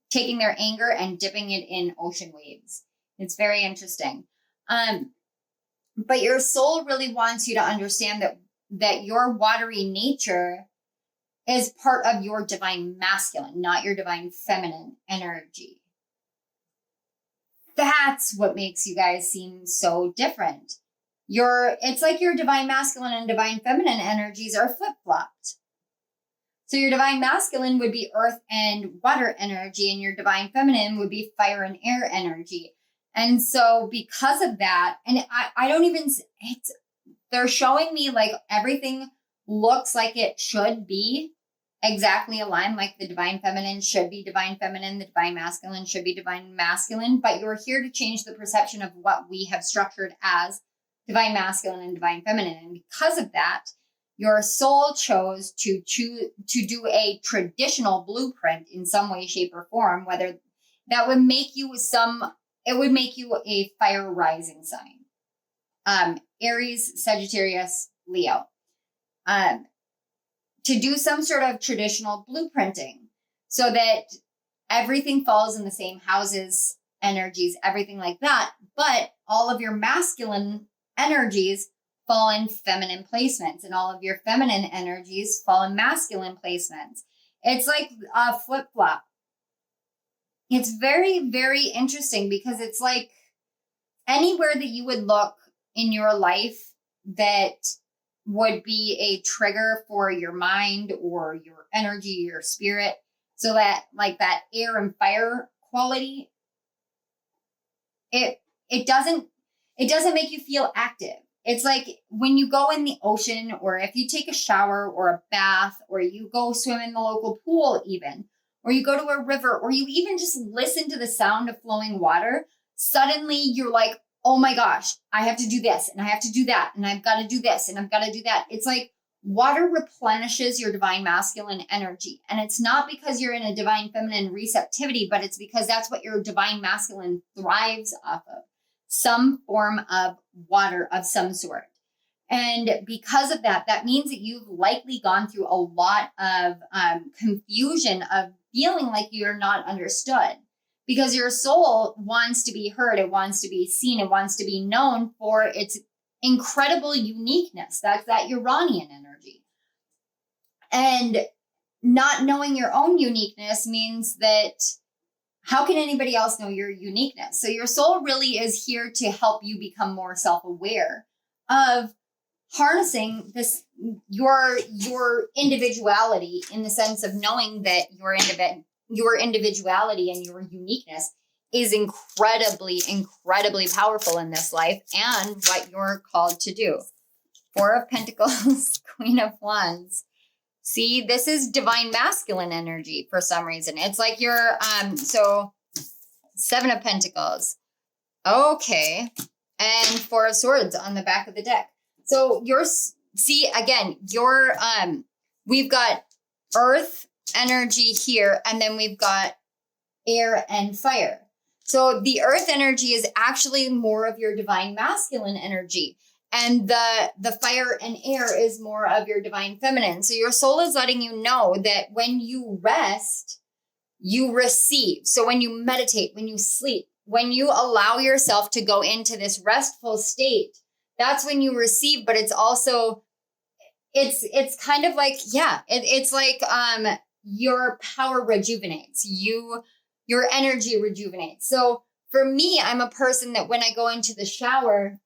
taking their anger and dipping it in ocean waves. It's very interesting. But your soul really wants you to understand that your watery nature is part of your divine masculine, not your divine feminine energy. That's what makes you guys seem so different. It's like your divine masculine and divine feminine energies are flip-flopped. So your divine masculine would be earth and water energy, and your divine feminine would be fire and air energy. And so because of that, and I don't even, they're showing me like everything looks like it should be exactly aligned, like the divine feminine should be divine feminine, the divine masculine should be divine masculine, but you're here to change the perception of what we have structured as divine masculine and divine feminine. And because of that, your soul chose to do a traditional blueprint in some way, shape, or form, whether that would make you it would make you a fire rising sign. Aries, Sagittarius, Leo. To do some sort of traditional blueprinting so that everything falls in the same houses, energies, everything like that. But all of your masculine energies fall in feminine placements, and all of your feminine energies fall in masculine placements. It's like a flip-flop. It's very, very interesting because it's like anywhere that you would look in your life that would be a trigger for your mind or your energy, your spirit. So that like that air and fire quality, it doesn't make you feel active. It's like when you go in the ocean, or if you take a shower or a bath, or you go swim in the local pool even, or you go to a river, or you even just listen to the sound of flowing water, suddenly you're like, oh my gosh, I have to do this and I have to do that and I've got to do this and I've got to do that. It's like water replenishes your divine masculine energy. And it's not because you're in a divine feminine receptivity, but it's because that's what your divine masculine thrives off of. Some form of water of some sort. And because of that, that means that you've likely gone through a lot of confusion of feeling like you're not understood, because your soul wants to be heard. It wants to be seen. It wants to be known for its incredible uniqueness. That's that Uranian energy. And not knowing your own uniqueness means that how can anybody else know your uniqueness? So your soul really is here to help you become more self-aware of harnessing this, your individuality, in the sense of knowing that your individuality and your uniqueness is incredibly, incredibly powerful in this life, and what you're called to do. Four of Pentacles, Queen of Wands. See, this is divine masculine energy for some reason. It's like you're, so Seven of Pentacles. Okay. And Four of Swords on the back of the deck. So see, again, we've got earth energy here, and then we've got air and fire. So the earth energy is actually more of your divine masculine energy. And the fire and air is more of your divine feminine. So your soul is letting you know that when you rest, you receive. So when you meditate, when you sleep, when you allow yourself to go into this restful state, that's when you receive. But it's also, it's kind of like, it's like your power rejuvenates. Your energy rejuvenates. So for me, I'm a person that when I go into the shower,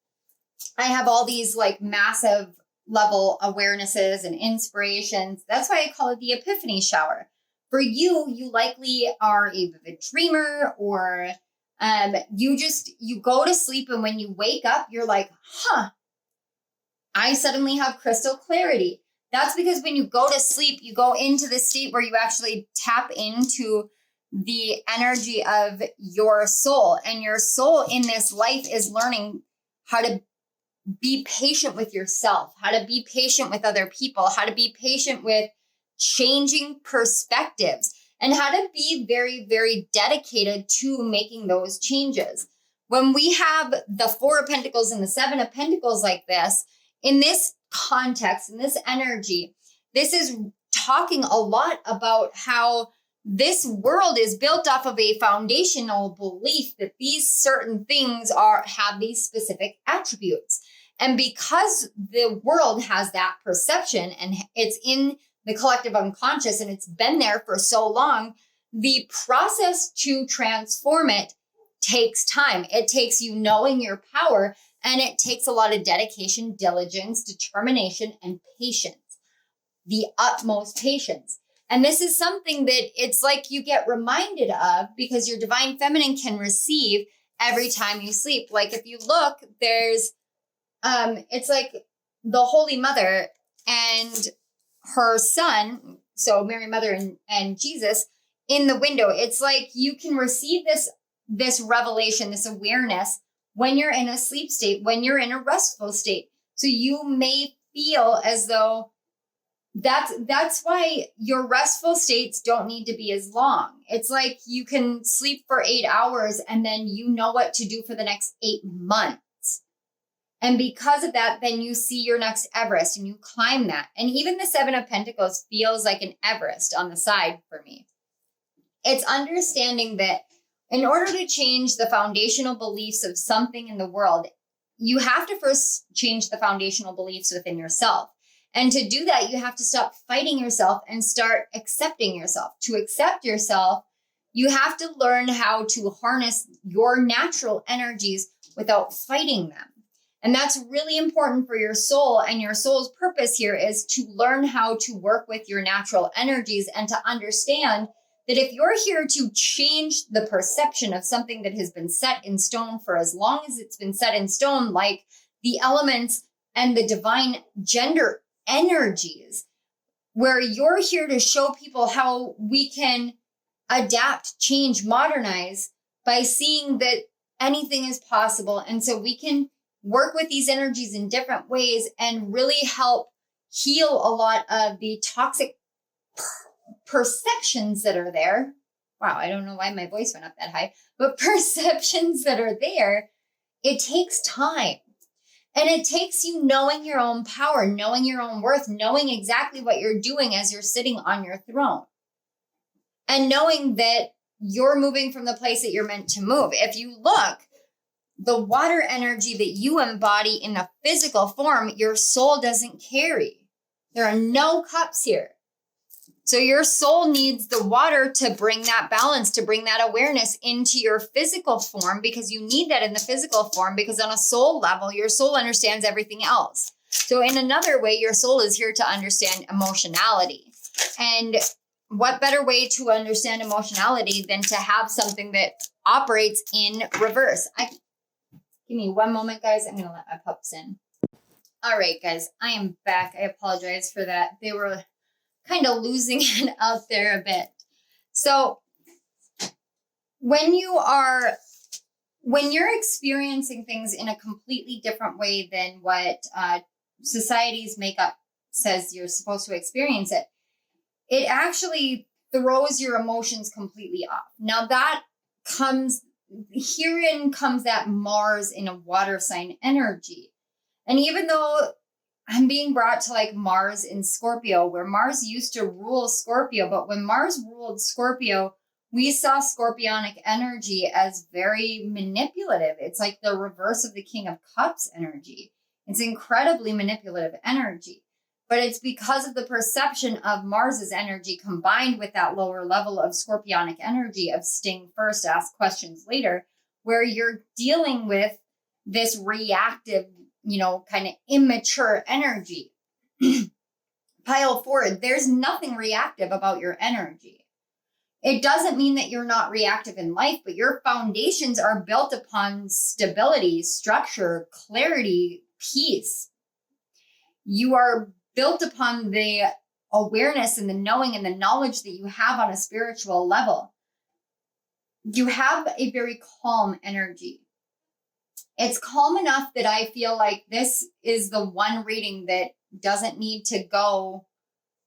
I have all these like massive level awarenesses and inspirations. That's why I call it the epiphany shower. For you, you likely are a vivid dreamer, or you go to sleep, and when you wake up, you're like, I suddenly have crystal clarity. That's because when you go to sleep, you go into this state where you actually tap into the energy of your soul. And your soul in this life is learning how to be patient with yourself, how to be patient with other people, how to be patient with changing perspectives, and how to be very, very dedicated to making those changes. When we have the Four of Pentacles and the Seven of Pentacles like this, in this context, in this energy, this is talking a lot about how this world is built off of a foundational belief that these certain things have these specific attributes. And because the world has that perception, and it's in the collective unconscious, and it's been there for so long, the process to transform it takes time. It takes you knowing your power, and it takes a lot of dedication, diligence, determination, and patience, the utmost patience. And this is something that it's like you get reminded of, because your divine feminine can receive every time you sleep. Like if you look, there's it's like the Holy Mother and her son, so Mary Mother and Jesus, in the window. It's like you can receive this revelation, this awareness, when you're in a sleep state, when you're in a restful state. So you may feel as though that's why your restful states don't need to be as long. It's like you can sleep for 8 hours, and then you know what to do for the next 8 months. And because of that, then you see your next Everest and you climb that. And even the Seven of Pentacles feels like an Everest on the side for me. It's understanding that in order to change the foundational beliefs of something in the world, you have to first change the foundational beliefs within yourself. And to do that, you have to stop fighting yourself and start accepting yourself. To accept yourself, you have to learn how to harness your natural energies without fighting them. And that's really important for your soul. And your soul's purpose here is to learn how to work with your natural energies and to understand that if you're here to change the perception of something that has been set in stone for as long as it's been set in stone, like the elements and the divine gender energies, where you're here to show people how we can adapt, change, modernize by seeing that anything is possible. And so we can work with these energies in different ways and really help heal a lot of the toxic perceptions that are there. Wow, I don't know why my voice went up that high, but perceptions that are there, it takes time. And it takes you knowing your own power, knowing your own worth, knowing exactly what you're doing as you're sitting on your throne. And knowing that you're moving from the place that you're meant to move. If you look, the water energy that you embody in the physical form, your soul doesn't carry. There are no cups here. So your soul needs the water to bring that balance, to bring that awareness into your physical form, because you need that in the physical form, because on a soul level, your soul understands everything else. So in another way, your soul is here to understand emotionality. And what better way to understand emotionality than to have something that operates in reverse? Give me one moment, guys. I'm going to let my pups in. All right, guys, I am back. I apologize for that. They were kind of losing it out there a bit. So when you're experiencing things in a completely different way than what society's makeup says you're supposed to experience it, it actually throws your emotions completely off. Now herein comes that Mars in a water sign energy. And even though I'm being brought to like Mars in Scorpio, where Mars used to rule Scorpio, but when Mars ruled Scorpio, we saw Scorpionic energy as very manipulative. It's like the reverse of the King of Cups energy. It's incredibly manipulative energy. But it's because of the perception of Mars's energy combined with that lower level of Scorpionic energy of sting first, ask questions later, where you're dealing with this reactive, kind of immature energy. Pile forward, there's nothing reactive about your energy. It doesn't mean that you're not reactive in life, but your foundations are built upon stability, structure, clarity, peace. You are built upon the awareness and the knowing and the knowledge that you have on a spiritual level. You have a very calm energy. It's calm enough that I feel like this is the one reading that doesn't need to go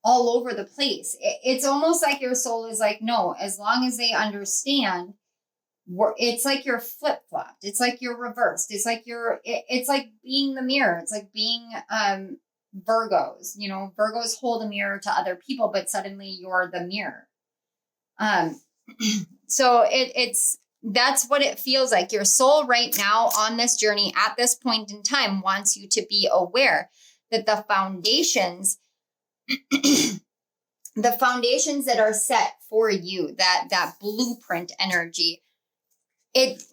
all over the place. It's almost like your soul is like, no, as long as they understand, it's like you're flip-flopped. It's like you're reversed. It's like it's like being the mirror. It's like being Virgos. Virgos hold a mirror to other people, but suddenly you're the mirror. So that's what it feels like. Your soul right now on this journey at this point in time wants you to be aware that the foundations that are set for you, that blueprint energy, it's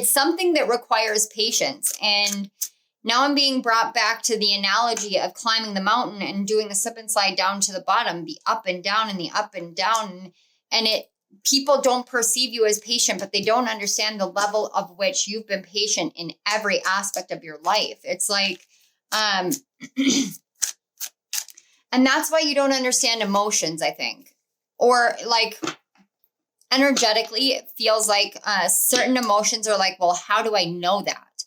something that requires patience. And now I'm being brought back to the analogy of climbing the mountain and doing the slip and slide down to the bottom, the up and down and the up and down. And people don't perceive you as patient, but they don't understand the level of which you've been patient in every aspect of your life. It's like, and that's why you don't understand emotions, I think. Or like energetically, it feels like certain emotions are like, well, how do I know that?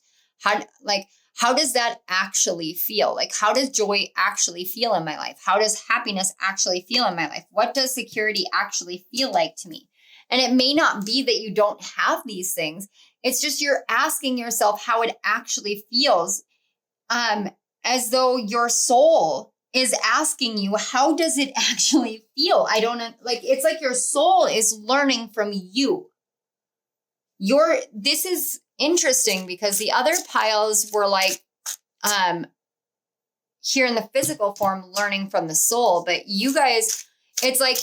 How does that actually feel? Like, how does joy actually feel in my life? How does happiness actually feel in my life? What does security actually feel like to me? And it may not be that you don't have these things. It's just you're asking yourself how it actually feels, as though your soul is asking you, how does it actually feel? It's like your soul is learning from you. This is interesting because the other piles were like, here in the physical form, learning from the soul. But you guys, it's like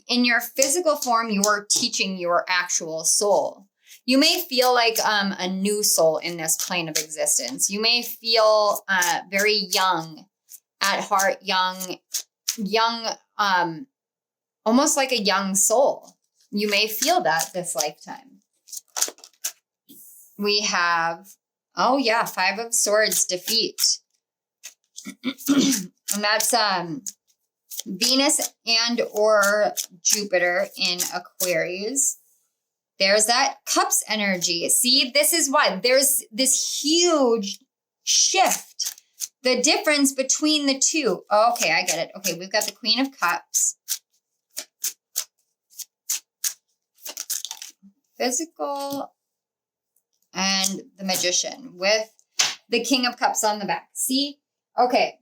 in your physical form, you're teaching your actual soul. You may feel like a new soul in this plane of existence. You may feel very young at heart, young, almost like a young soul. You may feel that this lifetime. We have, oh yeah, 5 of Swords, defeat. And that's Venus and or Jupiter in Aquarius. There's that Cups energy. See, this is why there's this huge shift. The difference between the two. Oh, okay, I get it. Okay, we've got the Queen of Cups. Physical and the Magician with the King of Cups on the back. See? Okay.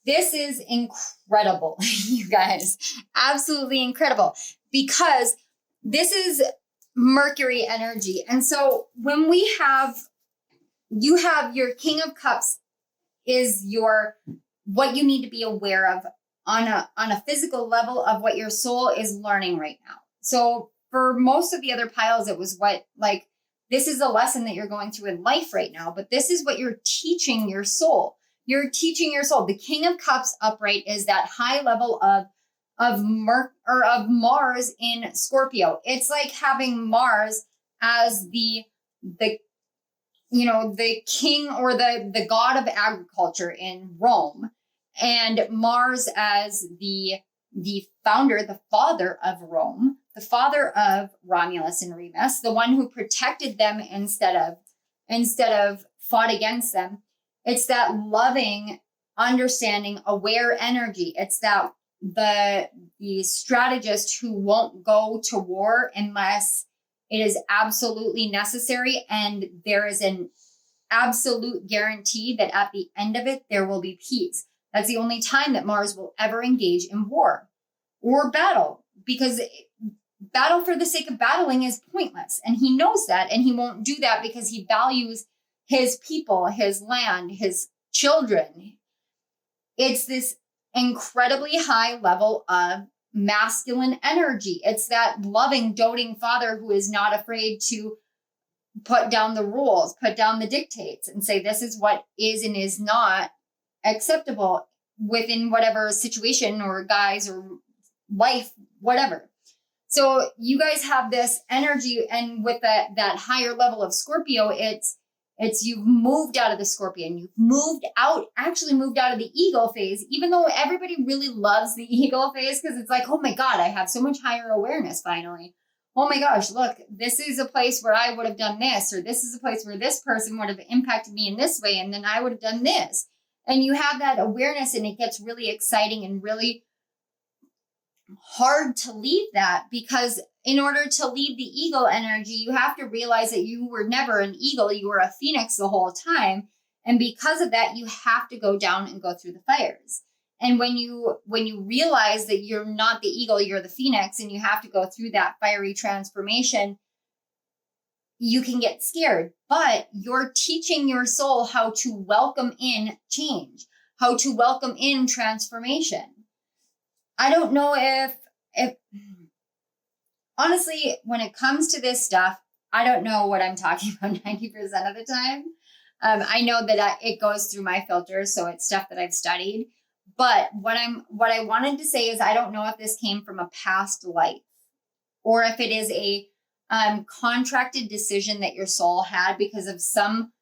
This is incredible, you guys. Absolutely incredible. Because this is Mercury energy. And so when we have, you have your King of Cups is your, what you need to be aware of on a physical level of what your soul is learning right now. So for most of the other piles, it was what, like, this is a lesson that you're going through in life right now, but this is what you're teaching your soul. You're teaching your soul. The King of Cups upright is that high level of Mars in Scorpio. It's like having Mars as the you know, the king or the god of agriculture in Rome, and Mars as the founder, the father of Rome, the father of Romulus and Remus, the one who protected them instead of fought against them. It's that loving, understanding, aware energy. It's that the strategist who won't go to war unless it is absolutely necessary, and there is an absolute guarantee that at the end of it, there will be peace. That's the only time that Mars will ever engage in war or battle, because battle for the sake of battling is pointless. And he knows that, and he won't do that because he values his people, his land, his children. It's this incredibly high level of masculine energy. It's that loving, doting father who is not afraid to put down the rules, put down the dictates, and say this is what is and is not acceptable within whatever situation or guise or life, whatever. So you guys have this energy, and with that higher level of Scorpio, it's you've moved out of the Scorpion, you've moved out of the Eagle phase, even though everybody really loves the Eagle phase because it's like, oh my God, I have so much higher awareness finally. Oh my gosh, look, this is a place where I would have done this, or this is a place where this person would have impacted me in this way, and then I would have done this. And you have that awareness, and it gets really exciting and really hard to leave that, because in order to leave the eagle energy, you have to realize that you were never an eagle, you were a phoenix the whole time. And because of that, you have to go down and go through the fires. And when you realize that you're not the eagle, you're the phoenix, and you have to go through that fiery transformation, you can get scared. But you're teaching your soul how to welcome in change, how to welcome in transformation. I don't know if honestly, when it comes to this stuff, I don't know what I'm talking about 90% of the time. I know that it goes through my filters, so it's stuff that I've studied. But what I wanted to say is I don't know if this came from a past life, or if it is a contracted decision that your soul had because of some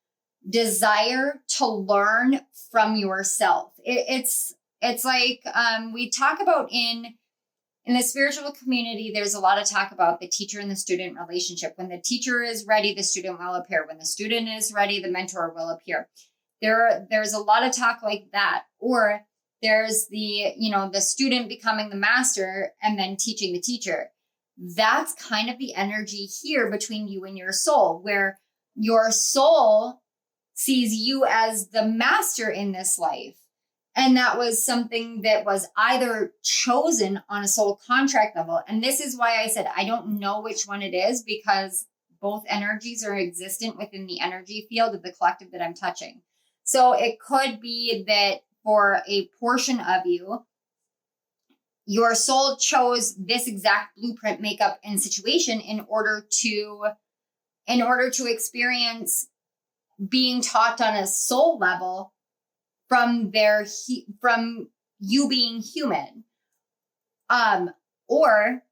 desire to learn from yourself. It's like we talk about in the spiritual community, there's a lot of talk about the teacher and the student relationship. When the teacher is ready, the student will appear. When the student is ready, the mentor will appear. There's a lot of talk like that. Or there's the student becoming the master and then teaching the teacher. That's kind of the energy here between you and your soul, where your soul sees you as the master in this life. And that was something that was either chosen on a soul contract level. And this is why I said, I don't know which one it is, because both energies are existent within the energy field of the collective that I'm touching. So it could be that for a portion of you, your soul chose this exact blueprint, makeup, and situation in order to experience being taught on a soul level from you being human. Or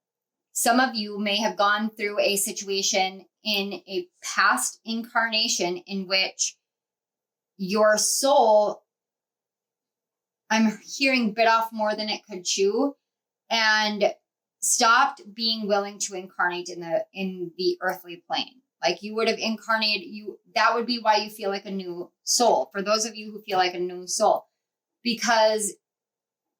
some of you may have gone through a situation in a past incarnation in which your soul, I'm hearing, bit off more than it could chew and stopped being willing to incarnate in the earthly plane. Like you would have incarnated, that would be why you feel like a new soul. For those of you who feel like a new soul, because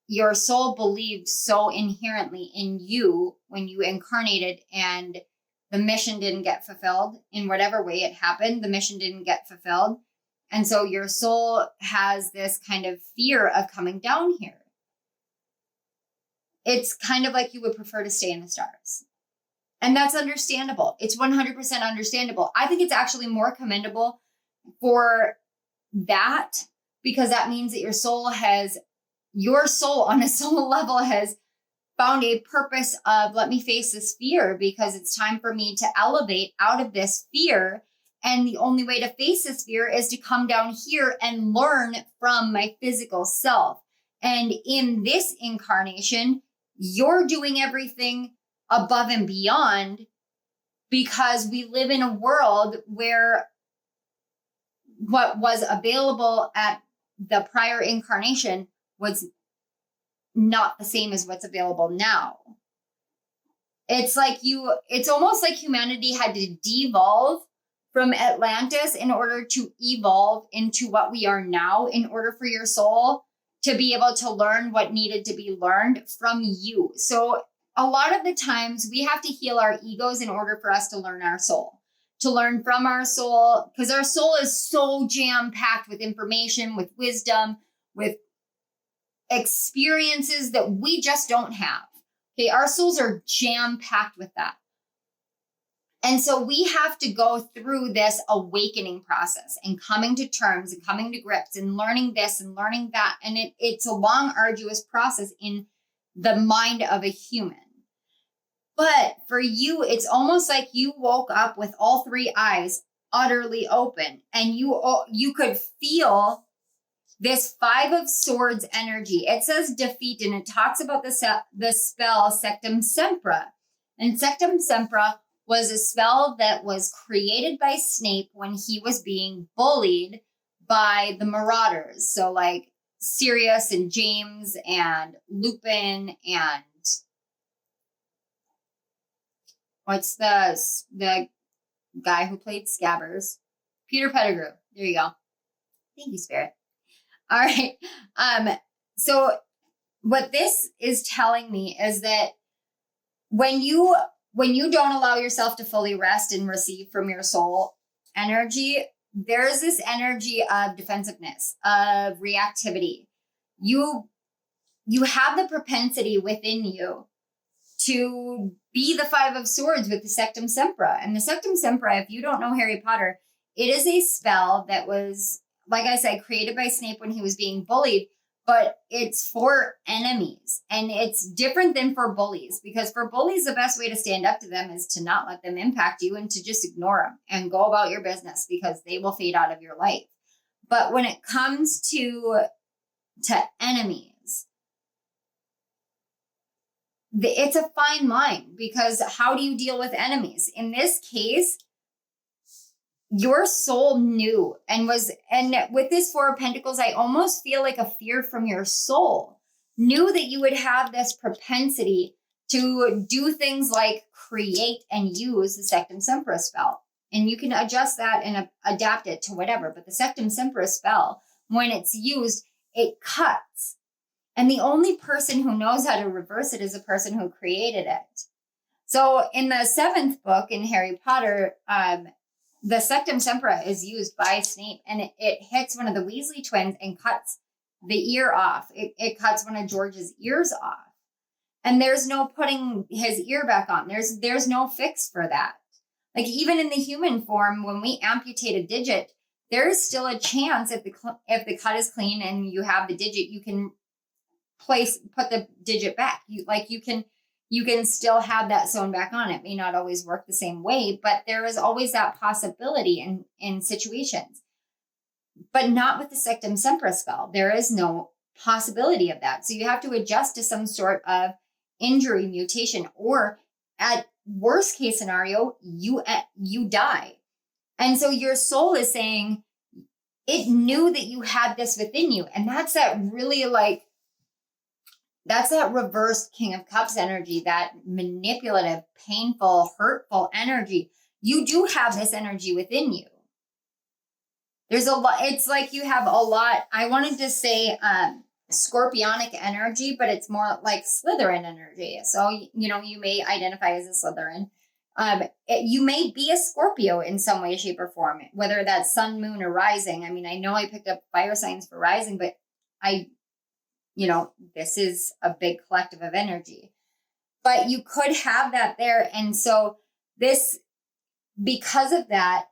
your soul believed so inherently in you when you incarnated, and the mission didn't get fulfilled in whatever way it happened. The mission didn't get fulfilled. And so your soul has this kind of fear of coming down here. It's kind of like you would prefer to stay in the stars. And that's understandable. It's 100% understandable. I think it's actually more commendable for that, because that means that your soul on a soul level has found a purpose of, let me face this fear because it's time for me to elevate out of this fear. And the only way to face this fear is to come down here and learn from my physical self. And in this incarnation, you're doing everything above and beyond, because we live in a world where what was available at the prior incarnation was not the same as what's available now. It's almost like humanity had to devolve from Atlantis in order to evolve into what we are now, in order for your soul to be able to learn what needed to be learned from you. So a lot of the times we have to heal our egos in order for us to learn our soul, to learn from our soul, because our soul is so jam-packed with information, with wisdom, with experiences that we just don't have. Okay, our souls are jam-packed with that. And so we have to go through this awakening process and coming to terms and coming to grips and learning this and learning that. And it's a long, arduous process in the mind of a human. But for you, it's almost like you woke up with all three eyes utterly open, and you could feel this Five of Swords energy. It says defeat, and it talks about the spell Sectum Sempra. And Sectum Sempra was a spell that was created by Snape when he was being bullied by the Marauders. So like Sirius and James and Lupin and what's the guy who played Scabbers? Peter Pettigrew. There you go. Thank you, Spirit. All right. So what this is telling me is that when you don't allow yourself to fully rest and receive from your soul energy, there's this energy of defensiveness, of reactivity. You have the propensity within you to be the Five of Swords with the Sectum Sempra. And the Sectum Sempra, if you don't know Harry Potter, it is a spell that was, like I said, created by Snape when he was being bullied, but it's for enemies. And it's different than for bullies, because for bullies, the best way to stand up to them is to not let them impact you and to just ignore them and go about your business, because they will fade out of your life. But when it comes to enemies, it's a fine line, because how do you deal with enemies? In this case, your soul knew and with this Four of Pentacles, I almost feel like a fear from your soul knew that you would have this propensity to do things like create and use the Sectum Sempra spell. And you can adjust that and adapt it to whatever. But the Sectum Sempra spell, when it's used, it cuts. And the only person who knows how to reverse it is the person who created it. So in the 7th book in Harry Potter, the Sectum Sempra is used by Snape, and it hits one of the Weasley twins and cuts the ear off. It cuts one of George's ears off. And there's no putting his ear back on. There's no fix for that. Like even in the human form, when we amputate a digit, there is still a chance if the cut is clean and you have the digit, you can put the digit back. You can still have that sewn back on. It may not always work the same way, but there is always that possibility in situations. But not with the Sectum Sempra spell. There is no possibility of that. So you have to adjust to some sort of injury, mutation, or at worst case scenario, you die. And so your soul is saying it knew that you had this within you. And that's that really that's that reverse King of Cups energy, that manipulative, painful, hurtful energy. You do have this energy within you. There's a lot. It's like you have a lot. I wanted to say scorpionic energy, but it's more like Slytherin energy. So, you may identify as a Slytherin. You may be a Scorpio in some way, shape, or form, whether that's sun, moon, or rising. I mean, I know I picked up fire signs for rising, but this is a big collective of energy. But you could have that there. And so because of that,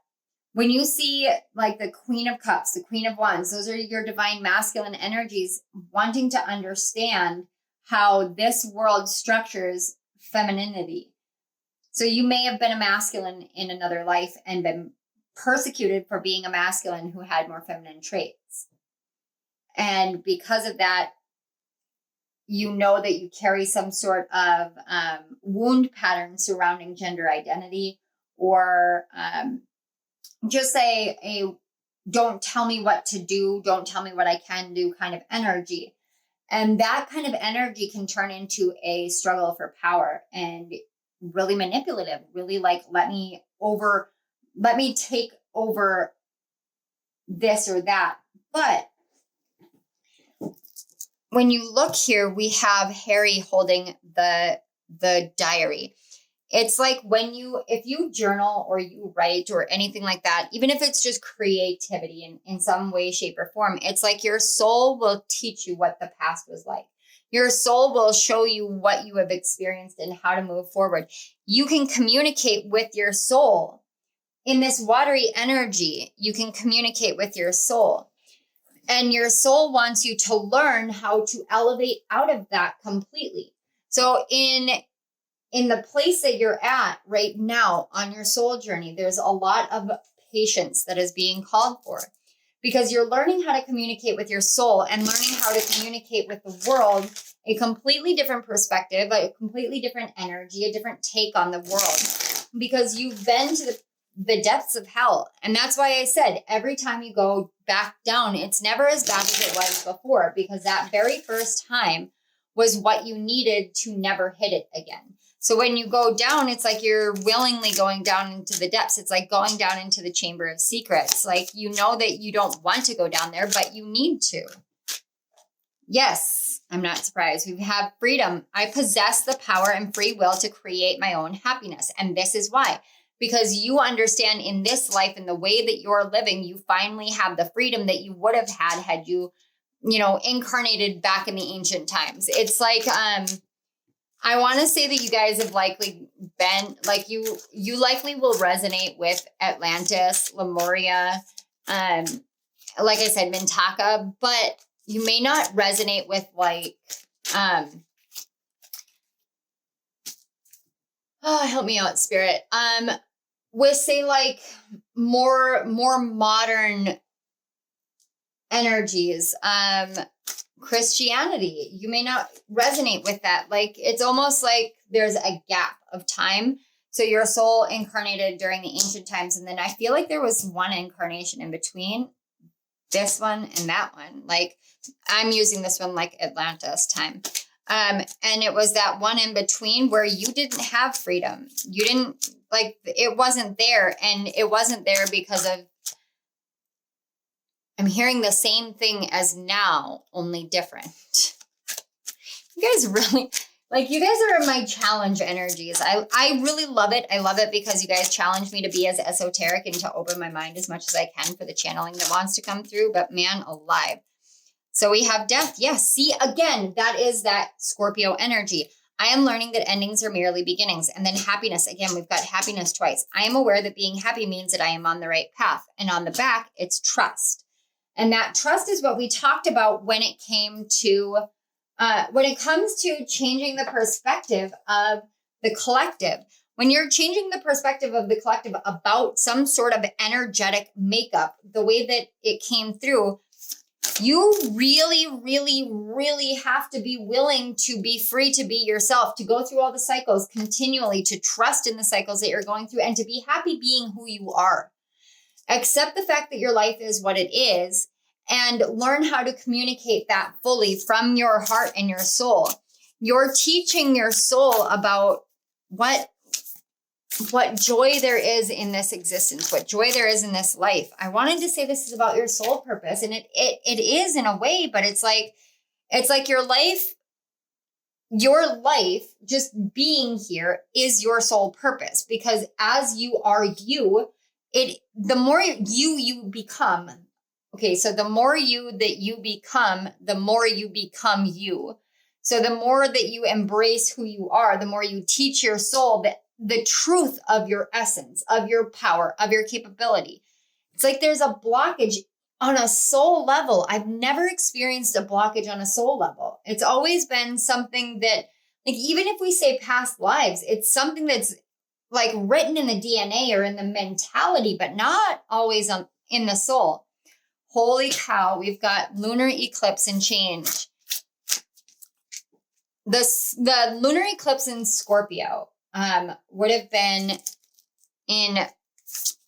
when you see like the Queen of Cups, the Queen of Wands, those are your divine masculine energies wanting to understand how this world structures femininity. So you may have been a masculine in another life and been persecuted for being a masculine who had more feminine traits. And because of that, you know that you carry some sort of wound pattern surrounding gender identity, or just a don't tell me what to do, don't tell me what I can do kind of energy. And that kind of energy can turn into a struggle for power and really manipulative, really like, let me take over this or that. But when you look here, we have Harry holding the diary. It's like if you journal or you write or anything like that, even if it's just creativity in some way, shape, or form, it's like your soul will teach you what the past was like. Your soul will show you what you have experienced and how to move forward. You can communicate with your soul. In this watery energy, you can communicate with your soul. And your soul wants you to learn how to elevate out of that completely. So in the place that you're at right now on your soul journey, there's a lot of patience that is being called for, because you're learning how to communicate with your soul and learning how to communicate with the world, a completely different perspective, a completely different energy, a different take on the world, because you've been to the depths of hell. And that's why I said, every time you go back down, it's never as bad as it was before, because that very first time was what you needed to never hit it again. So when you go down, it's like you're willingly going down into the depths. It's like going down into the chamber of secrets. Like, you know that you don't want to go down there, but you need to. Yes, I'm not surprised. We have freedom. I possess the power and free will to create my own happiness. And this is why. Because you understand in this life, in the way that you're living, you finally have the freedom that you would have had you, incarnated back in the ancient times. It's like, I want to say that you guys have likely been, like, you likely will resonate with Atlantis, Lemuria, like I said, Mintaka, but you may not resonate with help me out, Spirit. With say like more modern energies, Christianity, you may not resonate with that. Like, it's almost like there's a gap of time. So your soul incarnated during the ancient times. And then I feel like there was one incarnation in between this one and that one. Like, I'm using this one like Atlantis time. And it was that one in between where you didn't have freedom. You didn't, like, it wasn't there. And it wasn't there because of, I'm hearing the same thing as now, only different. You guys really, like, you guys are my challenge energies. I really love it. I love it because you guys challenge me to be as esoteric and to open my mind as much as I can for the channeling that wants to come through. But man alive. So we have death. Yes. See, again, that is that Scorpio energy. I am learning that endings are merely beginnings. And then happiness. Again, we've got happiness twice. I am aware that being happy means that I am on the right path. And on the back, it's trust. And that trust is what we talked about when it came to, when it comes to changing the perspective of the collective. When you're changing the perspective of the collective about some sort of energetic makeup, the way that it came through, you really, really, really have to be willing to be free to be yourself, to go through all the cycles continually, to trust in the cycles that you're going through, and to be happy being who you are. Accept the fact that your life is what it is, and learn how to communicate that fully from your heart and your soul. You're teaching your soul about what joy there is in this existence, what joy there is in this life. I wanted to say this is about your soul purpose, and it is in a way, but it's like your life, just being here is your soul purpose, because as you are you, the more you become. Okay, so the more you that you become, the more you become you. So the more that you embrace who you are, the more you teach your soul that the truth of your essence, of your power, of your capability. It's like there's a blockage on a soul level. I've never experienced a blockage on a soul level. It's always been something that, like, even if we say past lives, it's something that's like written in the DNA or in the mentality, but not always in the soul. Holy cow, we've got lunar eclipse and change. The lunar eclipse in Scorpio would have been in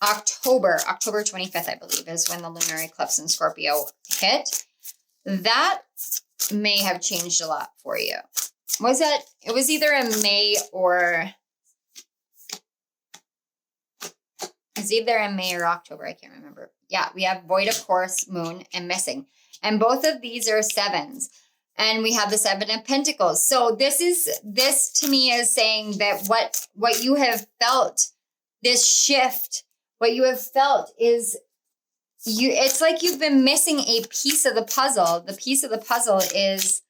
October 25th, I believe, is when the lunar eclipse in Scorpio hit. That may have changed a lot for you. It was either in May or October. I can't remember. Yeah, we have void, of course, moon, and missing. And both of these are sevens. And we have the 7 of Pentacles. So this to me is saying that what you have felt, this shift, what you have felt is it's like you've been missing a piece of the puzzle. The piece of the puzzle is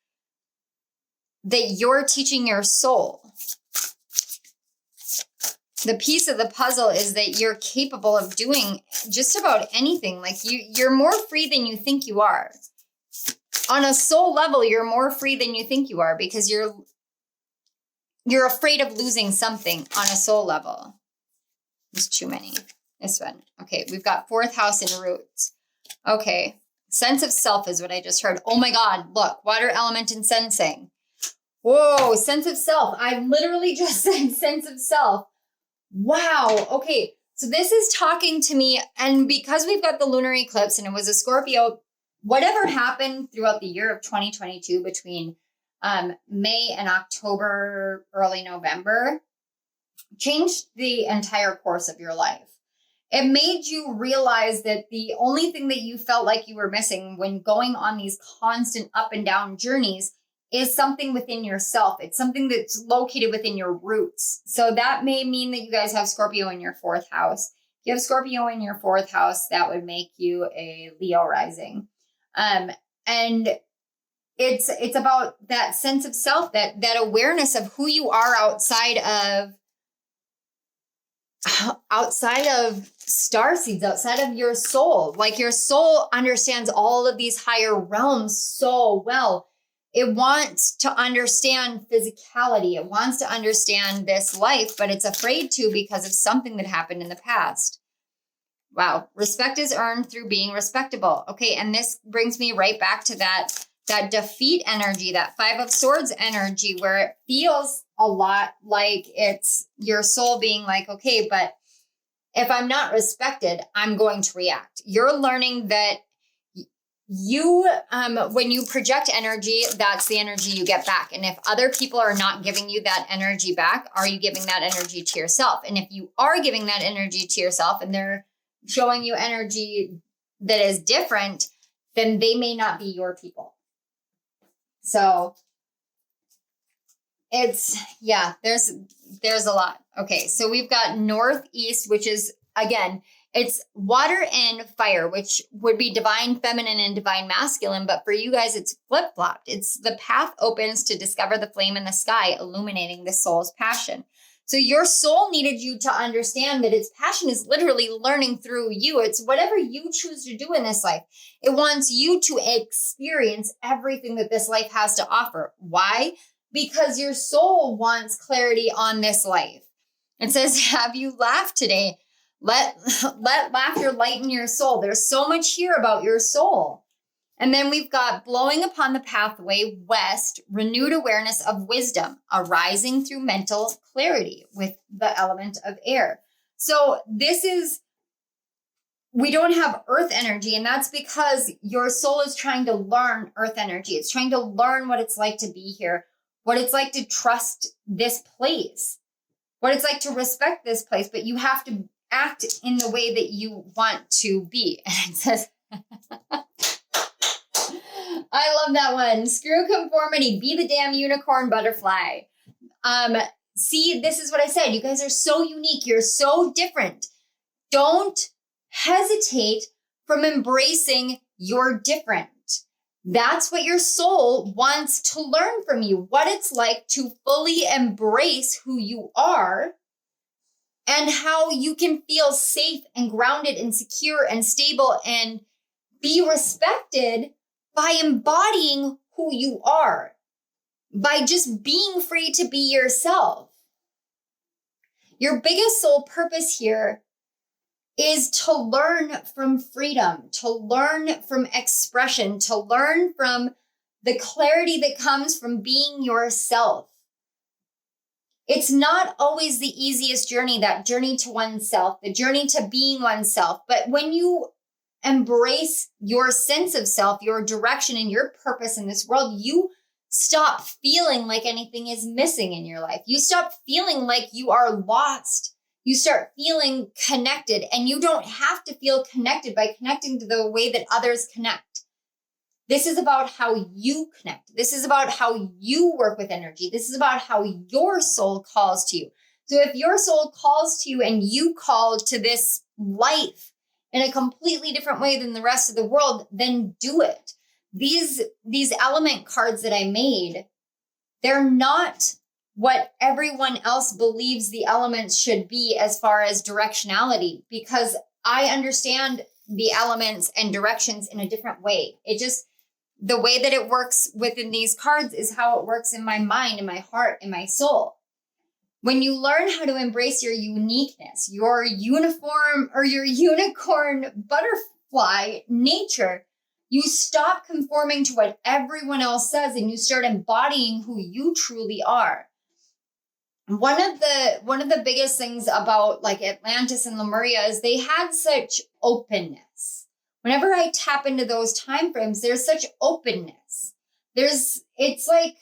that you're teaching your soul. The piece of the puzzle is that you're capable of doing just about anything. Like you're more free than you think you are. On a soul level, you're more free than you think you are, because you're afraid of losing something on a soul level. There's too many. This one. Okay, we've got 4th house and roots. Okay, sense of self is what I just heard. Oh my God, look, water element and sensing. Whoa, sense of self. I literally just said sense of self. Wow. Okay, so this is talking to me, and because we've got the lunar eclipse and it was a Scorpio, whatever happened throughout the year of 2022 between May and October, early November, changed the entire course of your life. It made you realize that the only thing that you felt like you were missing when going on these constant up and down journeys is something within yourself. It's something that's located within your roots. So that may mean that you guys have Scorpio in your 4th house. If you have Scorpio in your 4th house, that would make you a Leo rising. And it's about that sense of self, that awareness of who you are outside of starseeds, outside of your soul. Like your soul understands all of these higher realms so well. It wants to understand physicality. It wants to understand this life, but it's afraid to because of something that happened in the past. Wow. Respect is earned through being respectable. Okay. And this brings me right back to that defeat energy, that 5 of Swords energy, where it feels a lot like it's your soul being like, okay, but if I'm not respected, I'm going to react. You're learning that you, when you project energy, that's the energy you get back. And if other people are not giving you that energy back, are you giving that energy to yourself? And if you are giving that energy to yourself and they're showing you energy that is different, then they may not be your people. So it's, yeah, there's a lot. Okay. So we've got Northeast, which is, again, It's water and fire, which would be divine feminine and divine masculine. But for you guys, it's flip-flopped. It's the path opens to discover the flame in the sky, illuminating the soul's passion. So your soul needed you to understand that its passion is literally learning through you. It's whatever you choose to do in this life. It wants you to experience everything that this life has to offer. Why? Because your soul wants clarity on this life. It says, have you laughed today? Let laughter lighten your soul. There's so much here about your soul. And then we've got blowing upon the pathway west, renewed awareness of wisdom, arising through mental clarity with the element of air. So we don't have earth energy, and that's because your soul is trying to learn earth energy. It's trying to learn what it's like to be here, what it's like to trust this place, what it's like to respect this place, but you have to act in the way that you want to be. And it says, I love that one. Screw conformity, be the damn unicorn butterfly. See, this is what I said. You guys are so unique. You're so different. Don't hesitate from embracing your different. That's what your soul wants to learn from you, what it's like to fully embrace who you are and how you can feel safe and grounded and secure and stable and be respected by embodying who you are, by just being free to be yourself. Your biggest soul purpose here is to learn from freedom, to learn from expression, to learn from the clarity that comes from being yourself. It's not always the easiest journey, that journey to oneself, the journey to being oneself. But when you embrace your sense of self, your direction, and your purpose in this world, you stop feeling like anything is missing in your life. You stop feeling like you are lost. You start feeling connected, and you don't have to feel connected by connecting to the way that others connect. This is about how you connect. This is about how you work with energy. This is about how your soul calls to you. So if your soul calls to you and you call to this life in a completely different way than the rest of the world, then do it. These element cards that I made, they're not what everyone else believes the elements should be as far as directionality, because I understand the elements and directions in a different way. The way that it works within these cards is how it works in my mind, in my heart, in my soul. When you learn how to embrace your uniqueness, your uniform or your unicorn butterfly nature, you stop conforming to what everyone else says and you start embodying who you truly are. One of the biggest things about like Atlantis and Lemuria is they had such openness. Whenever I tap into those time frames, there's such openness. It's like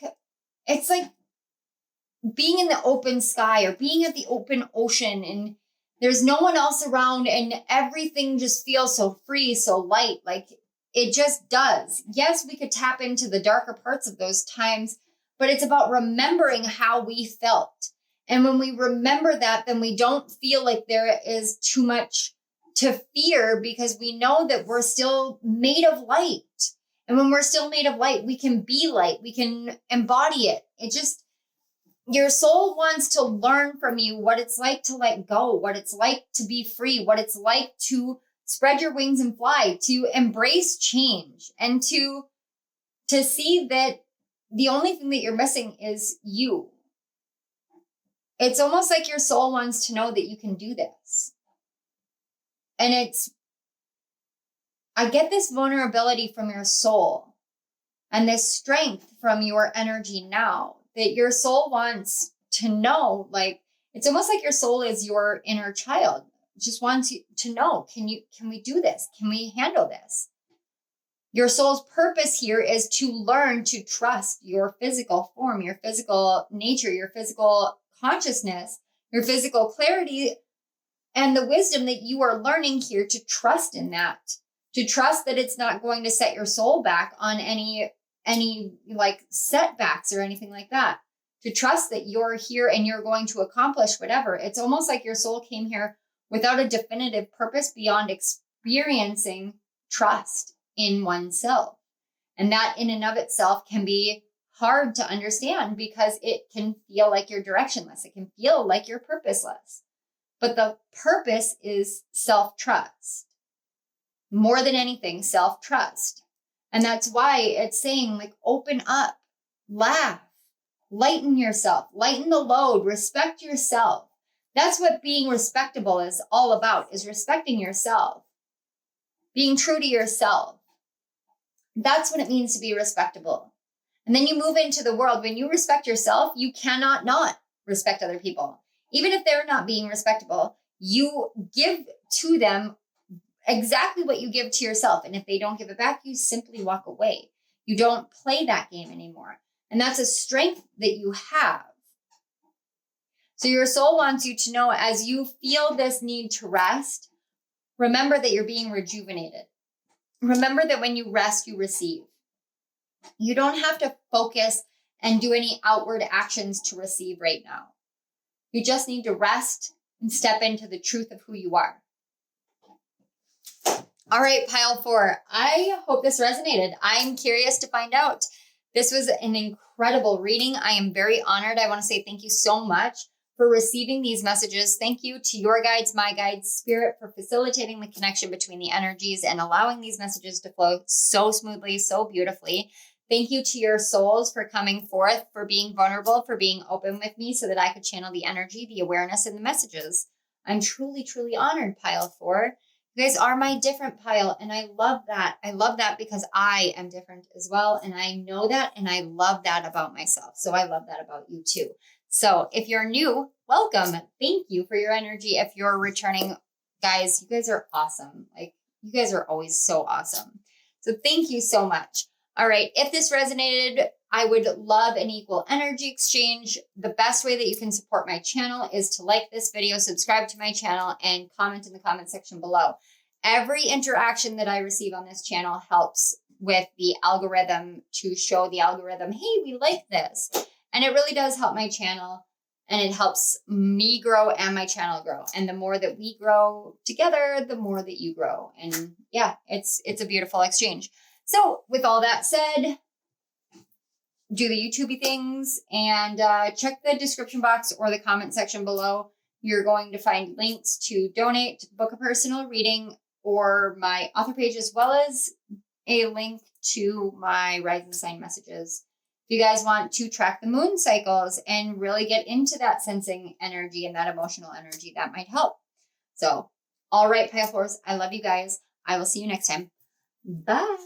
being in the open sky or being at the open ocean, and there's no one else around, and everything just feels so free, so light. Like it just does. Yes, we could tap into the darker parts of those times, but it's about remembering how we felt. And when we remember that, then we don't feel like there is too much to fear, because we know that we're still made of light. And when we're still made of light, we can be light. We can embody it. Your soul wants to learn from you what it's like to let go, what it's like to be free, what it's like to spread your wings and fly, to embrace change, and to see that the only thing that you're missing is you. It's almost like your soul wants to know that you can do this. And I get this vulnerability from your soul and this strength from your energy now, that your soul wants to know, like, it's almost like your soul is your inner child. It just wants you to know, can we do this? Can we handle this? Your soul's purpose here is to learn to trust your physical form, your physical nature, your physical consciousness, your physical clarity, and the wisdom that you are learning here, to trust in that, to trust that it's not going to set your soul back on any like setbacks or anything like that, to trust that you're here and you're going to accomplish whatever. It's almost like your soul came here without a definitive purpose beyond experiencing trust in oneself. And that in and of itself can be hard to understand because it can feel like you're directionless. It can feel like you're purposeless. But the purpose is self-trust. More than anything, self-trust. And that's why it's saying, like, open up, laugh, lighten yourself, lighten the load, respect yourself. That's what being respectable is all about, is respecting yourself, being true to yourself. That's what it means to be respectable. And then you move into the world. When you respect yourself, you cannot not respect other people. Even if they're not being respectable, you give to them exactly what you give to yourself. And if they don't give it back, you simply walk away. You don't play that game anymore. And that's a strength that you have. So your soul wants you to know, as you feel this need to rest, remember that you're being rejuvenated. Remember that when you rest, you receive. You don't have to focus and do any outward actions to receive right now. You just need to rest and step into the truth of who you are. All right, pile 4. I hope this resonated. I'm curious to find out. This was an incredible reading. I am very honored. I want to say thank you so much for receiving these messages. Thank you to your guides, my guides, Spirit, for facilitating the connection between the energies and allowing these messages to flow so smoothly, so beautifully. Thank you to your souls for coming forth, for being vulnerable, for being open with me so that I could channel the energy, the awareness, and the messages. I'm truly, truly honored, pile 4. You guys are my different pile, and I love that. I love that because I am different as well, and I know that, and I love that about myself. So I love that about you too. So if you're new, welcome. Thank you for your energy. If you're returning, guys, you guys are awesome. Like, you guys are always so awesome. So thank you so much. All right. If this resonated, I would love an equal energy exchange. The best way that you can support my channel is to like this video, subscribe to my channel, and comment in the comment section below. Every interaction that I receive on this channel helps with the algorithm to show the algorithm, hey, we like this. And it really does help my channel, and it helps me grow and my channel grow. And the more that we grow together, the more that you grow. And yeah, it's a beautiful exchange. So with all that said, do the YouTubey things and check the description box or the comment section below. You're going to find links to donate, to book a personal reading, or my author page, as well as a link to my rising sign messages. If you guys want to track the moon cycles and really get into that sensing energy and that emotional energy, that might help. So, all right, pile 4s, I love you guys. I will see you next time. Bye.